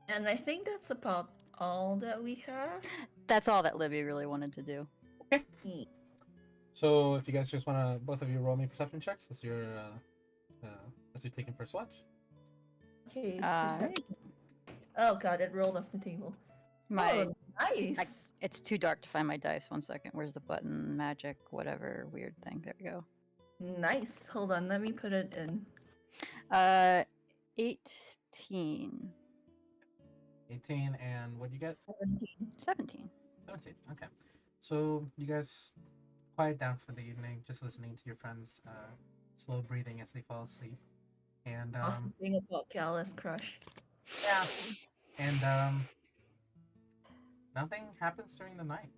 And I think that's about all that we have. That's all that Libby really wanted to do. So, if you guys just want to, both of you roll me perception checks as you're taking first watch. Okay. Uh, perception. Oh god, it rolled off the table. My Oh, nice. It's too dark to find my dice. 1 second. Where's the button? Magic, whatever weird thing. There we go. Nice. Hold on, let me put it in. 18. 18, and what do you get? 17. 17. Okay. So you guys quiet down for the evening, just listening to your friends slow breathing as they fall asleep. And Also think about Gala's crush. yeah. And nothing happens during the night.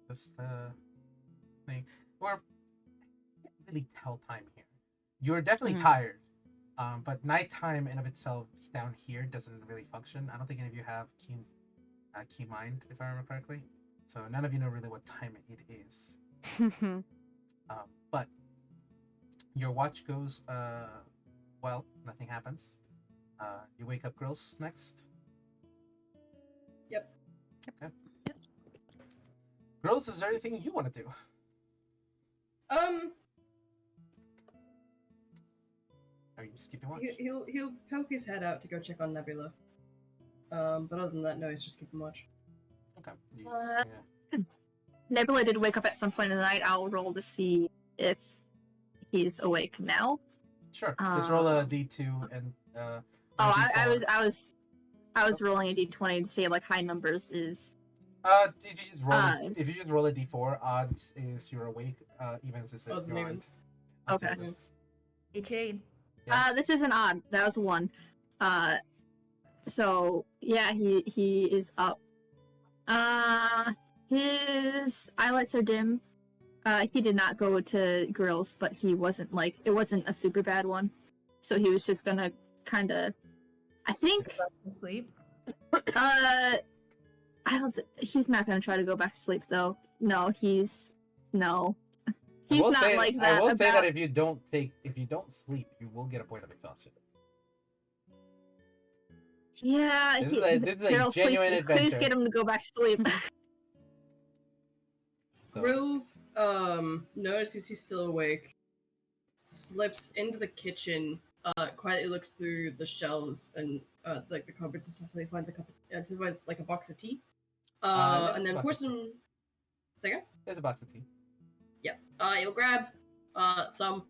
Just thing. Or can't really tell time here. You're definitely Mhm. tired. But nighttime in of itself down here doesn't really function. I don't think any of you have key mind, if I remember correctly. So none of you know really what time it is. But your watch goes well, nothing happens. You wake up girls next. Yep. Okay. Girls, is there anything you want to do? Or you just keeping watch? He'll poke his head out to go check on Nebula. But other than that, no, he's just keeping watch. Okay. You just, yeah. Nebula did wake up at some point in the night. I'll roll to see if he's awake now. Sure. Just roll a d2 and Oh, a D4. I was rolling a d20 to see like high numbers is. Did you just roll? If you just roll a d4, odds is you're awake. Evens is Odds and evens. Okay. Hey, Jade. Yeah. This isn't odd. That was 1. So yeah, he is up. His eyelights are dim. He did not go to grills, but he wasn't like it wasn't a super bad one. So he was just gonna kind of, I think. Back to sleep. I don't. He's not gonna try to go back to sleep though. No, he's not like that. I will say about- that if you don't sleep, you will get a point of exhaustion. Yeah, This is a girls, genuine please adventure. get him to go back to sleep. So, Grills notices he's still awake, slips into the kitchen, quietly looks through the shelves and like the cupboards and stuff until he finds until he finds like a box of tea. yes, And then box pours of some. Second. there's a box of tea. You'll grab some.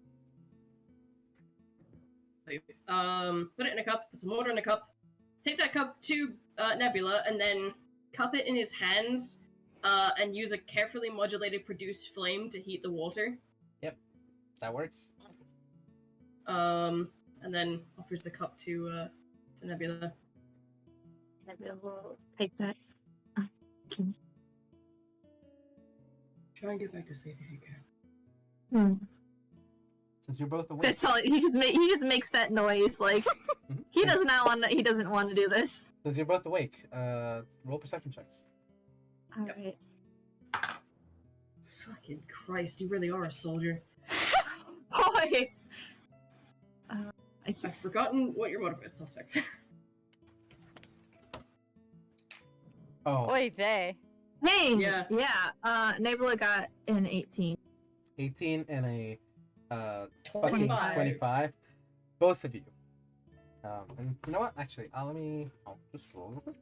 Put it in a cup. Put some water in a cup. Take that cup to Nebula, and then cup it in his hands. And use a carefully modulated produced flame to heat the water. That works. And then offers the cup to Nebula. Nebula will take that. Try and get back to sleep if you can. Since you're both awake. That's all. He just makes that noise. Like he Since- doesn't want to do this. Since you're both awake, roll perception checks. All Yep. right. Fucking Christ, you really are a soldier. Boy. I've forgotten what your modifier plus 6. Oh, Oy vey. Hey. Yeah. Yeah. Nebula got an 18. 18 and a fucking 25. 25. Both of you. And you know what? Actually, I'll just roll real quick.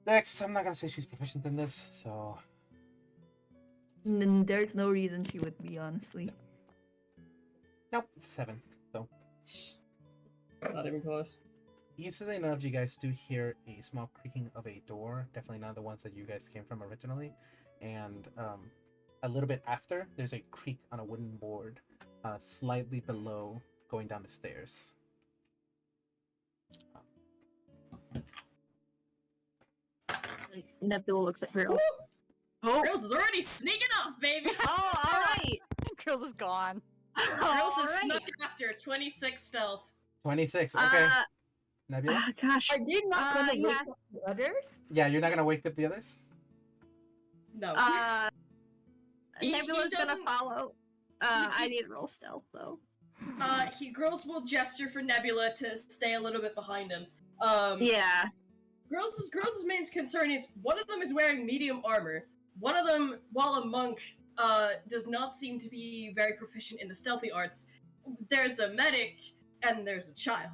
Next, I'm not gonna say she's proficient in this, so There's no reason she would be, honestly. nope, 7. So Not even close. easily enough, you guys do hear a small creaking of a door. Definitely not the ones that you guys came from originally. And a little bit after, there's a creak on a wooden board, slightly below, going down the stairs. Nebula looks at Grills. Oh, Grills is already sneaking off, baby! Oh, all right. Girls is gone. Grills is Alright. snuck after 26 stealth. 26. Okay, Nebula. Gosh. Are they not gonna yeah. wake up the others? Yeah, you're not gonna wake up the others. No. He Nebula's gonna doesn't- follow. I need to roll stealth though. Grills will gesture for Nebula to stay a little bit behind him. Yeah. Grills' main concern is one of them is wearing medium armor. One of them, while a monk, does not seem to be very proficient in the stealthy arts. There's a medic and there's a child.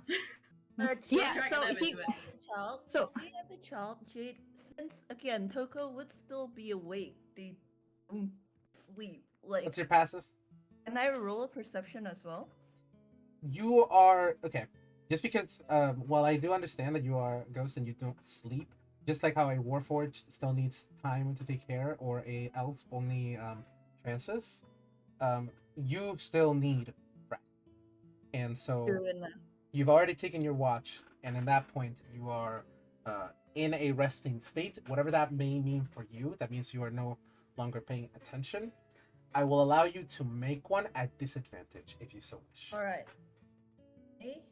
Yeah, Dragging so them he- into it. Child. So- if they have the child, Jade, since again Tokoh would still be awake, they don't sleep. Like What's your passive? Can I roll a perception as well? You are okay. Just because, while I do understand that you are a ghost and you don't sleep, just like how a warforged still needs time to take care, or a elf only trances, you still need rest. And so True enough. you've already taken your watch, and in that point, you are in a resting state. Whatever that may mean for you, that means you are no longer paying attention. I will allow you to make one at disadvantage if you so wish. All right. Okay.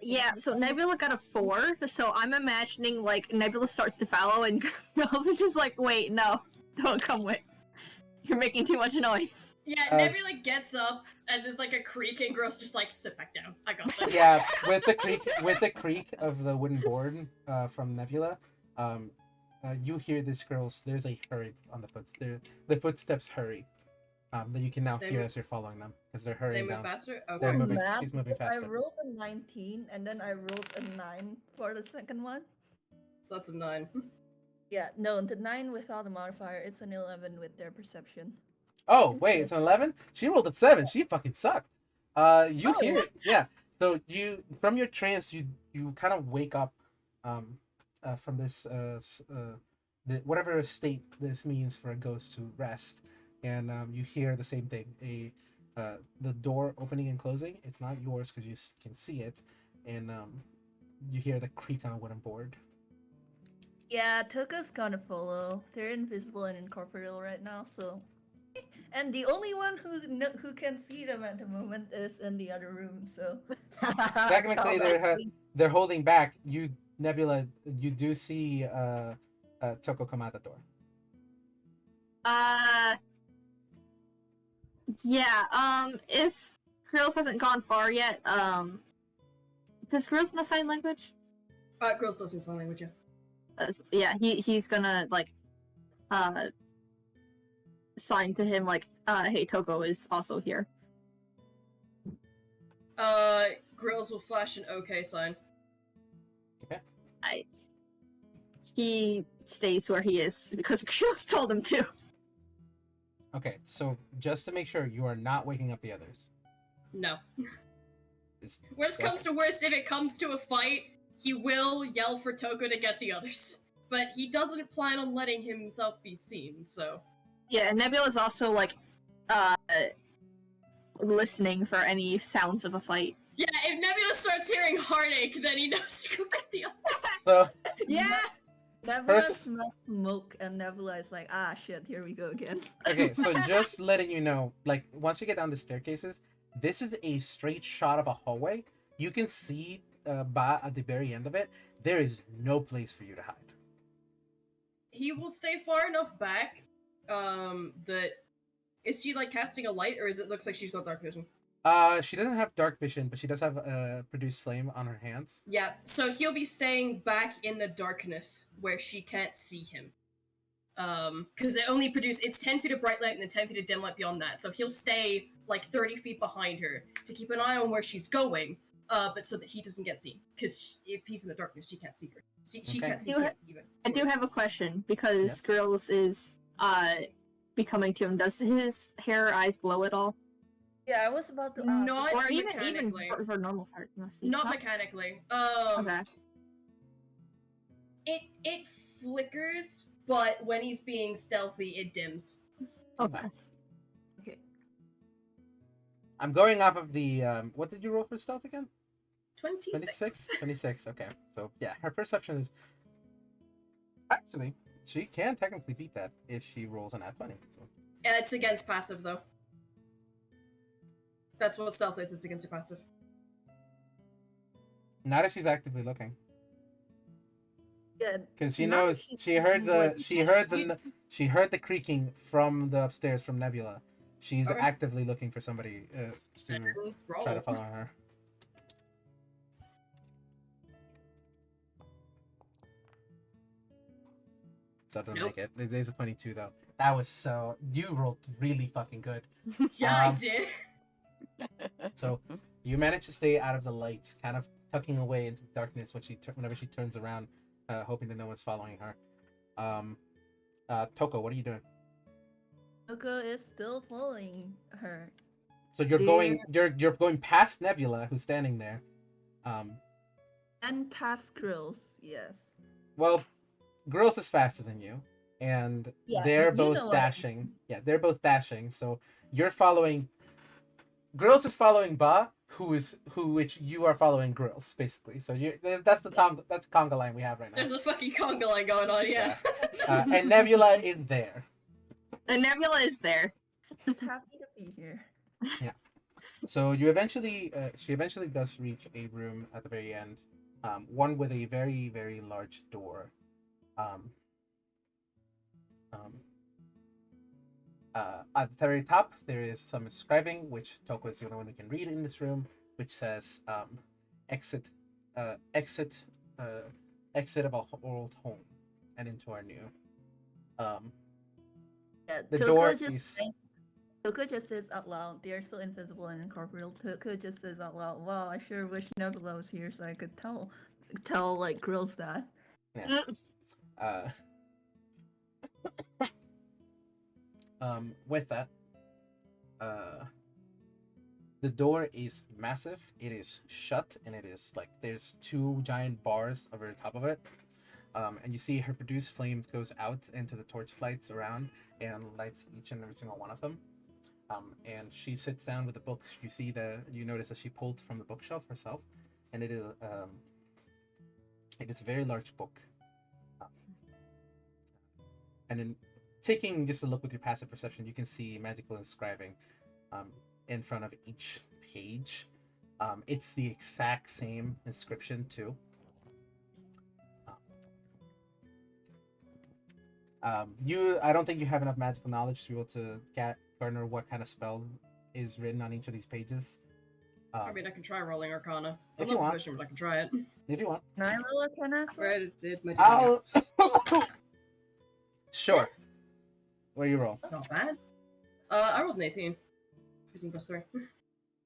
Yeah, so Nebula got a 4, so I'm imagining like Nebula starts to follow and girls are just like, wait, no, don't come with. You're making too much noise. Yeah, Nebula gets up and there's like a creak and Gross just like sit back down. I got this. Yeah, with the creak of the wooden board from Nebula, you hear this girl's. There's a hurry on the the footsteps hurry. That you can now They hear move- as you're following them because they're They hurrying move down. faster? They're Okay. moving. Math, She's moving I faster. rolled a 19 and then I rolled a 9 for the second one. So that's a 9. Yeah, no, the 9 without the modifier, it's an 11 with their perception. Oh wait, it's an 11. She rolled a 7. She fucking sucked. You Oh. hear it? Yeah. So you from your trance, you kind of wake up, from this whatever state this means for a ghost to rest, and you hear the same thing. The door opening and closing. It's not yours because you can see it, and you hear the creak on a wooden board. Yeah, Toko's gonna follow. They're invisible and incorporeal right now, so. And the only one who can see them at the moment is in the other room, so. Technically, they're holding back. You, Nebula, you do see Tokoh come out the door. Yeah, if Grills hasn't gone far yet, does Grills know sign language? Girls doesn't sign language, yeah. Yeah, he's gonna, like, sign to him, like, hey, Tokoh is also here. Grills will flash an okay sign. He stays where he is because Grills told him to. Okay, so just to make sure, you are not waking up the others. No. It's- Worst comes to worst, if it comes to a fight, he will yell for Tokoh to get the others. But he doesn't plan on letting himself be seen, so. Yeah, and Nebula's also, like, listening for any sounds of a fight. Yeah, if Nebula starts hearing heartache, then he knows to go get the others. So Yeah! Nebula First- smells smoke, and Nebula is like, ah, shit, here we go again. okay, so just letting you know, like once you get down the staircases, this is a straight shot of a hallway. You can see at the very end of it, there is no place for you to hide. He will stay far enough back, that... Is she, like, casting a light, or is it looks like she's got dark vision? She doesn't have dark vision, but she does have produce flame on her hands. Yeah, so he'll be staying back in the darkness where she can't see him. Because it only it's 10 feet of bright light and then 10 feet of dim light beyond that. So he'll stay like 30 feet behind her to keep an eye on where she's going, but so that he doesn't get seen. Because if he's in the darkness, she can't see her. She Okay. can't see You him even. I do have a question, because Grills is, becoming to him. Does his hair or eyes glow at all? Yeah, I was about to ask. Not Or even mechanically. for normal heart? Not mechanically. Okay. It flickers, but when he's being stealthy, it dims. Okay. I'm going off of the what did you roll for stealth again? 26. 26, okay. So yeah, her perception is actually she can technically beat that if she rolls an at 20. So It's against passive, though. That's what stealth is, it's against your passive. not if she's actively looking. Yeah, Because she Now knows she's she heard the like- she heard the creaking from the upstairs from Nebula. She's Okay. actively looking for somebody to Roll. try to follow her. So it doesn't Nope. make it. It is a 22 though. That was so you rolled really fucking good. Yeah, I Um, did. So you manage to stay out of the light, kind of tucking away into darkness when whenever she turns around, hoping that no one's following her. Tokoh, what are you doing? Tokoh is still following her. So you're going past Nebula, who's standing there. And past Grills, yes. Well, Girls is faster than you, and Yeah, they're you both know what I dashing. Yeah, they're both dashing. So you're following. Girls is following Ba, which you are following Girls, basically. So that's the conga line we have right now. There's a fucking conga line going on, yeah. And Nebula is there. And Nebula is there. Just happy to be here. So she eventually does reach a room at the very end, one with a very, very large door. At the very top, there is some inscribing, which Tokoh is the only one who can read in this room, which says, exit of our old home and into our new. Yeah, The Tokoh door just is... says- Tokoh just says out loud, they are still invisible and incorporeal. Tokoh just says out loud, wow, I sure wish Nebula was here so I could tell like Grills that. Yeah. With that, the door is massive. It is shut, and it is like there's two giant bars over the top of it. And you see her produced flames goes out into the torch lights around and lights each and every single one of them. And she sits down with the book. You notice that she pulled from the bookshelf herself, and it is a very large book. And in taking just a look with your passive perception, you can see magical inscribing in front of each page. It's the exact same inscription too. I don't think you have enough magical knowledge to be able to garner what kind of spell is written on each of these pages. I mean, I can try rolling Arcana. If I'm you not want. proficient, but I can try it. If you want. Can I roll Arcana as well? Right, it's my I'll... Sure. What do you roll? Not bad. I rolled an 18. 15 plus 3.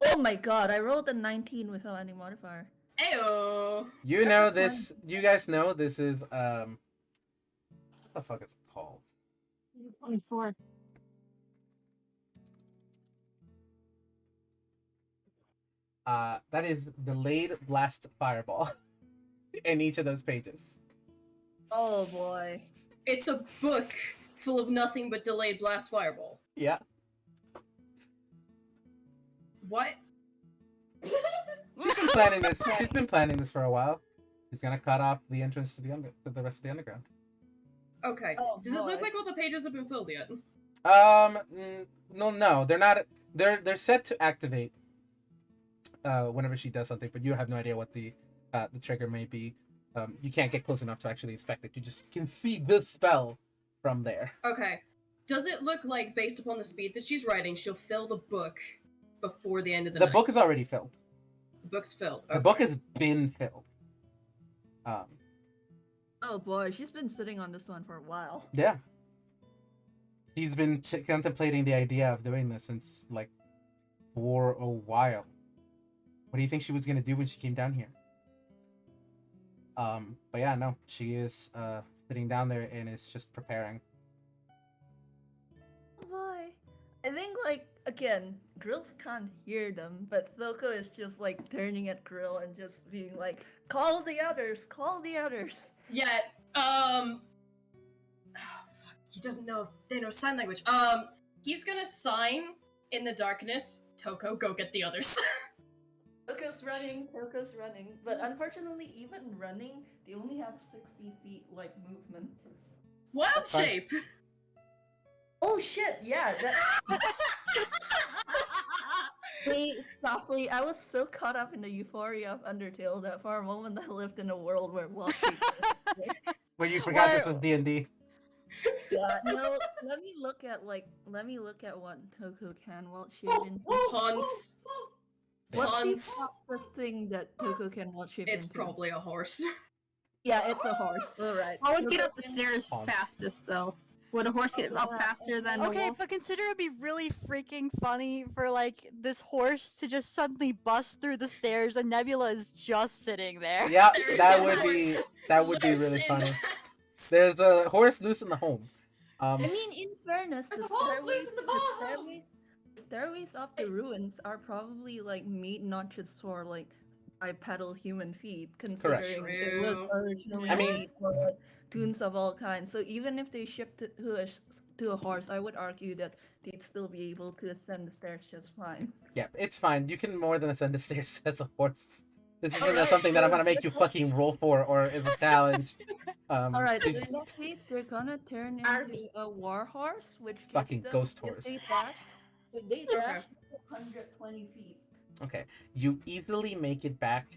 Oh my god, I rolled a 19 without any modifier. Ayo! You know this. You guys know this is what the fuck is it called? 24. That is delayed blast fireball in each of those pages. Oh boy. It's a book full of nothing but delayed blast fireball. Yeah. What? She's been planning this. She's been planning this for a while. She's gonna cut off the entrance to the rest of the underground. Okay. Oh, Does it look boy. like all the pages have been filled yet? No, they're not. They're set to activate whenever she does something, but you have no idea what the trigger may be. You can't get close enough to actually inspect it. You just can see the spell from there. Okay. Does it look like, based upon the speed that she's writing, she'll fill the book before the end of the The night? book is already filled. The book's filled. The book has been filled. Oh boy, she's been sitting on this one for a while. Yeah. She's been contemplating the idea of doing this since, like, for a while. What do you think she was gonna do when she came down here? But yeah, no, she is sitting down there and is just preparing. Oh boy. I think, like, again, Grills can't hear them, but Tokoh is just, like, turning at Grill and just being like, call the others, call the others. Yeah, oh, fuck. He doesn't know if they know sign language. He's gonna sign in the darkness, Tokoh, go get the others. Toko's running, but unfortunately, even running, they only have 60 feet, like, movement. Wild That's fine. shape! Oh shit, yeah, that... Hey, softly, I was so caught up in the euphoria of Undertale that for a moment I lived in a world where wild shape was- Where you forgot this Why- was D&D. Yeah, no, let me look at what Tokoh can wild shape into. Hans. What's the Hans. fastest thing that Tokoh can wild shape It's into? probably a horse. Yeah, it's a horse. Alright. I would get up the stairs Pawns. fastest, though. Would a horse get up Yeah. faster than a Okay, wolf? but consider it'd be really freaking funny for like this horse to just suddenly bust through the stairs and Nebula is just sitting there. Yeah, There is that a would be horse that would be loose really in funny. the house. There's a horse loose in the home. I mean, in fairness, There's a horse loose in the bar. the stairways of the ruins are probably like made not just for like bipedal human feet, considering it was True. originally I mean- made for like, tunes of all kinds. So even if they shipped it to a horse, I would argue that they'd still be able to ascend the stairs just fine. Yeah, it's fine. You can more than ascend the stairs as a horse. This isn't Alright, something that I'm so gonna make you fucking roll for or as a challenge. All right, so just in that case, they're gonna turn into Arby. a war horse, which gets Fucking them, ghost if horse. they dash, if they Okay. dash 120 feet. Okay, you easily make it back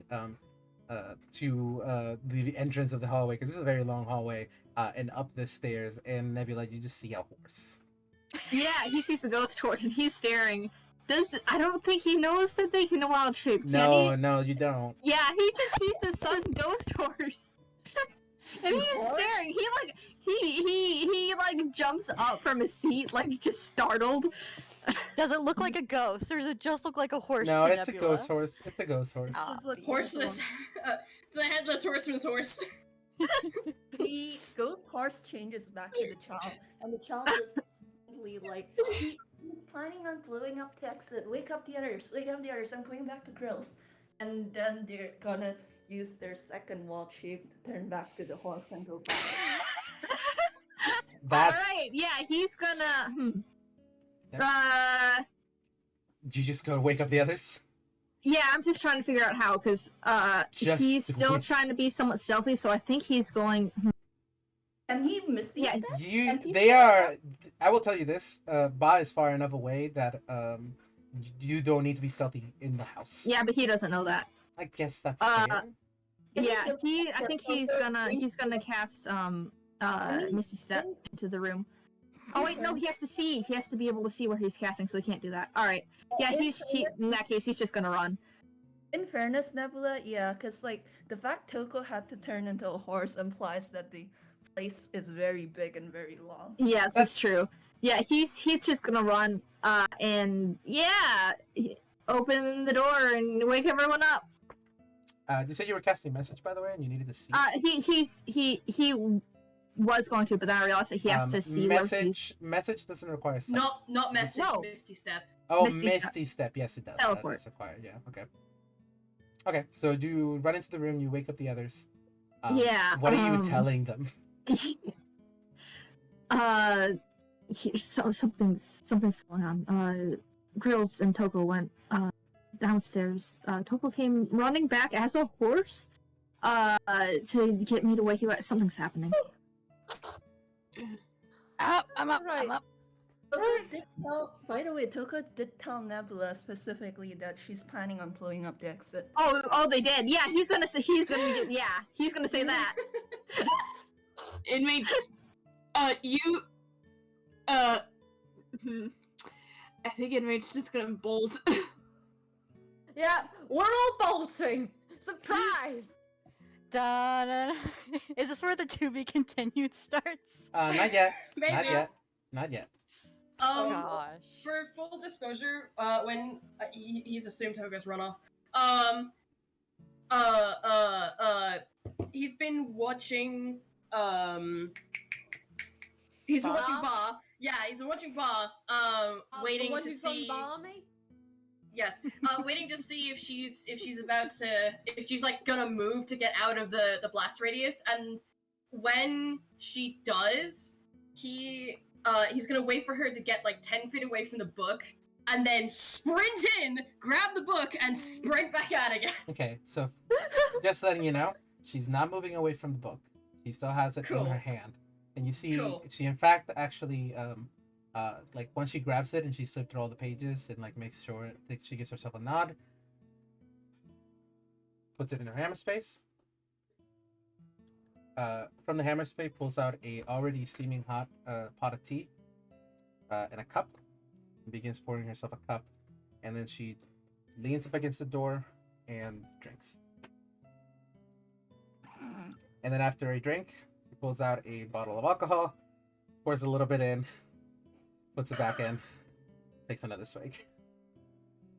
to the entrance of the hallway because this is a very long hallway and up the stairs. And Nebula, you just see a horse. Yeah, he sees the ghost horse and he's staring. I don't think he knows that they can wild shape, can No, he? no, you don't. Yeah, he just sees this ghost horse. And he is What? staring. He like jumps up from his seat, like just startled. Does it look like a ghost, or does it just look like a horse? No, to it's a Nebula? ghost horse. It's a ghost horse. Ah, This is like Horseless. It's the headless horseman's horse. The ghost horse changes back to the child, and the child is simply like, he's planning on blowing up the exit. Wake up the others. Wake up the others. I'm going back to Grills. And then they're gonna use their second wild shape to turn back to the horse and go back. That's Alright, yeah, he's gonna. Yep. You just go wake up the others. Yeah, I'm just trying to figure out how, because Just he's still wait. trying to be somewhat stealthy, so I think he's going. And he missed these Yeah, steps? You, And they are. I will tell you this. Ba is far enough away that you don't need to be stealthy in the house. Yeah, but he doesn't know that. I guess that's Uh, fair. Yeah, I think he's gonna cast Misty Step into the room. Oh wait, no, he has to see. He has to be able to see where he's casting, so he can't do that. All right. Yeah, in that case, he's just gonna run. In fairness, Nebula, yeah, because like the fact Tokoh had to turn into a horse implies that the place is very big and very long. Yeah, That's- that's true. Yeah, he's just gonna run. And yeah, open the door and wake everyone up. You said you were casting message, by the way, and you needed to see. He was going to, but then I realized that he has to see where he's... Message doesn't require sight. Not message. No. Misty step. Oh, Misty Misty Step. Yes, it does. Teleport. That is required. Yeah. Okay. Okay. So do you run into the room? You wake up the others. Yeah, What are you telling them? Something's going on. Grills and Tokoh went downstairs. Tokoh came running back as a horse to get me to wake you up. Something's happening. I'm up. Right. I'm up. By the way, Tokoh did tell Nebula specifically that she's planning on blowing up the exit. Oh, they did. Yeah, he's gonna say that. Inmates, you, I think Inmate's just gonna bolt. Yeah, we're all bolting. Surprise! Da-da-da. Is this where the to be continued starts? Not yet. Maybe. Not yet. Not yet. Oh gosh. For full disclosure, when he's assumed Toko's run off, he's been watching, he's Ba? watching Ba. Yeah, he's been watching Ba, waiting the one to who's gone see. balmy? Yes, waiting to see if she's like gonna move to get out of the blast radius, and when she does, he's gonna wait for her to get like 10 feet away from the book, and then sprint in, grab the book, and sprint back out again. Okay. So just letting you know, she's not moving away from the book. She still has it in Cool. her hand, and you see Cool. she in fact actually like once she grabs it and she's flipped through all the pages and like makes sure she gives herself a nod, puts it in her hammer space. From the hammer space, pulls out a already steaming hot pot of tea and a cup, and begins pouring herself a cup, and then she leans up against the door and drinks. And then after a drink, she pulls out a bottle of alcohol, pours a little bit in, puts it back in, takes another swig.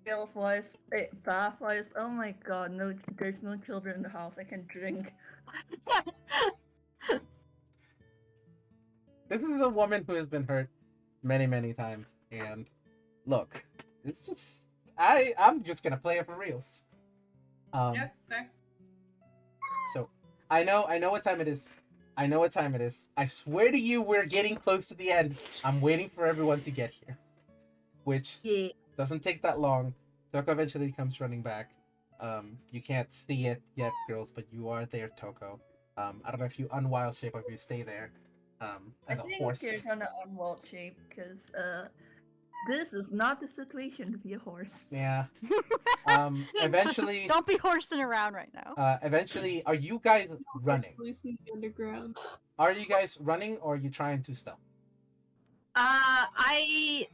Bill voice, Bath voice, oh my god, no, there's no children in the house, I can drink. This is a woman who has been hurt many, many times. And look, it's just I'm just gonna play it for reals. Yeah, fair. So I know what time it is. I know what time it is. I swear to you, we're getting close to the end. I'm waiting for everyone to get here, which Yeah. doesn't take that long. Tokoh eventually comes running back. You can't see it yet, girls, but you are there, Tokoh. I don't know if you unwild shape or if you stay there as I a think horse. you're gonna unwild shape because this is not the situation to be a horse. Yeah. Eventually, Don't be horsing around right now. eventually, are you guys running? Police in the underground. Are you guys running or are you trying to stealth? I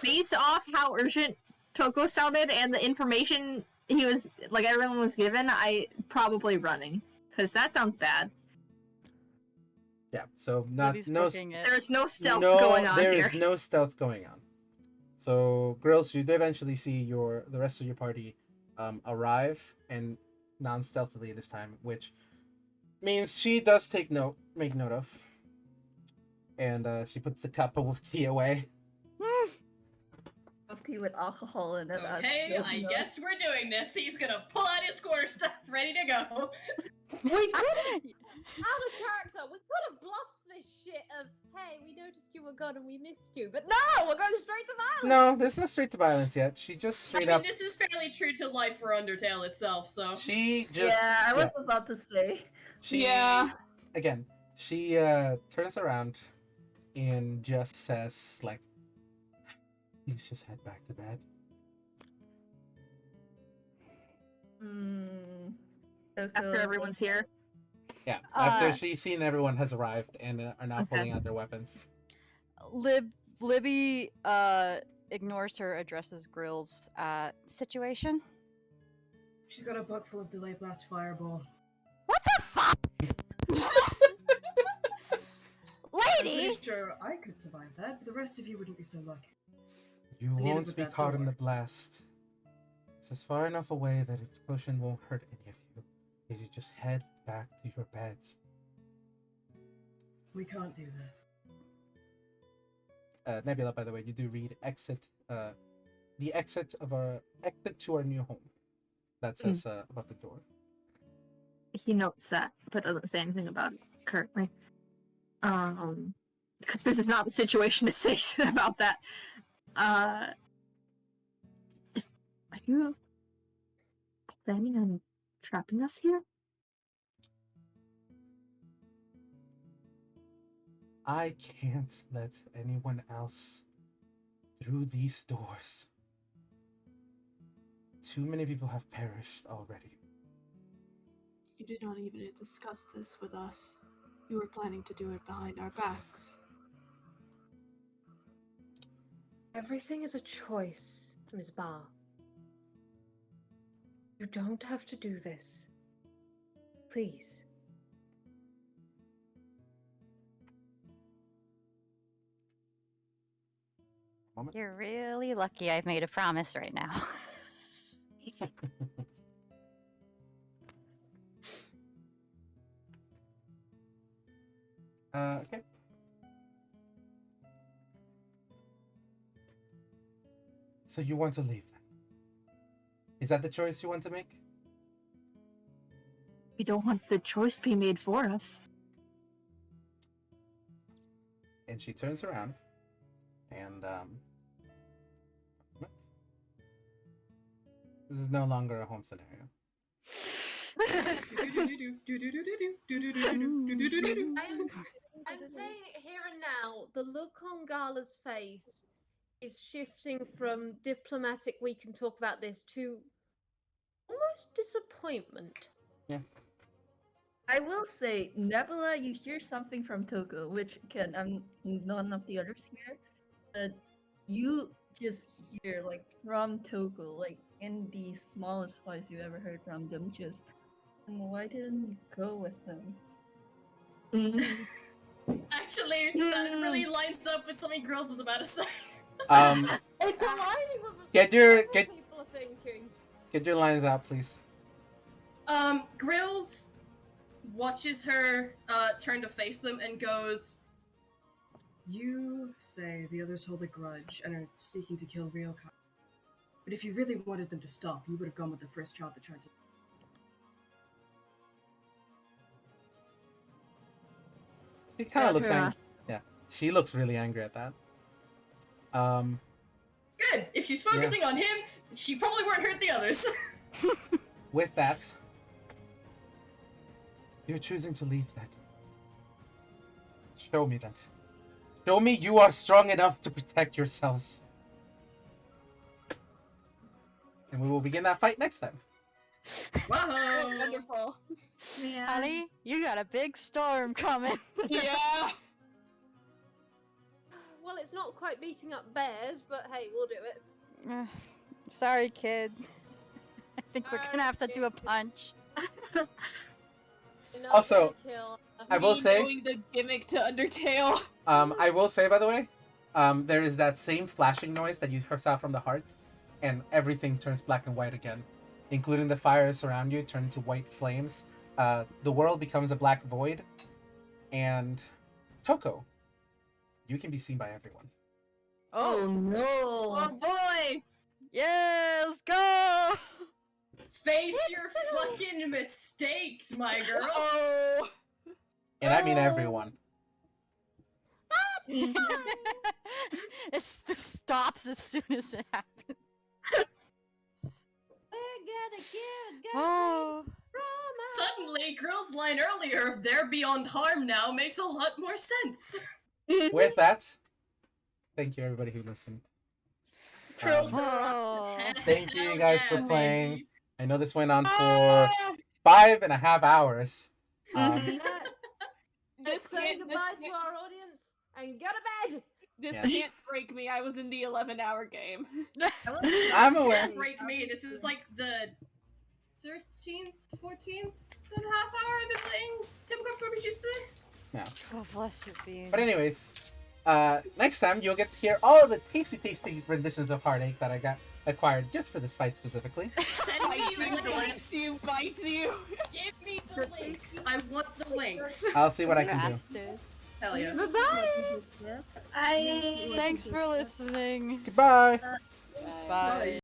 based off how urgent Tokoh sounded and the information he was like everyone was given, I probably running because that sounds bad. Yeah. So not Libby's no booking it. There's no stealth no, going on there here. is no stealth going on. So, girls, you do eventually see the rest of your party arrive and non-stealthily this time, which means she does make note of, and she puts the cup of tea away. Tea with alcohol in it. Okay, I guess we're doing this. He's gonna pull out his quarterstaff, ready to go. We could have, out of character, we could have bluffed this shit of, hey, we noticed you were gone and we missed you. But no, we're going straight to violence. No, there's no straight to violence yet. She just I straight mean, up. this is fairly true to life for Undertale itself, so. She just. Yeah, I was about to say. She Yeah. again. She turns around and just says like, "Please just head back to bed." After everyone's here. Yeah. After Uh, she's seen everyone has arrived and are now Okay. pulling out their weapons. Libby ignores her, addresses Grill's situation. She's got a buck full of delay blast fireball. What the fuck? I'm Lady! pretty sure I could survive that, but the rest of you wouldn't be so lucky. You Neither won't would be that caught in door. the blast. It's as far enough away that explosion won't hurt any of you. If you just head back to your beds. We can't do that. Nebula, by the way, you do read exit. The exit to our new home. That says above the door. He notes that, but doesn't say anything about it currently. Because this is not the situation to say about that. Are you planning on trapping us here? I can't let anyone else through these doors. Too many people have perished already. You did not even discuss this with us. You were planning to do it behind our backs. Everything is a choice, Ms. Barr. You don't have to do this. Please. You're really lucky I've made a promise right now. Okay. So you want to leave then? Is that the choice you want to make? We don't want the choice to be made for us. And she turns around and what? This is no longer a home scenario. I'm saying it here and now, the look on Gala's face is shifting from diplomatic, we can talk about this, to almost disappointment. I will say, Nebula, you hear something from Tokoh, which none of the others hear. But you just hear, like, from Tokoh, like, in the smallest voice you ever heard from them, just, and why didn't you go with them? Actually, that really lines up with something Girls was about to say. It's aligning with Get your- what get- people are thinking. Get your lines out, please. Grills watches her turn to face them and goes, You say the others hold a grudge and are seeking to kill Ryokai. But if you really wanted them to stop, you would have gone with the first child that tried to. She kind of looks True. angry. Yeah, she looks really angry at that. Good! If she's focusing on him, she probably won't hurt the others. With that, you're choosing to leave that. Show me then. Show me you are strong enough to protect yourselves. And we will begin that fight next time. Wow! Wonderful. Yeah. Holly, you got a big storm coming. Yeah. Well, it's not quite beating up bears, but hey, we'll do it. Sorry, kid. I think we're gonna have to do a Okay. punch. Enough Also, to kill. I will Me say- knowing the gimmick to Undertale. I will say, by the way, there is that same flashing noise that you saw from the heart, and everything turns black and white again, including the fires around you turn into white flames. The world becomes a black void, and Tokoh, you can be seen by everyone. Oh no! Oh boy! Yeah, let's go! Face your fucking mistakes, my girl! Oh. And I mean everyone. This stops as soon as it happens. We're gonna get Oh. from Suddenly, Girl's line earlier of they're beyond harm now makes a lot more sense. With that, thank you everybody who listened. Oh. Thank you Hell guys yeah, for playing. baby. I know this went on for Ah! 5.5 hours. This Let's say can't, goodbye to our audience and go to bed. this Yeah. can't break me. I was in the 11-hour game. I'm aware. Can't break me. This is like the 13th, 14th and a half hour I've been playing Typical RPGs today. Oh, bless your beans. But anyways, next time you'll get to hear all of the tasty renditions of Heartache that I got acquired just for this fight specifically. Send me Bites the you, links. bites you, bites you. Give me the links. I want the links. I'll see what I can do. Bastard. Hell yeah. Bye-bye. I Thanks for listening. Goodbye. Bye.